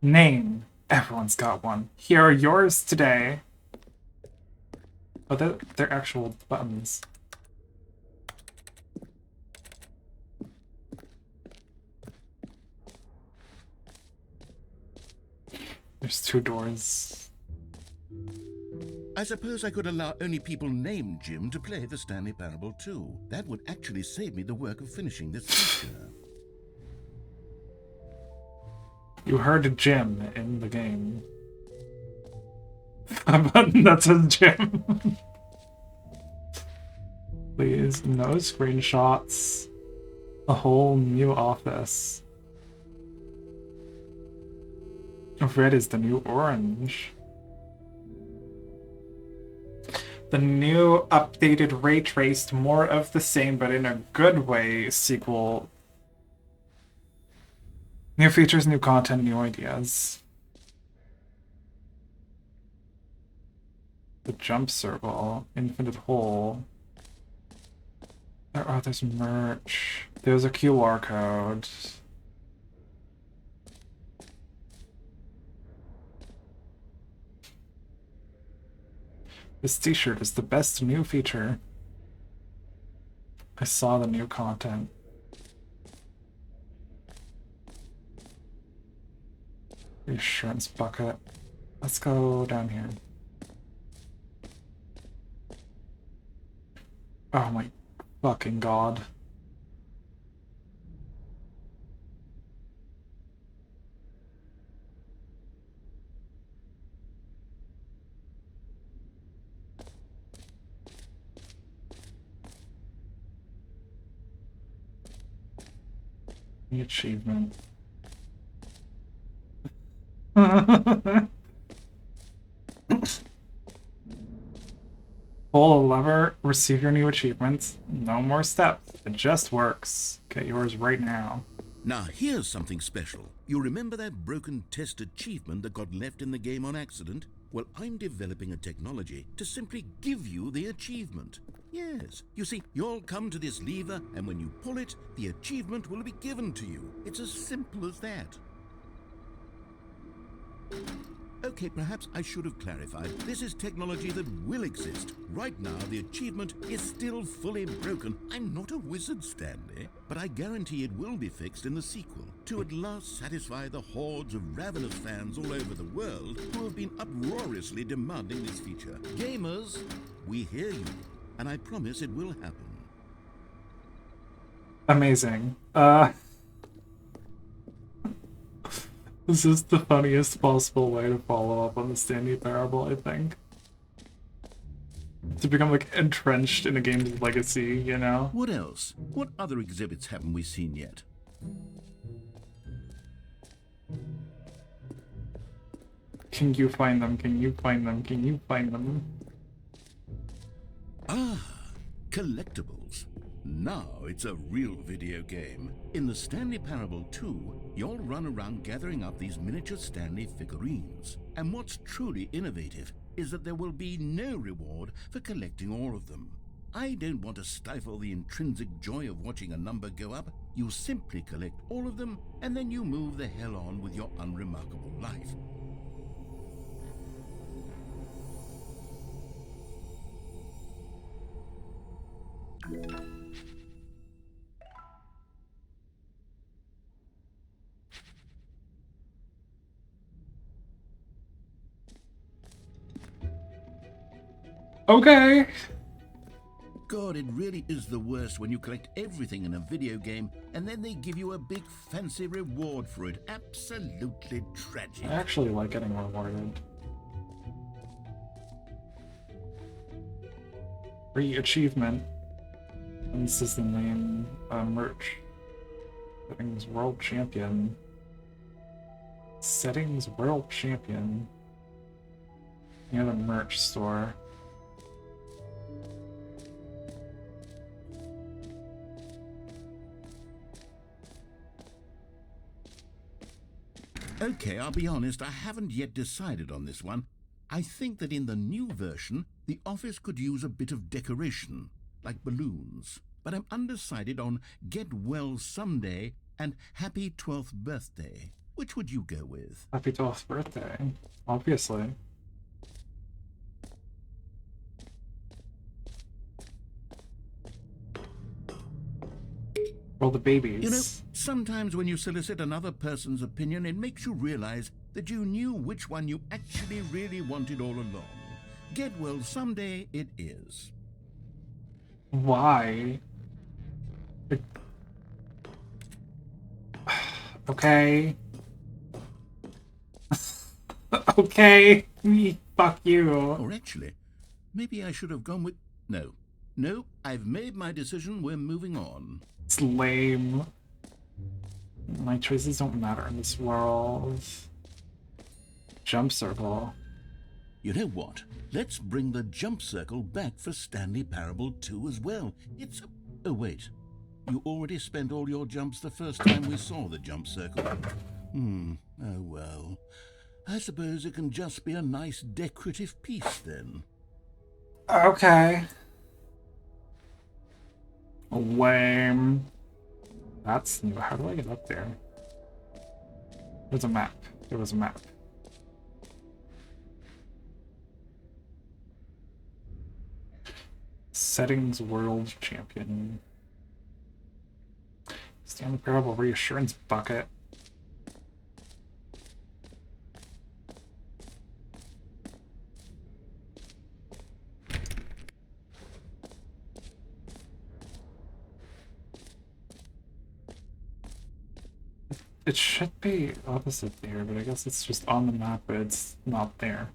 Name. Everyone's got one. Here are yours today. Oh, they're actual buttons. There's 2 doors. I suppose I could allow only people named Jim to play the Stanley Parable too. That would actually save me the work of finishing this feature. You heard Jim in the game. A button that says Jim. Please, no screenshots. A whole new office. Red is the new orange. The new updated ray traced, more of the same but in a good way sequel. New features, new content, new ideas. The jump circle, infinite hole. Oh, there's merch. There's a QR code. This t-shirt is the best new feature. I saw the new content. Reassurance bucket. Let's go down here. Oh my fucking god. The achievement. Pull a lever, receive your new achievements. No more steps. It just works. Get yours right now. Now here's something special. You remember that broken test achievement that got left in the game on accident? Well, I'm developing a technology to simply give you the achievement. Yes, you see, you'll come to this lever, and when you pull it, the achievement will be given to you. It's as simple as that. Okay, perhaps I should have clarified. This is technology that will exist. Right now, the achievement is still fully broken. I'm not a wizard, Stanley, but I guarantee it will be fixed in the sequel to at last satisfy the hordes of ravenous fans all over the world who have been uproariously demanding this feature. Gamers, we hear you, and I promise it will happen. Amazing. This is the funniest possible way to follow up on the Stanley Parable, I think. To become, like, entrenched in a game's legacy, you know? What else? What other exhibits haven't we seen yet? Can you find them? Can you find them? Can you find them? Ah, collectibles. Now it's a real video game. In the Stanley Parable 2, you'll run around gathering up these miniature Stanley figurines. And what's truly innovative is that there will be no reward for collecting all of them. I don't want to stifle the intrinsic joy of watching a number go up. You simply collect all of them, and then you move the hell on with your unremarkable life. Okay. God, it really is the worst when you collect everything in a video game and then they give you a big fancy reward for it. Absolutely tragic. I actually like getting rewarded. Free achievement. And this is the name, merch. Settings World Champion. Settings World Champion. Near the merch store. Okay, I'll be honest, I haven't yet decided on this one. I think that in the new version, the office could use a bit of decoration. like balloons, but I'm undecided on get well someday and happy 12th birthday. Which would you go with? Happy 12th birthday, obviously. Well, the babies. You know, sometimes when you solicit another person's opinion, it makes you realize that you knew which one you actually really wanted all along. Get well someday it is. Why? Okay. Okay. Fuck you. Or actually, maybe I should have gone with... No. No, I've made my decision. We're moving on. It's lame. My choices don't matter in this world. Jump circle. You know what? Let's bring the jump circle back for Stanley Parable 2 as well. It's... Oh, wait. You already spent all your jumps the first time we saw the jump circle. Oh well. I suppose it can just be a nice decorative piece then. Okay. Lame. That's new. How do I get up there? There's a map. There was a map. Settings World Champion. Stanley Parable Reassurance Bucket. It should be opposite there, but I guess it's just on the map, but it's not there.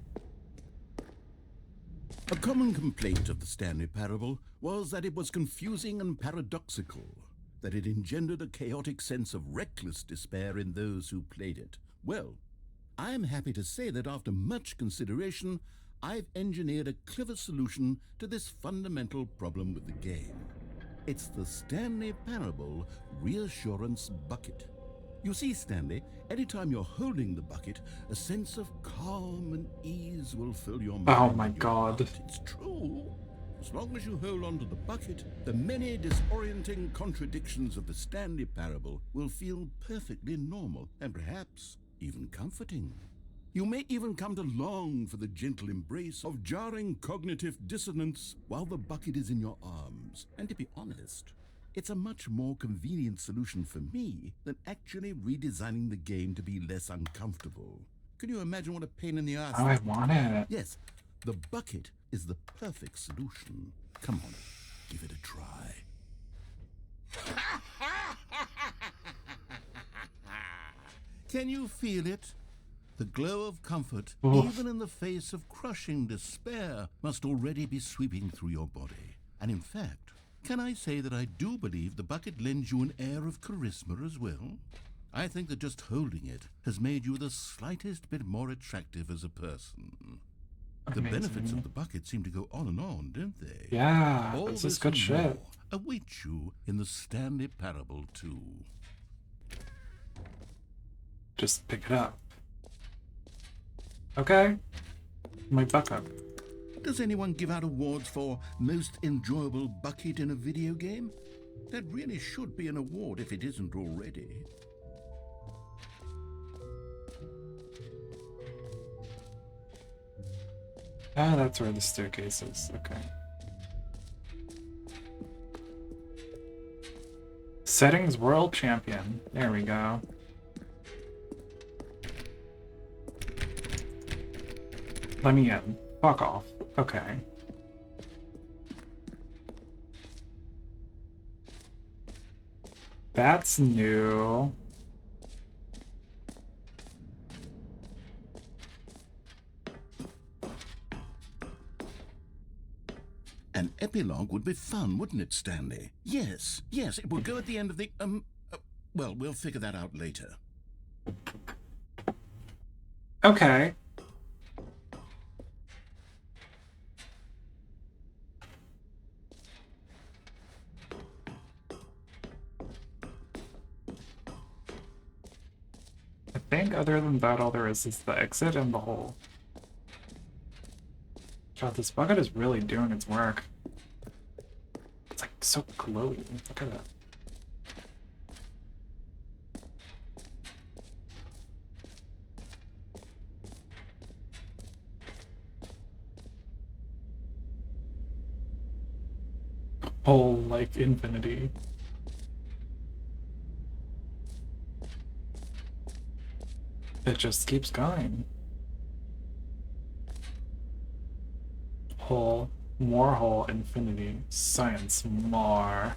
A common complaint of the Stanley Parable was that it was confusing and paradoxical, that it engendered a chaotic sense of reckless despair in those who played it. Well, I am happy to say that after much consideration, I've engineered a clever solution to this fundamental problem with the game. It's the Stanley Parable Reassurance Bucket. You see, Stanley, anytime you're holding the bucket, a sense of calm and ease will fill your mind. Oh my and your God. heart. It's true. As long as you hold on to the bucket, the many disorienting contradictions of the Stanley Parable will feel perfectly normal and perhaps even comforting. You may even come to long for the gentle embrace of jarring cognitive dissonance while the bucket is in your arms. And to be honest, it's a much more convenient solution for me than actually redesigning the game to be less uncomfortable. Can you imagine what a pain in the ass? Oh, I want it. Yes, the bucket is the perfect solution. Come on, give it a try. Can you feel it? The glow of comfort, Oof. even in the face of crushing despair, must already be sweeping through your body. And in fact, can I say that I do believe the bucket lends you an air of charisma as well? I think that just holding it has made you the slightest bit more attractive as a person. The Amazing. benefits of the bucket seem to go on and on, don't they? Yeah, All this is this good and shit. more await you in the Stanley Parable 2. Just pick it up. Okay. My bucket. Does anyone give out awards for most enjoyable bucket in a video game? That really should be an award if it isn't already. Ah, that's where the staircase is. Okay. Settings World Champion. There we go. Let me in. Fuck off. Okay. That's new. An epilogue would be fun, wouldn't it, Stanley? Yes, yes, it will go at the end of the, well, we'll figure that out later. Okay. I think other than that, all there is the exit and the hole. God, this bucket is really doing its work. so glowy. Look at that. Hole like infinity. It just keeps going. Hole, more hole, infinity, science, more.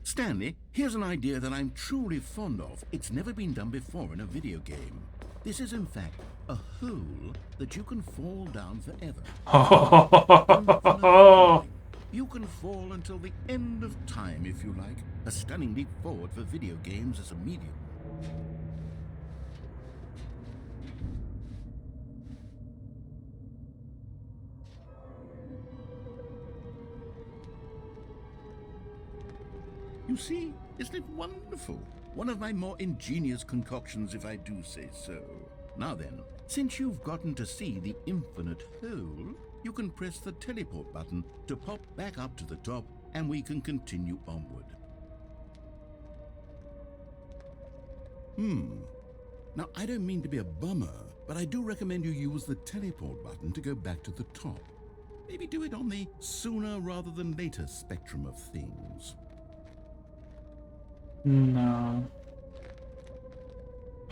Stanley, here's an idea that I'm truly fond of. It's never been done before in a video game. This is, in fact, a hole that you can fall down forever. Oh, You can fall until the end of time, if you like. A stunning leap forward for video games as a medium. You see, isn't it wonderful? One of my more ingenious concoctions, if I do say so. Now then, since you've gotten to see the infinite hole, you can press the teleport button to pop back up to the top, and we can continue onward. Now, I don't mean to be a bummer, but I do recommend you use the teleport button to go back to the top. Maybe do it on the sooner rather than later spectrum of things. no.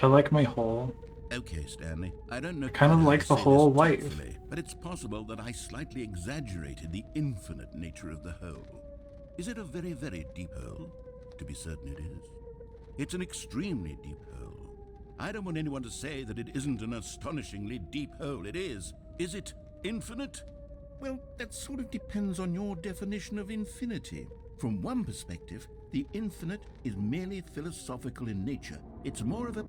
I like my hole. Okay, Stanley, I don't know. kind of quite how like to the say whole this life. tactfully, but it's possible that I slightly exaggerated the infinite nature of the hole. Is it a very, very deep hole? To be certain it is. It's an extremely deep hole. I don't want anyone to say that it isn't an astonishingly deep hole. It is. Is it infinite? Well, that sort of depends on your definition of infinity. From one perspective, the infinite is merely philosophical in nature. It's more of a...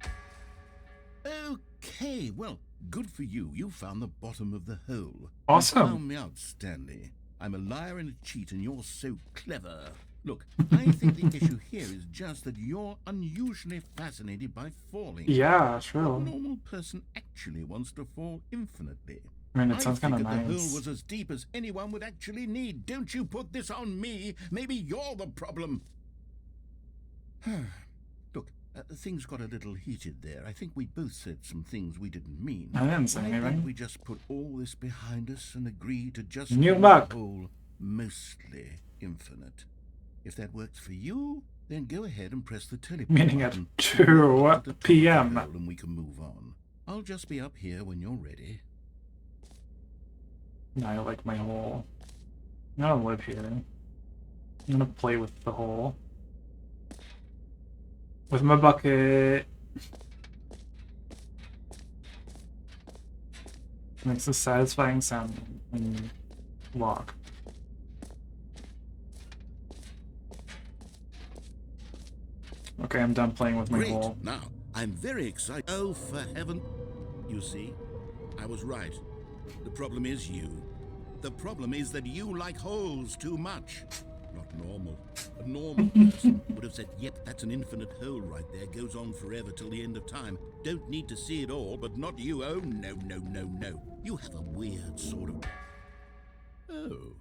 Okay, well, good for you. You found the bottom of the hole. Awesome. You found me out, Stanley. I'm a liar and a cheat, and you're so clever. Look, I think the issue here is just that you're unusually fascinated by falling. Yeah, A true. normal person actually wants to fall infinitely. I mean, it sounds kind of I think that the nice. hole was as deep as anyone would actually need. Don't you put this on me. Maybe you're the problem. Look, things got a little heated there. I think we both said some things we didn't mean. I didn't say Why don't anything. we just put all this behind us and agree to just New call mug. the whole mostly infinite? If that works for you, then go ahead and press the teleport Meaning at button 2 to the top of the p.m. hole and we can move on. I'll just be up here when you're ready. I like my hole. I'm gonna live here. I'm gonna play with the hole. With my bucket. Makes a satisfying sound when you walk. Okay, I'm done playing with my Great. hole. Now, I'm very excited. Oh, for heaven. You see, I was right. The problem is you. The problem is that you like holes too much. Not normal. A normal person would have said, yep, that's an infinite hole right there. Goes on forever till the end of time. Don't need to see it all, but not you. Oh, no, no, no, no. You have a weird sort of... Oh.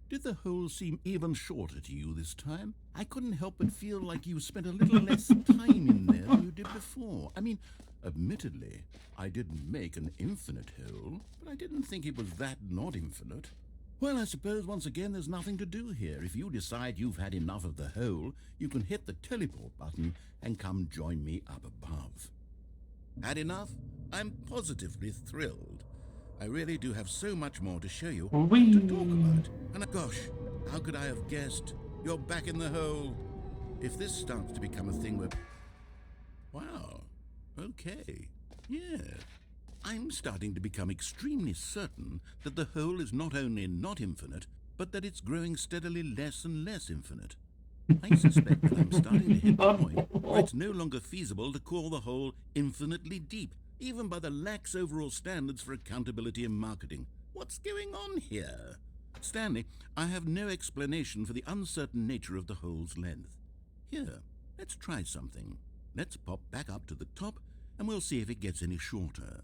Did the hole seem even shorter to you this time? I couldn't help but feel like you spent a little less time in there than you did before. I mean, admittedly, I didn't make an infinite hole, but I didn't think it was that not infinite. Well, I suppose once again there's nothing to do here. If you decide you've had enough of the hole, you can hit the teleport button and come join me up above. Had enough? I'm positively thrilled. I really do have so much more to show you Whee! to talk about. And gosh, how could I have guessed? You're back in the hole. If this starts to become a thing where... Wow. Okay. Yeah. I'm starting to become extremely certain that the hole is not only not infinite, but that it's growing steadily less and less infinite. I suspect that I'm starting to hit the point where it's no longer feasible to call the hole infinitely deep, even by the lax overall standards for accountability in marketing. What's going on here? Stanley, I have no explanation for the uncertain nature of the hole's length. Here, let's try something. Let's pop back up to the top, and we'll see if it gets any shorter.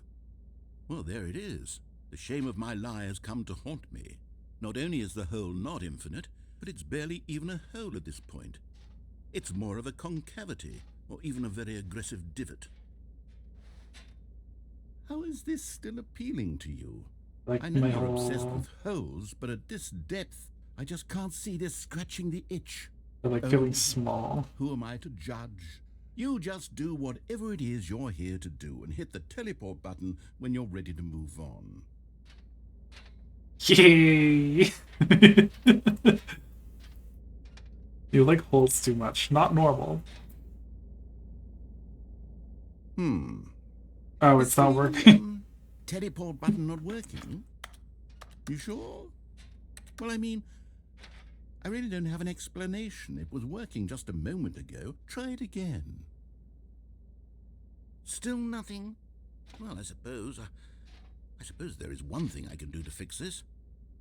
Well, there it is. The shame of my lie has come to haunt me. Not only is the hole not infinite, but it's barely even a hole at this point. It's more of a concavity, or even a very aggressive divot. How is this still appealing to you? Like I know my you're obsessed whole, with holes, but at this depth, I just can't see this scratching the itch. like feeling small. Who am I to judge? You just do whatever it is you're here to do and hit the teleport button when you're ready to move on. Yay! You like holes too much. Not normal. Oh, it's not working. Teleport button not working? You sure? Well, I mean, I really don't have an explanation. It was working just a moment ago. Try it again. Still nothing? Well, I suppose there is one thing I can do to fix this.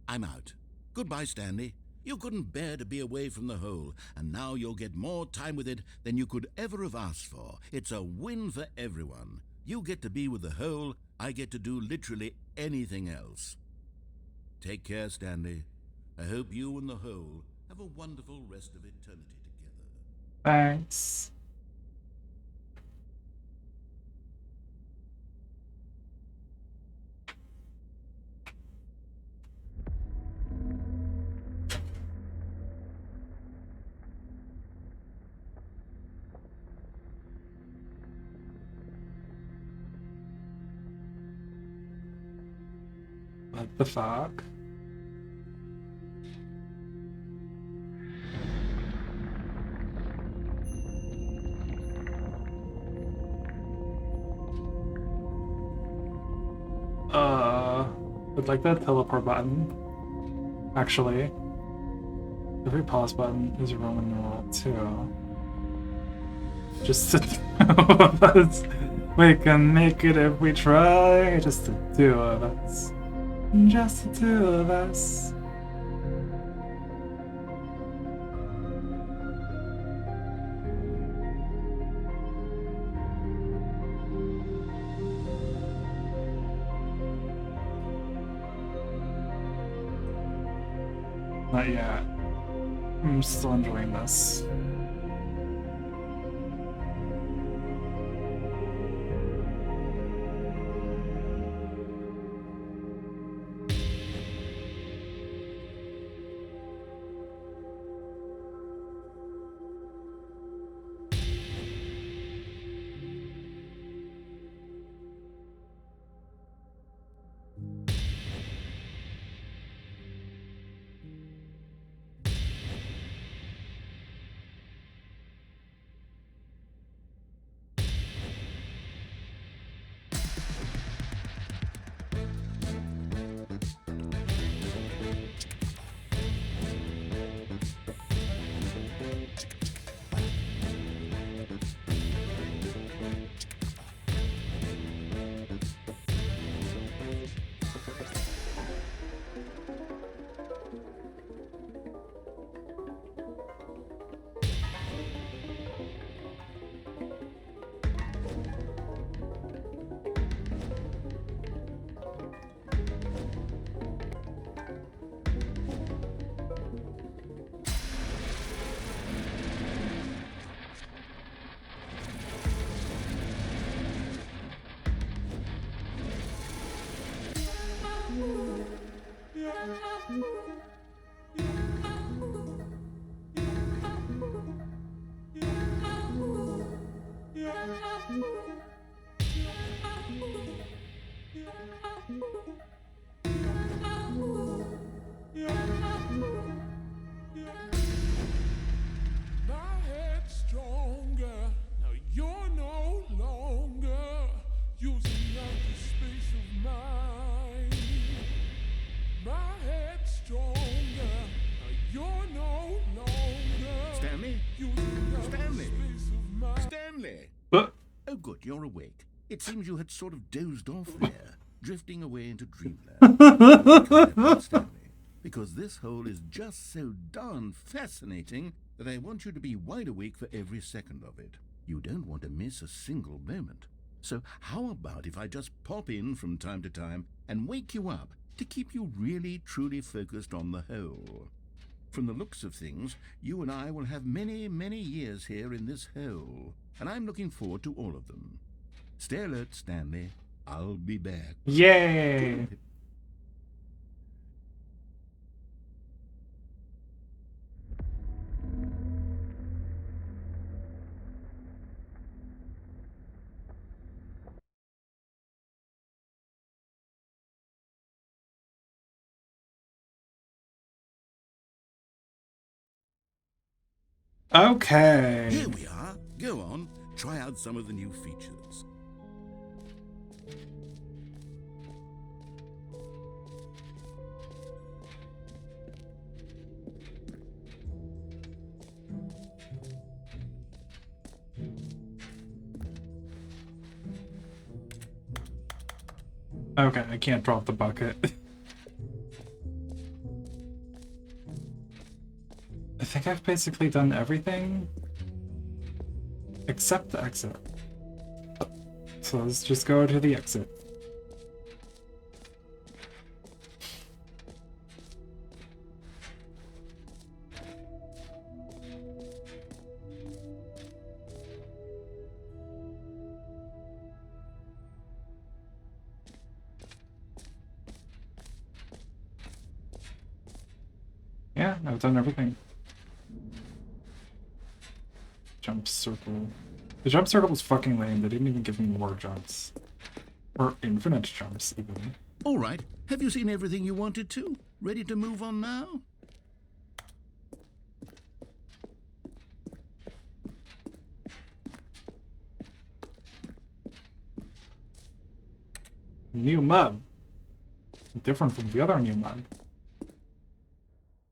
I'm out. Goodbye, Stanley. You couldn't bear to be away from the hole, and now you'll get more time with it than you could ever have asked for. It's a win for everyone. You get to be with the hole, I get to do literally anything else. Take care, Stanley. I hope you and the hole have a wonderful rest of eternity together. Thanks. What the fuck? I'd like that teleport button. Actually, every pause button is a Roman numeral too. Just the two of us. We can make it if we try. Just the two of us. Just the two of us. Not yet. I'm still enjoying this. Oh, good, you're awake. It seems you had sort of dozed off there, drifting away into dreamland. Stanley, because this hole is just so darn fascinating that I want you to be wide awake for every second of it. You don't want to miss a single moment. So how about if I just pop in from time to time and wake you up to keep you really truly focused on the whole? From the looks of things, you and I will have many, many years here in this hole, and I'm looking forward to all of them. Stay alert, Stanley. I'll be back. Yay! Okay. Here we are. Go on, try out some of the new features. Okay, I can't drop the bucket. I think I've basically done everything except the exit. So let's just go to the exit. Yeah, I've done everything. Jump circle. The jump circle was fucking lame. They didn't even give me more jumps. Or infinite jumps, even. All right, have you seen everything you wanted to? Ready to move on now? New mud. Different from the other new mud.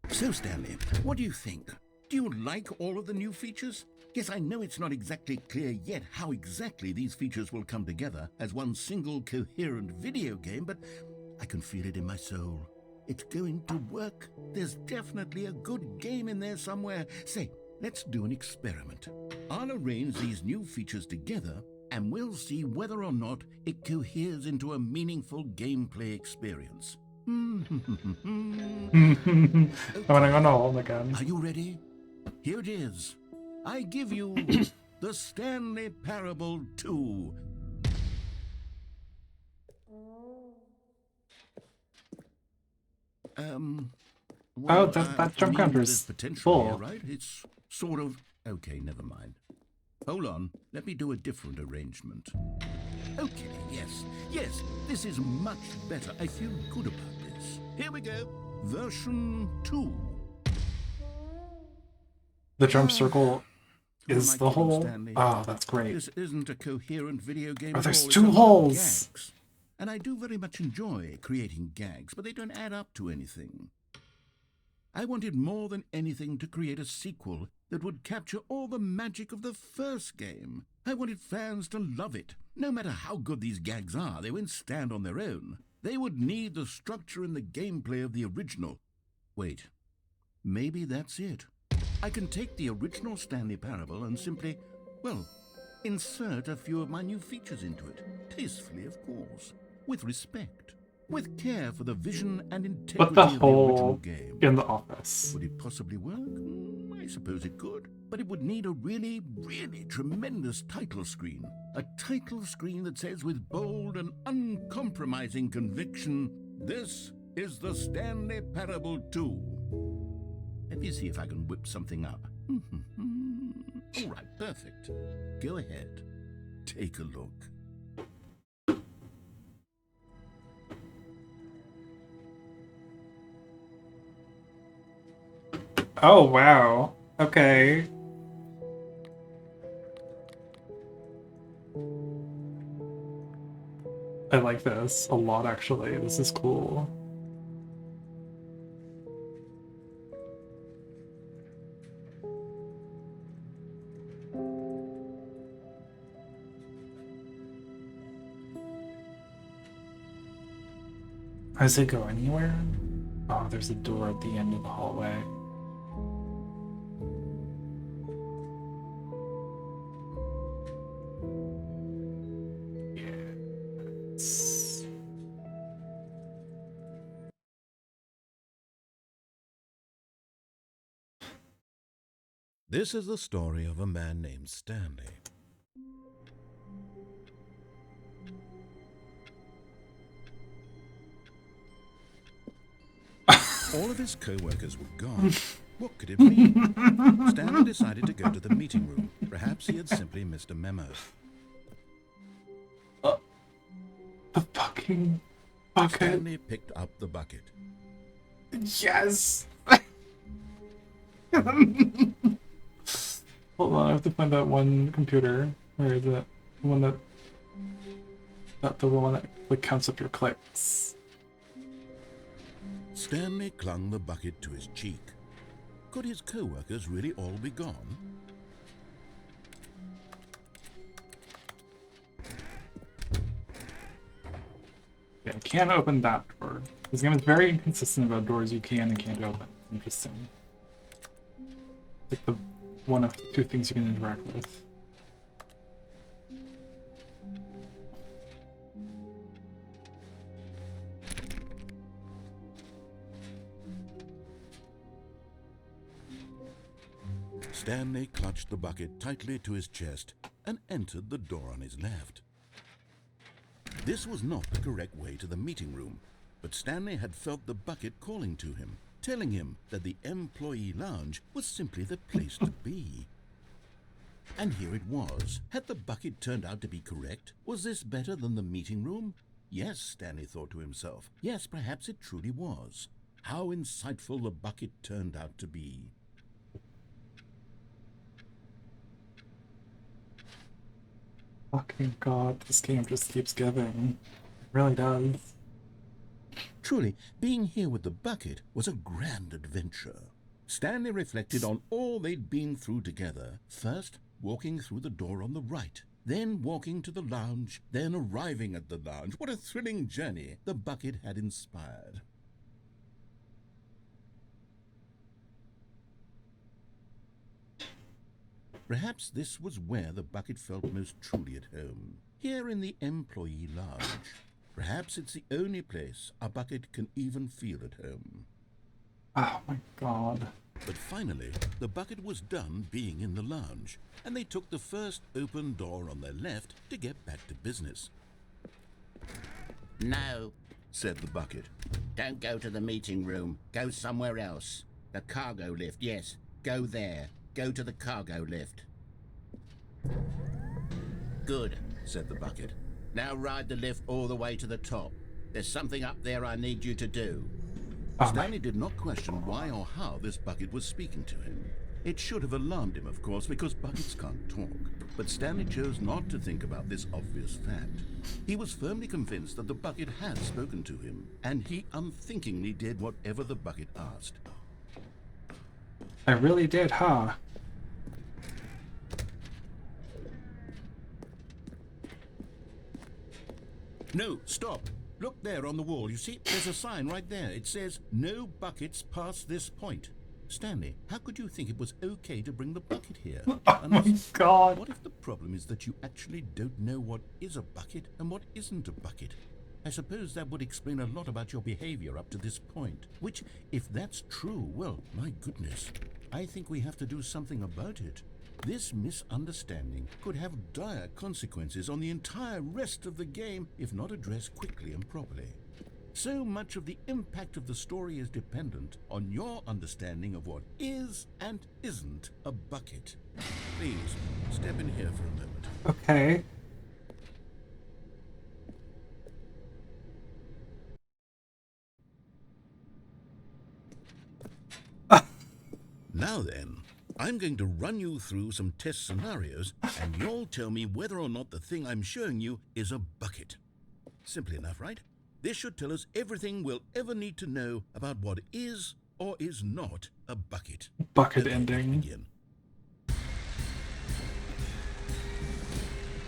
So, Stanley, what do you think? Do you like all of the new features? Yes, I know it's not exactly clear yet how exactly these features will come together as one single coherent video game, but I can feel it in my soul. It's going to work. There's definitely a good game in there somewhere. Say, let's do an experiment. I'll arrange these new features together, and we'll see whether or not it coheres into a meaningful gameplay experience. I wanna go home again. Are you ready? Here it is. I give you the Stanley Parable 2. Oh, that jump counter's full. Here, right? It's sort of... Okay, never mind. Hold on. Let me do a different arrangement. Okay, yes, this is much better. I feel good about this. Here we go. Version 2. The jump circle is Am I the kidding, hole. Stanley? Oh, that's great. This isn't a coherent video game Oh, at there's all. It's two a lot of holes. gags. And I do very much enjoy creating gags, but they don't add up to anything. I wanted more than anything to create a sequel that would capture all the magic of the first game. I wanted fans to love it. No matter how good these gags are, they won't stand on their own. They would need the structure and the gameplay of the original. Wait, maybe that's it. I can take the original Stanley Parable and simply, well, insert a few of my new features into it. Tastefully, of course. With respect. With care for the vision and integrity Put the of the original hole game. in the office. Would it possibly work? I suppose it could. But it would need a really, really tremendous title screen. A title screen that says with bold and uncompromising conviction, "This is the Stanley Parable 2. Let me see if I can whip something up. All right, perfect. Go ahead. Take a look. Oh, wow. Okay. I like this a lot, actually. This is cool. Does it go anywhere? Oh, there's a door at the end of the hallway. This is the story of a man named Stanley. All of his co-workers were gone. What could it mean? Stanley decided to go to the meeting room. Perhaps he had simply missed a memo. The fucking bucket. Stanley picked up the bucket. Yes! Hold on, I have to find that one computer. Where is it? The one that... the one that like counts up your clicks. Stanley clung the bucket to his cheek. Could his co-workers really all be gone? Yeah, I can't open that door. This game is very inconsistent about doors you can and can't open. Interesting. Like the one of two things you can interact with. Stanley clutched the bucket tightly to his chest and entered the door on his left. This was not the correct way to the meeting room, but Stanley had felt the bucket calling to him, telling him that the employee lounge was simply the place to be. And here it was. Had the bucket turned out to be correct? Was this better than the meeting room? Yes, Stanley thought to himself. Yes, perhaps it truly was. How insightful the bucket turned out to be. Fucking god, this game just keeps giving. It really does. Truly, being here with the bucket was a grand adventure. Stanley reflected on all they'd been through together. First, walking through the door on the right, then walking to the lounge, then arriving at the lounge. What a thrilling journey the bucket had inspired. Perhaps this was where the bucket felt most truly at home, here in the employee lounge. Perhaps it's the only place a bucket can even feel at home. Oh my god. But finally, the bucket was done being in the lounge, and they took the first open door on their left to get back to business. No, Said the bucket. don't go to the meeting room. Go somewhere else. The cargo lift, yes. Go there. Go to the cargo lift. Good, Said the bucket. now ride the lift all the way to the top. There's something up there I need you to do. Stanley did not question why or how this bucket was speaking to him. It should have alarmed him, of course, because buckets can't talk. But Stanley chose not to think about this obvious fact. He was firmly convinced that the bucket had spoken to him, and he unthinkingly did whatever the bucket asked. I really did, huh? No, stop! Look there on the wall. You see, there's a sign right there. It says, "No buckets past this point." Stanley, how could you think it was okay to bring the bucket here? Oh my god. What if the problem is that you actually don't know what is a bucket and what isn't a bucket? I suppose that would explain a lot about your behavior up to this point. Which, if that's true, well, my goodness, I think we have to do something about it. This misunderstanding could have dire consequences on the entire rest of the game if not addressed quickly and properly. So much of the impact of the story is dependent on your understanding of what is and isn't a bucket. Please, step in here for a moment. Okay. Now then, I'm going to run you through some test scenarios, and you'll tell me whether or not the thing I'm showing you is a bucket. Simple enough, right? This should tell us everything we'll ever need to know about what is or is not a bucket. Bucket Okay, ending. begin.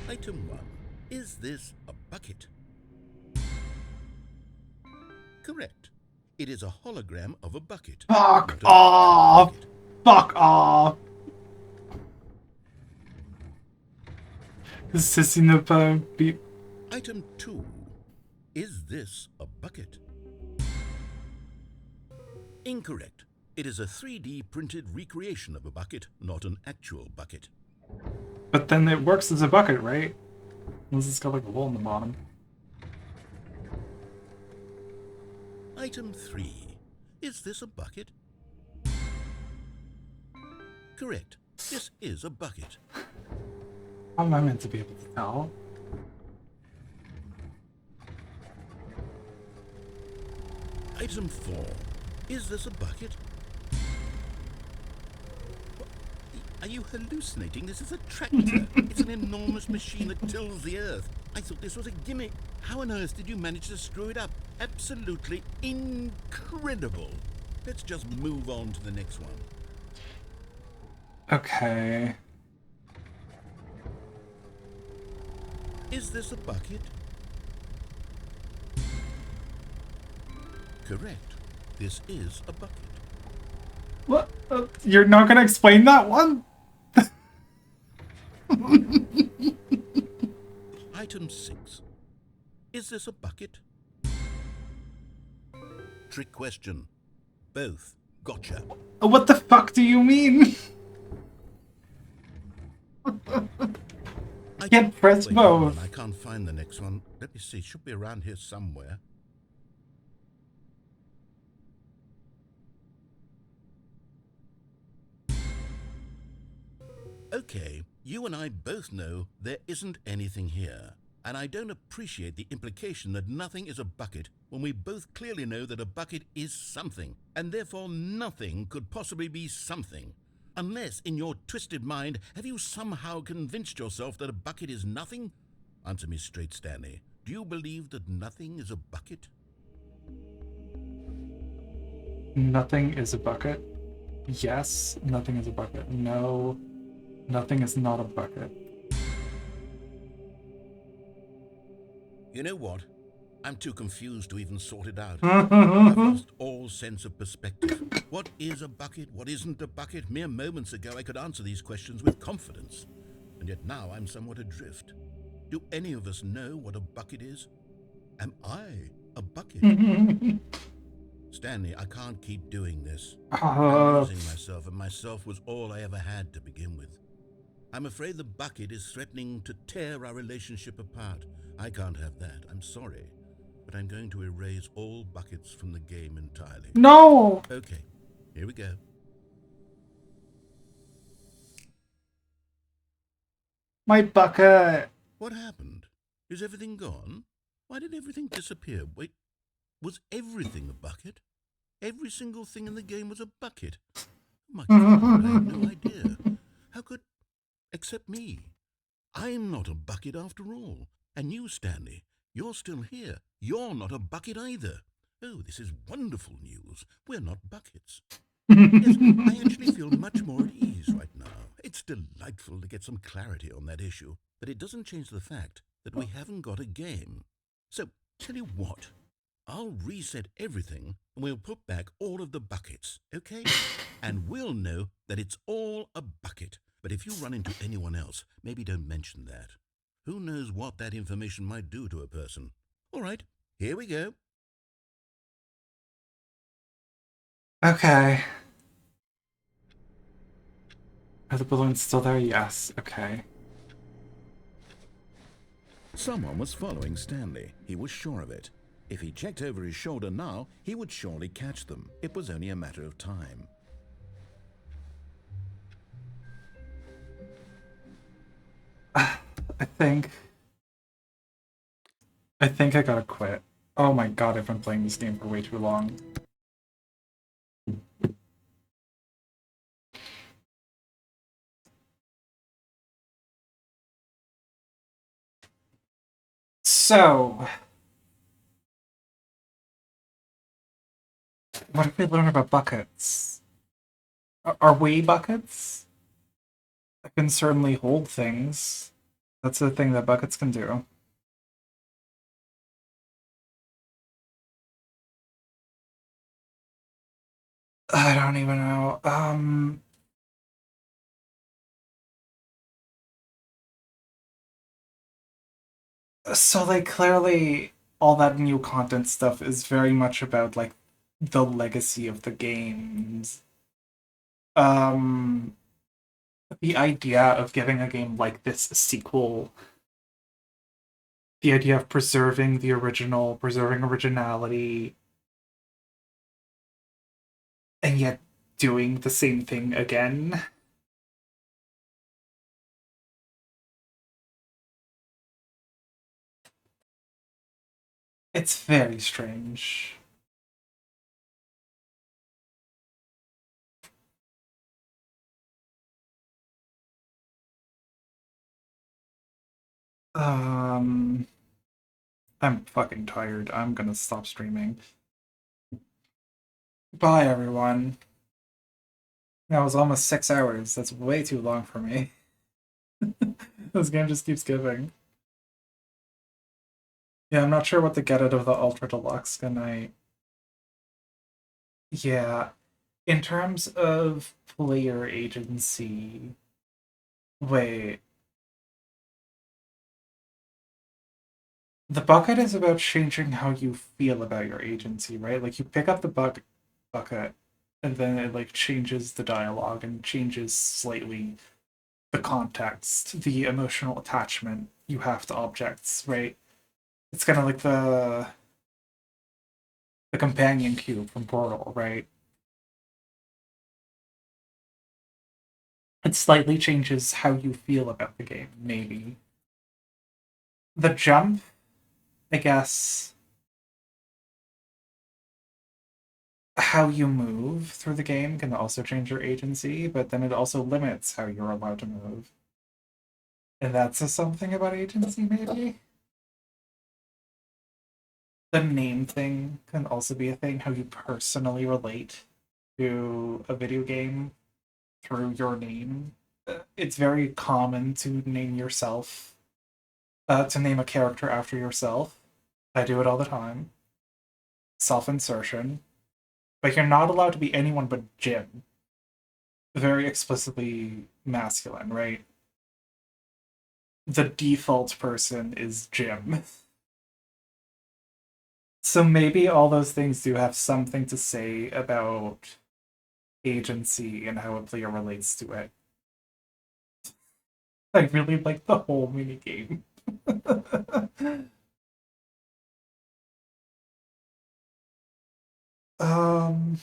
Item 1. Is this a bucket? Correct. It is a hologram of a bucket. Fuck Not a off! bucket. Fuck off! Ceci ne peut be... Item 2. Is this a bucket? Incorrect. It is a 3D printed recreation of a bucket, not an actual bucket. But then it works as a bucket, right? Unless it's got like a hole in the bottom. Item 3. Is this a bucket? Correct. This is a bucket. How am I meant to be able to tell? Item 4. Is this a bucket? Are you hallucinating? This is a tractor. It's an enormous machine that tills the earth. I thought this was a gimmick. How on earth did you manage to screw it up? Absolutely incredible. Let's just move on to the next one. Okay. Is this a bucket? Correct. This is a bucket. What? You're not gonna explain that one? Item 6. Is this a bucket? Trick question. Both. Gotcha. What the fuck do you mean? I can't press Wait, hold both. on, I can't find the next one. Let me see. It should be around here somewhere. Okay, you and I both know there isn't anything here. And I don't appreciate the implication that nothing is a bucket when we both clearly know that a bucket is something, and therefore nothing could possibly be something. Unless, in your twisted mind, have you somehow convinced yourself that a bucket is nothing? Answer me straight, Stanley. Do you believe that nothing is a bucket? Nothing is a bucket. Yes, nothing is a bucket. No, nothing is not a bucket. You know what? I'm too confused to even sort it out. I've lost all sense of perspective. What is a bucket? What isn't a bucket? Mere moments ago I could answer these questions with confidence. And yet now I'm somewhat adrift. Do any of us know what a bucket is? Am I a bucket? Stanley, I can't keep doing this. I'm losing myself, and myself was all I ever had to begin with. I'm afraid the bucket is threatening to tear our relationship apart. I can't have that. I'm sorry. But I'm going to erase all buckets from the game entirely. No! Okay, here we go. My bucket! What happened? Is everything gone? Why did everything disappear? Wait, was everything a bucket? Every single thing in the game was a bucket. My God, I had no idea. How could... Except me. I'm not a bucket after all. And you, Stanley, you're still here. You're not a bucket either. Oh, this is wonderful news. We're not buckets. Yes, I actually feel much more at ease right now. It's delightful to get some clarity on that issue, but it doesn't change the fact that we haven't got a game. So, tell you what, I'll reset everything and we'll put back all of the buckets, okay? And we'll know that it's all a bucket. But if you run into anyone else, maybe don't mention that. Who knows what that information might do to a person? All right, here we go. Okay. Are the balloons still there? Yes. Okay. Someone was following Stanley. He was sure of it. If he checked over his shoulder now, he would surely catch them. It was only a matter of time. I think I gotta quit. Oh my god, I've been playing this game for way too long. So, what did we learn about buckets? Are we buckets? I can certainly hold things. That's the thing that buckets can do. I don't even know. So like clearly all that new content stuff is very much about like the legacy of the games Um, the idea of giving a game like this a sequel, the idea of preserving the original, preserving originality, and yet doing the same thing again. It's very strange. Um, I'm fucking tired. I'm gonna stop streaming. Bye, everyone. That was almost 6 hours. That's way too long for me. This game just keeps giving. Yeah, I'm not sure what to get out of the Ultra Deluxe. Good night. Yeah, in terms of player agency, wait, the bucket is about changing how you feel about your agency, right? Like you pick up the bucket, and then it like changes the dialogue and changes slightly the context, the emotional attachment you have to objects, right? It's kind of like the companion cube from Portal, right? It slightly changes how you feel about the game, maybe. The jump, I guess, how you move through the game can also change your agency, but then it also limits how you're allowed to move. And that says something about agency, maybe? The name thing can also be a thing, how you personally relate to a video game through your name. It's very common to name yourself, to name a character after yourself. I do it all the time. Self insertion. But you're not allowed to be anyone but Jim. Very explicitly masculine, right? The default person is Jim. So maybe all those things do have something to say about agency and how a player relates to it. I really like the whole minigame. um,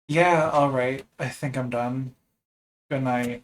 yeah, alright. I think I'm done. Good night.